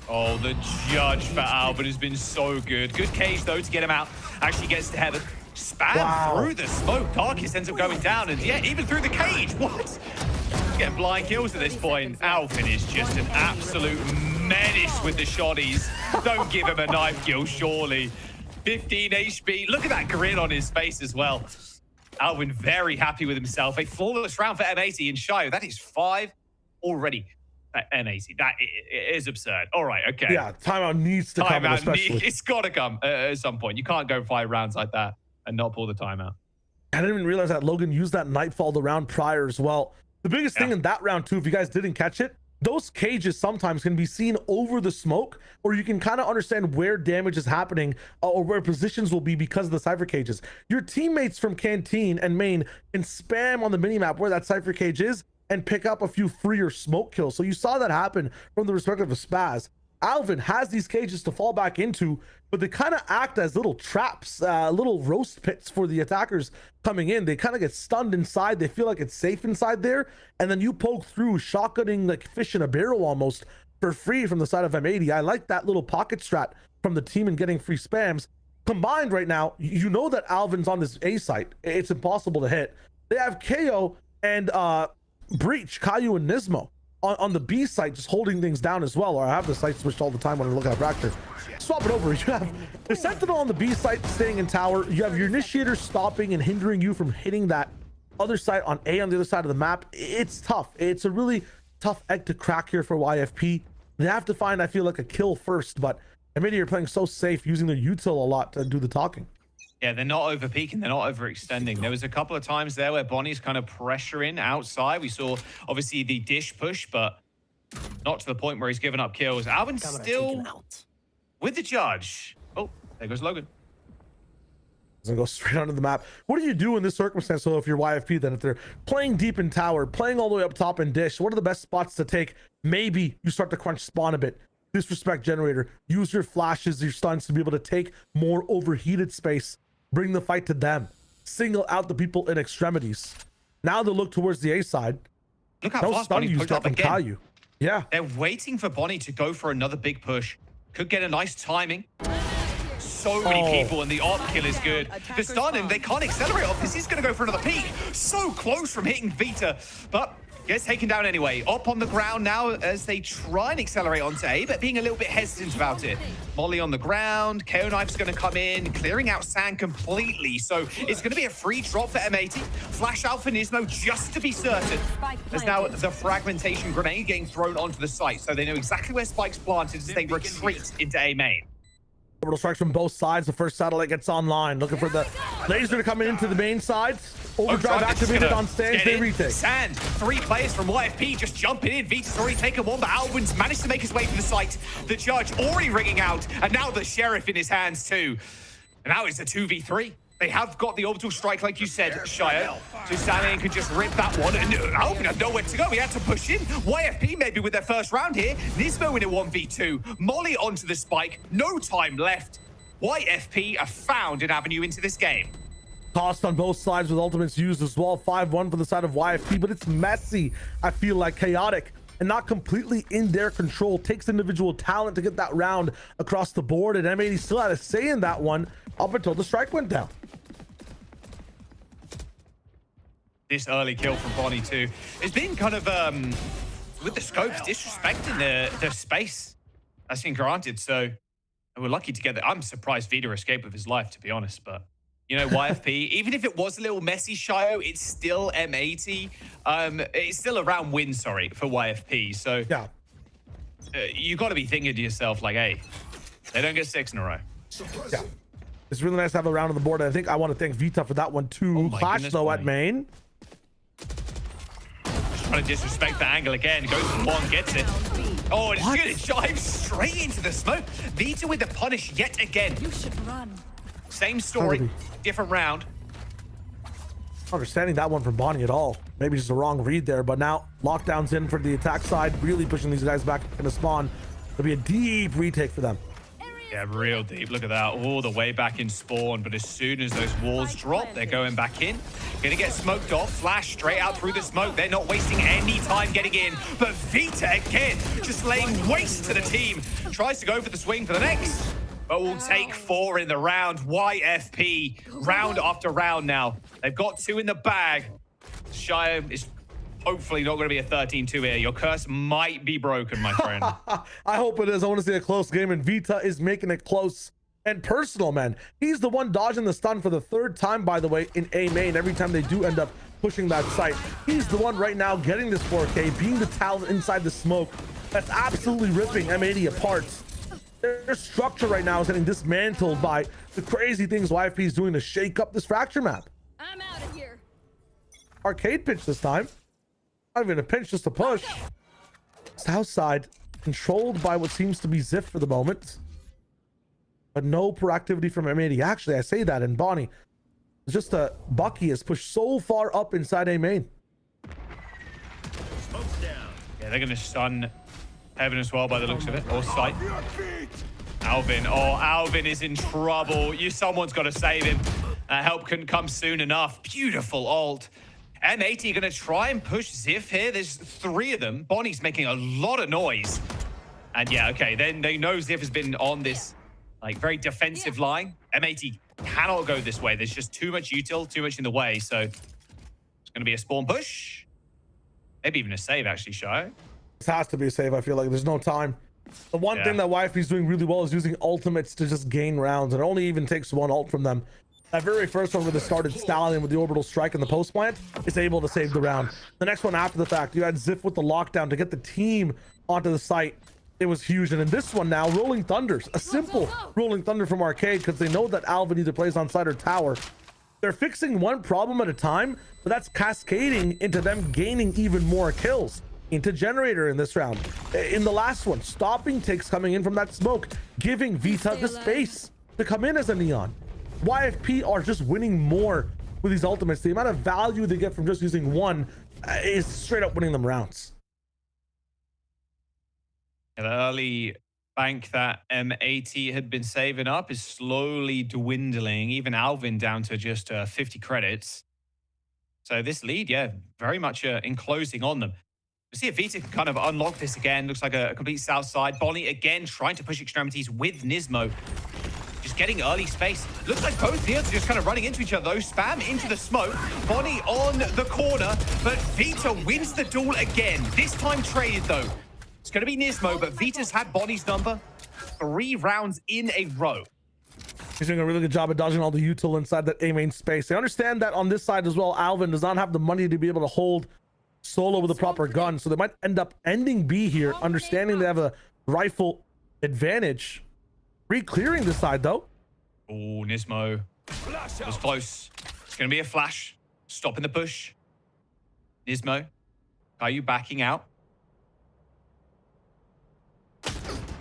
Oh, the judge for Alvin has been so good. Good cage, though, to get him out. Actually gets to heaven. Spam through the smoke. Darkest ends up going down, and yeah, even through the cage. What? Getting blind kills at this point. Alvin is just an absolute menace with the shotties. Don't give him a knife kill, surely. 15 HP. Look at that grin on his face as well. Alvin very happy with himself. A flawless round for M80 and Shio. That is 5 already. M80. That is absurd. All right, okay. Yeah, timeout needs to come in, especially. It's got to come at some point. You can't go 5 rounds like that and not pull the timeout. I didn't even realize that Logan used that Nightfall the round prior as well. The biggest thing in that round too, if you guys didn't catch it, those cages sometimes can be seen over the smoke, or you can kind of understand where damage is happening or where positions will be because of the Cypher cages. Your teammates from Canteen and Main can spam on the minimap where that Cypher cage is and pick up a few freer smoke kills. So you saw that happen from the perspective of Spaz. Alvin has these cages to fall back into, but they kind of act as little traps, little roast pits for the attackers coming in. They kind of get stunned inside. They feel like it's safe inside there. And then you poke through, shotgunning like fish in a barrel almost for free from the side of M80. I like that little pocket strat from the team and getting free spams. Combined right now, you know that Alvin's on this A site. It's impossible to hit. They have KO and Breach, Caillou, and Nismo on the B site, just holding things down as well. Or I have the site switched all the time when I look at Fracture. Swap it over. You have the Sentinel on the B site staying in tower. You have your Initiator stopping and hindering you from hitting that other site on A on the other side of the map. It's tough. It's a really tough egg to crack here for YFP. They have to find, I feel like, a kill first, but M80 are playing so safe, using their util a lot to do the talking. Yeah, they're not over peaking, they're not overextending. There was a couple of times there where Bonnie's kind of pressuring outside. We saw obviously the dish push, but not to the point where he's given up kills. Alvin's still with the judge. Oh, there goes Logan. Doesn't go straight onto the map. What do you do in this circumstance? So if you're YFP, then if they're playing deep in tower, playing all the way up top in dish, what are the best spots to take? Maybe you start to crunch spawn a bit. Disrespect generator. Use your flashes, your stuns to be able to take more overheated space. Bring the fight to them. Single out the people in extremities. Now they look towards the A side. Look how fast Bonnie put up again. Caillou. Yeah. They're waiting for Bonnie to go for another big push. Could get a nice timing. So many people, and the op kill is good. The stun, and they can't accelerate off this. He's going to go for another peek. So close from hitting Vita, but gets taken down anyway. Op on the ground now as they try and accelerate onto A, but being a little bit hesitant about it. Molly on the ground. KO Knife's going to come in, clearing out sand completely. So it's going to be a free drop for M80. Flash out for Nismo just to be certain. There's now the fragmentation grenade getting thrown onto the site, so they know exactly where Spike's planted as they retreat into A main. Orbital strikes from both sides. The first satellite gets online. Looking for the laser to come into the main side. Overdrive activated on stands. They retake. Sand. 3 players from YFP just jumping in. Vita's already taken one, but Alvin's managed to make his way to the site. The judge already ringing out, and now the sheriff in his hands too. And now it's a 2v3. They have got the orbital strike, like you said, Shio. So Stallion could just rip that one. And Alvin had nowhere to go. He had to push in. YFP maybe with their first round here. Nismo in a 1v2. Molly onto the spike. No time left. YFP have found an avenue into this game. Tossed on both sides with ultimates used as well. 5-1 for the side of YFP, but it's messy. I feel like chaotic and not completely in their control. Takes individual talent to get that round across the board, and M80 still had a say in that one up until the strike went down. This early kill from Bonnie too. It's been kind of, with the scopes, disrespecting the space that's been granted. So we're lucky to get that. I'm surprised Vita escaped with his life, to be honest. But, you know, YFP, even if it was a little messy, Shio, it's still M80. It's still a round win, sorry, for YFP. So yeah, you got to be thinking to yourself, like, hey, They don't get 6 in a row. Yeah. It's really nice to have a round on the board. I think I want to thank Vita for that one too. Clash though at main. Trying to disrespect the angle again. Goes for one, gets it. Oh, it's good. It dives straight into the smoke. Vita with the punish yet again. You should run. Same story, different round. Not understanding that one from Bonnie at all. Maybe just a wrong read there, but now lockdown's in for the attack side, really pushing these guys back into spawn. It'll be a deep retake for them. Yeah, real deep. Look at that. All the way back in spawn. But as soon as those walls drop, they're going back in. Gonna get smoked off. Flash straight out through the smoke. They're not wasting any time getting in. But Vita again, just laying waste to the team. Tries to go for the swing for the next. But will take 4 in the round. YFP, round after round now. They've got 2 in the bag. Shire is hopefully not going to be a 13-2 here. Your curse might be broken, my friend. I hope it is. I want to see a close game, and Vita is making it close and personal, man. He's the one dodging the stun for the 3rd time, by the way, in A main. Every time they do end up pushing that site, he's the one right now getting this 4K, being the talent inside the smoke that's absolutely ripping M80 apart. Their structure right now is getting dismantled by the crazy things YFP is doing to shake up this fracture map. I'm out of here. Arcade pitch this time. Not even a pinch, just a push. South side controlled by what seems to be Ziff for the moment, but no proactivity from M80. Actually, I say that, and Bonnie, it's just a Bucky is pushed so far up inside A main. Yeah, they're going to stun Heaven as well by the looks of it, or Sight. Alvin, oh, Alvin is in trouble. Someone's got to save him. Help couldn't come soon enough. Beautiful ult. M80 going to try and push Ziff here. There's 3 of them. Bonnie's making a lot of noise. And yeah, okay, then they know Ziff has been on this like very defensive line. M80 cannot go this way. There's just too much util, too much in the way. So it's going to be a spawn push. Maybe even a save, actually, Shio. This has to be a save. I feel like there's no time. The one thing that YFP is doing really well is using ultimates to just gain rounds. It only even takes 1 ult from them. That very first one where they started Stallion with the orbital strike and the post plant is able to save the round. The next one after the fact, you had Ziff with the lockdown to get the team onto the site. It was huge. And in this one now, Rolling Thunders, a simple Rolling Thunder from Arcade, because they know that Alvin either plays on site or tower. They're fixing one problem at a time, but that's cascading into them gaining even more kills. Into Generator in this round. In the last one, stopping takes coming in from that smoke, giving Vita the space to come in as a Neon. YFP are just winning more with these ultimates. The amount of value they get from just using one is straight up winning them rounds. Yeah, the early bank that M80 had been saving up is slowly dwindling. Even Alvin down to just 50 credits. So this lead, yeah, very much enclosing on them. We'll see if Vita can kind of unlock this again. Looks like a complete south side. Bonnie again trying to push extremities with Nismo. Just getting early space. Looks like both fields are just kind of running into each other though. Spam into the smoke. Bonnie on the corner, but Vita wins the duel again. This time traded though. It's going to be Nismo, but Vita's had Bonnie's number 3 rounds in a row. He's doing a really good job of dodging all the util inside that A main space. They understand that on this side as well, Alvin does not have the money to be able to hold solo with a proper gun, so they might end up ending B here, understanding they have a rifle advantage. Re-clearing this side though. Oh, Nismo was close. It's gonna be a flash. Stop in the bush. Nismo, are you backing out?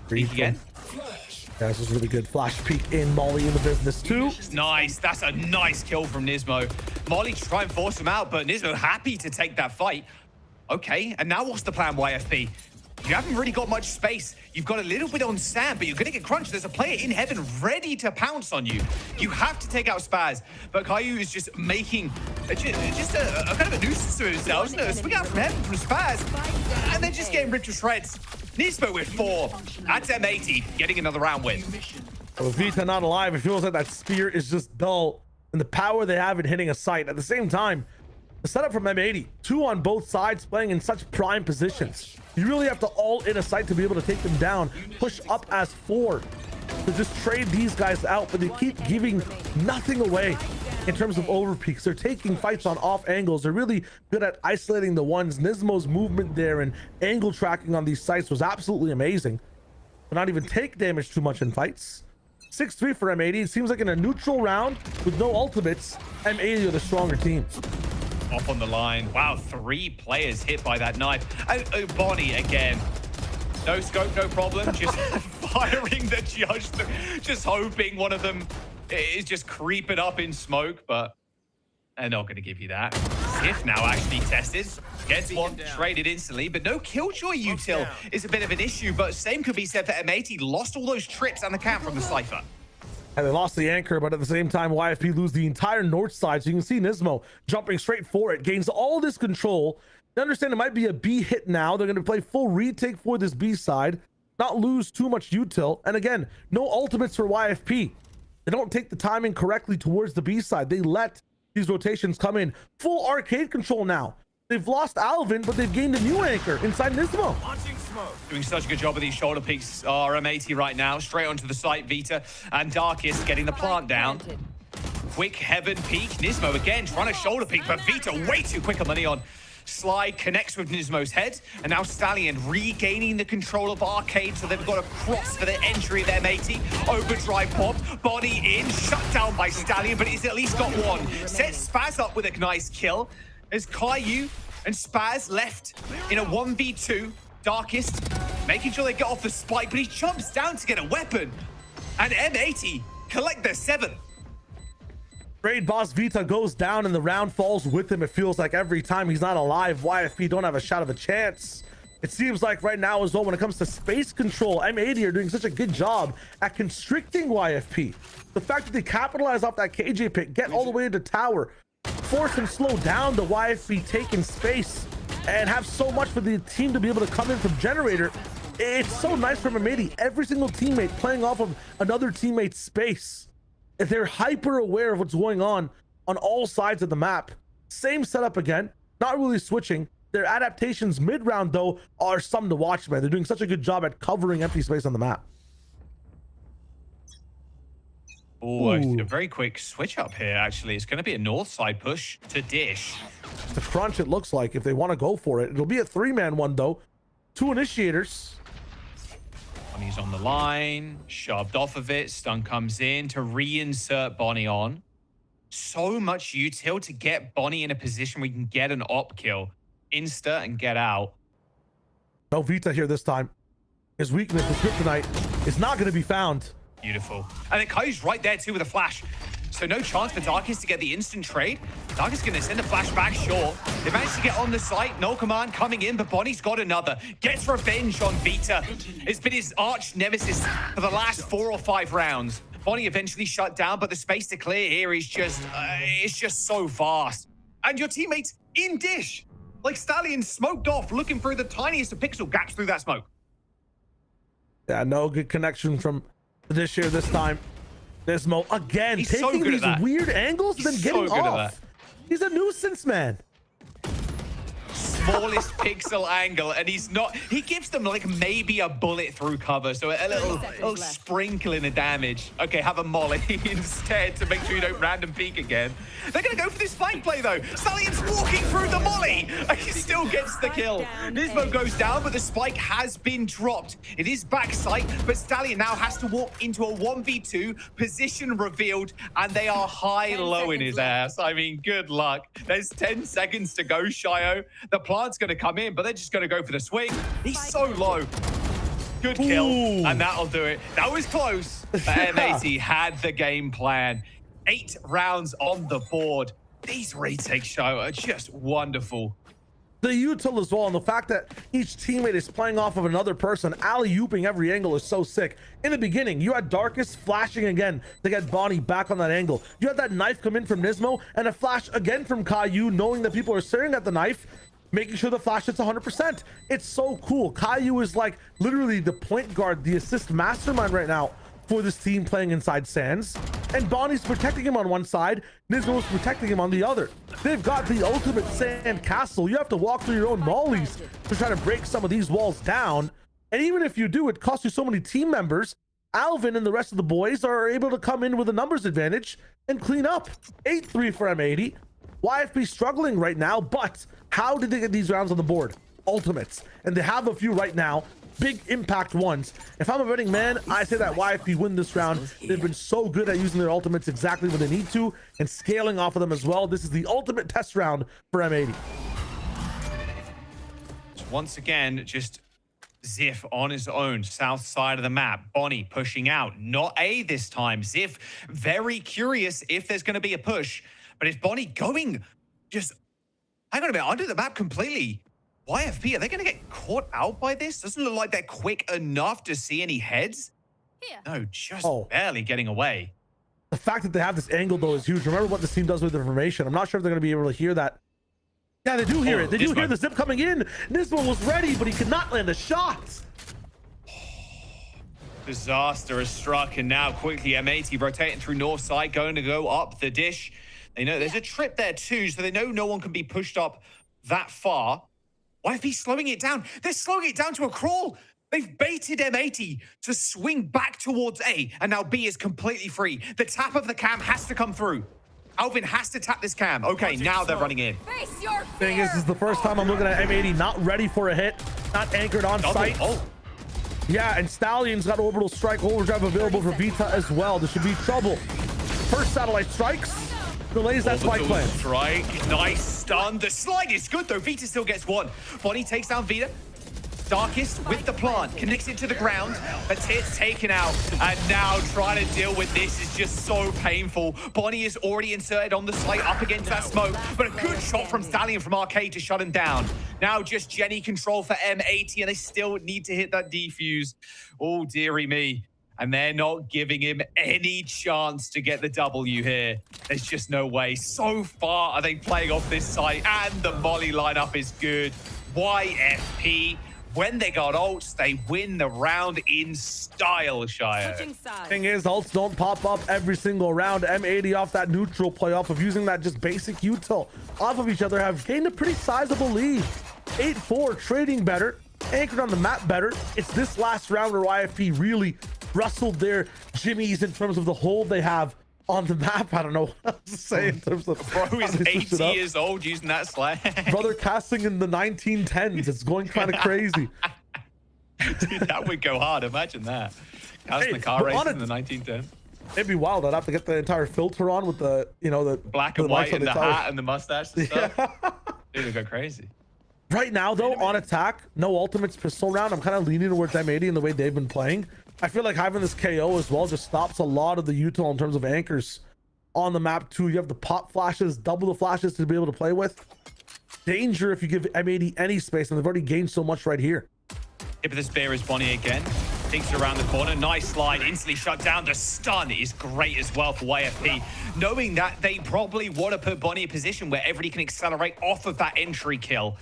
Peek again. Yeah, this is really good. Flash peek in, Molly in the business too. Nice. That's a nice kill from Nismo. Molly to try and force him out, but Nismo happy to take that fight. Okay, and now what's the plan, YFP? You haven't really got much space. You've got a little bit on sand, but you're going to get crunched. There's a player in heaven ready to pounce on you. You have to take out Spaz, but Caillou is just making just a kind of a nuisance to himself, isn't it? A swing out from heaven from Spaz, and then just getting ripped to shreds. Nismo with 4. That's M80 getting another round win. With Vita not alive, it feels like that spear is just dull, and the power they have in hitting a site. At the same time, the setup from M80, 2 on both sides, playing in such prime positions. You really have to all in a site to be able to take them down, push up as 4 to just trade these guys out, but they keep giving nothing away in terms of overpeaks. They're taking fights on off angles. They're really good at isolating the ones. Nismo's movement there and angle tracking on these sites was absolutely amazing. but not even take damage too much in fights. 6-3 for M80. It seems like in a neutral round with no ultimates, M80 are the stronger team. Off on the line. Wow, 3 players hit by that knife. And Bonnie again. No scope, no problem. Just firing the judge. Just hoping one of them is just creeping up in smoke, but they're not going to give you that. Sif now actually tested. Gets one traded instantly, but no killjoy util is a bit of an issue, but same could be said for M80. Lost all those trips and the camp from the Cypher. And they lost the anchor, but at the same time, YFP lose the entire north side. So you can see Nismo jumping straight for it, gains all this control. They understand it might be a B hit now. They're going to play full retake for this B side, not lose too much util. And again, no ultimates for YFP. They don't take the timing correctly towards the B side. They let these rotations come in. Full arcade control now. They've lost Alvin, but they've gained a new anchor inside Nismo. Doing such a good job of these shoulder peaks are M80 right now. Straight onto the site, Vita and Darkest getting the plant down. Quick heaven peek. Nismo again trying to shoulder peek, but Vita way too quick on money on. Slide connects with Nismo's head, and now Stallion regaining the control of arcade, so they've got a cross for the entry of M80. Overdrive pop, body in, shut down by Stallion, but he's at least got one. Sets Spaz up with a nice kill. There's Caillou and Spaz left in a 1v2. Darkest making sure they get off the spike, but he jumps down to get a weapon. And M80 collect their 7th. Raid boss Vita goes down and the round falls with him. It feels like every time he's not alive, YFP don't have a shot of a chance. It seems like right now as well, when it comes to space control, M80 are doing such a good job at constricting YFP. The fact that they capitalize off that KJ pick, get all the way into tower, force and slow down the YFP taking space, and have so much for the team to be able to come in from generator. It's so nice from M80. Every single teammate playing off of another teammate's space. They're hyper aware of what's going on all sides of the map. Same setup again, not really switching. Their adaptations mid-round, though, are something to watch, man. They're doing such a good job at covering empty space on the map. Oh, a very quick switch up here, actually. It's going to be a north side push to Dish. It's a crunch, it looks like, if they want to go for it. It'll be a 3-man one, though. 2 initiators. Bonnie's on the line, shoved off of it. Stun comes in to reinsert Bonnie on. So much util to get Bonnie in a position where you can get an op kill. Insta and get out. No Vita here this time. His weakness with Kryptonite is not going to be found. Beautiful. And then Kai's right there too with a flash. So no chance for Darkest to get the instant trade. Darkest going to send a flash back short. They managed to get on the site. No command coming in, but Bonnie's got another. Gets revenge on Vita. It's been his arch nemesis for the last 4 or 5 rounds. Bonnie eventually shut down, but the space to clear here is just, it's just so fast. And your teammates in Dish. Like Stallion smoked off, looking through the tiniest of pixel gaps through that smoke. Yeah, no good connection from Dish here this time. Nismo again He's taking so good these at that. weird angles and then He's getting so good at off. He's a nuisance, man. Smallest pixel angle, and he gives them like maybe a bullet through cover, so a little sprinkling of damage. Okay, have a molly instead to make sure you don't random peek again. They're gonna go for this flank play though. Stallion's walking through the molly, and he still gets the kill. Nismo goes down, but the spike has been dropped. It is backside, but Stallion now has to walk into a 1v2, position revealed, and they are high-low in his ass. I mean, good luck. There's 10 seconds to go, Shio. The plant's going to come in, but they're just going to go for the swing. He's so low. Good kill, and that'll do it. That was close, but M80 had the game plan. 8 rounds on the board. These retakes show are just wonderful. The util as well, and the fact that each teammate is playing off of another person, alley-ooping every angle is so sick. In the beginning, you had Darkest flashing again to get Bonnie back on that angle. You had that knife come in from Nismo, and a flash again from Caillou, knowing that people are staring at the knife, making sure the flash hits 100%. It's so cool. Caillou is like literally the point guard, the assist mastermind right now for this team playing inside Sands. And Bonnie's protecting him on one side, Nismo's protecting him on the other. They've got the ultimate sand castle. You have to walk through your own mollies to try to break some of these walls down. And even if you do, it costs you so many team members. Alvin and the rest of the boys are able to come in with a numbers advantage and clean up. 8-3 for M80. YFP struggling right now, but how did they get these rounds on the board? Ultimates. And they have a few right now. big impact ones. If I'm a betting man, I say that YFP win this round. They've been so good at using their ultimates exactly when they need to and scaling off of them as well. This is the ultimate test round for M80. Once again, just Ziff on his own, south side of the map. Bonnie pushing out, not A this time. Ziff very curious if there's going to be a push, but is Bonnie going just, hang on a minute, under the map completely? YFP, are they going to get caught out by this? Doesn't look like they're quick enough to see any heads. No, just barely getting away. The fact that they have this angle though is huge. Remember what this team does with information. I'm not sure if they're going to be able to hear that. Yeah, they do hear it. They do hear the zip coming in. This one was ready, but he could not land a shot. Disaster has struck, and now quickly M80 rotating through north side, going to go up the dish. They know there's a trip there too, so they know no one can be pushed up that far. YFP slowing it down. They're slowing it down to a crawl. They've baited M80 to swing back towards A, and now B is completely free. The tap of the cam has to come through. Alvin has to tap this cam. Okay, now they're running in. Face your fear. Thing is, this is the first time I'm looking at M80 not ready for a hit, not anchored on site. Yeah, and Stallion's got orbital strike overdrive available for Vita as well. This should be trouble. First satellite strikes, delays that spike plan. Strike, nice stun. The slide is good though. Vita still gets one. Bonnie takes down Vita. Darkest with the plant, connects it to the ground, but it's taken out, and now trying to deal with this is just so painful. Bonnie is already inserted on the site up against that smoke, but a good shot from Stallion from Arcade to shut him down. Now just Jenny control for M80, and they still need to hit that defuse. Oh, dearie me. And they're not giving him any chance to get the W here. There's just no way. So far are they playing off this site, and the Molly lineup is good. YFP, when they got ults, they win the round in style, Shire. Thing is, ults don't pop up every single round. M80 off that neutral play off of using that just basic util off of each other have gained a pretty sizable lead. 8-4, trading better, anchored on the map better. It's this last round where YFP really rustled their jimmies in terms of the hold they have on the map. I don't know what to say in terms of... Bro is 80 years old using that slang. Brother casting in the 1910s. It's going kind of crazy. Dude, that would go hard. Imagine that. Casting the car race in the 1910s. It'd be wild. I'd have to get the entire filter on with the, you know, the black and white and the hat and the mustache and stuff. Dude, it'd go crazy. Right now, though, on attack, no ultimates pistol round. I'm kind of leaning towards M80 in the way they've been playing. I feel like having this KO as well just stops a lot of the util in terms of anchors on the map too. You have the pop flashes, double the flashes to be able to play with. Danger if you give M80 any space, and they've already gained so much right here. Tip of the spear is Bonnie again. Thinks around the corner. Nice slide. Instantly shut down. The stun is great as well for YFP. Knowing that they probably want to put Bonnie in a position where everybody can accelerate off of that entry kill.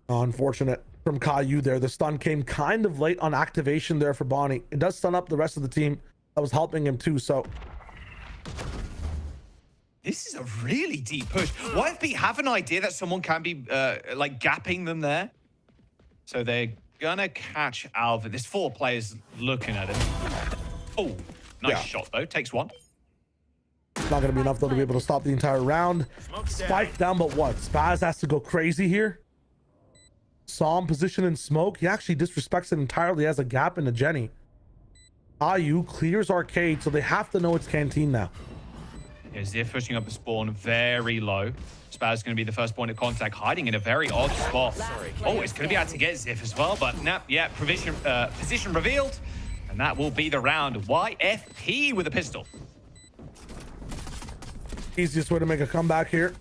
Unfortunate from Caillou there. The stun came kind of late on activation there for Bonnie. It does stun up the rest of the team that was helping him too, so... This is a really deep push. YFP have an idea that someone can be like gapping them there. So they're gonna catch Alvin. There's 4 players looking at him. Oh, nice shot though. Takes one. It's not gonna be enough though to be able to stop the entire round. Spike down, but what? Spaz has to go crazy here. Saw him position in smoke. He actually disrespects it entirely as a gap into Jenny. Caillou clears Arcade, so they have to know it's Canteen now. Yeah, Ziff pushing up the spawn very low. Spaz is going to be the first point of contact, hiding in a very odd spot. Oh, it's going to be able to get Ziff as well, but nah, yeah, position revealed, and that will be the round. YFP with a pistol. Easiest way to make a comeback here.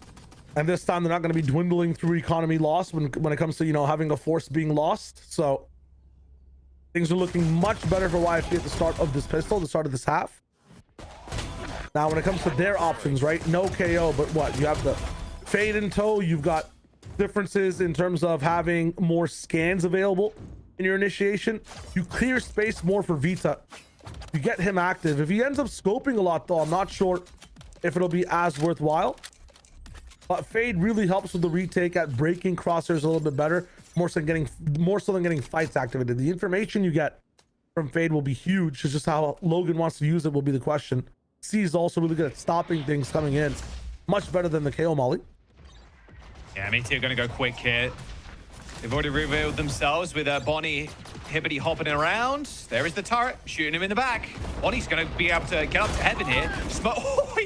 And this time they're not going to be dwindling through economy loss when it comes to, you know, having a force being lost. So things are looking much better for YFP at the start of this pistol, the start of this half. Now, when it comes to their options, right? No KO, but what? You have the fade in tow. You've got differences in terms of having more scans available in your initiation. You clear space more for Vita. You get him active. If he ends up scoping a lot, though, I'm not sure if it'll be as worthwhile. But Fade really helps with the retake at breaking crosshairs a little bit better, more so than getting fights activated. The information you get from Fade will be huge. It's just how Logan wants to use it will be the question. C is also really good at stopping things coming in, much better than the KO Molly. Yeah, M80 are going to go quick here. They've already revealed themselves with Bonnie hibbity hopping around. There is the turret, shooting him in the back. Bonnie's going to be able to get up to heaven here. Oh, he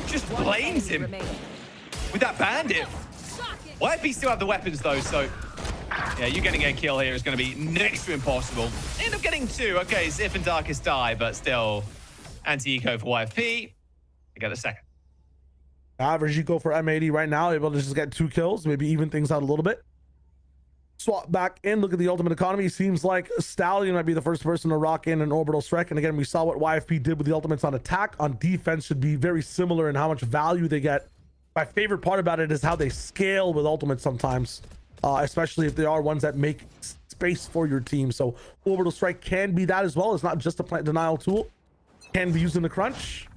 just blames him with that bandit. YFP still have the weapons though, so yeah, you getting a kill here is going to be next to impossible. End up getting 2. Okay, Ziff and Darkest die, but still anti-eco for YFP. They get the second. Average eco for M80 right now, able to just get 2 kills, maybe even things out a little bit. Swap back in, look at the ultimate economy. Seems like Stallion might be the first person to rock in an orbital strike. And again, we saw what YFP did with the ultimates on attack. On defense should be very similar in how much value they get. My favorite part about it is how they scale with ultimates sometimes, especially if they are ones that make space for your team. So orbital strike can be that as well. It's not just a plant denial tool. Can be used in the crunch.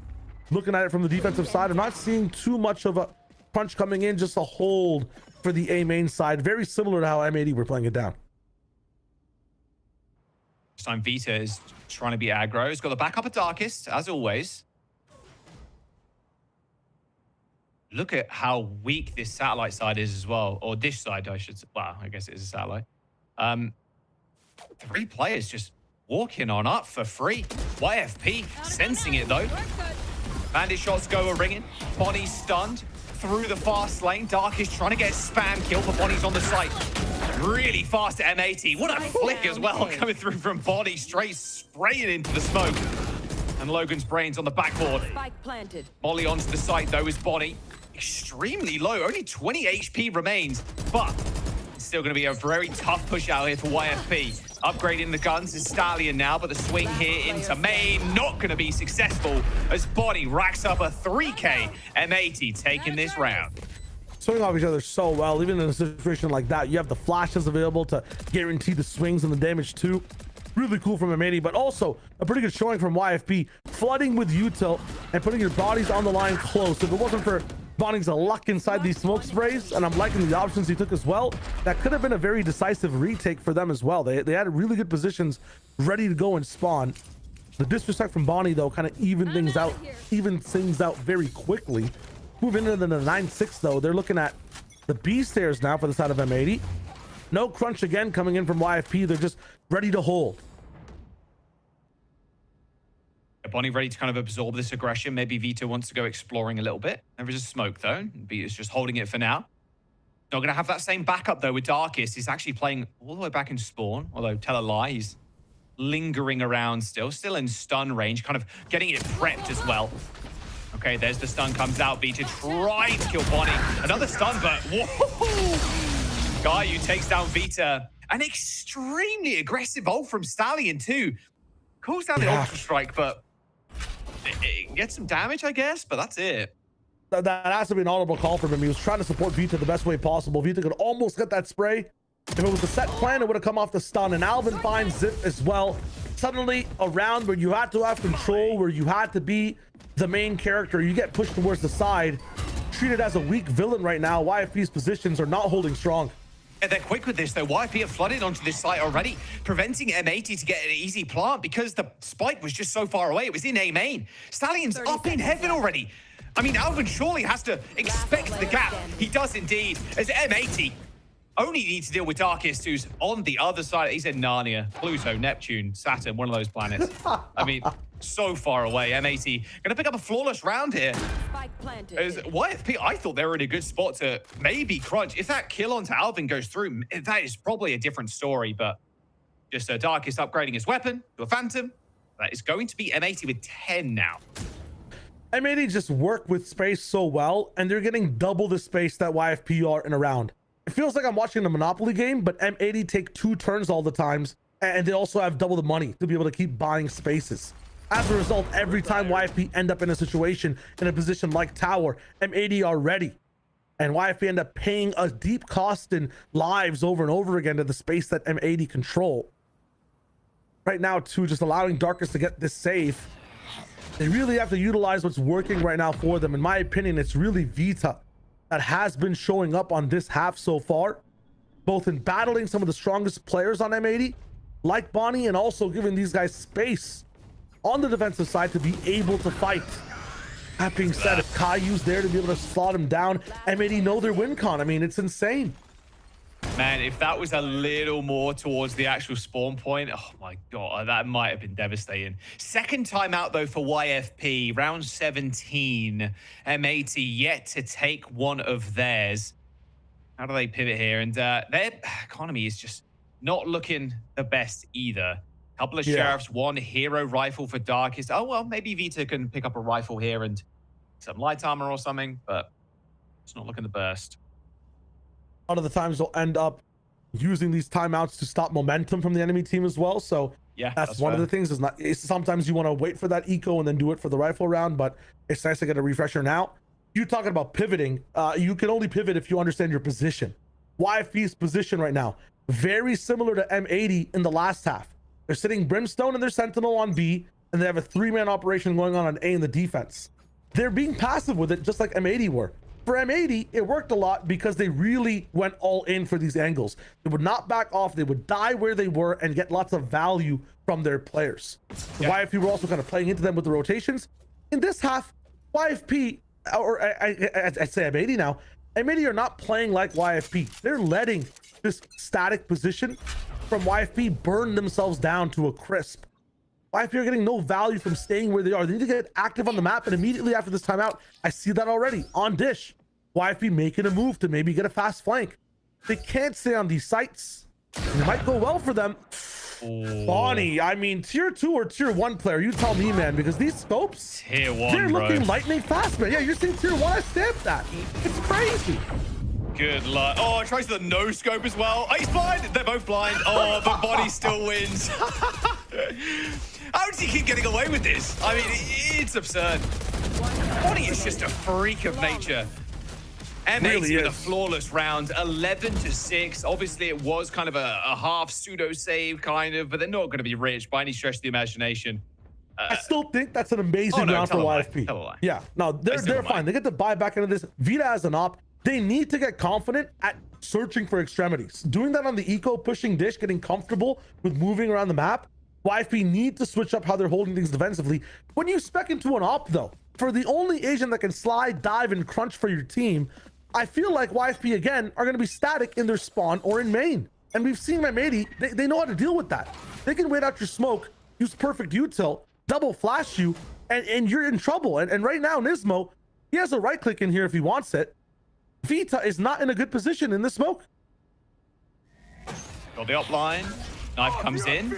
Looking at it from the defensive side, I'm not seeing too much of a crunch coming in, just a hold for the A main side. Very similar to how M80 were playing it down. This time Vita is trying to be aggro. He's got the backup of Darkest, as always. Look at how weak this satellite side is as well. Or dish side, I should say. Well, I guess it is a satellite. 3 players just walking on up for free. YFP sensing it though. Bandit shots go a-ringing. Bonnie's stunned through the fast lane. Darkest trying to get a spam kill, but Bonnie's on the site. Really fast at M80. What a flick as well, coming through from Bonnie, straight spraying into the smoke. And Logan's brains on the backboard. Molly onto the site though is Bonnie. Extremely low, only 20 HP remains, but it's still going to be a very tough push out here for YFP. Upgrading the guns is Stallion now, but the swing here into main not going to be successful as Bonnie racks up a 3K. M80 taking this round. Swing off each other so well. Even in a situation like that, you have the flashes available to guarantee the swings and the damage too. Really cool from M80, but also a pretty good showing from YFP, flooding with util and putting your bodies on the line close. If it wasn't for Bonnie's luck inside these smoke sprays, and I'm liking the options he took as well, that could have been a very decisive retake for them as well. They had really good positions ready to go and spawn. The disrespect from Bonnie though kind of even things out very quickly. Moving into the 9-6 though, they're looking at the B stairs now for the side of M80. No crunch again coming in from YFP. They're just ready to hold. Bonnie ready to kind of absorb this aggression. Maybe Vito wants to go exploring a little bit. There is a smoke though. Vito's just holding it for now. Not going to have that same backup though with Darkest. He's actually playing all the way back in spawn. Although, tell a lie, he's lingering around still in stun range, kind of getting it prepped as well. Okay, there's the stun comes out. Vito trying to kill Bonnie. Another stun, but whoa! Gayu takes down Vita. An extremely aggressive ult from Stallion too. Calls down the Ultra Strike, but it gets some damage, I guess, but that's it. That has to be an honorable call from him. He was trying to support Vita the best way possible. Vita could almost get that spray. If it was a set plan, it would have come off the stun. And Alvin finds Zip as well. Suddenly, a round where you had to have control, where you had to be the main character, you get pushed towards the side. Treated as a weak villain right now. YFP's positions are not holding strong. And they're quick with this though. YFP have flooded onto this site already, preventing M80 to get an easy plant because the spike was just so far away. It was in A main. Stallion's up in heaven already. I mean, Alvin surely has to expect the gap. He does indeed, as M80 only needs to deal with Darkest, who's on the other side. He's in Narnia, Pluto, Neptune, Saturn, one of those planets. I mean, so far away. M80 gonna pick up a flawless round here. As YFP, I thought they were in a good spot to maybe crunch. If that kill onto Alvin goes through, that is probably a different story, but just Darkest upgrading his weapon to a Phantom. That is going to be M80 with 10 now. M80 just work with space so well, and they're getting double the space that YFP are in a round. It feels like I'm watching a Monopoly game, but M80 take 2 turns all the times, and they also have double the money to be able to keep buying spaces. As a result, every time YFP end up in a situation, in a position like Tower, M80 are ready. And YFP end up paying a deep cost in lives over and over again to the space that M80 control. Right now, too, just allowing Darkest to get this safe. They really have to utilize what's working right now for them. In my opinion, it's really Vita that has been showing up on this half so far, both in battling some of the strongest players on M80, like Bonnie, and also giving these guys space on the defensive side to be able to fight. That being said, if Kayu's there to be able to slot him down, M80 know their win con. I mean, it's insane. Man, if that was a little more towards the actual spawn point, oh my God, that might have been devastating. Second time out though for YFP, round 17, M80 yet to take one of theirs. How do they pivot here? And their economy is just not looking the best either. Couple of sheriffs, one hero rifle for Darkest. Oh, well, maybe Vita can pick up a rifle here and some light armor or something, but it's not looking the best. A lot of the times they'll end up using these timeouts to stop momentum from the enemy team as well. So yeah, that's one of the things. Sometimes you want to wait for that eco and then do it for the rifle round, but it's nice to get a refresher now. You talking about pivoting, you can only pivot if you understand your position. YFP's position right now, very similar to M80 in the last half. They're sitting Brimstone and their Sentinel on B, and they have a 3-man operation going on A in the defense. They're being passive with it, just like M80 were. For M80, it worked a lot because they really went all in for these angles. They would not back off. They would die where they were and get lots of value from their players. The YFP were also kind of playing into them with the rotations. In this half, YFP, or I'd say M80 now, M80 are not playing like YFP. They're letting this static position from YFP burn themselves down to a crisp. YFP are getting no value from staying where they are. They need to get active on the map, and immediately after this timeout, I see that already on Dish. YFP making a move to maybe get a fast flank. They can't stay on these sites. And it might go well for them. Bonnie, I mean, tier 2 or tier 1 player, you tell me, man, because these scopes, tier 1, they're looking lightning fast, man. Yeah, you're seeing tier 1, I stamped that. It's crazy. Good luck. Oh, it tries the no scope as well. Oh, he's blind. They're both blind. Oh, but Bonnie still wins. How does he keep getting away with this? I mean, it's absurd. Bonnie is just a freak of nature. M80 really with a flawless round, 11-6. Obviously, it was kind of a half pseudo save, kind of, but they're not going to be rich by any stretch of the imagination. I still think that's an amazing round for YFP. Yeah, no, they're fine. They get to buy back into this. Vita as an op. They need to get confident at searching for extremities. Doing that on the eco, pushing Dish, getting comfortable with moving around the map. YFP need to switch up how they're holding things defensively. When you spec into an op, though, for the only Asian that can slide, dive, and crunch for your team, I feel like YFP, again, are going to be static in their spawn or in main. And we've seen M80, they know how to deal with that. They can wait out your smoke, use perfect util, double flash you, and you're in trouble. And right now, Nismo, he has a right click in here if he wants it. Vita is not in a good position in the smoke. Got the up line. Knife comes in.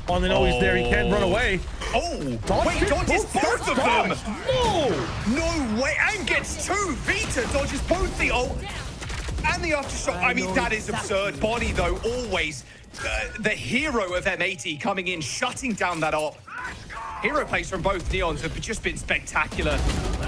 Oh, they know he's there. He can't run away. Oh, wait, dodges both of them. No way. And gets 2. Vita dodges both the ult and the aftershock. I mean, that is absurd. Bonnie, though, always the hero of M80 coming in, shutting down that op. Hero plays from both Neons have just been spectacular.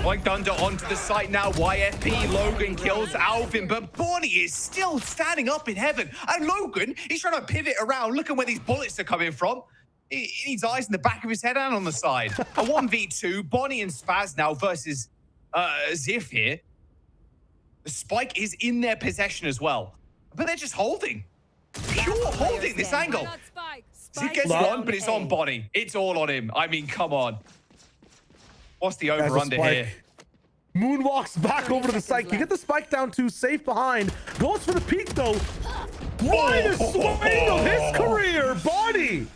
Like Thunder onto the site now. YFP, Logan kills Alvin, but Bonnie is still standing up in heaven. And Logan, he's trying to pivot around, looking where these bullets are coming from. He needs eyes in the back of his head and on the side. A 1v2, Bonnie and Spaz now versus Ziff here. The spike is in their possession as well, but they're just holding. Pure holding this angle. Ziff gets one, but it's on Bonnie. It's all on him. I mean, come on. What's the over-under here? Moonwalks back over to the site. You get the spike down 2, safe behind. Goes for the peak, though. Widest swing of his career, Bonnie.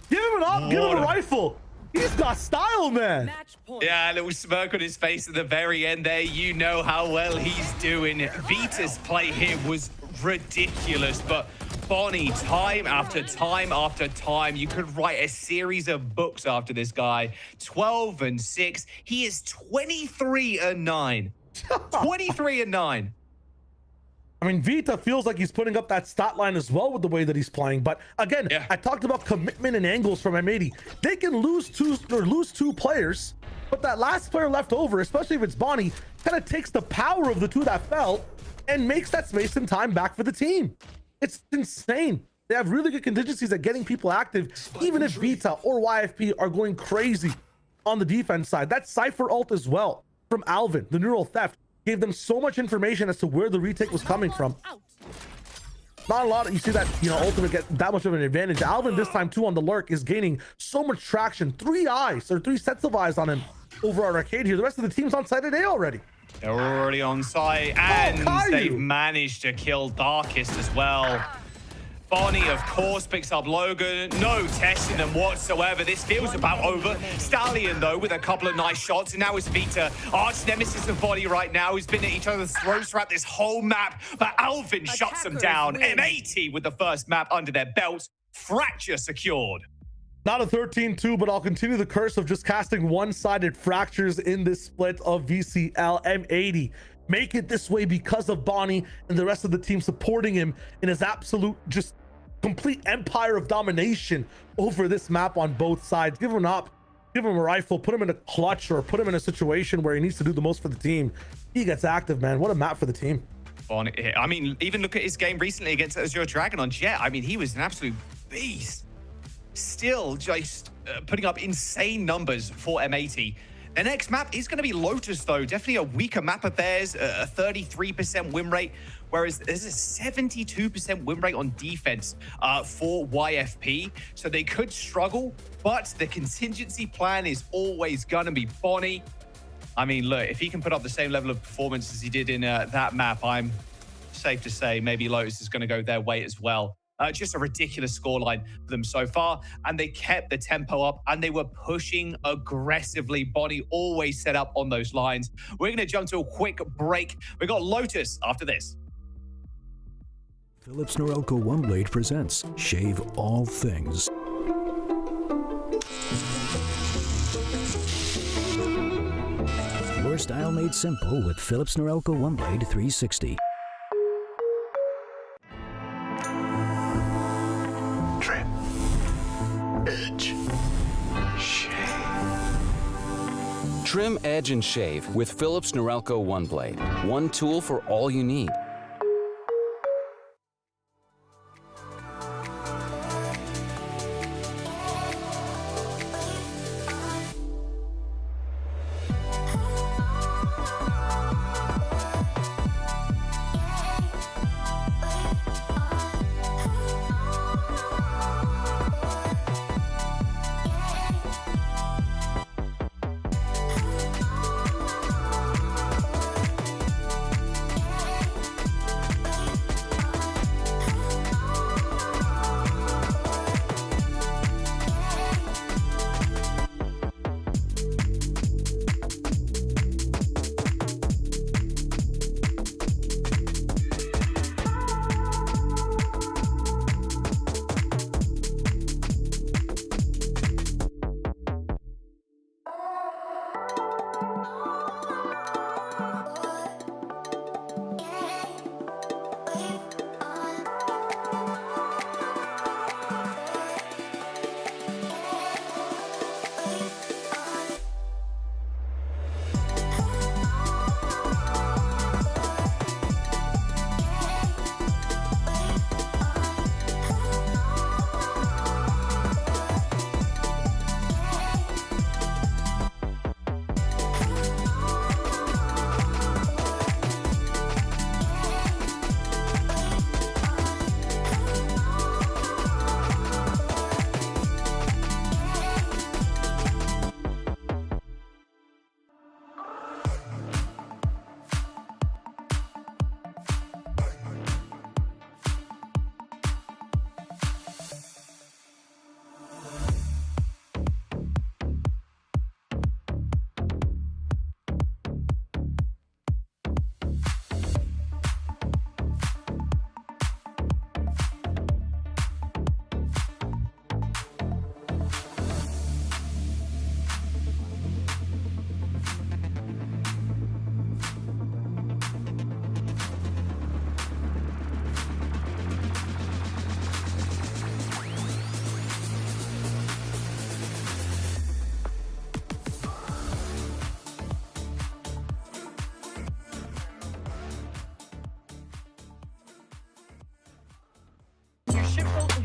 Give him an op, give him a rifle. He's got style, man. Yeah, a little smirk on his face at the very end there. You know how well he's doing. Vita's play here was ridiculous, but Bonnie, time after time after time, you could write a series of books after this guy. 12-6. He is 23-9. 23-9. I mean, Vita feels like he's putting up that stat line as well with the way that he's playing. But again, I talked about commitment and angles from M80. They can lose two players, but that last player left over, especially if it's Bonnie, kind of takes the power of the 2 that fell and makes that space and time back for the team. It's insane. They have really good contingencies at getting people active, even if Vita or YFP are going crazy on the defense side. That Cypher ult as well from Alvin, the neural theft, gave them so much information as to where the retake was coming from. Not a lot. You see that, Ultimate get that much of an advantage. Alvin this time too on the lurk is gaining so much traction. 3 eyes or 3 sets of eyes on him over at Arcade here. The rest of the team's on site at A already. They're already on site, and they've managed to kill Darkest as well. Bonnie, of course, picks up Logan. No testing them whatsoever. This feels about over. Stallion, though, with a couple of nice shots. And now it's Vita, arch nemesis of Bonnie right now, who's been at each other's throats throughout this whole map. But Alvin shuts them down. M80 with the first map under their belt. Fracture secured. Not a 13-2, but I'll continue the curse of just casting one-sided fractures in this split of VCL. M80 make it this way because of Bonnie and the rest of the team supporting him in his absolute just complete empire of domination over this map on both sides. Give him up, give him a rifle, put him in a clutch, or put him in a situation where he needs to do the most for the team. He gets active, man. What a map for the team. Bonnie, I mean, even look at his game recently against Azure Dragon on Jet. I mean, he was an absolute beast. Still just putting up insane numbers for M80. The next map is going to be Lotus, though. Definitely a weaker map of theirs, a 33% win rate, whereas there's a 72% win rate on defense for YFP. So they could struggle, but the contingency plan is always going to be Bonnie. I mean, look, if he can put up the same level of performance as he did in that map, I'm safe to say maybe Lotus is going to go their way as well. Just a ridiculous scoreline for them so far. And they kept the tempo up and they were pushing aggressively. Bonnie always set up on those lines. We're going to jump to a quick break. We got Lotus after this. Philips Norelco OneBlade presents Shave All Things. Your style made simple with Philips Norelco OneBlade 360. Trim, edge, shave. Trim, edge, and shave with Philips Norelco OneBlade. One tool for all you need.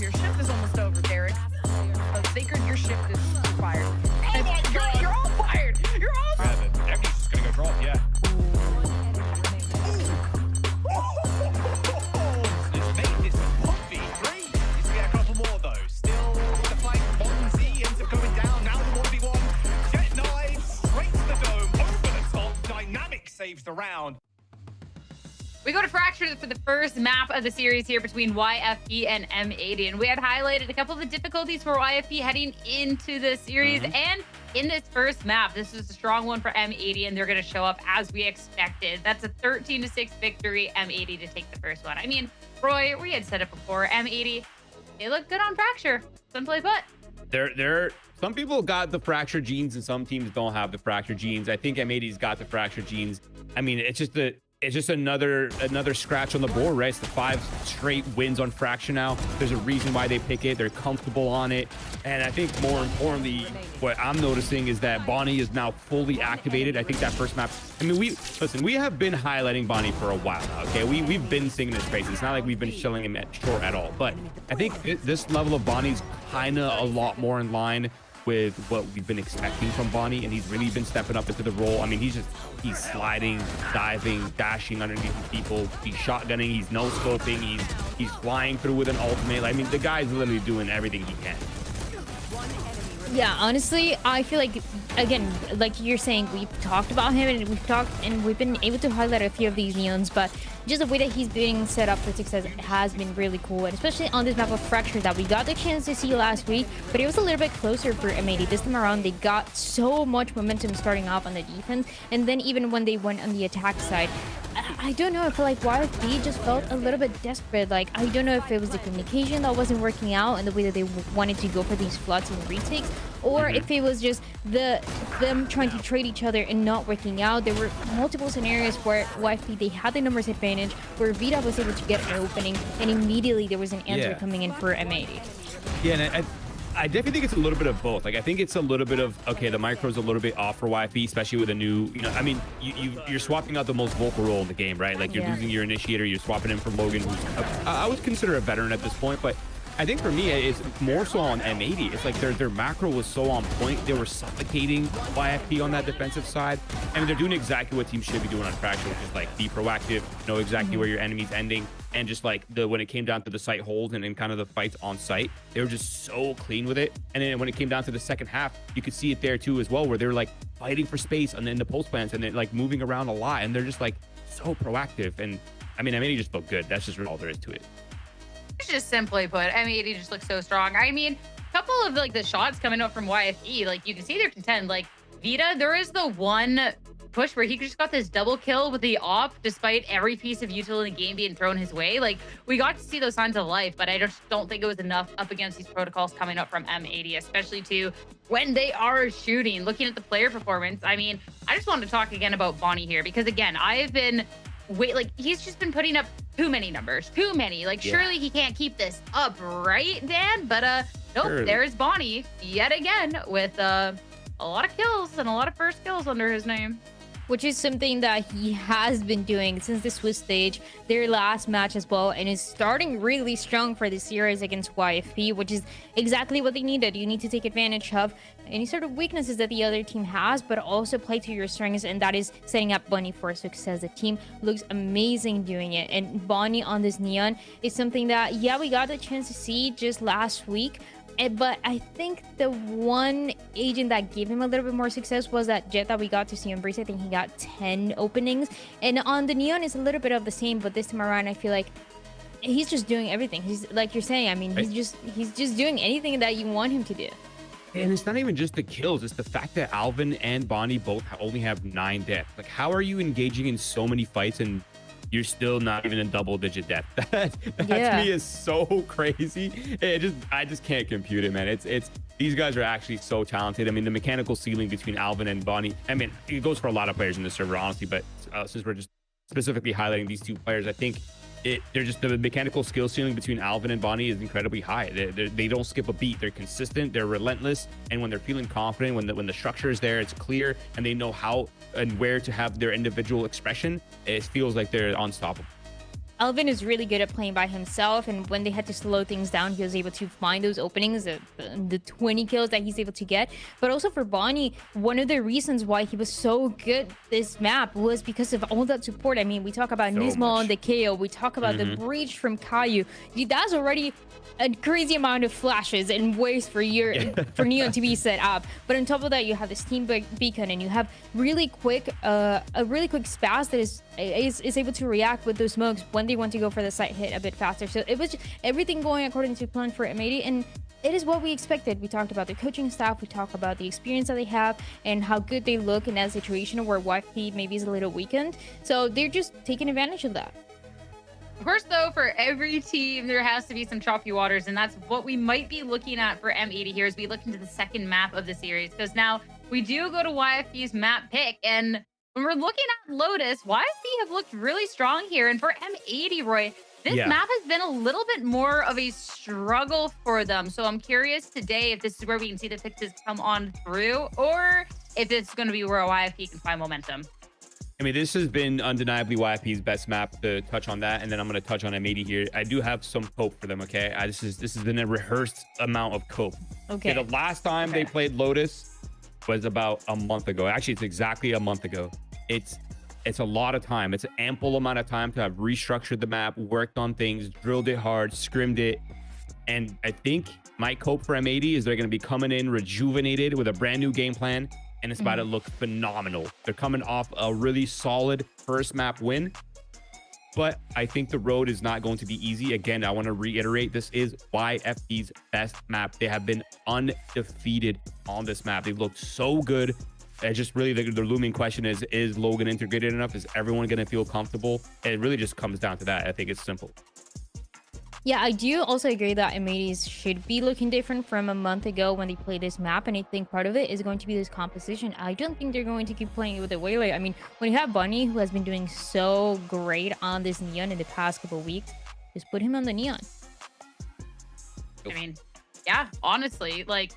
Your shift is almost over, Derek. Sacred, your shift is fired. Oh my God! You're all fired! You're all fired! Everything's just going to go drop, yeah. It's made this a 1v3. Needs to get a couple more, though. Still the fight. Bonzi ends up going down. Now the 1v1. Jet Knives straight to the dome. Over the top. Dynamic saves the the round. We go to Fracture for the first map of the series here between YFP and M80. And we had highlighted a couple of the difficulties for YFP heading into the series. And in this first map, this is a strong one for M80, and they're going to show up as we expected. That's a 13-6 victory, M80 to take the first one. I mean, Roy, we had said it before, M80, they look good on Fracture. Simply put. Some people got the Fracture genes and some teams don't have the Fracture genes. I think M80's got the Fracture genes. I mean, it's just another scratch on the board, right? It's the 5 straight wins on Fracture now. There's a reason why they pick it. They're comfortable on it. And I think more importantly, what I'm noticing is that Bonnie is now fully activated. I think that first map, I mean, we have been highlighting Bonnie for a while now, okay? We've been singing his praise. It's not like we've been shilling him short at all. But I think this level of Bonnie's kind of a lot more in line with what we've been expecting from Bonnie, and he's really been stepping up into the role. I mean, he's sliding, diving, dashing underneath people. He's shotgunning, he's no scoping, he's flying through with an ultimate. I mean, the guy's literally doing everything he can. Yeah, honestly, I feel like, again, like you're saying, we've talked about him and we've been able to highlight a few of these neons, but just the way that he's being set up for success has been really cool, and especially on this map of Fracture that we got the chance to see last week, but it was a little bit closer for M80. This time around, they got so much momentum starting off on the defense, and then even when they went on the attack side, I don't know, I feel like YFP just felt a little bit desperate. Like, I don't know if it was the communication that wasn't working out and the way that they wanted to go for these floods and retakes, or if it was just them trying to trade each other and not working out. There were multiple scenarios where YFP, they had the numbers advantage, where Vita was able to get an opening, and immediately there was an answer coming in for M80. Yeah, and I definitely think it's a little bit of both. Like, I think it's a little bit of, okay, the micro's a little bit off for YFP, especially with a new, I mean, you're swapping out the most vocal role in the game, right? Like, you're losing your initiator, you're swapping him for Logan, who's, I would consider a veteran at this point, but I think for me, it's more so on M80. It's like their macro was so on point. They were suffocating YFP on that defensive side. I mean, they're doing exactly what teams should be doing on Fracture, which is like be proactive, know exactly where your enemy's ending, and just like when it came down to the site holds and kind of the fights on site, they were just so clean with it. And then when it came down to the second half, you could see it there too as well, where they're like fighting for space and then the post plants and then like moving around a lot, and they're just like so proactive. And I mean, M80 just felt good. That's just all there is to it. Just simply put, M80 just looks so strong. I mean, a couple of like the shots coming up from YFE, like you can see they're content. Like Vita, there is the one push where he just got this double kill with the op despite every piece of util in the game being thrown his way. Like, we got to see those signs of life, but I just don't think it was enough up against these protocols coming up from M80, especially to when they are shooting. Looking at the player performance, I mean, I just wanted to talk again about Bonnie here, because again, I've been he's just been putting up too many numbers, too many. Like, surely he can't keep this up, right, Dan? But nope, there's Bonnie yet again with a lot of kills and a lot of first kills under his name, which is something that he has been doing since the Swiss stage, their last match as well, and is starting really strong for the series against YFP, which is exactly what they needed. You need to take advantage of any sort of weaknesses that the other team has, but also play to your strengths, and that is setting up Bonnie for success. The team looks amazing doing it, and Bonnie on this Neon is something that, yeah, we got the chance to see just last week, but I think the one agent that gave him a little bit more success was that Jet that we got to see on Breeze. I think he got 10 openings, and on the Neon is a little bit of the same, but this time around I feel like he's just doing everything. He's, like you're saying, I mean, he's just doing anything that you want him to do. And it's not even just the kills, it's the fact that Alvin and Bonnie both only have 9 deaths. Like, how are you engaging in so many fights and you're still not even in double-digit death? That to me is so crazy. I just can't compute it, man. It's these guys are actually so talented. I mean, the mechanical ceiling between Alvin and Bonnie, I mean, it goes for a lot of players in the server, honestly, but since we're just specifically highlighting these two players, I think they're just, the mechanical skill ceiling between Alvin and Bonnie is incredibly high. They don't skip a beat. They're consistent, they're relentless, and when they're feeling confident, when the structure is there, it's clear, and they know how and where to have their individual expression, it feels like they're unstoppable. Alvin is really good at playing by himself, and when they had to slow things down, he was able to find those openings, the 20 kills that he's able to get. But also for Bonnie, one of the reasons why he was so good this map was because of all that support. I mean, we talk about Nismo on the KO, we talk about the breach from Caillou. That's already a crazy amount of flashes and ways for Neon to be set up. But on top of that, you have the Steam Beacon, and you have really quick a really quick Spaz that is able to react with those smokes when they want to go for the site hit a bit faster. So it was just everything going according to plan for M80, and it is what we expected. We talked about the coaching staff, we talked about the experience that they have and how good they look in that situation where YFP maybe is a little weakened. So they're just taking advantage of that. Of course, though, for every team, there has to be some choppy waters, and that's what we might be looking at for M80 here as we look into the second map of the series, because now we do go to YFP's map pick, and when we're looking at Lotus, YFP have looked really strong here, and for M80, Roy, this map has been a little bit more of a struggle for them, so I'm curious today if this is where we can see the fixes come on through, or if it's going to be where YFP can find momentum. I mean, this has been undeniably YFP's best map, to touch on that, and then I'm going to touch on M80 here. I do have some cope for them, okay? This has been a rehearsed amount of cope. Okay. The last time they played Lotus was about a month ago. Actually, it's exactly a month ago. It's a lot of time. It's an ample amount of time to have restructured the map, worked on things, drilled it hard, scrimmed it. And I think my cope for M80 is they're going to be coming in rejuvenated with a brand new game plan, and it's about to look phenomenal. They're coming off a really solid first map win, but I think the road is not going to be easy. Again, I want to reiterate, this is YFP's best map. They have been undefeated on this map. They've looked so good. It's just really the looming question is Logan integrated enough? Is everyone going to feel comfortable? It really just comes down to that. I think it's simple. Yeah, I do also agree that M80s should be looking different from a month ago when they played this map, and I think part of it is going to be this composition. I don't think they're going to keep playing it with the Waylay. I mean, when you have Bunny, who has been doing so great on this Neon in the past couple of weeks, just put him on the Neon. I mean, yeah, honestly, like,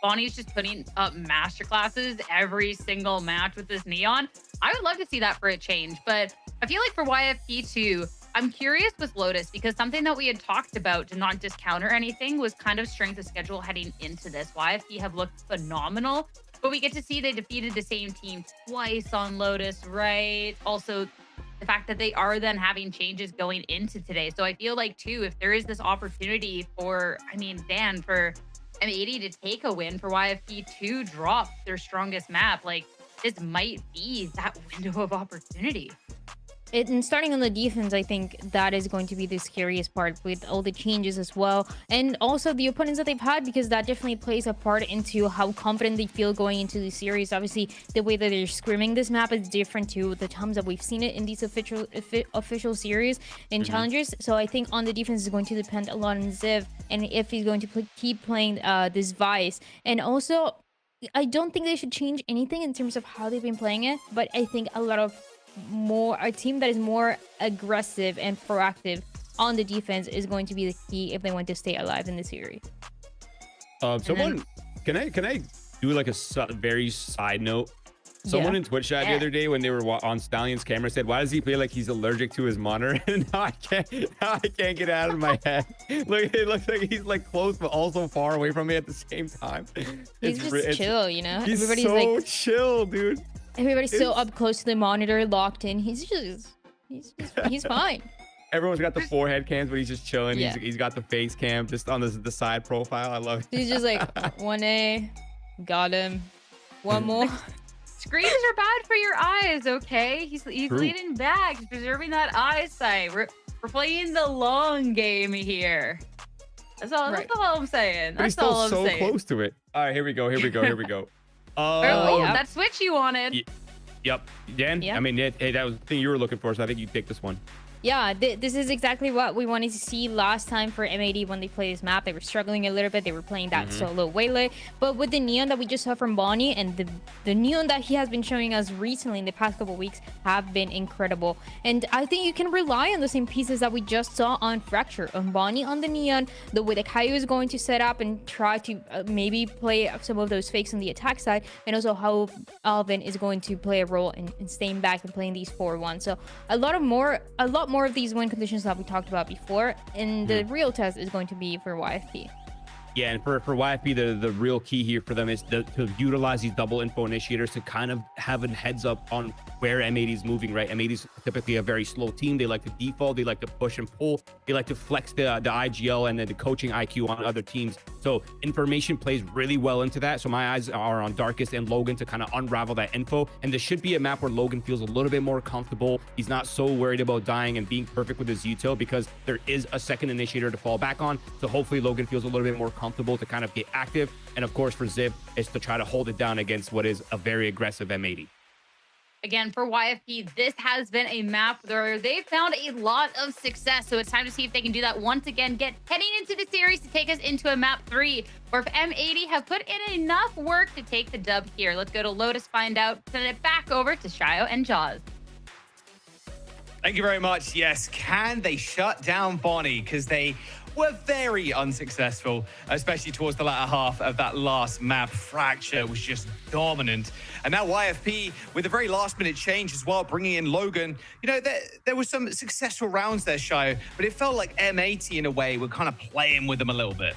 Bonnie's just putting up masterclasses every single match with this Neon. I would love to see that for a change, but I feel like for YFP too, I'm curious with Lotus, because something that we had talked about, to not discount or anything, was kind of strength of schedule heading into this. YFP have looked phenomenal, but we get to see they defeated the same team twice on Lotus, right? Also, the fact that they are then having changes going into today. So I feel like too, if there is this opportunity for, I mean, Dan, for M80 to take a win, for YFP to drop their strongest map, like, this might be that window of opportunity. And starting on the defense, I think that is going to be the scariest part with all the changes as well. And also the opponents that they've had, because that definitely plays a part into how confident they feel going into the series. Obviously, the way that they're scrimming this map is different to the times that we've seen it in these official series in Challengers. So I think on the defense is going to depend a lot on Ziv, and if he's going to keep playing this Vice. And also, I don't think they should change anything in terms of how they've been playing it, but I think a team that is more aggressive and proactive on the defense is going to be the key if they want to stay alive in the series. Someone, can I do like a very side note? Someone in Twitch chat the other day, when they were on Stallion's camera, said, "Why does he play like he's allergic to his monitor?" And now I can't get it out of my head. Look, it looks like he's like close but also far away from me at the same time. He's just chill, you know. He's everybody's so like chill, dude. Everybody's so up close to the monitor, locked in. He's fine. Everyone's got the forehead cams, but he's just chilling. Yeah. He's got the face cam just on the side profile. I love it. He's just like 1A, got him. One more. Screens are bad for your eyes, okay? He's leaning back, he's preserving that eyesight. We're playing the long game here. That's all I'm saying. But he's still so close to it. All right, here we go. That switch you wanted. Yep. Dan, I mean, hey, that was the thing you were looking for, so I think you picked this one. Yeah, this is exactly what we wanted to see last time for M80 when they played this map. They were struggling a little bit. They were playing that solo Waylay. But with the Neon that we just saw from Bonnie, and the Neon that he has been showing us recently in the past couple of weeks have been incredible. And I think you can rely on the same pieces that we just saw on Fracture. On Bonnie on the Neon, the way that Caillou is going to set up and try to maybe play some of those fakes on the attack side, and also how Alvin is going to play a role in staying back and playing these 4-1. So a lot more more of these win conditions that we talked about before, and the real test is going to be for YFP. Yeah, and for YFP, the real key here for them is to utilize these double info initiators to kind of have a heads up on where M80 is moving, right? M80 is typically a very slow team. They like to default, they like to push and pull, they like to flex the IGL and then the coaching IQ on other teams. So information plays really well into that. So my eyes are on Darkest and Logan to kind of unravel that info. And this should be a map where Logan feels a little bit more comfortable. He's not so worried about dying and being perfect with his util because there is a second initiator to fall back on. So hopefully Logan feels a little bit more comfortable to kind of get active. And of course for Ziv is to try to hold it down against what is a very aggressive M80. Again, for YFP, this has been a map where they've found a lot of success. So it's time to see if they can do that once again, heading into the series to take us into a map 3, or if M80 have put in enough work to take the dub here. Let's go to Lotus, find out, send it back over to Shio and Jaws. Thank you very much. Yes, can they shut down Bonnie? Because they were very unsuccessful, especially towards the latter half of that last map. Fracture was just dominant. And now YFP with a very last minute change as well, bringing in Logan. You know, there were some successful rounds there, Shio, but it felt like M80 in a way were kind of playing with them a little bit.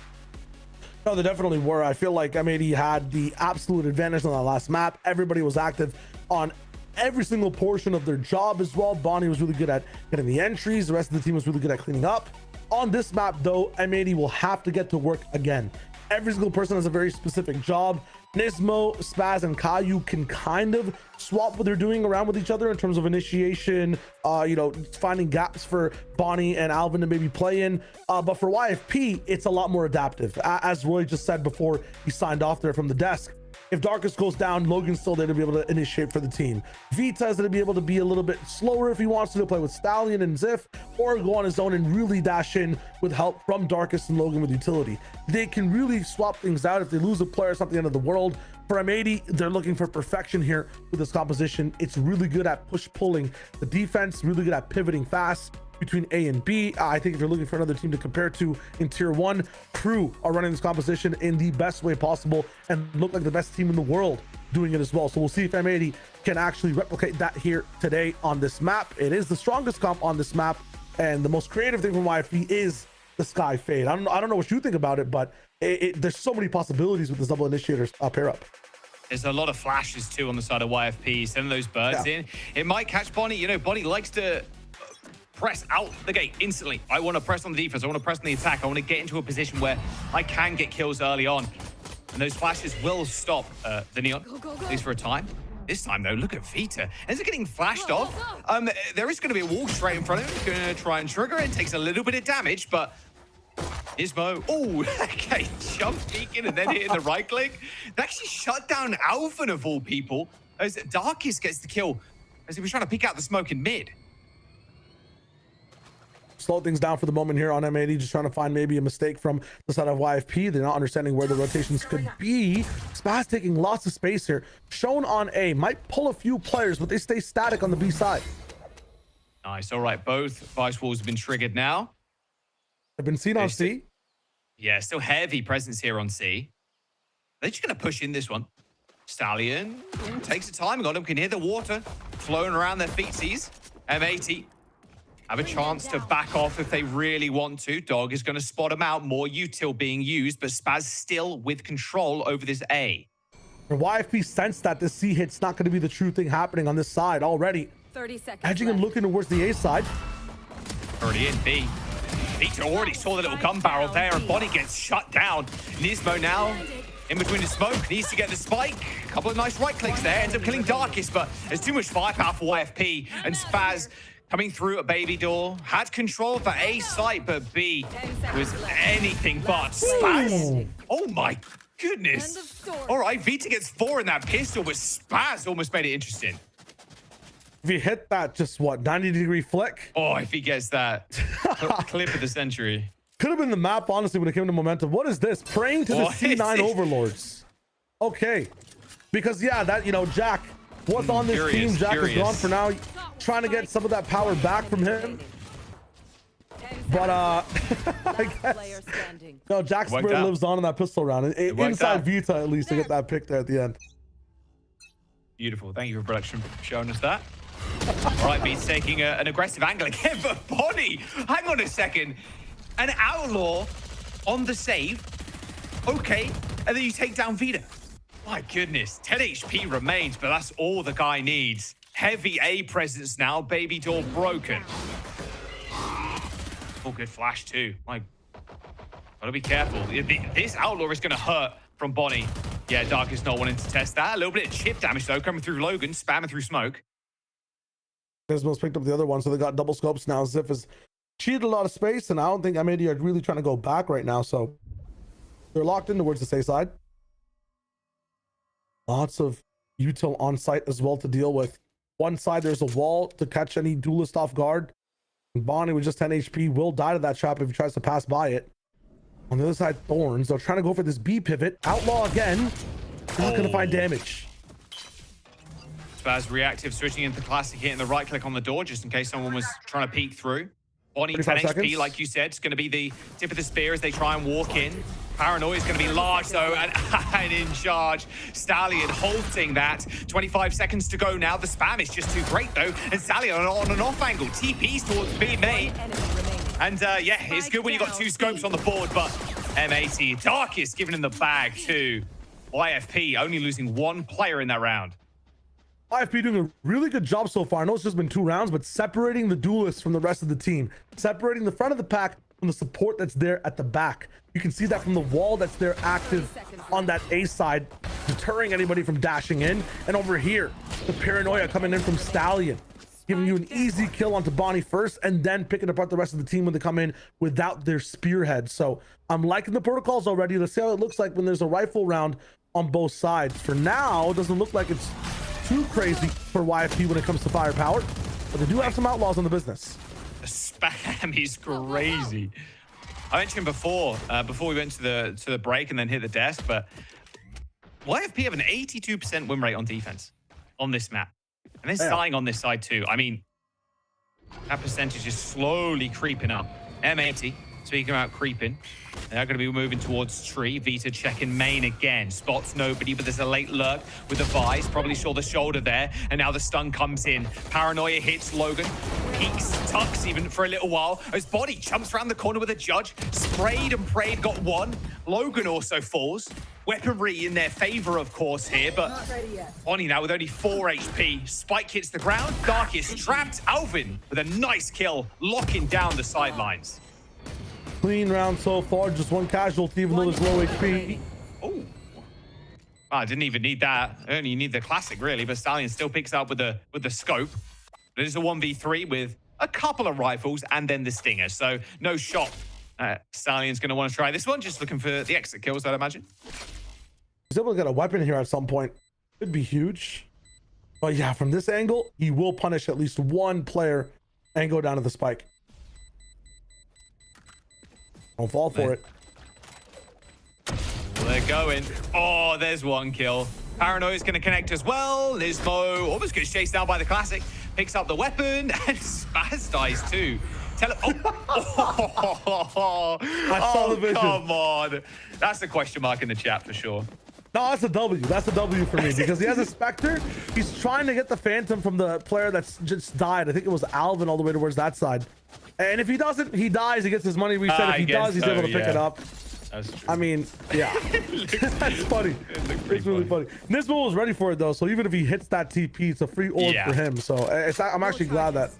No, they definitely were. I feel like M80 had the absolute advantage on that last map. Everybody was active on every single portion of their job as well. Bonnie was really good at getting the entries. The rest of the team was really good at cleaning up. On this map, though, M80 will have to get to work again. Every single person has a very specific job. Nismo, Spaz, and Caillou can kind of swap what they're doing around with each other in terms of initiation, you know, finding gaps for Bonnie and Alvin to maybe play in. But for YFP, it's a lot more adaptive. As Roy just said before he signed off there from the desk, if Darkest goes down, Logan's still there to be able to initiate for the team. Vita is going to be able to be a little bit slower if he wants to play with Stallion and Ziff, or go on his own and really dash in with help from Darkest and Logan with utility. They can really swap things out. If they lose a player, it's not the end of the world. For M80, they're looking for perfection here with this composition. It's really good at push-pulling the defense, really good at pivoting fast between A and B. I think if you're looking for another team to compare to in tier 1, Crew are running this composition in the best way possible and look like the best team in the world doing it as well. So we'll see if M80 can actually replicate that here today on this map. It is the strongest comp on this map, and the most creative thing from YFP is the Sky Fade. I don't know what you think about it, but there's so many possibilities with this double initiators pair up. There's a lot of flashes too on the side of YFP, sending those birds in. It might catch Bonnie. You know, Bonnie likes to press out the gate instantly. I want to press on the defense. I want to press on the attack. I want to get into a position where I can get kills early on. And those flashes will stop the Neon, at least for a time. This time, though, look at Vita. As it's getting flashed off, there is going to be a wall straight in front of him. He's going to try and trigger it. Takes a little bit of damage, but Ismo, oh, okay, jump peeking and then hitting the right click. They actually shut down Alvin of all people, as Darkest gets the kill, as he was trying to peek out the smoke in mid. Slow things down for the moment here on M80, just trying to find maybe a mistake from the side of YFP. They're not understanding where the rotations could be. Spaz taking lots of space here. Shown on A, might pull a few players, but they stay static on the B side. Nice, all right, both Vice Walls have been triggered now. They've been seen on C. Yeah, still heavy presence here on C. They're just going to push in this one. Stallion takes the timing on him, can hear the water flowing around their feetsies. M80 have a chance to back off if they really want to. Dog is going to spot him out. More util being used, but Spaz still with control over this A. And YFP sensed that this C hit's not going to be the true thing happening on this side already. 30 seconds Edging and looking towards the A side. Already in B. Peter already saw the little gun barrel there, and Bonnie gets shut down. Nismo now in between the smoke, needs to get the spike. A couple of nice right clicks there, ends up killing Darkest, but there's too much firepower for YFP, and Spaz coming through a baby door, had control of the A site, but B was anything but. Spaz, oh my goodness. All right, Vita gets 4 in that pistol, but Spaz almost made it interesting. If he hit that, just what, 90-degree flick? Oh, if he gets that clip of the century. Could have been the map, honestly, when it came to momentum. What is this? Praying to the C9 overlords. Okay. Because, yeah, that, you know, Jack was on this team. Jack is gone for now. Trying to get some of that power back from him. But, I guess. No, Jack's spirit lives on in that pistol round. Inside Vita, at least, to get that pick there at the end. Beautiful. Thank you for production for showing us that. All right, Beats taking an aggressive angle again, but Bonnie, hang on a second. An Outlaw on the save. Okay, and then you take down Vita. My goodness, 10 HP remains, but that's all the guy needs. Heavy A presence now, baby door broken. Oh, good flash too. Like, gotta be careful. This Outlaw is gonna hurt from Bonnie. Yeah, Dark is not wanting to test that. A little bit of chip damage though, coming through Logan, spamming through smoke. Gizmo's picked up the other one, so they got double scopes now. Ziff has cheated a lot of space, and I don't think M80 are really trying to go back right now, so they're locked in towards the safe side. Lots of util on site as well to deal with. One side, there's a wall to catch any duelist off guard. Bonnie with just 10 HP will die to that trap if he tries to pass by it. On the other side, Thorns, they're trying to go for this B pivot. Outlaw again. Not going to find damage. Spaz reactive, switching into the classic, hitting the right click on the door just in case someone was trying to peek through. Bonnie, 10 HP, like you said, it's going to be the tip of the spear as they try and walk in. Paranoia is going to be large, though, and in charge. Stallion halting that. 25 seconds to go now. The spam is just too great, though. And Stallion on an off angle. TP's towards B main. And, yeah, it's good when you got two scopes on the board, but M80, Darkest giving him the bag, too. YFP only losing one player in that round. YFP doing a really good job so far. I know it's just been 2 rounds, but separating the duelists from the rest of the team. Separating the front of the pack from the support that's there at the back. You can see that from the wall that's there active on that A side, deterring anybody from dashing in. And over here, the Paranoia coming in from Stallion, giving you an easy kill onto Bonnie first, and then picking apart the rest of the team when they come in without their spearhead. So I'm liking the protocols already. Let's see how it looks like when there's a rifle round on both sides. For now, it doesn't look like it's too crazy for YFP when it comes to firepower, but they do have some outlaws on the business. The spam is crazy. I mentioned before we went to the break and then hit the desk, but YFP have an 82% win rate on defense on this map. And they're starting on this side too. I mean, that percentage is slowly creeping up. M80, speaking about creeping, they're going to be moving towards tree. Vita checking main again. Spots nobody, but there's a late lurk with the Vise. Probably saw the shoulder there. And now the stun comes in. Paranoia hits Logan. Peeks, tucks even for a little while. His body jumps around the corner with a judge. Sprayed and prayed, got one. Logan also falls. Weaponry in their favor, of course, here, but Bonnie now with only 4 HP. Spike hits the ground. Darkest trapped. Alvin with a nice kill, locking down the sidelines. Clean round so far, just 1 casualty, even though there's low HP. Oh, I didn't even need that. Only need the classic, really, but Stallion still picks up with the scope. It is a 1v3 with a couple of rifles and then the stinger, so no shot. Stallion's going to want to try this one, just looking for the exit kills, I'd imagine. He's able to get a weapon here at some point. Could be huge. But yeah, from this angle, he will punish at least 1 player and go down to the spike. Don't fall for it. They're going. Oh, there's 1 kill. Paranoia's going to connect as well. Nismo almost gets chased down by the classic. Picks up the weapon and Spaz dies too. Tell him. I saw the vision. Come on. That's a question mark in the chat for sure. No, that's a W. That's a W for me because he has a Spectre. He's trying to get the Phantom from the player that's just died. I think it was Alvin all the way towards that side. And if he doesn't, he dies. He gets his money reset. If he does, he's able to pick it up. That's true. I mean, yeah. That's funny. It's really funny. Nismo was ready for it, though. So even if he hits that TP, it's a free orb for him. So I'm actually glad that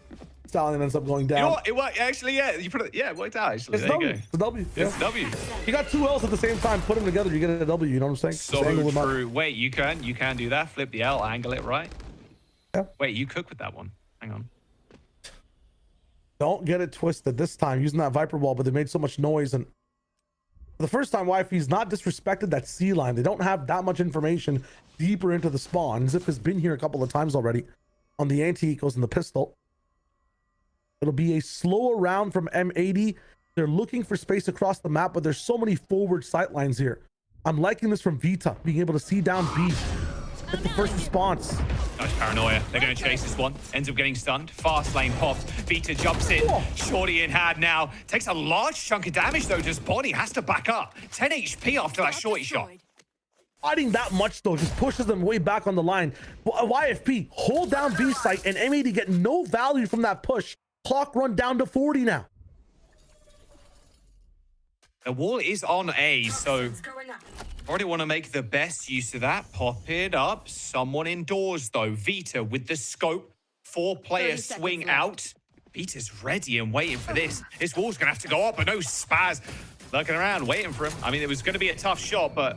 Stallion ends up going down. You know what? It worked. Actually, yeah. You put it. Yeah, it worked out. Actually, It's a W. It's a W. It's a W. You got 2 L's at the same time. Put them together, you get a W. You know what I'm saying? So true. Wait, you can do that. Flip the L, angle it right. Yeah. Wait, you cook with that one. Hang on. Don't get it twisted this time using that Viper wall, but they made so much noise. And for the first time, YFP's not disrespected that C line. They don't have that much information deeper into the spawn. Zip has been here a couple of times already on the anti-ecos and the pistol. It'll be a slower round from M80. They're looking for space across the map, but there's so many forward sight lines here. I'm liking this from Vita, being able to see down B. Get the first response. Nice Paranoia. They're going to chase this one. Ends up getting stunned. Fast lane popped. Vita jumps in. Shorty in hand now. Takes a large chunk of damage, though. Just Bonnie has to back up. 10 HP after that shorty shot. fighting that much though just pushes them way back on the line. YFP hold down B site and M80 get no value from that push. Clock run down to 40 now. The wall is on A, so already want to make the best use of that. Pop it up. Someone indoors though. Vita with the scope. 4-player swing out. Vita's ready and waiting for this. This wall's gonna have to go up, but no Spaz looking around, waiting for him. I mean, it was gonna be a tough shot, but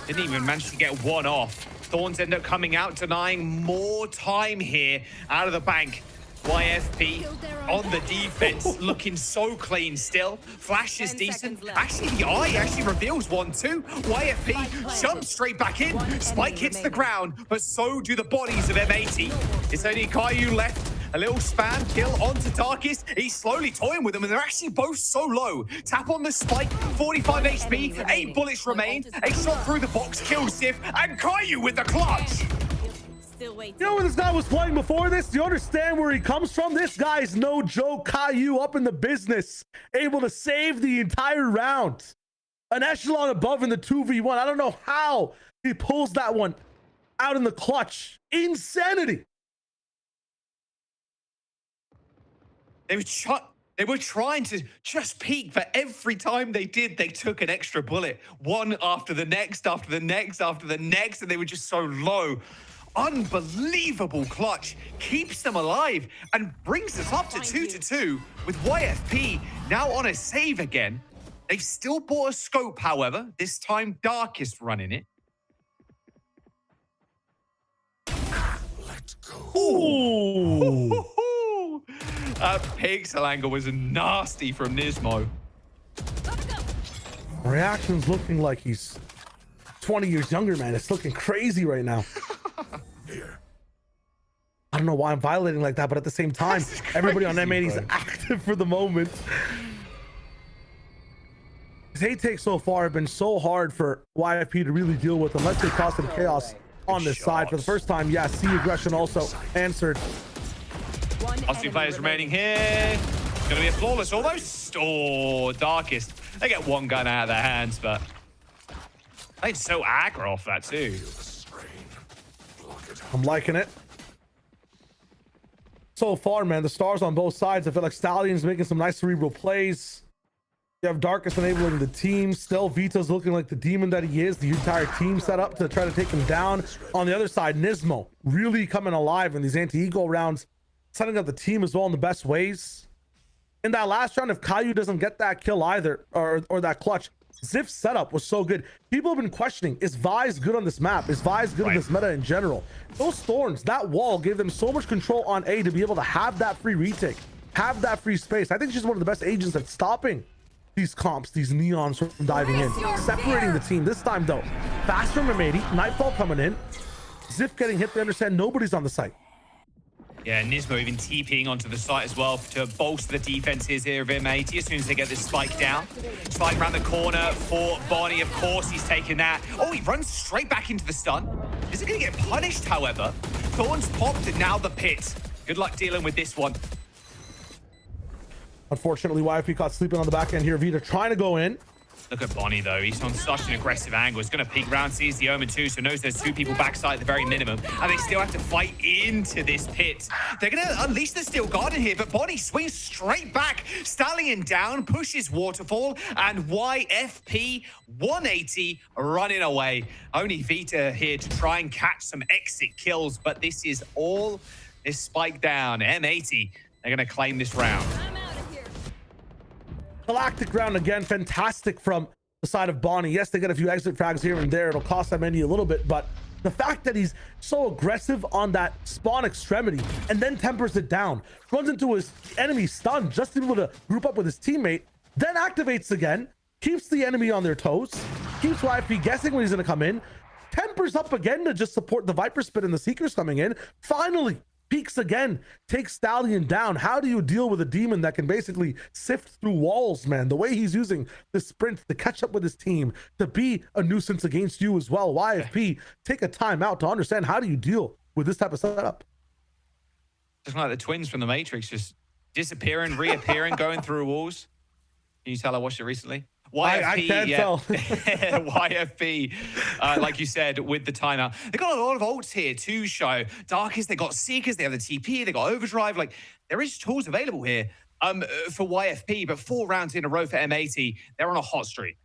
didn't even manage to get one off. Thorns end up coming out, denying more time here out of the bank. YFP on the defense, looking so clean still. Flash is decent. Actually, the eye actually reveals one too. YFP jumps straight back in. Spike hits the ground, but so do the bodies of M80. It's only Caillou left. A little spam kill onto Darkest. He's slowly toying with them, and they're actually both so low. Tap on the spike, 45 HP, 8 bullets remain. A shot through the box, kills Sif, and Caillou with the clutch. You know where this guy was playing before this? Do you understand where he comes from? This guy's no joke. Caillou up in the business, able to save the entire round. An echelon above in the 2v1. I don't know how he pulls that one out in the clutch. Insanity. They were trying to just peek, but every time they did, they took an extra bullet. One after the next, after the next, after the next, and they were just so low. Unbelievable clutch. Keeps them alive and brings us up to 2-2 with YFP now on a save again. They've still bought a scope, however. This time, Darkest running it. Let's go. Ooh. Pixel angle was nasty from Nismo. Reaction's looking like he's 20 years younger, man. It's looking crazy right now. Here. I don't know why I'm violating like that, but at the same time, everybody on M80 is active for the moment. His hate takes so far have been so hard for YFP to really deal with, unless they cause some chaos on this side. For the first time, yeah, C aggression also answered. Last 2 players remaining here. It's gonna be a flawless almost. Oh, Darkest. They get one gun out of their hands, but they're so aggro off that too. I'm liking it. So far, man, the stars on both sides. I feel like Stallion's making some nice cerebral plays. You have Darkest enabling the team. Still, Vita's looking like the demon that he is. The entire team set up to try to take him down. On the other side, Nismo really coming alive in these anti-ego rounds, setting up the team as well in the best ways. In that last round, if Caillou doesn't get that kill either, or that clutch, Zif's setup was so good. People have been questioning, is Vise good on this map? Is Vise good on this meta in general? Those thorns, that wall gave them so much control on A to be able to have that free retake, have that free space. I think she's one of the best agents at stopping these comps, these neons from diving in, separating the team. This time though, fast from M80, Nightfall coming in, Zif getting hit. They understand nobody's on the site. Yeah, Nismo even TPing onto the site as well to bolster the defenses here of M80 as soon as they get this spike down. Spike around the corner for Bonnie. Of course, he's taking that. Oh, he runs straight back into the stun. Is it going to get punished, however? Thorns popped and now the pit. Good luck dealing with this one. Unfortunately, YFP caught sleeping on the back end here. Vita trying to go in. Look at Bonnie, though. He's on such an aggressive angle. He's going to peek round, sees the Omen too, so knows there's 2 people backside at the very minimum. And they still have to fight into this pit. They're going to unleash the Steel Garden here, but Bonnie swings straight back. Stallion down, pushes Waterfall, and YFP 180 running away. Only Vita here to try and catch some exit kills, but this is all this spike down. M80, they're going to claim this round. Galactic round again, fantastic from the side of Bonnie. Yes, they get a few exit frags here and there. It'll cost them a little bit, but the fact that he's so aggressive on that spawn extremity and then tempers it down, runs into his enemy stun just to be able to group up with his teammate, then activates again, keeps the enemy on their toes, keeps YFP guessing when he's going to come in, tempers up again to just support the Viper Spit and the Seekers coming in. Finally, peaks again, takes Stallion down. How do you deal with a demon that can basically sift through walls, man? The way he's using the sprint to catch up with his team, to be a nuisance against you as well. YFP, take a time out to understand how do you deal with this type of setup. Just like the twins from the Matrix, just disappearing, reappearing, going through walls. Can you tell I watched it recently? YFP, I can't tell. YFP, like you said, with the timeout. They got a lot of ults here too, Show. Darkest, they got Seekers, they have the TP, they got Overdrive. Like, there is tools available here for YFP, but 4 rounds in a row for M80. They're on a hot streak.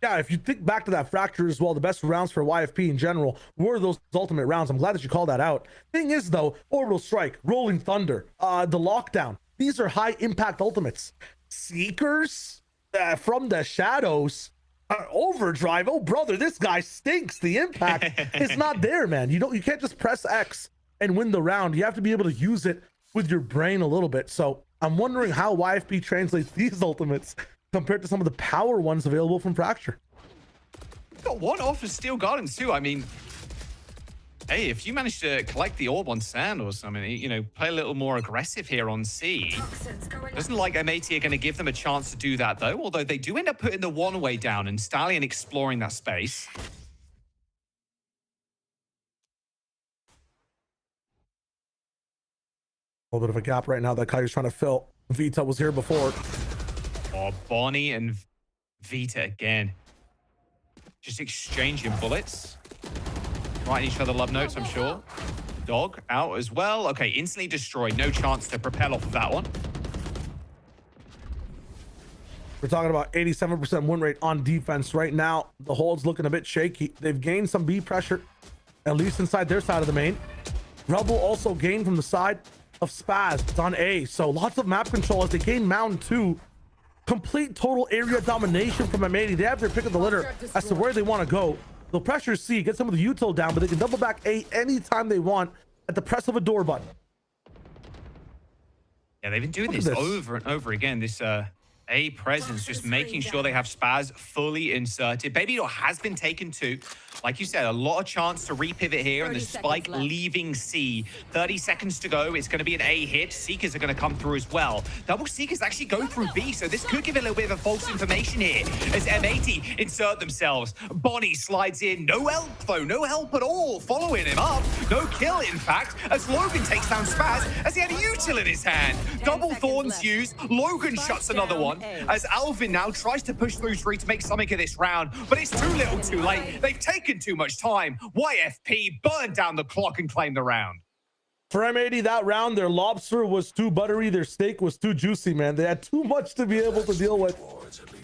Yeah, if you think back to that Fracture as well, the best rounds for YFP in general were those ultimate rounds. I'm glad that you called that out. Thing is, though, Orbital Strike, Rolling Thunder, the Lockdown, these are high impact ultimates. Seekers from the shadows, Overdrive, oh brother, this guy stinks. The impact is not there, man. You can't just press X and win the round. You have to be able to use it with your brain a little bit. So I'm wondering how YFP translates these ultimates compared to some of the power ones available from Fracture. Got one off of Steel Gardens too. I mean, hey, if you manage to collect the orb on sand or something, you know, play a little more aggressive here on C. Doesn't like M80 are going to give them a chance to do that though, although they do end up putting the one-way down and Stallion exploring that space. A little bit of a gap right now that Kai's trying to fill. Vita was here before. Oh, Bonnie and Vita again. Just exchanging bullets. Writing each other love notes, I'm sure. Dog out as well. Okay, instantly destroyed. No chance to propel off of that one. We're talking about 87% win rate on defense right now. The hold's looking a bit shaky. They've gained some B pressure, at least inside their side of the main. Rebel also gained from the side of Spaz. It's on A, so lots of map control as they gain Mountain 2. Complete total area domination from M80. They have their pick of the litter as to where they want to go. They'll pressure C, get some of the util down, but they can double back A anytime they want at the press of a door button. Yeah, they've been doing this over and over again. This A presence, just making sure they have Spaz fully inserted. Baby Doll has been taken too. Like you said, a lot of chance to repivot here, and the spike leaving C. 30 seconds to go. It's going to be an A hit. Seekers are going to come through as well. Double Seekers actually go through B, so this could give a little bit of a false information here as M80 insert themselves. Bonnie slides in. No help, though. No help at all. Following him up. No kill, in fact, as Logan takes down Spaz as he had a util in his hand. Double Thorns used. Logan shuts another one as Alvin now tries to push through 3 to make something of this round, but it's too little too late. They've taken too much time. YFP burned down the clock and claimed the round. For M80, that round, their lobster was too buttery, their steak was too juicy, man. They had too much to be able to deal with.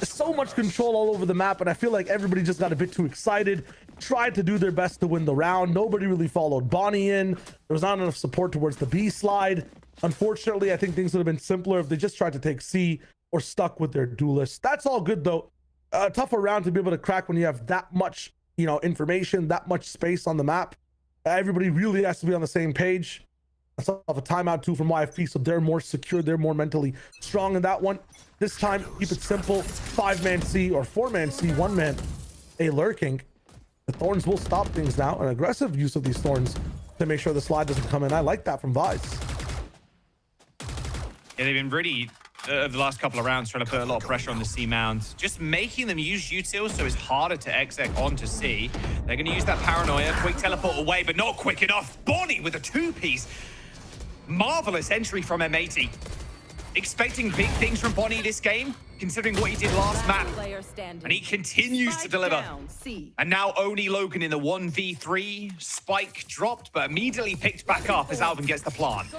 So much control all over the map, and I feel like everybody just got a bit too excited, tried to do their best to win the round. Nobody really followed Bonnie in. There was not enough support towards the B slide. Unfortunately, I think things would have been simpler if they just tried to take C or stuck with their duelist. That's all good, though. A tougher round to be able to crack when you have that much, you know, information, that much space on the map. Everybody really has to be on the same page. I saw a timeout too from YFP, so they're more secure, they're more mentally strong in that one. This time, keep it simple. 5-man C or 4-man C, 1-man A lurking. The Thorns will stop things now. An aggressive use of these Thorns to make sure the slide doesn't come in. I like that from Vice. Yeah, they've been really, the last couple of rounds, trying to put a lot of pressure on the C mounds. Just making them use utils so it's harder to exec onto C. They're going to use that paranoia. Quick teleport away, but not quick enough. Bonnie with a 2-piece. Marvelous entry from M80. Expecting big things from Bonnie this game, considering what he did last map. And he continues to deliver. And now only Logan in the 1v3. Spike dropped, but immediately picked back up as Alvin gets the plant.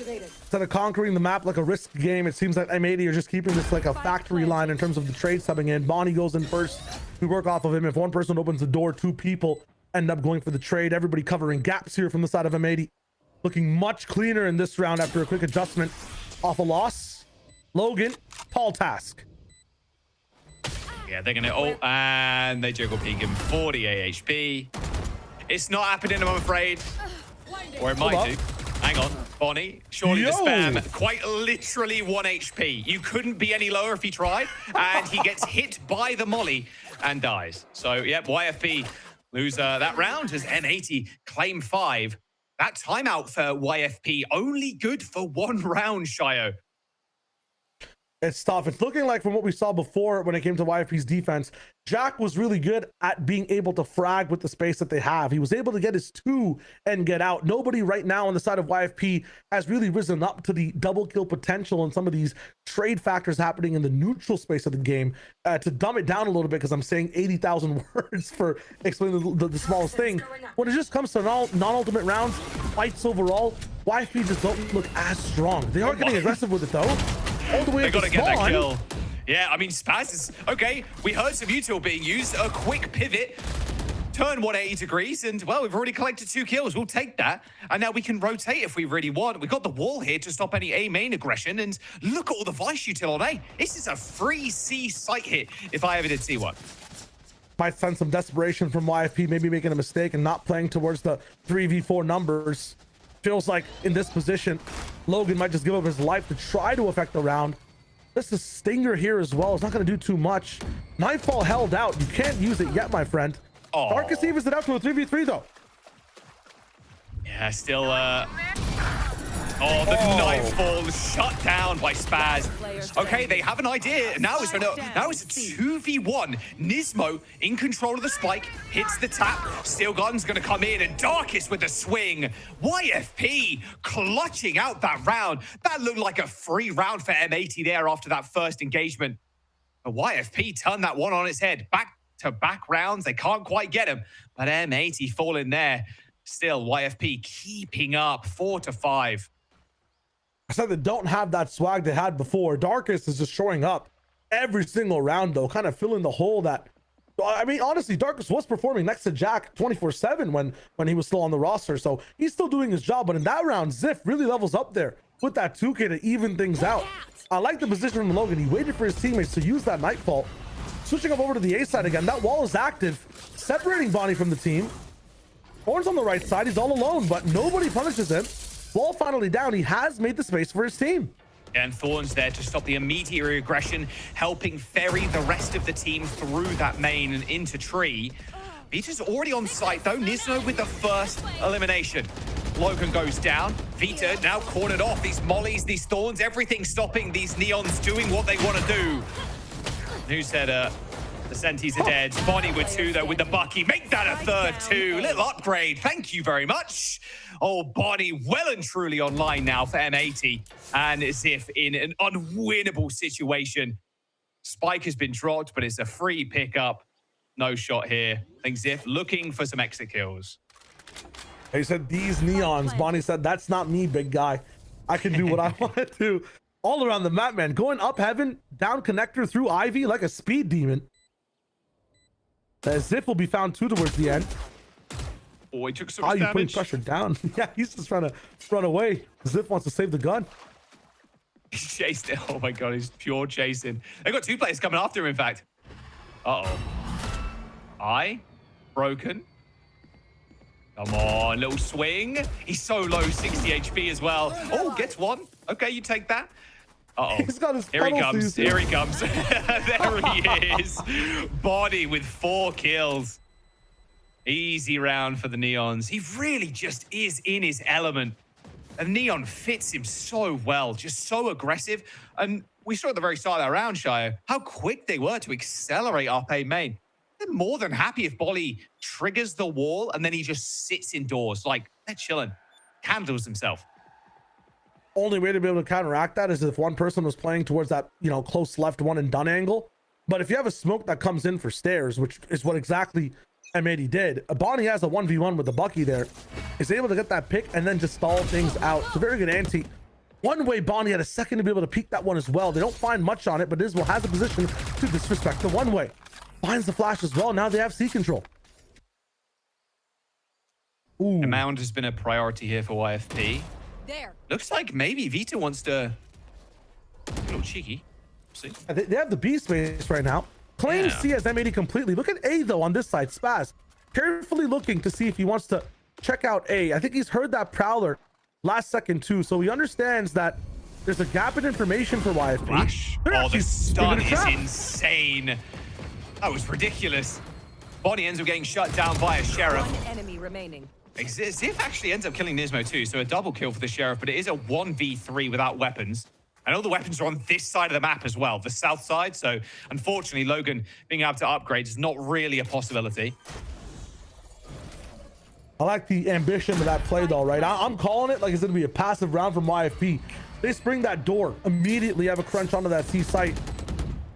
Instead of conquering the map like a risk game, it seems like M80 are just keeping this like a factory line in terms of the trade subbing in. Bonnie goes in first. We work off of him. If one person opens the door, 2 people end up going for the trade. Everybody covering gaps here from the side of M80. Looking much cleaner in this round after a quick adjustment off a loss. Logan, tall task. Yeah, they're going to ult, and they juggle peek him. 40 AHP. It's not happening, I'm afraid. Or it might do. Hang on, Bonnie. Surely the spam, quite literally 1 HP. You couldn't be any lower if he tried. And he gets hit by the molly and dies. So, yep, YFP lose that round as M80 claim 5. That timeout for YFP only good for 1 round, Shio. It's tough. It's looking like from what we saw before when it came to YFP's defense, Jack was really good at being able to frag with the space that they have. He was able to get his 2 and get out. Nobody right now on the side of YFP has really risen up to the double kill potential and some of these trade factors happening in the neutral space of the game. To dumb it down a little bit, because I'm saying 80,000 words for explaining the smallest thing. When it just comes to non-ultimate rounds, fights overall, YFP just don't look as strong. They are getting aggressive with it though. All the way They got to get that spawn. kill. Yeah, I mean, Spaz is... Okay, we heard some util being used. A quick pivot. Turn 180 degrees. And, well, we've already collected 2 kills. We'll take that. And now we can rotate if we really want. We've got the wall here to stop any A main aggression. And look at all the Vice util on A. This is a free C site hit, if I ever did see one. Might sense some desperation from YFP, maybe making a mistake and not playing towards the 3v4 numbers. Feels like in this position, Logan might just give up his life to try to affect the round. This is Stinger here as well. It's not going to do too much. Nightfall held out. You can't use it yet, my friend. Darkest evens it out to a 3v3 though. Yeah, still... Oh, the Nightfall shut down by Spaz. Okay, they have an idea. Now it's a 2v1. Nismo in control of the spike, hits the tap. Steel Gun's going to come in, and Darkest with the swing. YFP clutching out that round. That looked like a free round for M80 there after that first engagement. But YFP turned that one on its head. Back-to-back rounds. They can't quite get him. But M80 falling there. Still, YFP keeping up 4-5. I said they don't have that swag they had before. Darkest is just showing up every single round, though, kind of filling the hole that... I mean, honestly, Darkest was performing next to Jack 24/7 when he was still on the roster, so he's still doing his job. But in that round, Ziff really levels up there with that 2K to even things out. I like the position from Logan. He waited for his teammates to use that Nightfall. Switching up over to the A side again. That wall is active, separating Bonnie from the team. Horn's on the right side. He's all alone, but nobody punishes him. Wall finally down. He has made the space for his team. And Thorn's there to stop the immediate aggression, helping ferry the rest of the team through that main and into tree. Vita's already on site, though. Nismo with the first elimination. Logan goes down. Vita now cornered off. These mollies, these thorns, everything stopping these neons doing what they want to do. Who said the Sentis are dead? Bonnie with 2, though, with the Bucky. Make that a third 2. Little upgrade. Thank you very much. Oh, Bonnie well and truly online now for M80. And as if in an unwinnable situation. Spike has been dropped, but it's a free pickup. No shot here. I think Ziff looking for some exit kills. He said, these neons. Bonnie said, that's not me, big guy. I can do what I want to do. All around the map, man. Going up heaven, down connector through Ivy like a speed demon. Ziff will be found 2 towards the end. Oh, he took some damage. damage. Putting pressure down. Yeah, he's just trying to run away. Ziff wants to save the gun. He's chased it. Oh my god, he's pure chasing. They've got 2 players coming after him, in fact. Uh-oh. Eye broken. Come on, little swing. He's so low, 60 HP as well. Oh, gets 1. Okay, you take that. Uh-oh. He's got his Here he comes. season. Here he comes. There he is. Body with 4 kills. Easy round for the Neons. He really just is in his element. And Neon fits him so well, just so aggressive. And we saw at the very start of that round, Shio, how quick they were to accelerate our pay main. They're more than happy if Bolly triggers the wall and then he just sits indoors. Like, they're chilling. Handles himself. Only way to be able to counteract that is if one person was playing towards that, close left one and done angle. But if you have a smoke that comes in for stairs, which is what exactly M80 did, Bonnie has a 1v1 with the Bucky there, is able to get that pick and then just stall things out. It's a very good ante. One way Bonnie had a second to be able to peek that one as well. They don't find much on it, but Ismail has a position to disrespect the one way. Finds the flash as well. Now they have C control. Ooh. The mound has been a priority here for YFP. There. Looks like maybe Vita wants to... A little cheeky. See? They have the B space right now. Claims C as M80 completely. Look at A, though, on this side. Spaz carefully looking to see if he wants to check out A. I think he's heard that Prowler last second, too. So he understands that there's a gap in information for YFP. Flash. Oh, the stun is insane. That was ridiculous. Bonnie ends up getting shut down by a Sheriff. One enemy remaining. Ziff actually ends up killing Nismo too, so a double kill for the Sheriff, but it is a 1v3 without weapons. And all the weapons are on this side of the map as well, the south side. So unfortunately, Logan being able to upgrade is not really a possibility. I like the ambition of that play though, right? I'm calling it like it's going to be a passive round from YFP. They spring that door, immediately have a crunch onto that C site.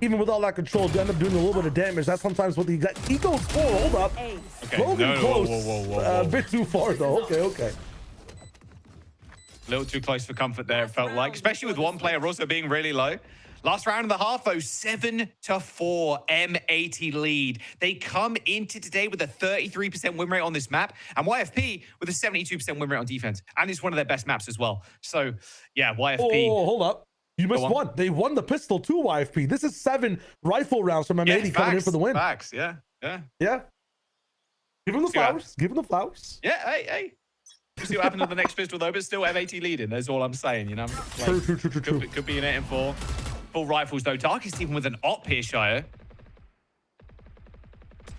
Even with all that control, they end up doing a little bit of damage. That's sometimes what the exact... He goes for, hold up. Okay, Logan close. Whoa. A bit too far though. Okay. A little too close for comfort there, it felt like, especially with one player also being really low. Last round and a half, though, 7-4 M80 lead. They come into today with a 33% win rate on this map, and YFP with a 72% win rate on defense. And it's one of their best maps as well. So, yeah, YFP. Oh, hold up. You missed one. They won the pistol to YFP. This is 7 rifle rounds from M80 coming in for the win. Facts, yeah. Give him the flowers. Give him the flowers. Yeah, hey. We'll see what happens on the next pistol, though, but still M80 leading. That's all I'm saying, you know? Like, True. Could be an 8-4. Full rifles, though. Darkest even with an op here, Shire.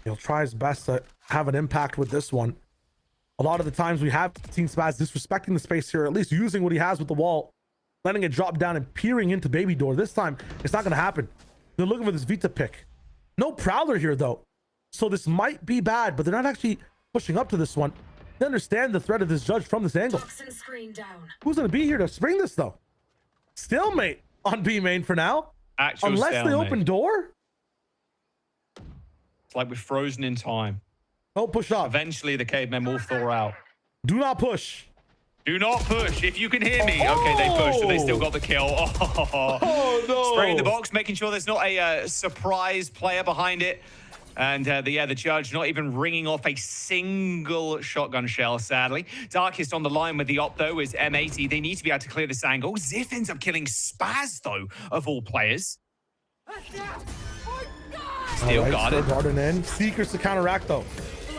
He'll try his best to have an impact with this one. A lot of the times we have seen Spaz disrespecting the space here, at least using what he has with the wall, letting it drop down and peering into Baby Door. This time, it's not going to happen. They're looking for this Vita pick. No Prowler here, though. So this might be bad, but they're not actually pushing up to this one. They understand the threat of this judge from this angle. Who's going to be here to spring this, though? Stalemate on B main for now. Unless they open door. It's like we're frozen in time. Don't push up. Eventually, the cavemen will thaw out. Do not push. Do not push. If you can hear me. Okay, they pushed, and they still got the kill. Oh no. Spraying the box, making sure there's not a surprise player behind it. And the judge not even ringing off a single shotgun shell, sadly. Darkest on the line with the op, though, is M80. They need to be able to clear this angle. Ziff ends up killing Spaz, though, of all players. Steel guarded. Garden in. Seekers to counteract, though.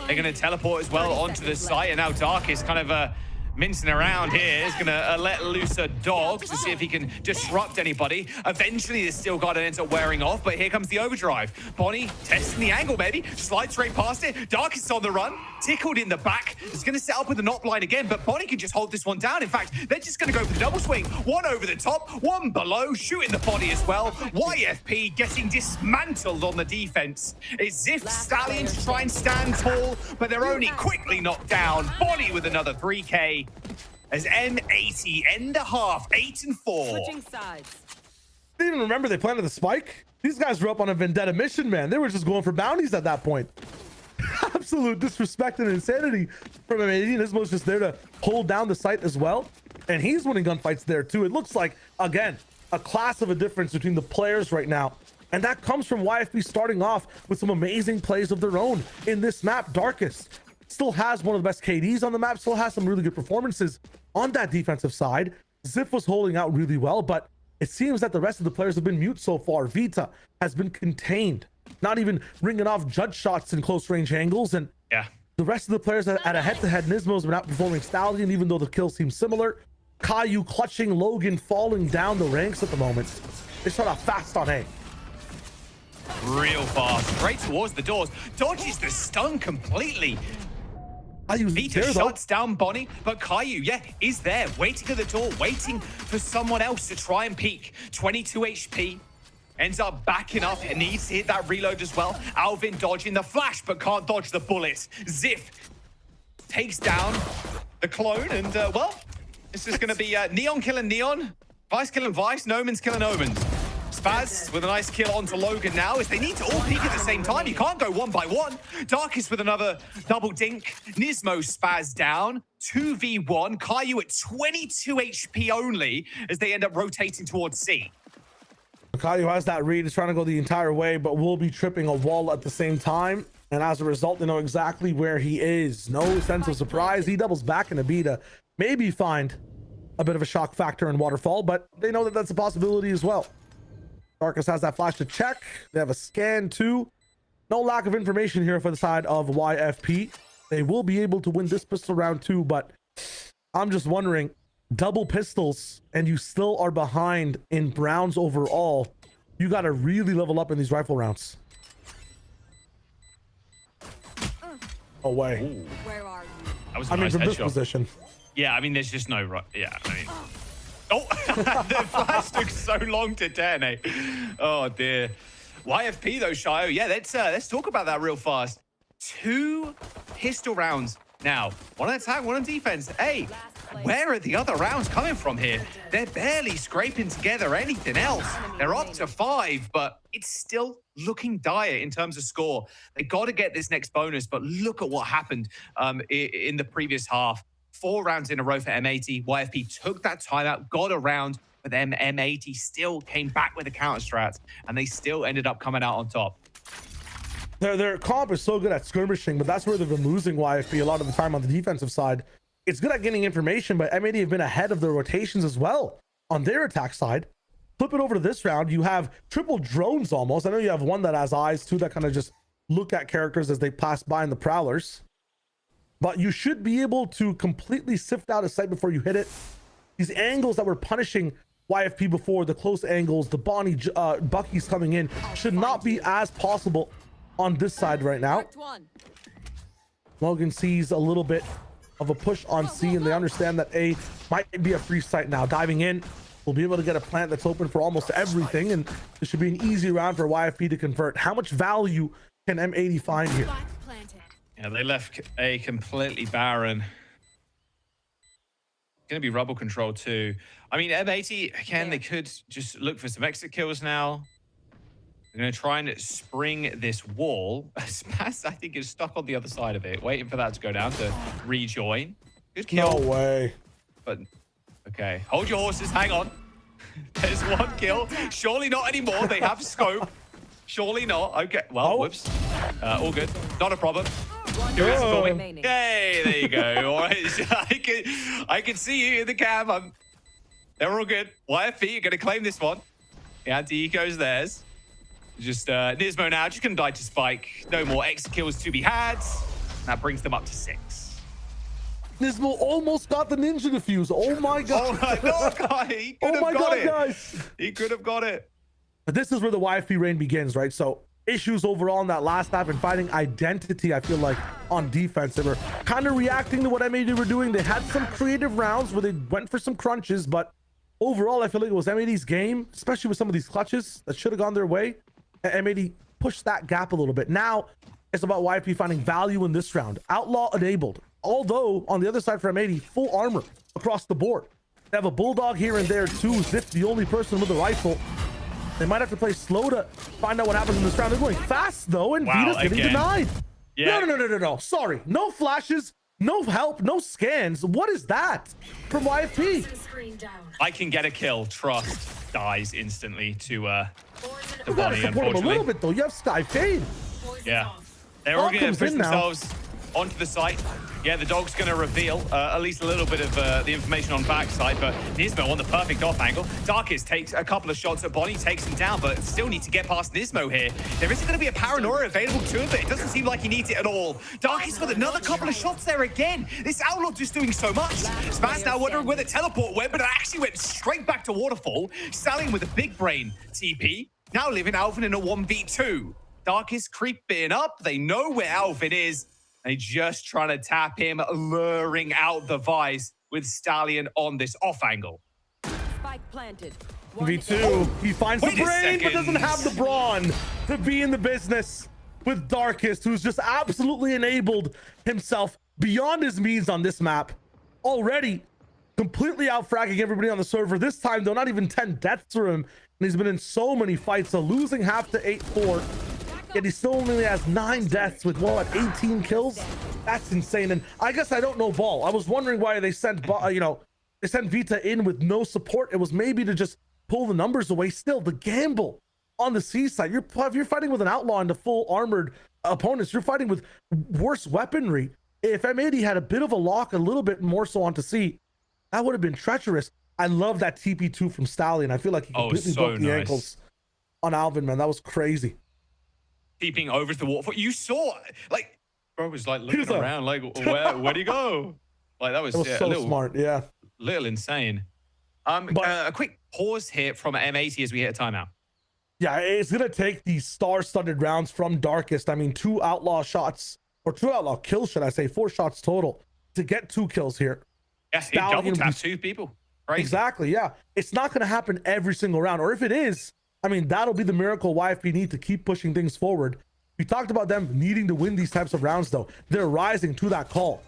They're going to teleport as well onto the site. And now Darkest kind of mincing around here. Is going to let loose a dog to see if he can disrupt anybody. Eventually, the steel guard ends up wearing off, but here comes the overdrive. Bonnie testing the angle, maybe. Slides straight past it. Darkest on the run. Tickled in the back. Is going to set up with the knock line again, but Bonnie can just hold this one down. In fact, they're just going to go for the double swing. One over the top, one below, shooting the body as well. YFP getting dismantled on the defense. It's Ziff Stallion to try and stand tall, but they're only quickly knocked down. Bonnie with another 3K. As M80 end the half, 8-4. Switching sides. They didn't even remember they planted the spike. These guys were up on a vendetta mission, man. They were just going for bounties at that point. Absolute disrespect and insanity from M80. Nismo's just there to hold down the site as well. And he's winning gunfights there too. It looks like, again, a class of a difference between the players right now. And that comes from YFP starting off with some amazing plays of their own in this map. Darkest still has one of the best KDs on the map, still has some really good performances on that defensive side. Ziff was holding out really well, but it seems that the rest of the players have been mute so far. Vita has been contained, not even ringing off judge shots in close range angles. And the rest of the players at a head-to-head, Nismo's been outperforming Stallion, even though the kills seem similar. Caillou clutching, Logan falling down the ranks at the moment. They start off fast on A. Real fast, straight towards the doors. Dodges the stun completely. Vita shuts down Bonnie, but Caillou, is there, waiting at the door, waiting for someone else to try and peek. 22 HP, ends up backing up, and needs to hit that reload as well. Alvin dodging the flash, but can't dodge the bullets. Ziff takes down the clone, and well, this is going to be Neon killing Neon, Vice killing Vice, Noman's killing Omens. Spaz with a nice kill onto Logan now, as they need to all peek at the same time. You can't go one by one. Darkest with another double dink. Nismo Spaz down. 2v1. Caillou at 22 HP only, as they end up rotating towards C. Caillou has that read. He's trying to go the entire way, but will be tripping a wall at the same time. And as a result, they know exactly where he is. No sense of surprise. He doubles back in a B to maybe find a bit of a shock factor in Waterfall, but they know that that's a possibility as well. Darkest has that flash to check. They have a scan too. No lack of information here for the side of YFP. They will be able to win this pistol round too, but I'm just wondering, double pistols and you still are behind in rounds overall. You got to really level up in these rifle rounds. Away. Where are you? That was a I mean, nice from this headshot. position. Yeah, I mean, there's just no right. Yeah, I mean, Oh, the flash took so long to detonate. Oh dear. YFP though, Shio. Yeah, let's talk about that real fast. 2 pistol rounds now. One on attack, one on defense. Hey, where are the other rounds coming from here? They're barely scraping together anything else. They're up to 5, but it's still looking dire in terms of score. They got to get this next bonus, but look at what happened in the previous half. 4 rounds in a row for M80. YFP took that timeout, got a round, but then M80 still came back with the counter strats, and they still ended up coming out on top. Their comp is so good at skirmishing, but that's where they've been losing YFP a lot of the time on the defensive side. It's good at getting information, but M80 have been ahead of their rotations as well on their attack side. Flip it over to this round, you have triple drones almost. I know you have one that has eyes, 2 that kind of just look at characters as they pass by in the prowlers. But you should be able to completely sift out a sight before you hit it. These angles that were punishing YFP before, the close angles, the Bonnie Bucky's coming in, should not be as possible on this side right now. Logan sees a little bit of a push on C, and they understand that A might be a free site now. Diving in, we'll be able to get a plant that's open for almost everything, and this should be an easy round for YFP to convert. How much value can M80 find here? Yeah, they left A completely barren. Going to be rubble control too. I mean, M80, again, they could just look for some exit kills now. They're going to try and spring this wall. Smash, I think, is stuck on the other side of it, waiting for that to go down to rejoin. Good kill. No way. But, okay. Hold your horses. Hang on. There's 1 kill. Surely not anymore. They have scope. Surely not. Okay. Well, whoops. All good. Not a problem. Hey, there you go. All right. I can see you in the cam. They're all good. YFP, you're going to claim this one. The anti-eco's theirs. Just Nismo now, just going to die to Spike. No more exit kills to be had. That brings them up to 6. Nismo almost got the ninja defuse. Oh my god. Oh my god, he could have got it. Guys. He could have got it. But this is where the YFP reign begins, right? So issues overall in that last half and finding identity, I feel like, on defense. They were kind of reacting to what M80 were doing. They had some creative rounds where they went for some crunches, but overall, I feel like it was M80's game, especially with some of these clutches that should have gone their way. M80 pushed that gap a little bit. Now it's about YFP finding value in this round. Outlaw enabled. Although on the other side for M80, full armor across the board. They have a bulldog here and there too. Zip, the only person with a rifle. They might have to play slow to find out what happens in this round. They're going fast though, and Vita's getting denied. Yeah. No. Sorry. No flashes, no help, no scans. What is that from YFP? I can get a kill. Trust dies instantly to the body, support him a little bit though. You have Sky Fade. Yeah. They're all going to push themselves onto the site. Yeah, the dog's going to reveal at least a little bit of the information on backside, but Nismo on the perfect off angle. Darkest takes a couple of shots at Bonnie, takes him down, but still need to get past Nismo here. There isn't going to be a paranoia available to him, but it doesn't seem like he needs it at all. Darkest with another couple of shots there again. This Outlaw just doing so much. Spaz now wondering where the teleport went, but it actually went straight back to Waterfall. Stallion with a big brain TP. Now living Alvin in a 1v2. Darkest creeping up. They know where Alvin is. They just trying to tap him, luring out the Vice with Stallion on this off angle. Spike planted. V2, he finds the brain, but doesn't have the brawn to be in the business with Darkest, who's just absolutely enabled himself beyond his means on this map. Already completely out-fragging everybody on the server. This time, though, not even 10 deaths for him. And he's been in so many fights, so losing half to 8-4. Yet he still only has 9 deaths with, well, at 18 kills. That's insane. And I guess I don't know ball. I was wondering why they sent, they sent Vita in with no support. It was maybe to just pull the numbers away. Still, the gamble on the C side. If you're fighting with an outlaw and the full armored opponents, you're fighting with worse weaponry. If M80 had a bit of a lock, a little bit more so onto C, that would have been treacherous. I love that TP2 from Stallion. I feel like he completely broke the ankles on Alvin, man. That was crazy. Keeping over to the waterfall. You saw, like, bro was like looking around, like, where'd he go? Like, that was so little, smart, yeah. Little insane. A quick pause here from M80 as we hit a timeout. Yeah, it's gonna take these star-studded rounds from Darkest. I mean, 2 outlaw shots, or 2 outlaw kills, should I say, 4 shots total to get 2 kills here. Yeah, he double tapped 2 people. Crazy. Exactly, yeah. It's not going to happen every single round. Or if it is, I mean, that'll be the miracle YFP need to keep pushing things forward. We talked about them needing to win these types of rounds, though. They're rising to that call.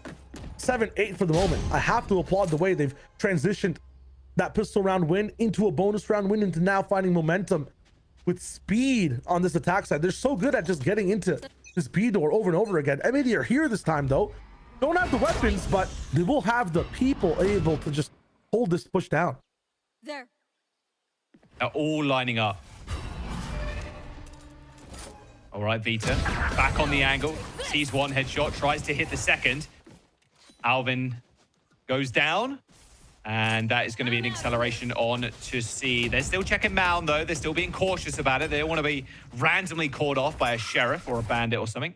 7-8 for the moment. I have to applaud the way they've transitioned that pistol round win into a bonus round win, into now finding momentum with speed on this attack side. They're so good at just getting into this B door over and over again. M80 are here this time, though. Don't have the weapons, but they will have the people able to just hold this push down. There. They're all lining up. All right, Vita back on the angle. Sees one headshot, tries to hit the second. Alvin goes down. And that is going to be an acceleration on to C. They're still checking Mound, though. They're still being cautious about it. They don't want to be randomly called off by a sheriff or a bandit or something.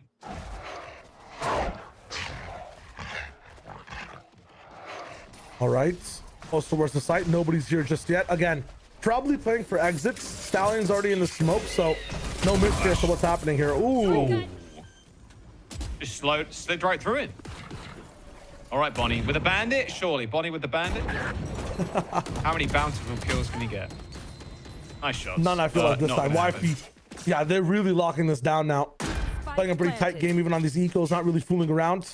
All right. Close towards the site. Nobody's here just yet. Again, probably playing for exits. Stallion's already in the smoke, so no mystery as to what's happening here. Ooh. Just slid right through it. All right, Bonnie with a bandit. Surely, Bonnie with the bandit. How many bountiful kills can he get? Nice shots. None, I feel like this time. YFP, yeah, they're really locking this down now. Playing a pretty tight game even on these ecos, not really fooling around.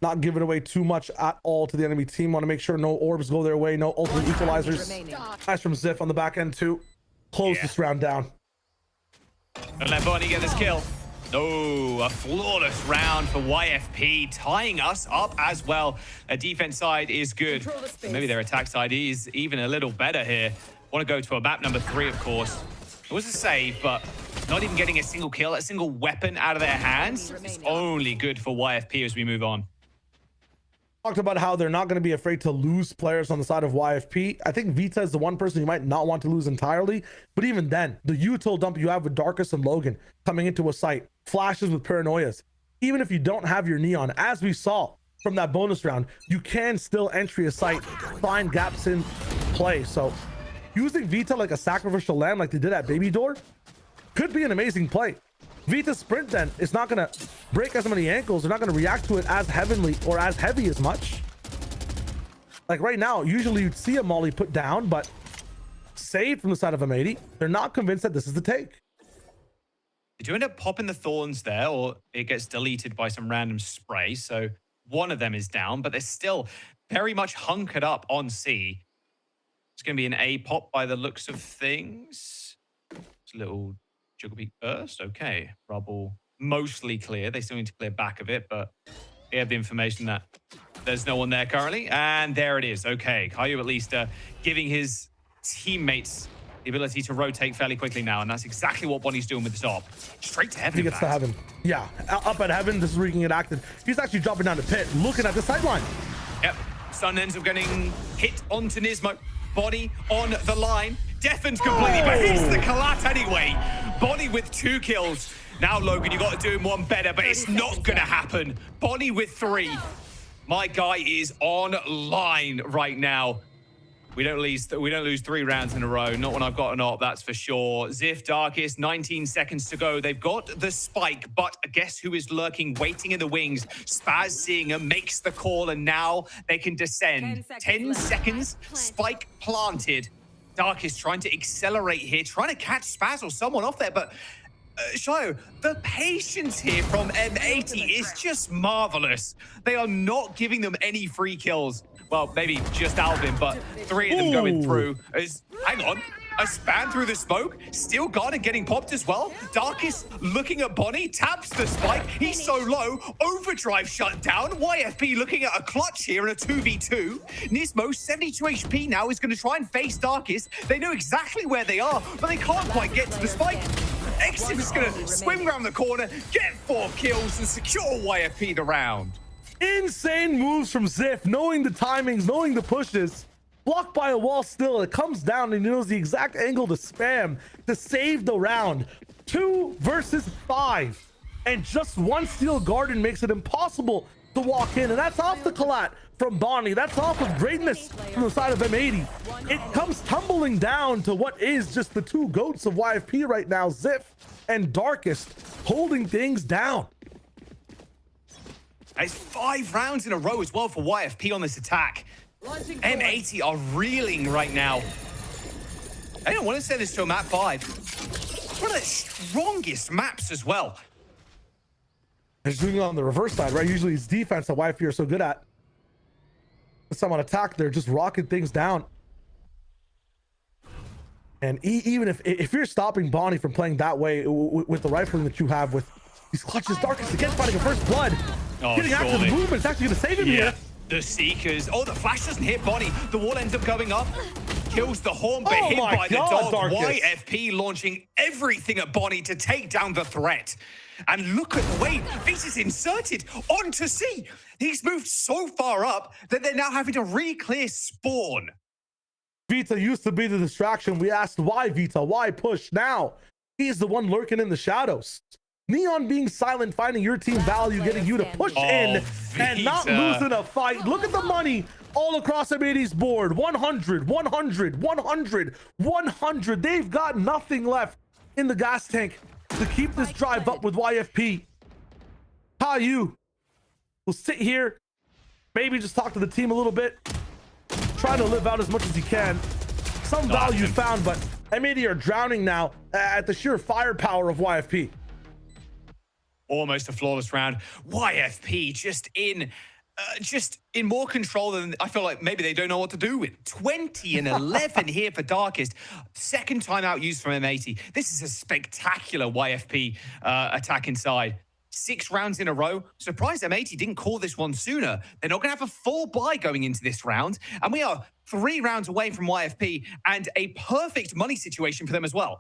Not giving away too much at all to the enemy team. Want to make sure no orbs go their way, no ultimate equalizers. Nice from Ziff on the back end too. Close this round down. Don't let Bonnie get this kill. No, a flawless round for YFP, tying us up as well. Their defense side is good. Maybe their attack side is even a little better here. Want to go to a map number 3, of course. It was a save, but not even getting a single kill, a single weapon out of their hands. It's only good for YFP as we move on. Talked about how they're not going to be afraid to lose players on the side of YFP. I think Vita is the one person you might not want to lose entirely, but even then, the util dump you have with Darkus and Logan coming into a site, flashes with paranoias. Even if you don't have your neon, as we saw from that bonus round, you can still entry a site, find gaps in play. So using Vita like a sacrificial lamb like they did at Baby Door could be an amazing play. Vita's sprint then is not going to break as many ankles. They're not going to react to it as heavenly or as heavy as much. Like right now, usually you'd see a molly put down, but saved from the side of M80. They're not convinced that this is the take. Did you end up popping the thorns there, or it gets deleted by some random spray? So one of them is down, but they're still very much hunkered up on C. It's going to be an A pop by the looks of things. It's a little Juggle Beak burst. Okay. Rubble mostly clear. They still need to clear back of it, but we have the information that there's no one there currently. And there it is. Okay. Caillou at least giving his teammates the ability to rotate fairly quickly now. And that's exactly what Bonnie's doing with the top. Straight to heaven. He gets to heaven. Yeah. Up at heaven. This is where he can get active. He's actually dropping down to pit, looking at the sideline. Yep. Sun ends up getting hit onto Nismo. Bonnie on the line. Deafened completely, but hits the collat anyway. Bonnie with 2 kills. Now, Logan, you got to do him one better, but it's not going to happen. Bonnie with 3. My guy is online right now. We don't lose 3 rounds in a row. Not when I've got an op, that's for sure. Ziff, Darkest, 19 seconds to go. They've got the spike, but guess who is lurking, waiting in the wings? Spaz seeing him, makes the call, and now they can descend. 10 seconds, spike planted. Darkest trying to accelerate here, trying to catch Spaz or someone off there, but Shio, the patience here from M80 is just marvelous. They are not giving them any free kills. Well, maybe just Alvin, but 3 of them going through. Hang on, a span through the smoke. Still Garden getting popped as well. Darkest looking at Bonnie, taps the spike. He's so low. Overdrive shut down. YFP looking at a clutch here in a 2v2. Nismo, 72 HP now, is going to try and face Darkest. They know exactly where they are, but they can't quite get to the spike. Exim is going to swim around the corner, get 4 kills, and secure YFP the round. Insane moves from Ziff, knowing the timings, knowing the pushes. Blocked by a wall still. It comes down and he knows the exact angle to spam to save the round. 2 versus 5. And just 1 steel garden makes it impossible to walk in. And that's off the collat from Bonnie. That's off of greatness from the side of M80. It comes tumbling down to what is just the 2 goats of YFP right now, Ziff and Darkest, holding things down. It's 5 rounds in a row as well for YFP on this attack. M80 are reeling right now. I don't want to say this to a map 5. One of the strongest maps as well. He's doing it on the reverse side, right? Usually it's defense that YFP are so good at. This time on attack, they're just rocking things down. And even if you're stopping Bonnie from playing that way with the rifling that you have with these clutches, Darkest again finding a first blood. Getting active movement, it's actually going to save him here. The Seekers. Oh, the flash doesn't hit Bonnie. The wall ends up going up. Kills the Horn, but hit by the dog. Darkest. YFP launching everything at Bonnie to take down the threat. And look at the way Vita's inserted onto C. He's moved so far up that they're now having to re-clear spawn. Vita used to be the distraction. We asked why Vita, why push? Now he's the one lurking in the shadows. Neon being silent, finding your team value, getting you to push in and not losing a fight. Look at the money all across M80's board. 100, 100, 100, 100. They've got nothing left in the gas tank to keep this drive up with YFP. Caillou will sit here, maybe just talk to the team a little bit, trying to live out as much as he can. Some value found, but M80 are drowning now at the sheer firepower of YFP. Almost a flawless round. YFP just in more control than I feel like maybe they don't know what to do with. 20 and 11 here for Darkest. Second time out used from M80. This is a spectacular YFP attack inside. 6 rounds in a row. Surprised M80 didn't call this one sooner. They're not going to have a full buy going into this round. And we are 3 rounds away from YFP and a perfect money situation for them as well.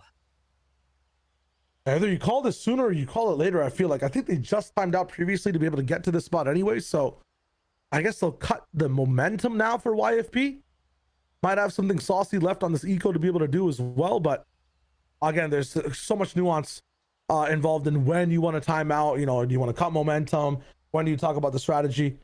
Either you call this sooner or you call it later, I feel like. I think they just timed out previously to be able to get to this spot anyway, so I guess they'll cut the momentum now for YFP. Might have something saucy left on this eco to be able to do as well, but again, there's so much nuance involved in when you want to time out. You know, do you want to cut momentum? When do you talk about the strategy?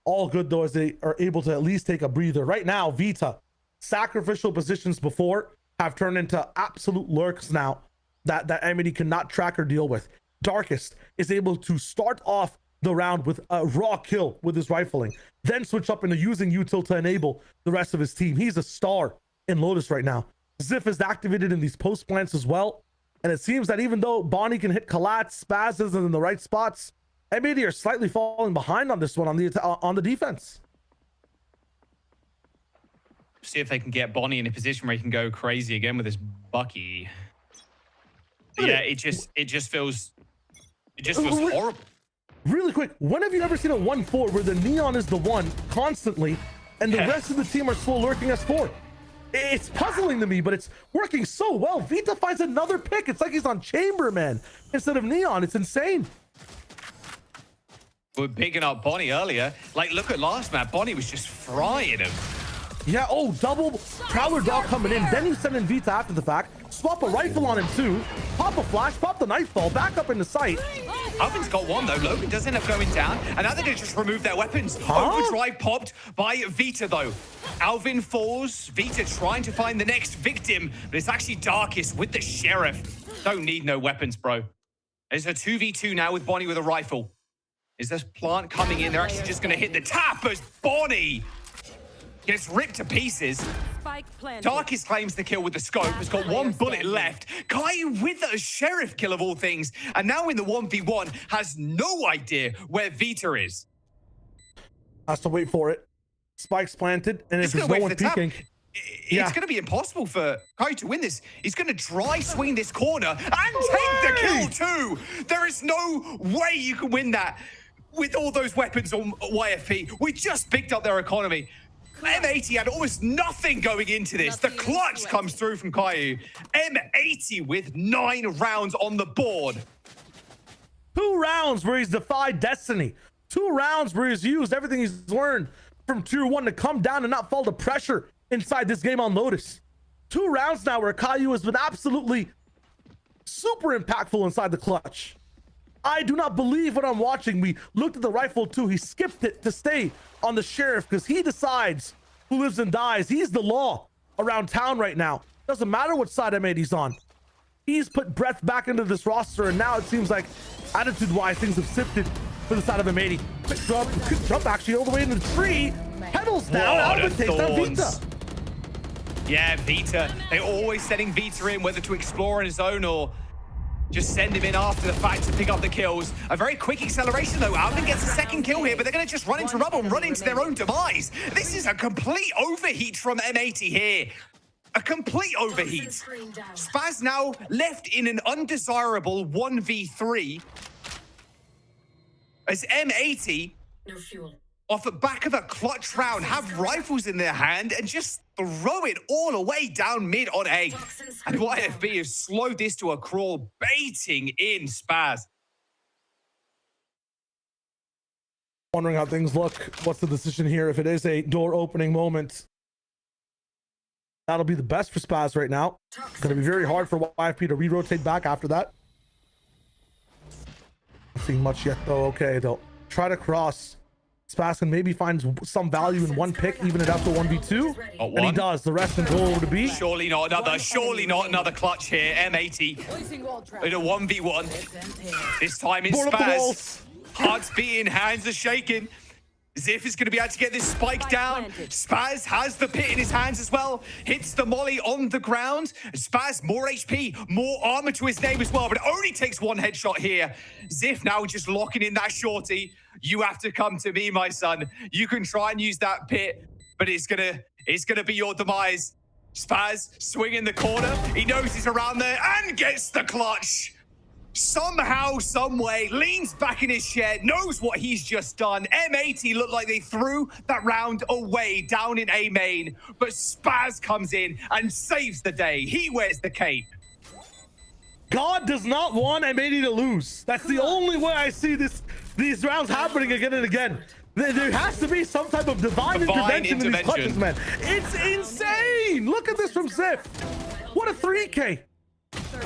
All good though, as they are able to at least take a breather. Right now, Vita, sacrificial positions before have turned into absolute lurks now that M80 cannot track or deal with. Darkest is able to start off the round with a raw kill with his rifling, then switch up into using util to enable the rest of his team. He's a star in Lotus right now. Ziff is activated in these post plants as well, and it seems that even though Bonnie can hit Collat, Spaz isn't in the right spots, M80 are slightly falling behind on this one on the defense. See if they can get Bonnie in a position where he can go crazy again with his Bucky. Yeah, it just feels horrible. Really quick, when have you ever seen a 1-4 where the Neon is the one constantly and the rest of the team are slow lurking as 4? It's puzzling to me, but it's working so well. Vita finds another pick. It's like he's on Chamberman instead of Neon. It's insane. We're picking up Bonnie earlier. Like, look at last map. Bonnie was just frying him. Yeah, oh, double Prowler Dog coming in. Then you send in Vita after the fact. Swap a rifle on him too. Pop a flash, pop the nightfall, back up into sight. Alvin's got one though. Logan does end up going down. And now they're going to just remove their weapons. Overdrive popped by Vita though. Alvin falls. Vita trying to find the next victim. But it's actually Darkest with the Sheriff. Don't need no weapons, bro. There's a 2v2 now with Bonnie with a rifle. Is this plant coming in? They're actually just going to hit the tap as Bonnie gets ripped to pieces. Darkest claims the kill with the scope. Has got 1 bullet left. Caillou with a Sheriff kill of all things. And now in the 1v1 has no idea where Vita is. Has to wait for it. Spike's planted. And if there's no one peeking. It's going to be impossible for Caillou to win this. He's going to dry swing this corner and take the kill too. There is no way you can win that with all those weapons on YFP. We just picked up their economy. M80 had almost nothing going into this. The clutch comes through from Caillou. M80 with 9 rounds on the board. 2 rounds where he's defied destiny. 2 rounds where he's used everything he's learned from tier 1 to come down and not fall to pressure inside this game on Lotus. 2 rounds now where Caillou has been absolutely super impactful inside the clutch. I do not believe what I'm watching. We looked at the rifle too. He skipped it to stay on the Sheriff because he decides who lives and dies. He's the law around town right now. Doesn't matter what side M80's on. He's put breath back into this roster, and now it seems like attitude-wise things have shifted for the side of M80. Quick jump actually all the way into the tree. Pedals down, Alvin takes down Vita. Yeah, Vita. They're always sending Vita in, whether to explore on his own or just send him in after the fact to pick up the kills. A very quick acceleration, though. Alvin gets a second kill here, but they're going to just run into rubble and run into their own demise. This is a complete overheat from M80 here. A complete overheat. Spaz now left in an undesirable 1v3 as M80, off the back of a clutch round, have rifles in their hand and just throw it all away down mid on A. And YFP has slowed this to a crawl, baiting in Spaz. Wondering how things look. What's the decision here? If it is a door opening moment, that'll be the best for Spaz right now. Going to be very hard for YFP to re-rotate back after that. Not seeing much yet though. Okay, they'll try to cross. Spaz can maybe find some value in one pick, even it after 1v2. And he does. The rest control to be. Surely not another clutch here. M80 in a 1v1. This time it's Spaz. Hearts beating, hands are shaking. Ziff is going to be able to get this spike down. Spaz has the pit in his hands as well. Hits the molly on the ground. Spaz, more HP, more armor to his name as well, but it only takes one headshot here. Ziff now just locking in that shorty. You have to come to me, my son. You can try and use that pit, but it's gonna be your demise. Spaz swinging the corner. He knows he's around there and gets the clutch. Somehow, some way, leans back in his chair, knows what he's just done. M80 looked like they threw that round away down in A main, but Spaz comes in and saves the day. He wears the cape. God does not want M80 to lose. That's the only way I see these rounds happening again and again. There has to be some type of divine intervention in these clutches, man. It's insane. Look at this from Ziff. What a 3K.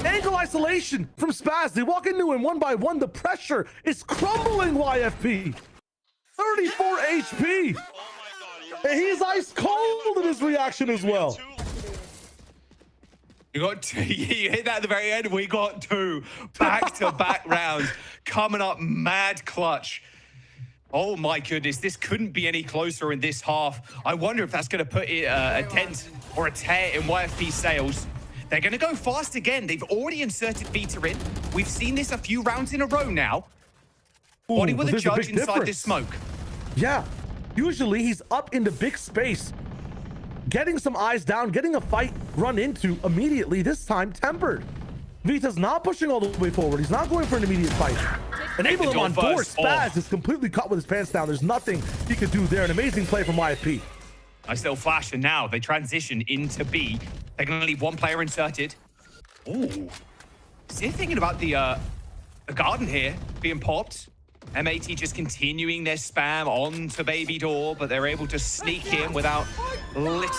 Angle isolation from Spaz. They walk into him one by one. The pressure is crumbling YFP. 34 HP. And he's ice cold in his reaction as well. You got two. You hit that at the very end. We got two back-to-back rounds coming up. Mad clutch. Oh my goodness, this couldn't be any closer in this half. I wonder if that's going to put a dent or a tear in YFP sails. They're going to go fast again. They've already inserted Vita in. We've seen this a few rounds in a row now. Body with a judge inside this smoke. Yeah, usually he's up in the big space, getting some eyes down, getting a fight run into immediately. This time tempered. Vita's not pushing all the way forward. He's not going for an immediate fight. Enable him on door. Spaz is completely caught with his pants down. There's nothing he could do there. An amazing play from YFP. Nice little flash, and now they transition into B. They're going to leave one player inserted. Ooh. Is he thinking about the garden here being popped? M80 just continuing their spam onto baby door, but they're able to sneak in without little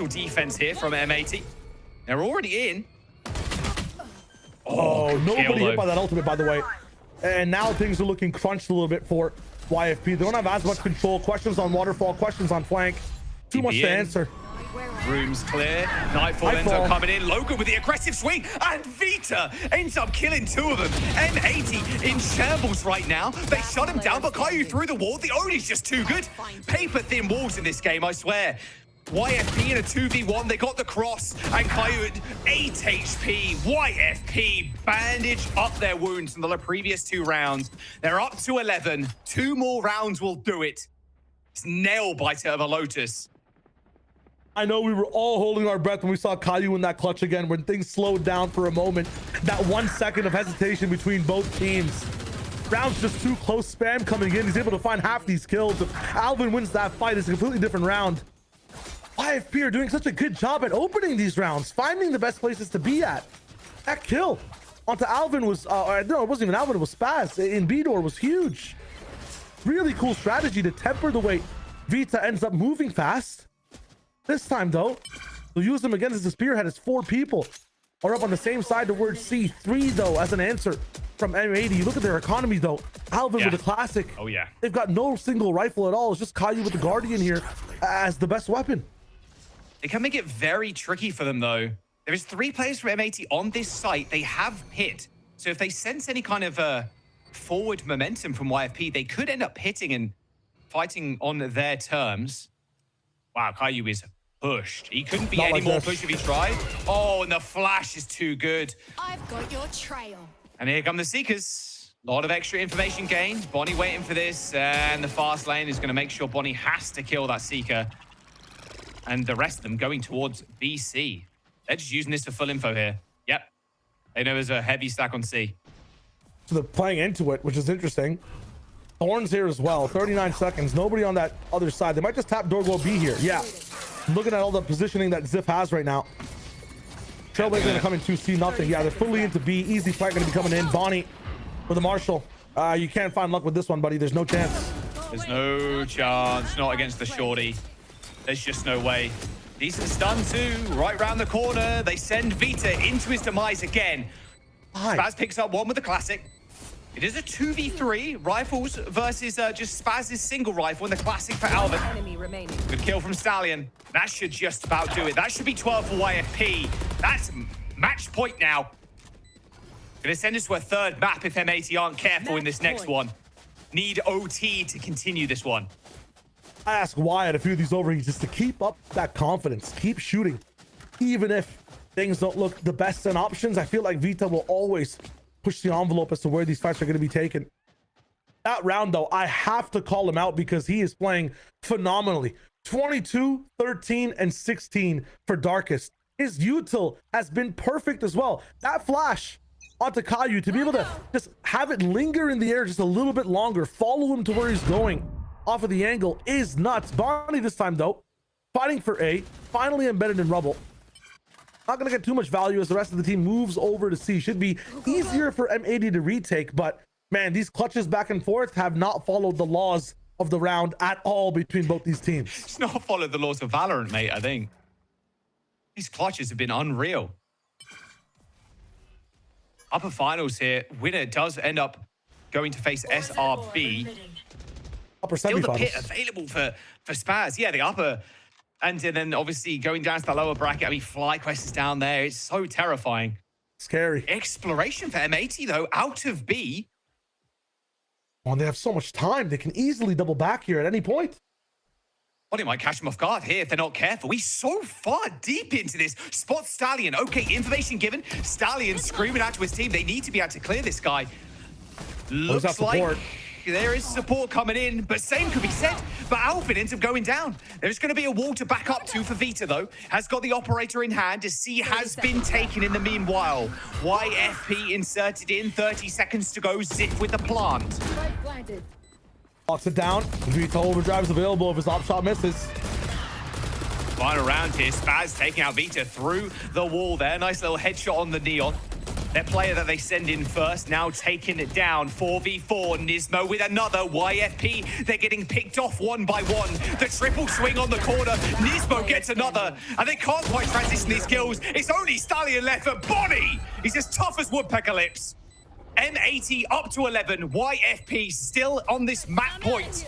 defense here from M80. They're already in. Oh, nobody hit by that ultimate, by the way. And now things are looking crunched a little bit for YFP. They don't have as much control. Questions on waterfall, questions on flank. Too much to answer. Room's clear. Nightfall ends up coming in. Logan with the aggressive swing, and Vita ends up killing two of them. M80 in shambles right now. They shut him down, but Caillou through the wall. The Oni's just too good. Paper thin walls in this game, I swear. YFP in a 2v1, they got the cross, and Caillou at 8 HP. YFP bandage up their wounds from the previous two rounds. They're up to 11. 2 more rounds will do it. It's nail biter of a Lotus. I know we were all holding our breath when we saw Caillou in that clutch again, when things slowed down for a moment. That 1 second of hesitation between both teams. Round's just too close. Spam coming in. He's able to find half these kills. If Alvin wins that fight, it's a completely different round. YFP are doing such a good job at opening these rounds, finding the best places to be at. That kill onto Alvin was, no, it wasn't even Alvin, it was Spaz in B-door was huge. Really cool strategy to temper the way Vita ends up moving fast. This time, though, they'll use them again as a spearhead as 4 people are up on the same side towards C. 3, though, as an answer from M80. Look at their economy, though. Alvin with the classic. Oh, yeah. They've got no single rifle at all. It's just Caillou with the Guardian here as the best weapon. It can make it very tricky for them, though. There is 3 players from M80 on this site. They have hit. So if they sense any kind of forward momentum from YFP, they could end up hitting and fighting on their terms. Wow, Caillou is pushed. He couldn't be Not any like more this. pushed if he tried. Oh, and the flash is too good. I've got your trail. And here come the Seekers. A lot of extra information gained. Bonnie waiting for this, and the fast lane is going to make sure Bonnie has to kill that Seeker. And the rest of them going towards BC. They're just using this for full info here. Yep. They know there's a heavy stack on C. So they're playing into it, which is interesting. Thorns here as well. 39 seconds. Nobody on that other side. They might just tap Dorgo B here. Yeah. Looking at all the positioning that Ziff has right now. Trailblazer going to come in 2C, nothing. Yeah, they're fully into B. Easy fight going to be coming in. Bonnie for the Marshall. You can't find luck with this one, buddy. There's no chance. There's no chance. Not against the shorty. There's just no way. Decent stun too. Right round the corner. They send Vita into his demise again. Spaz picks up one with the classic. It is a 2v3. Rifles versus just Spaz's single rifle and the classic for Alvin. Enemy remaining. Good kill from Stallion. That should just about do it. That should be 12 for YFP. That's match point now. Gonna send us to a third map if M80 aren't careful in this next one. Need OT to continue this one. I asked Wyatt a few of these overheats just to keep up that confidence. Keep shooting. Even if things don't look the best in options, I feel like Vita will always push the envelope as to where these fights are going to be taken. That round, though, I have to call him out because he is playing phenomenally. 22, 13, and 16 for Darkest. His util has been perfect as well. That flash onto Caillou, to be able to just have it linger in the air just a little bit longer, follow him to where he's going off of the angle is nuts. Bonnie this time, though, fighting for A, finally embedded in rubble. Not going to get too much value as the rest of the team moves over to C. Should be easier for M80 to retake, but man, these clutches back and forth have not followed the laws of the round at all between both these teams. It's not followed the laws of Valorant, mate, I think. These clutches have been unreal. Upper finals here. Winner does end up going to face SRB. Upper Still the semifinals. pit available for Spaz. Yeah, the upper. And then obviously going down to the lower bracket. I mean, FlyQuest is down there. It's so terrifying. Scary. Exploration for M80, though, out of B. Oh, they have so much time. They can easily double back here at any point. Bonnie might catch him off guard here if they're not careful. He's so far deep into this. Spot Stallion. Okay, information given. Stallion screaming out to his team. They need to be able to clear this guy. Looks like there is support coming in, but same could be said. But Alvin ends up going down. There's going to be a wall to back up to for Vita, though. Has got the operator in hand as C has been taken in the meanwhile. YFP inserted in. 30 seconds to go. Zip with the plant. Locks it down. Vita overdrive is available if his op shot misses. Final round here. Spaz taking out Vita through the wall there. Nice little headshot on the Neon. Their player that they send in first now taking it down. 4v4. Nismo with another. YFP. They're getting picked off one by one. The triple swing on the corner. Nismo gets another. And they can't quite transition these kills. It's only Stallion left for Bonnie. He's as tough as woodpecker lips. M80 up to 11. YFP still on this map point.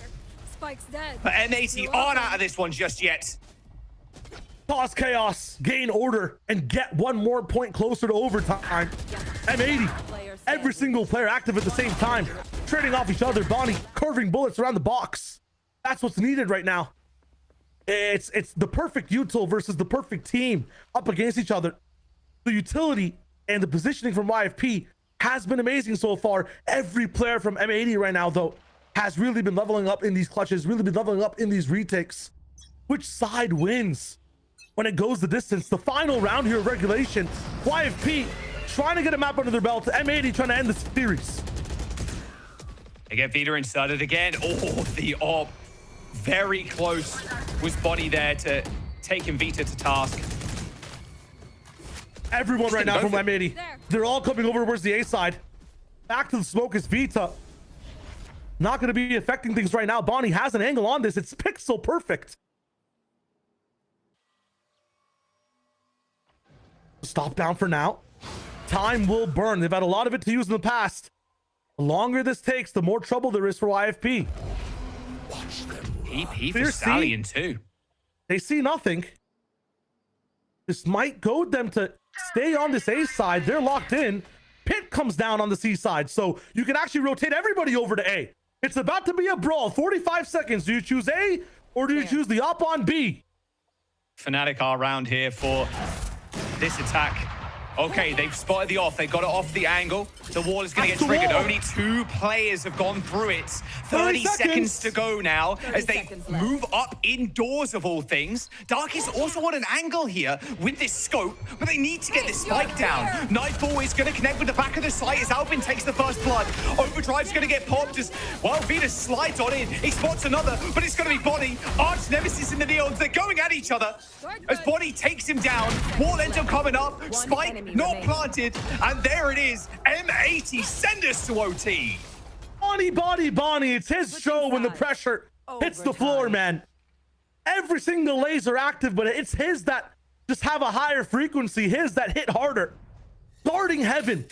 Spike's dead. But M80 aren't out of this one just yet. Cause chaos, gain order, and get one more point closer to overtime. M80, every single player active at the same time, trading off each other. Bonnie curving bullets around the box. That's what's needed right now. It's the perfect util versus the perfect team up against each other. The utility and the positioning from YFP has been amazing so far. Every player from M80 right now, though, has really been leveling up in these clutches, really been leveling up in these retakes. Which side wins when it goes the distance? The final round here of regulation. YFP trying to get a map under their belt. M80 trying to end the series. They get Vita inserted again. Oh, the op. Very close was Bonnie there to taking Vita to task. Everyone right now from M80. They're all coming over towards the A side. Back to the smoke is Vita. Not going to be affecting things right now. Bonnie has an angle on this. It's pixel perfect. Stop down for now. Time will burn. They've had a lot of it to use in the past. The longer this takes, the more trouble there is for YFP. EP for Stallion too. They see nothing. This might goad them to stay on this A side. They're locked in. Pit comes down on the C side, so you can actually rotate everybody over to A. It's about to be a brawl. 45 seconds. Do you choose A or do you choose the op on B? Fnatic are around here for this attack. Okay, they've spotted the off. They got it off the angle. The wall is going to get triggered. Only 2 players have gone through it. 30 seconds to go now as they move up indoors of all things. Dark is also on an angle here with this scope, but they need to get this spike down. Nightfall is going to connect with the back of the site as Alvin takes the first blood. Overdrive's going to get popped as, well, Venus slides on in. He spots another, but it's going to be Bonnie. Arch Nemesis in the Neons. They're going at each other as Bonnie takes him down. Wall ends up coming up. Spike not planted, and there it is. M80 send us to OT. Bonnie, it's his show when the pressure hits the floor, man. Every single laser active, but it's his that just have a higher frequency, his that hit harder. Guarding heaven,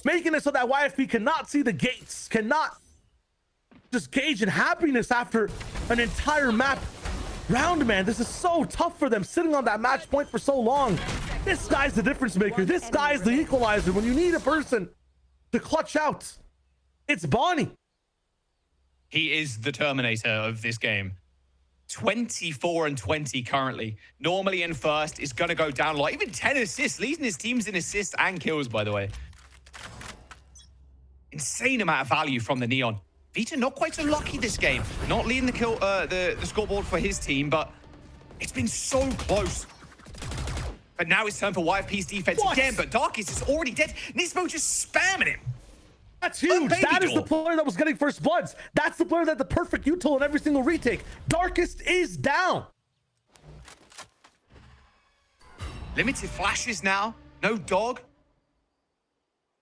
making it so that YFP cannot see the gates, cannot just gauge in happiness after an entire map round, man. This is so tough for them, sitting on that match point for so long. This guy's the difference maker. This guy's the equalizer. When you need a person to clutch out, it's Bonnie. He is the Terminator of this game. 24 and 20 currently. Normally in first is going to go down like even 10 assists, leading his teams in assists and kills, by the way. Insane amount of value from the Neon. Vita not quite so lucky this game. Not leading the kill, the scoreboard for his team, but it's been so close. But now it's time for YFP's defense again, but Darkest is already dead. Nismo just spamming him. That's huge. That is the player that was getting first bloods. That's the player that the perfect util in every single retake. Darkest is down. Limited flashes now. No dog.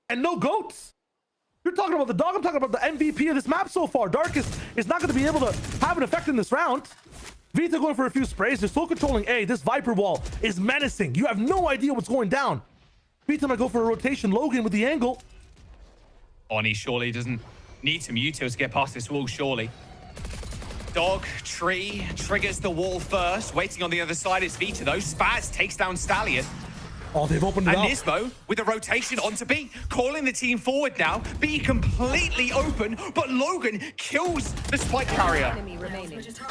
And no goats. You're talking about the dog. I'm talking about the MVP of this map so far. Darkest is not going to be able to have an effect in this round. Vita going for a few sprays. They're still controlling A. This Viper wall is menacing. You have no idea what's going down. Vita might go for a rotation. Logan with the angle. Bonnie surely doesn't need some utils to get past this wall, surely. Dog, tree, triggers the wall first. Waiting on the other side is Vita, though. Spaz takes down Stallion. Oh, they've opened it up. And Nismo with a rotation onto B, calling the team forward now. B completely open, but Logan kills the spike carrier.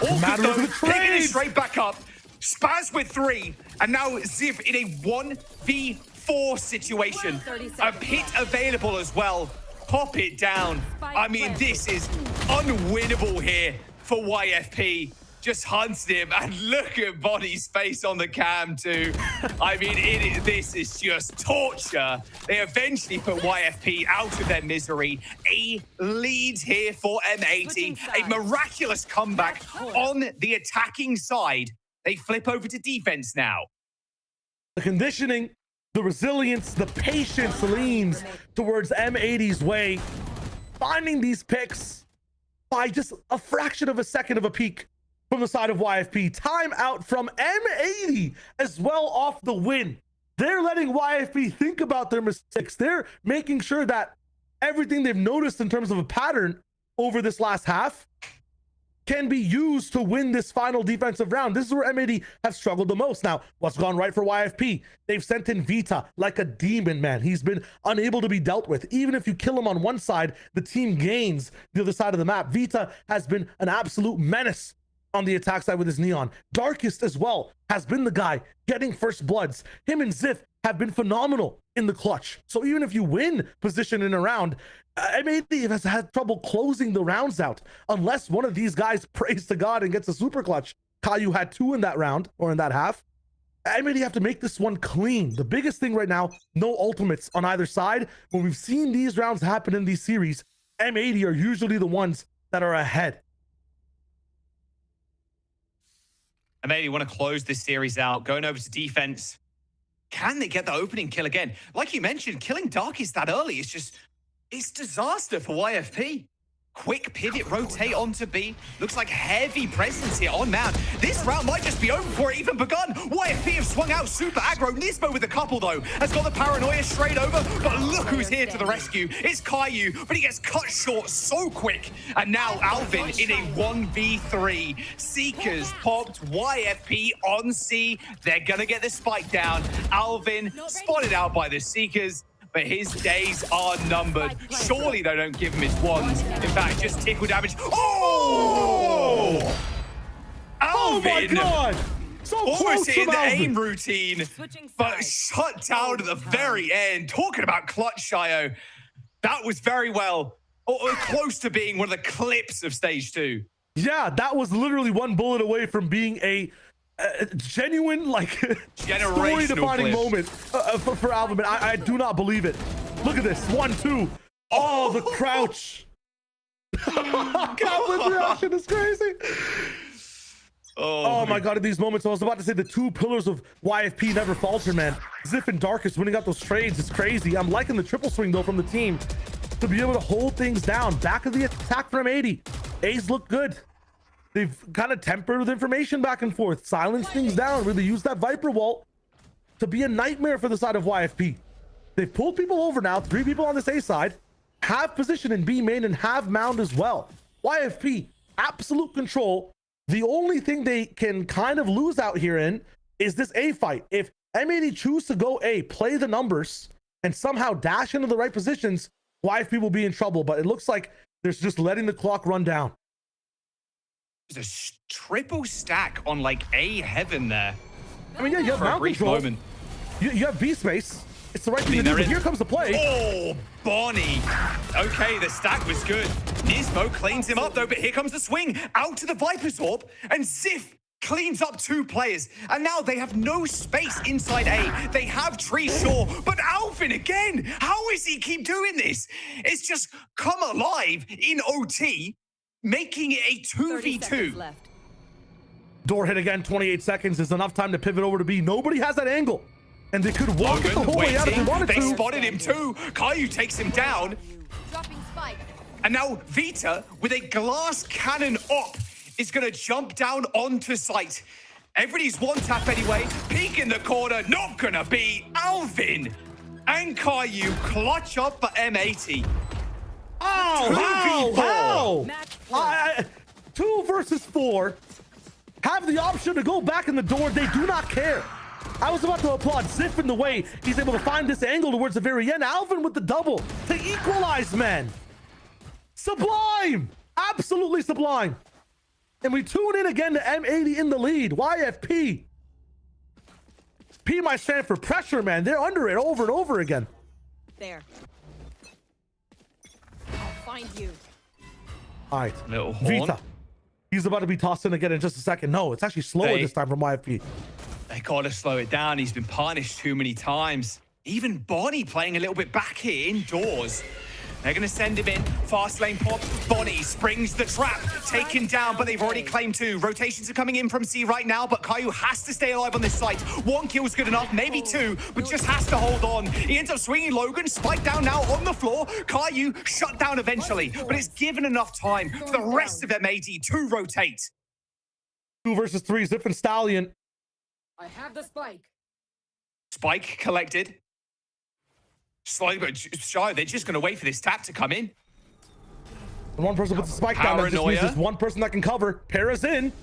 All good though, picking it straight back up. Spaz with 3, and now Ziv in a 1v4 situation. A pit available as well. Pop it down. I mean, this is unwinnable here for YFP. Just hunts him, and look at Bonnie's face on the cam too. I mean, this is just torture. They eventually put YFP out of their misery. A lead here for M80. A miraculous comeback on the attacking side. They flip over to defense now. The conditioning, the resilience, the patience leans towards M80's way, finding these picks by just a fraction of a second of a peak from the side of YFP. Time out from M80 as well off the win. They're letting YFP think about their mistakes. They're making sure that everything they've noticed in terms of a pattern over this last half can be used to win this final defensive round. This is where M80 have struggled the most. Now, what's gone right for YFP? They've sent in Vita like a demon, man. He's been unable to be dealt with. Even if you kill him on one side, the team gains the other side of the map. Vita has been an absolute menace on the attack side with his Neon. Darkest as well has been the guy getting first bloods. Him and Ziv have been phenomenal in the clutch. So even if you win position in a round, M80 has had trouble closing the rounds out unless one of these guys prays to God and gets a super clutch. Caillou had 2 in that round or in that half. M80 have to make this one clean. The biggest thing right now, no ultimates on either side. When we've seen these rounds happen in these series, M80 are usually the ones that are ahead. M80 want to close this series out, going over to defense. Can they get the opening kill again? Like you mentioned, killing Darkest that early is just, it's disaster for YFP. Quick pivot, rotate onto B. Looks like heavy presence here on Mount. This round might just be over before it even begun. YFP have swung out super aggro. Nismo with a couple though, has got the paranoia straight over. But look who's here to the rescue. It's Caillou, but he gets cut short so quick. And now Alvin in a 1v3. Seekers popped, YFP on C. They're gonna get the spike down. Alvin spotted out by the Seekers. but his days are numbered. Surely they don't give him his wands. In fact, just tickle damage. Oh! Oh my Alvin! god! So close Almost from in the Alvin. aim routine, but shut down at the very end. Talking about clutch, Shio. That was very well, or close to being one of the clips of stage 2. Yeah, that was literally one bullet away from being a genuine, like, story-defining moment for Alvin. I do not believe it. Look at this. 1-2. Oh, the crouch. Alvin's reaction is crazy. Oh my god, in these moments, I was about to say the two pillars of YFP never falter, man. Ziff and Darkest winning out those trades is crazy. I'm liking the triple swing, though, from the team to be able to hold things down. Back of the attack from M80. A's look good. They've kind of tempered with information back and forth, silenced things down, really used that Viper Wall to be a nightmare for the side of YFP. They've pulled people over now, 3 people on this A side, have position in B main and have mound as well. YFP, absolute control. The only thing they can kind of lose out here in is this A fight. If M80 choose to go A, play the numbers, and somehow dash into the right positions, YFP will be in trouble. But it looks like there's just letting the clock run down. There's a triple stack on like A heaven there. I mean, yeah, you have mound control. Moment. You have B space. It's the right thing to do, but here comes the play. Oh, Bonnie. Okay, the stack was good. Nismo cleans him up, though, but here comes the swing out to the Viper's Orb, and Ziff cleans up 2 players. And now they have no space inside A. They have Tree Shore, but Alvin again. How is he keep doing this? It's just come alive in OT, making it a 2v2. Door hit again, 28 seconds is enough time to pivot over to B. Nobody has that angle. And they could walk it the whole way out if they wanted to. They spotted him too. Caillou takes him down. And now Vita, with a glass cannon up, is going to jump down onto site. Everybody's one tap anyway. Peek in the corner, not going to be. Alvin and Caillou clutch up for M80. Oh, how? 2 versus 4. Have the option to go back in the door. They do not care. I was about to applaud Ziff in the way he's able to find this angle towards the very end. Alvin with the double to equalize, man. Sublime. Absolutely sublime. And we tune in again to M80 in the lead. YFP. P might stand for pressure, man. They're under it over and over again. There. I'll find you. All right. Little horn. Vita. He's about to be tossed in again in just a second. No, it's actually slower this time from YFP. They got to slow it down. He's been punished too many times. Even Bonnie playing a little bit back here indoors. They're going to send him in. Fast lane pop. Bonnie springs the trap. Taken down, but they've already claimed 2. Rotations are coming in from C right now, but Caillou has to stay alive on this site. 1 kill's good enough, maybe 2, but just has to hold on. He ends up swinging Logan. Spike down now on the floor. Caillou shut down eventually, but it's given enough time for the rest of M80 to rotate. 2 versus 3, Ziff and Stallion. I have the spike. Spike collected. Slow but shy. They're just going to wait for this tap to come in. And one person puts the spike down. That just means there's one person that can cover. Para's in.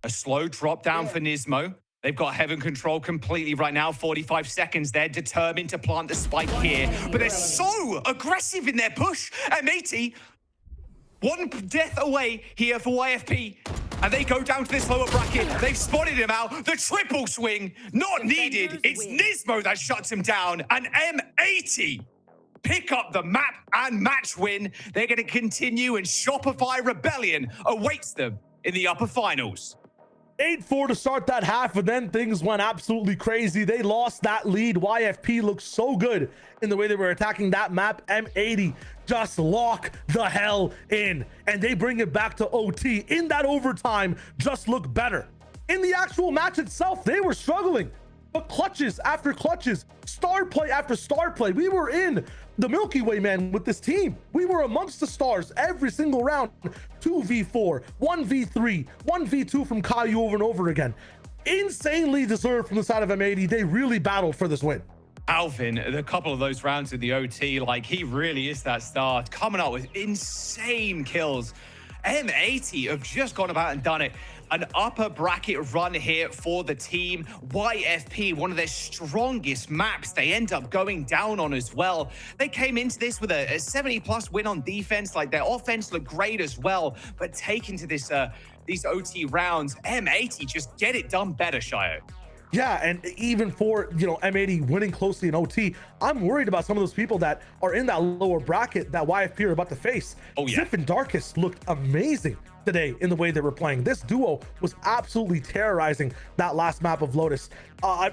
A slow drop down for Nismo. They've got heaven control completely right now. 45 seconds. They're determined to plant the spike here. But they're so aggressive in their push. M80, 1 death away here for YFP. And they go down to this lower bracket. They've spotted him out. The triple swing, not needed. It's Nismo that shuts him down. And M80 pick up the map and match win. They're going to continue, and Shopify Rebellion awaits them in the upper finals. 8-4 to start that half, and then things went absolutely crazy. They lost that lead. YFP looked so good in the way they were attacking that map. M80 just lock the hell in, and they bring it back to OT. In that overtime, just look better. In the actual match itself, they were struggling, but clutches after clutches, star play after star play. We were in the Milky Way, man, with this team. We were amongst the stars every single round. 2v4, 1v3, 1v2 from Caillou over and over again. Insanely deserved from the side of M80. They really battled for this win. Alvin, a couple of those rounds in the OT, like, he really is that star, coming up with insane kills. M80 have just gone about and done it. An upper bracket run here for the team. YFP, one of their strongest maps, they end up going down on as well. They came into this with a 70+ win on defense. Like, their offense looked great as well, but taken to this these OT rounds, M80 just get it done better, Shio. Yeah, and even for, you know, M80 winning closely in OT, I'm worried about some of those people that are in that lower bracket that YFP are about to face. Oh, yeah. Ziff and Darkest looked amazing today in the way they were playing. This duo was absolutely terrorizing that last map of Lotus.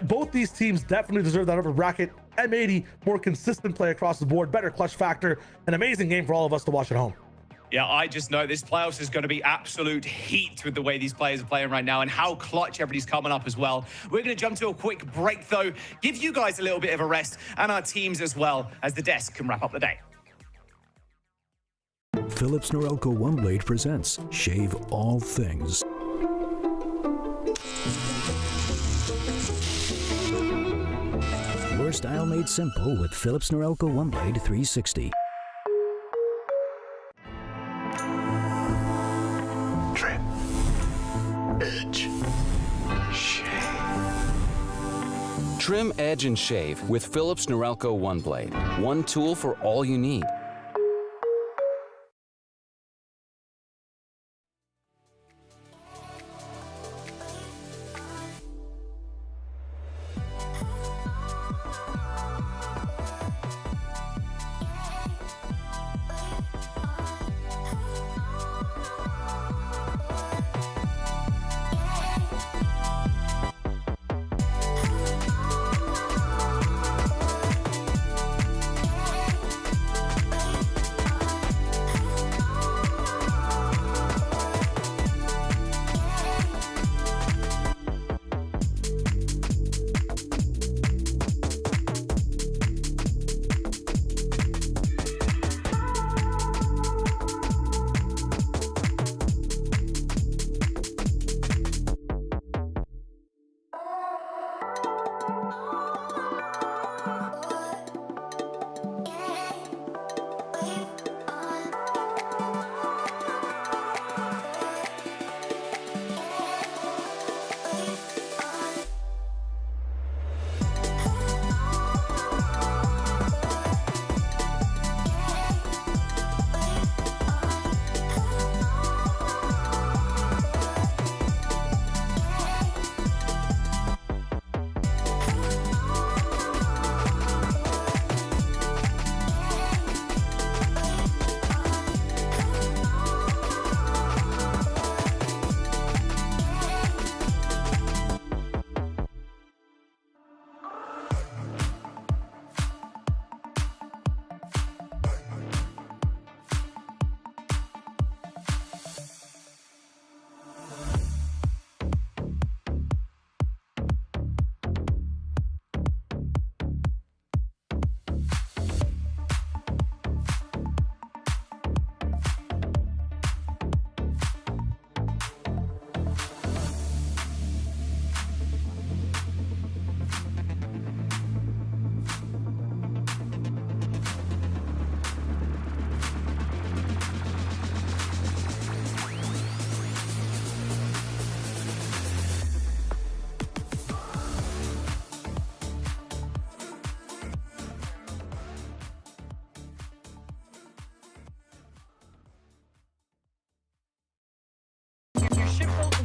Both these teams definitely deserve that upper bracket. M80, more consistent play across the board, better clutch factor, an amazing game for all of us to watch at home. Yeah, I just know this playoffs is going to be absolute heat with the way these players are playing right now and how clutch everybody's coming up as well. We're going to jump to a quick break, though, give you guys a little bit of a rest and our teams as well, as the desk can wrap up the day. Philips Norelco One Blade presents Shave All Things. Your style made simple with Philips Norelco One Blade 360. Trim. Edge. Shave. Trim, edge, and shave with Philips Norelco One Blade. One tool for all you need.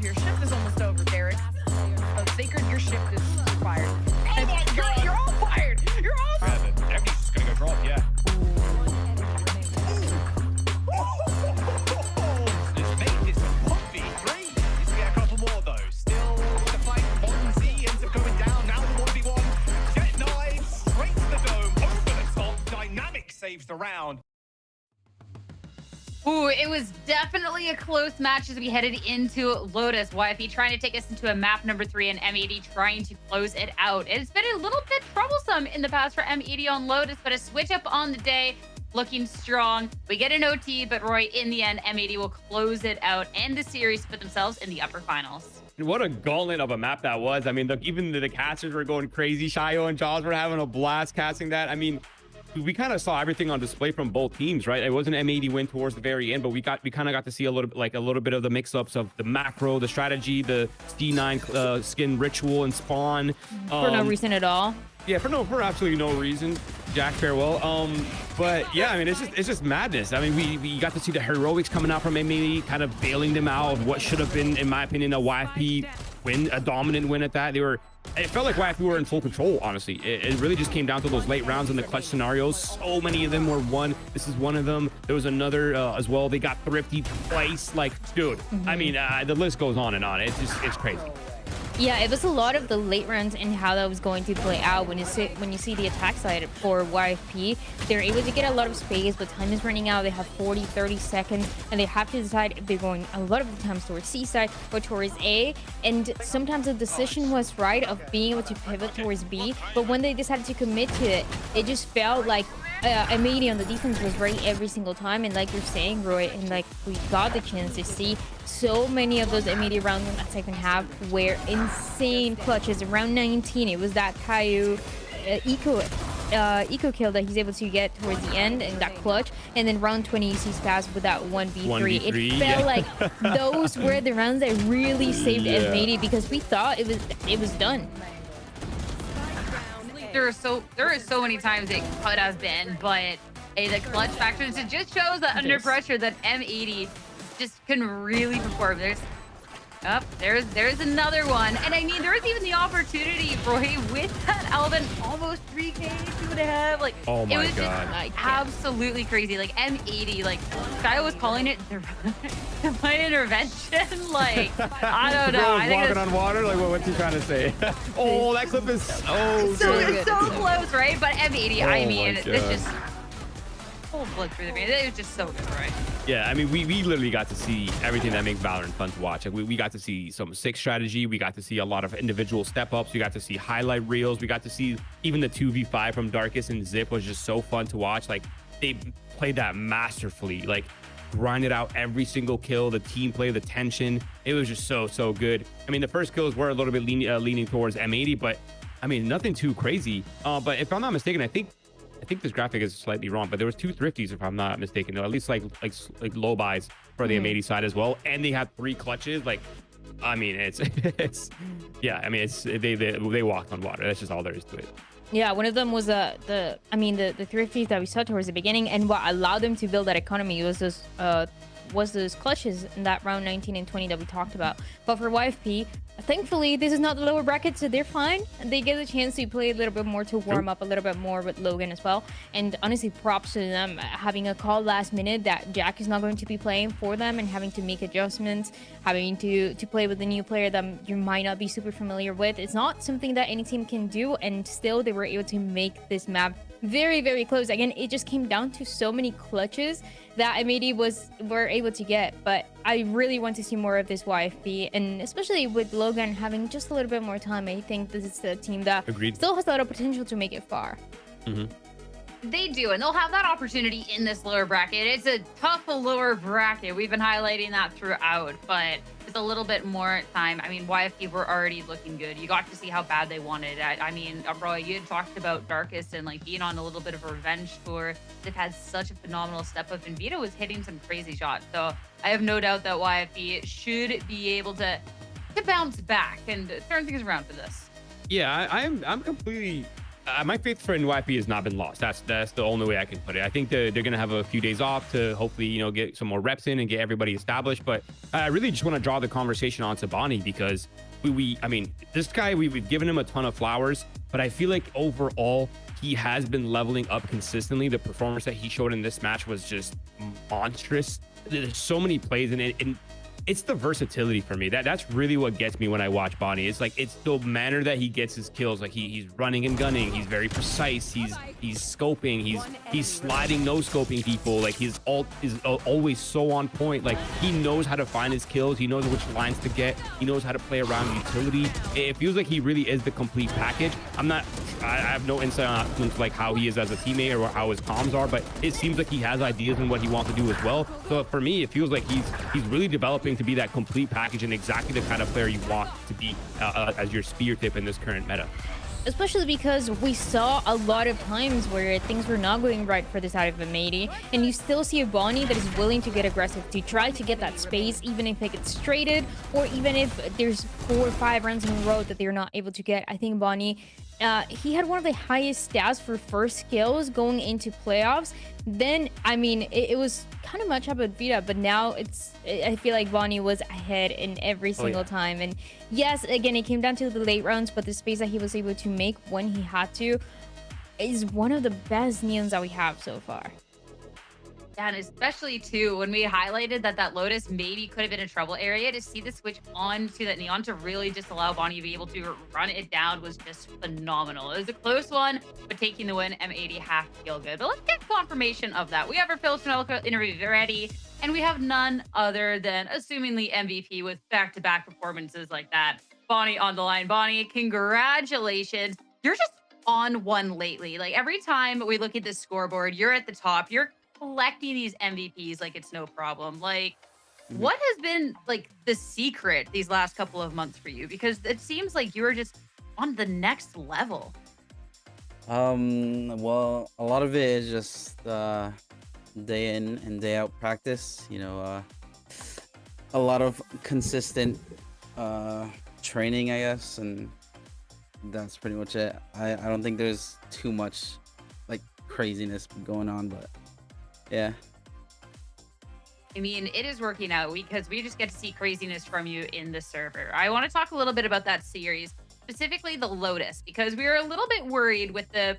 Your shift is almost over, Derek. Sacred, your shift is fired. Oh my God! You're all fired! You're all fired! Everybody's just going to go drop, yeah. Just made this 1v3. Needs to get a couple more, though. Still the fight. Bonzi ends up going down. Now the 1v1. Jet knives straight to the dome. Over the top. Dynamic saves the round. Ooh, it was definitely a close match as we headed into Lotus. YFP trying to take us into a map number 3 and M80 trying to close it out. It's been a little bit troublesome in the past for M80 on Lotus, but a switch up on the day, looking strong. We get an OT, but Roy, in the end, M80 will close it out and the series put themselves in the upper finals. What a gauntlet of a map that was. I mean, even the casters were going crazy. Shio and Jaws were having a blast casting that. I mean, we kind of saw everything on display from both teams, right? It was an M80 win towards the very end, but we kind of got to see a little bit of the mix-ups of the macro, the strategy, the C9 skin ritual and spawn For no reason at all. Yeah, for absolutely no reason. Jack, farewell. But yeah, I mean, it's just madness. I mean, we got to see the heroics coming out from M80, kind of bailing them out of what should have been, in my opinion, a YFP win, a dominant win at that. It felt like YFP were in full control, honestly. It really just came down to those late rounds and the clutch scenarios. So many of them were won. This is one of them. There was another as well. They got thrifty twice. Like, dude, I mean, the list goes on and on. It's crazy. Yeah, it was a lot of the late runs and how that was going to play out. When you see the attack side for YFP, they're able to get a lot of space, but time is running out. They have 40, 30 seconds, and they have to decide if they're going a lot of the times towards C side or towards A. And sometimes the decision was right of being able to pivot towards B, but when they decided to commit to it, it just felt like M80 on the defense was ready every single time. And like you're saying, Roy, and like we got the chance to see so many of those M80 rounds in that second half were insane clutches. Around 19, it was that Caillou eco kill that he's able to get towards the end and that clutch, and then round 20 he sees pass with that 1v3. It felt like those were the rounds that really saved M80 because we thought it was done. There are so many times it could have been, but the clutch factor, it just shows that under pressure that M80 just can really perform. There's another one, and I mean there's even the opportunity, Roy, with that Alvin almost 3K you would have. Like, oh my it was god, just absolutely crazy. Like M80, like Sky was calling it divine intervention. Like, I don't know. I think walking on water. Like, what's he trying to say? Oh, that clip is so close, right? But M80, I mean, it's just full blood through the veins. It was just so good, right? Yeah, I mean, we literally got to see everything that makes Valorant fun to watch. Like, we got to see some sick strategy. We got to see a lot of individual step-ups. We got to see highlight reels. We got to see even the 2v5 from Darkus and Zip was just so fun to watch. Like, they played that masterfully. Like, grinded out every single kill, the team play, the tension. It was just so good. I mean, the first kills were a little bit leaning towards M80, but I mean, nothing too crazy. But if I'm not mistaken, I think this graphic is slightly wrong, but there was 2 thrifties if I'm not mistaken, or at least like low buys for the M80 side as well, and they had 3 clutches. Like, I mean, it's yeah, I mean, it's they walked on water. That's just all there is to it. Yeah, one of them was the thrifties that we saw towards the beginning, and what allowed them to build that economy was those clutches in that round 19 and 20 that we talked about. But for YFP, thankfully, this is not the lower bracket, so they're fine. They get a chance to play a little bit more, to warm up a little bit more with Logan as well. And honestly, props to them having a call last minute that Jack is not going to be playing for them and having to make adjustments, having to play with a new player that you might not be super familiar with. It's not something that any team can do, and still they were able to make this map very, very close. Again, it just came down to so many clutches that M80 were able to get, but I really want to see more of this YFP, and especially with Logan having just a little bit more time. I think this is a team that still has a lot of potential to make it far. They do, and they'll have that opportunity in this lower bracket. It's a tough lower bracket. We've been highlighting that throughout, but with a little bit more time, I mean, YFP were already looking good. You got to see how bad they wanted it. I mean, Roy, you had talked about Darkus and like being on a little bit of a revenge tour. They've had such a phenomenal step up, and Vito was hitting some crazy shots. So I have no doubt that YFP should be able to bounce back and turn things around for this. Yeah, I'm completely. My faith for YFP has not been lost. That's the only way I can put it. I think they're gonna have a few days off to hopefully, you know, get some more reps in and get everybody established. But I really just want to draw the conversation on Sabani, because I mean, this guy, we've given him a ton of flowers, but I feel like overall he has been leveling up consistently. The performance that he showed in this match was just monstrous. There's so many plays in it, and it's the versatility for me. That's really what gets me when I watch Bonnie. It's like, it's the manner that he gets his kills. Like he's running and gunning. He's very precise. He's scoping. He's sliding, no scoping people. Like his ult is always so on point. Like he knows how to find his kills. He knows which lines to get. He knows how to play around utility. It feels like he really is the complete package. I have no insight on like how he is as a teammate or how his comms are, but it seems like he has ideas in what he wants to do as well. So for me, it feels like he's really developing to be that complete package and exactly the kind of player you want to be as your spear tip in this current meta. especially because we saw a lot of times where things were not going right for the side of M80, and you still see a Bonnie that is willing to get aggressive, to try to get that space, even if it gets traded, or even if there's 4 or 5 rounds in a row that they're not able to get. I think Bonnie, he had one of the highest stats for first kills going into playoffs. Then, I mean, it was kind of much up with Vita, but now I feel like Bonnie was ahead in every single time. And yes, again, it came down to the late rounds, but the space that he was able to make when he had to is one of the best Neons that we have so far. Yeah, and especially too when we highlighted that Lotus maybe could have been a trouble area, to see the switch on to that Neon to really just allow Bonnie to be able to run it down was just phenomenal. It was a close one, but taking the win, M80 have to feel good. But let's get confirmation of that. We have our Philips Norelco interview ready, and we have none other than assumingly MVP with back-to-back performances like that. Bonnie on the line. Bonnie, congratulations. You're just on one lately. Like every time we look at this scoreboard, you're at the top. You're collecting these MVPs like it's no problem. Like, what has been like the secret these last couple of months for you? Because it seems like you were just on the next level. Well, a lot of it is just day in and day out practice. You know, a lot of consistent training, I guess, and that's pretty much it. I don't think there's too much like craziness going on, but yeah. I mean, it is working out because we just get to see craziness from you in the server. I want to talk a little bit about that series, specifically the Lotus, because we were a little bit worried with the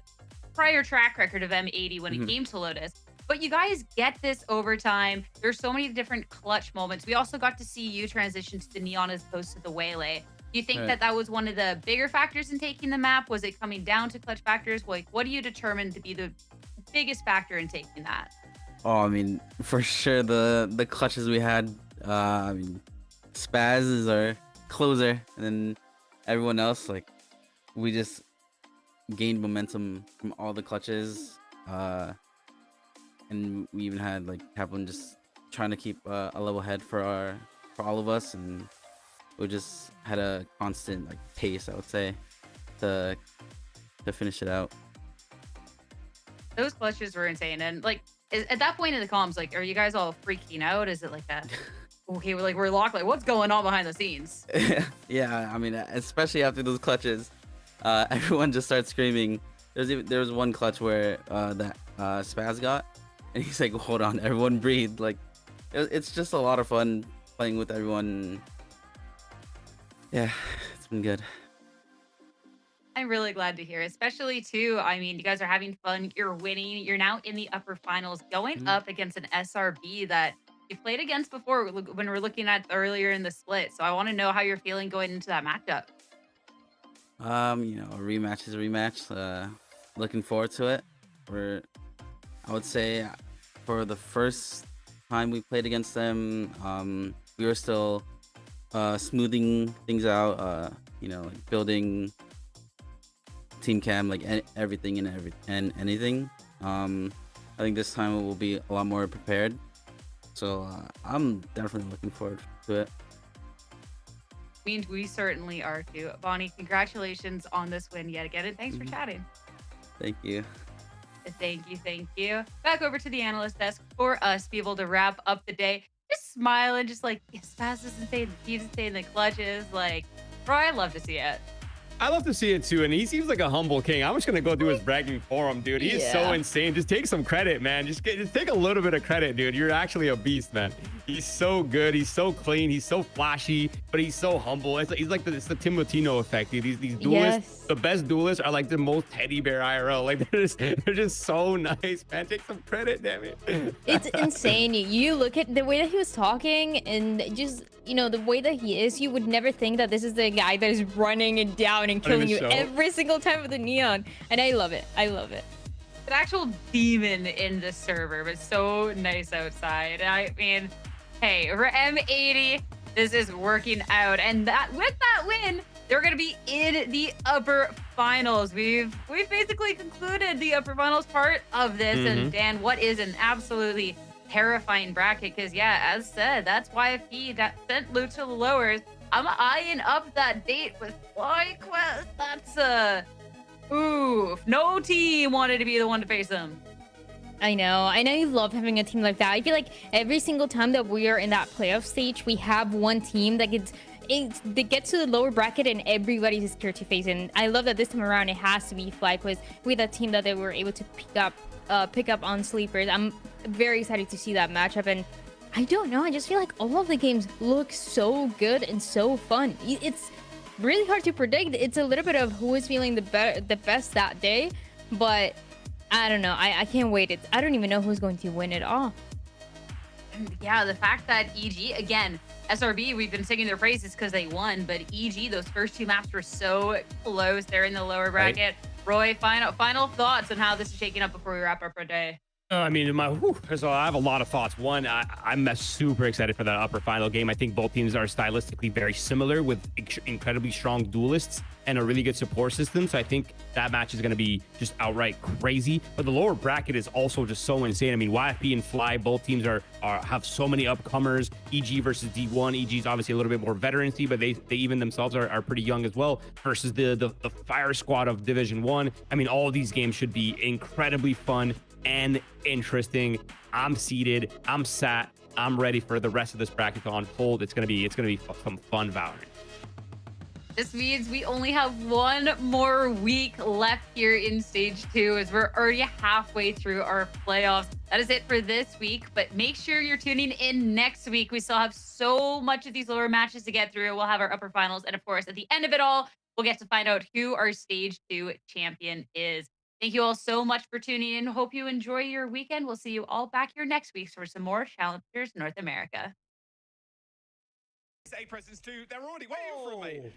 prior track record of M80 when it came to Lotus. But you guys get this overtime. There's so many different clutch moments. We also got to see you transition to the Neon as opposed to the Waylay. Do you think that was one of the bigger factors in taking the map? Was it coming down to clutch factors? Like, what do you determine to be the biggest factor in taking that? Oh, I mean, for sure the clutches we had. I mean, Spaz is our closer, and then everyone else, like, we just gained momentum from all the clutches. And we even had like Kaplan just trying to keep a level head for all of us, and we just had a constant like pace, I would say, to finish it out. Those clutches were insane, and like at that point in the comms, like, are you guys all freaking out? Is it like that? Okay, we're locked. Like, what's going on behind the scenes? Yeah, I mean, especially after those clutches, everyone just starts screaming. There was one clutch where that Spaz got, and he's like, "Hold on, everyone breathe." Like, it's just a lot of fun playing with everyone. Yeah, it's been good. I'm really glad to hear, especially too. I mean, you guys are having fun. You're winning. You're now in the upper finals, going up against an SRB that you played against before when we were looking at earlier in the split. So I want to know how you're feeling going into that matchup. You know, a rematch is a rematch. Looking forward to it. I would say for the first time we played against them, we were still smoothing things out. You know, like building team cam, like everything and anything. I think this time it will be a lot more prepared. So I'm definitely looking forward to it. I mean, we certainly are too. Bonnie, congratulations on this win yet again, and thanks for chatting. Thank you. Thank you. Back over to the analyst desk for us to be able to wrap up the day. Just smiling, just like, yes, Spaz is insane, he's insane, the clutches. Like, bro, I love to see it. I love to see it too, and he seems like a humble king. I'm just gonna go do his bragging for him, dude. He is so insane. Just take some credit, man. Just take a little bit of credit, dude. You're actually a beast, man. He's so good. He's so clean. He's so flashy, but he's so humble. It's like it's the Timotino effect, dude. These duelists, the best duelists are like the most teddy bear IRL. Like they're just so nice, man. Take some credit, damn it. It's insane. You look at the way that he was talking, and just, you know, the way that he is, you would never think that this is the guy that is running it down and killing you every single time with the Neon. And I love it. I love it. An actual demon in the server, but so nice outside. I mean, hey, for M80, this is working out. And that with that win, they're going to be in the upper finals. We've basically concluded the upper finals part of this. And Dan, what is an absolutely terrifying bracket? Because yeah, as said, that's YFP that sent Loot to the lowers. I'm eyeing up that date with FlyQuest. Oof. No team wanted to be the one to face him. I know you love having a team like that. I feel like every single time that we are in that playoff stage, we have one team that gets to the lower bracket and everybody's scared to face it. And I love that this time around it has to be FlyQuest with a team that they were able to pick up on sleepers. I'm very excited to see that matchup, and I don't know, I just feel like all of the games look so good and so fun. It's really hard to predict. It's a little bit of who is feeling the best that day, but I don't know. I can't wait. I don't even know who's going to win it all. Yeah, the fact that EG, again, SRB, we've been singing their praises because they won, but EG, those first two maps were so close. They're in the lower bracket. Roy, final thoughts on how this is shaking up before we wrap up our day. I mean, so I have a lot of thoughts. One, I'm super excited for that upper final game. I think both teams are stylistically very similar with incredibly strong duelists and a really good support system. So I think that match is going to be just outright crazy. But the lower bracket is also just so insane. I mean, YFP and Fly, both teams have so many upcomers. EG versus D1. EG is obviously a little bit more veterancy, but they even themselves are pretty young as well. Versus the Fire Squad of Division 1. I mean, all of these games should be incredibly fun and interesting. I'm seated, I'm sat, I'm ready for the rest of this bracket to unfold. It's gonna be some fun Valorant. This means we only have one more week left here in stage 2, as we're already halfway through our playoffs. That is it for this week, but make sure you're tuning in next week. We still have so much of these lower matches to get through. We'll have our upper finals, and of course, at the end of it all, we'll get to find out who our stage 2 champion is. Thank you all so much for tuning in. Hope you enjoy your weekend. We'll see you all back here next week for some more Challengers North America. A presence too. They're already waiting for me.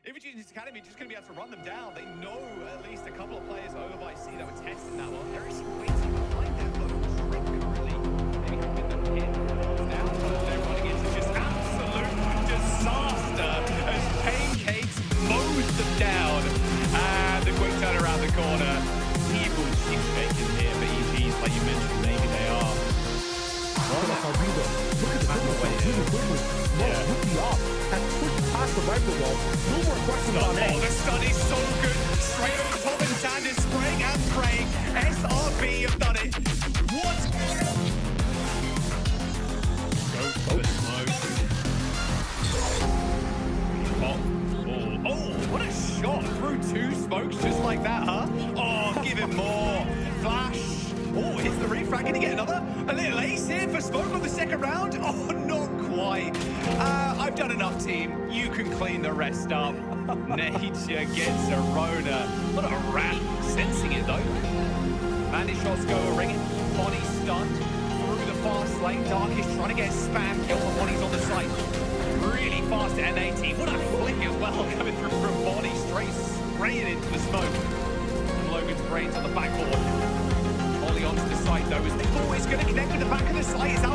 Imaging's Academy just going to be able to run them down. They know at least a couple of players over by C that were testing that one. There is some waiting behind that though. Trick currently. Maybe helping them hit. Now they're running into just absolute disaster as Pancakes mows them down. And the quick turn around the corner. Evil cheap shaking here, but EG's, like you mentioned, maybe they are. Look at the off. Has pushed past the rifle wall. No more questions on that. Oh, the stun is so good. Straight over the top and Sand is spraying and praying. SRB have done it. What? Go for the smoke. Oh, what a shot through 2 smokes just like that, huh? Oh, give him more. Flash. Oh, hits the refrag. Can he get another? A little ace here for smoke on the second round. Oh, not quite. I've done enough, team. You can clean the rest up. Nature gets a Rona. What a rat. Sensing it, though. Bandit shots go a ringing. Bonnie stunned through the fast lane. Darkish trying to get a spam kill, but Bonnie's on the site. Really fast at M80. What a flick as well coming through from Bonnie. Straight spraying into the smoke. And Logan's brains on the backboard. Ollie onto the site though, as they thought it's going to connect with the back of the site. It's out